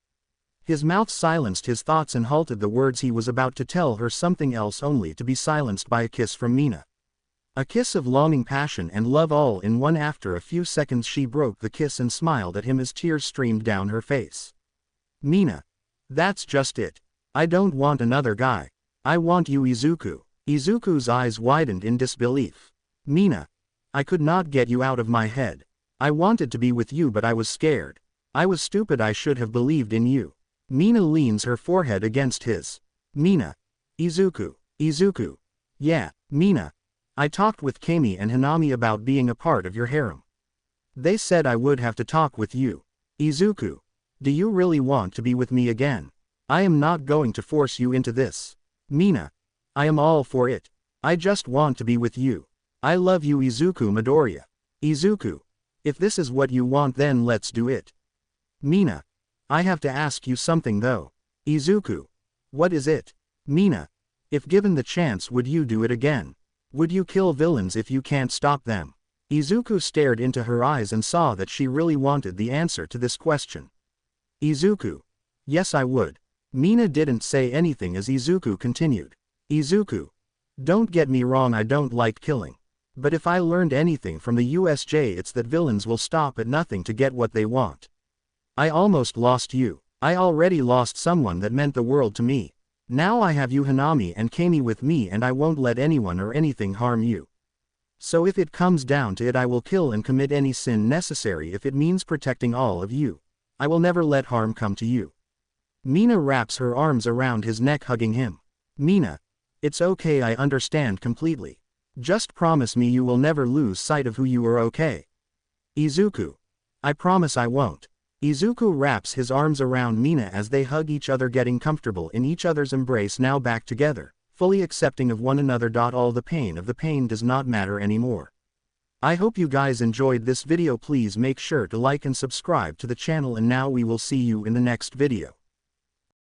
His mouth silenced his thoughts and halted the words he was about to tell her something else, only to be silenced by a kiss from Mina. A kiss of longing, passion and love all in one. After a few seconds she broke the kiss and smiled at him as tears streamed down her face. Mina. That's just it. I don't want another guy. I want you, Izuku. Izuku's eyes widened in disbelief. Mina. I could not get you out of my head. I wanted to be with you, but I was scared. I was stupid. I should have believed in you. Mina leans her forehead against his. Mina. Izuku. Izuku. Yeah, Mina. I talked with Kami and Hanami about being a part of your harem. They said I would have to talk with you. Izuku. Do you really want to be with me again? I am not going to force you into this. Mina. I am all for it. I just want to be with you. I love you, Izuku. Midoriya. Izuku. If this is what you want, then let's do it. Mina. I have to ask you something though. Izuku. What is it? Mina. If given the chance, would you do it again? Would you kill villains if you can't stop them? Izuku stared into her eyes and saw that she really wanted the answer to this question. Izuku. Yes, I would. Mina didn't say anything as Izuku continued. Izuku. Don't get me wrong, I don't like killing. But if I learned anything from the USJ, it's that villains will stop at nothing to get what they want. I almost lost you. I already lost someone that meant the world to me. Now I have you, Hanami and Kami, with me, and I won't let anyone or anything harm you. So if it comes down to it, I will kill and commit any sin necessary if it means protecting all of you. I will never let harm come to you. Mina wraps her arms around his neck, hugging him. Mina. It's okay, I understand completely. Just promise me you will never lose sight of who you are, okay? Izuku. I promise I won't. Izuku wraps his arms around Mina as they hug each other, getting comfortable in each other's embrace, now back together, fully accepting of one another. All the pain of the pain does not matter anymore. I hope you guys enjoyed this video. Please make sure to like and subscribe to the channel, and now we will see you in the next video.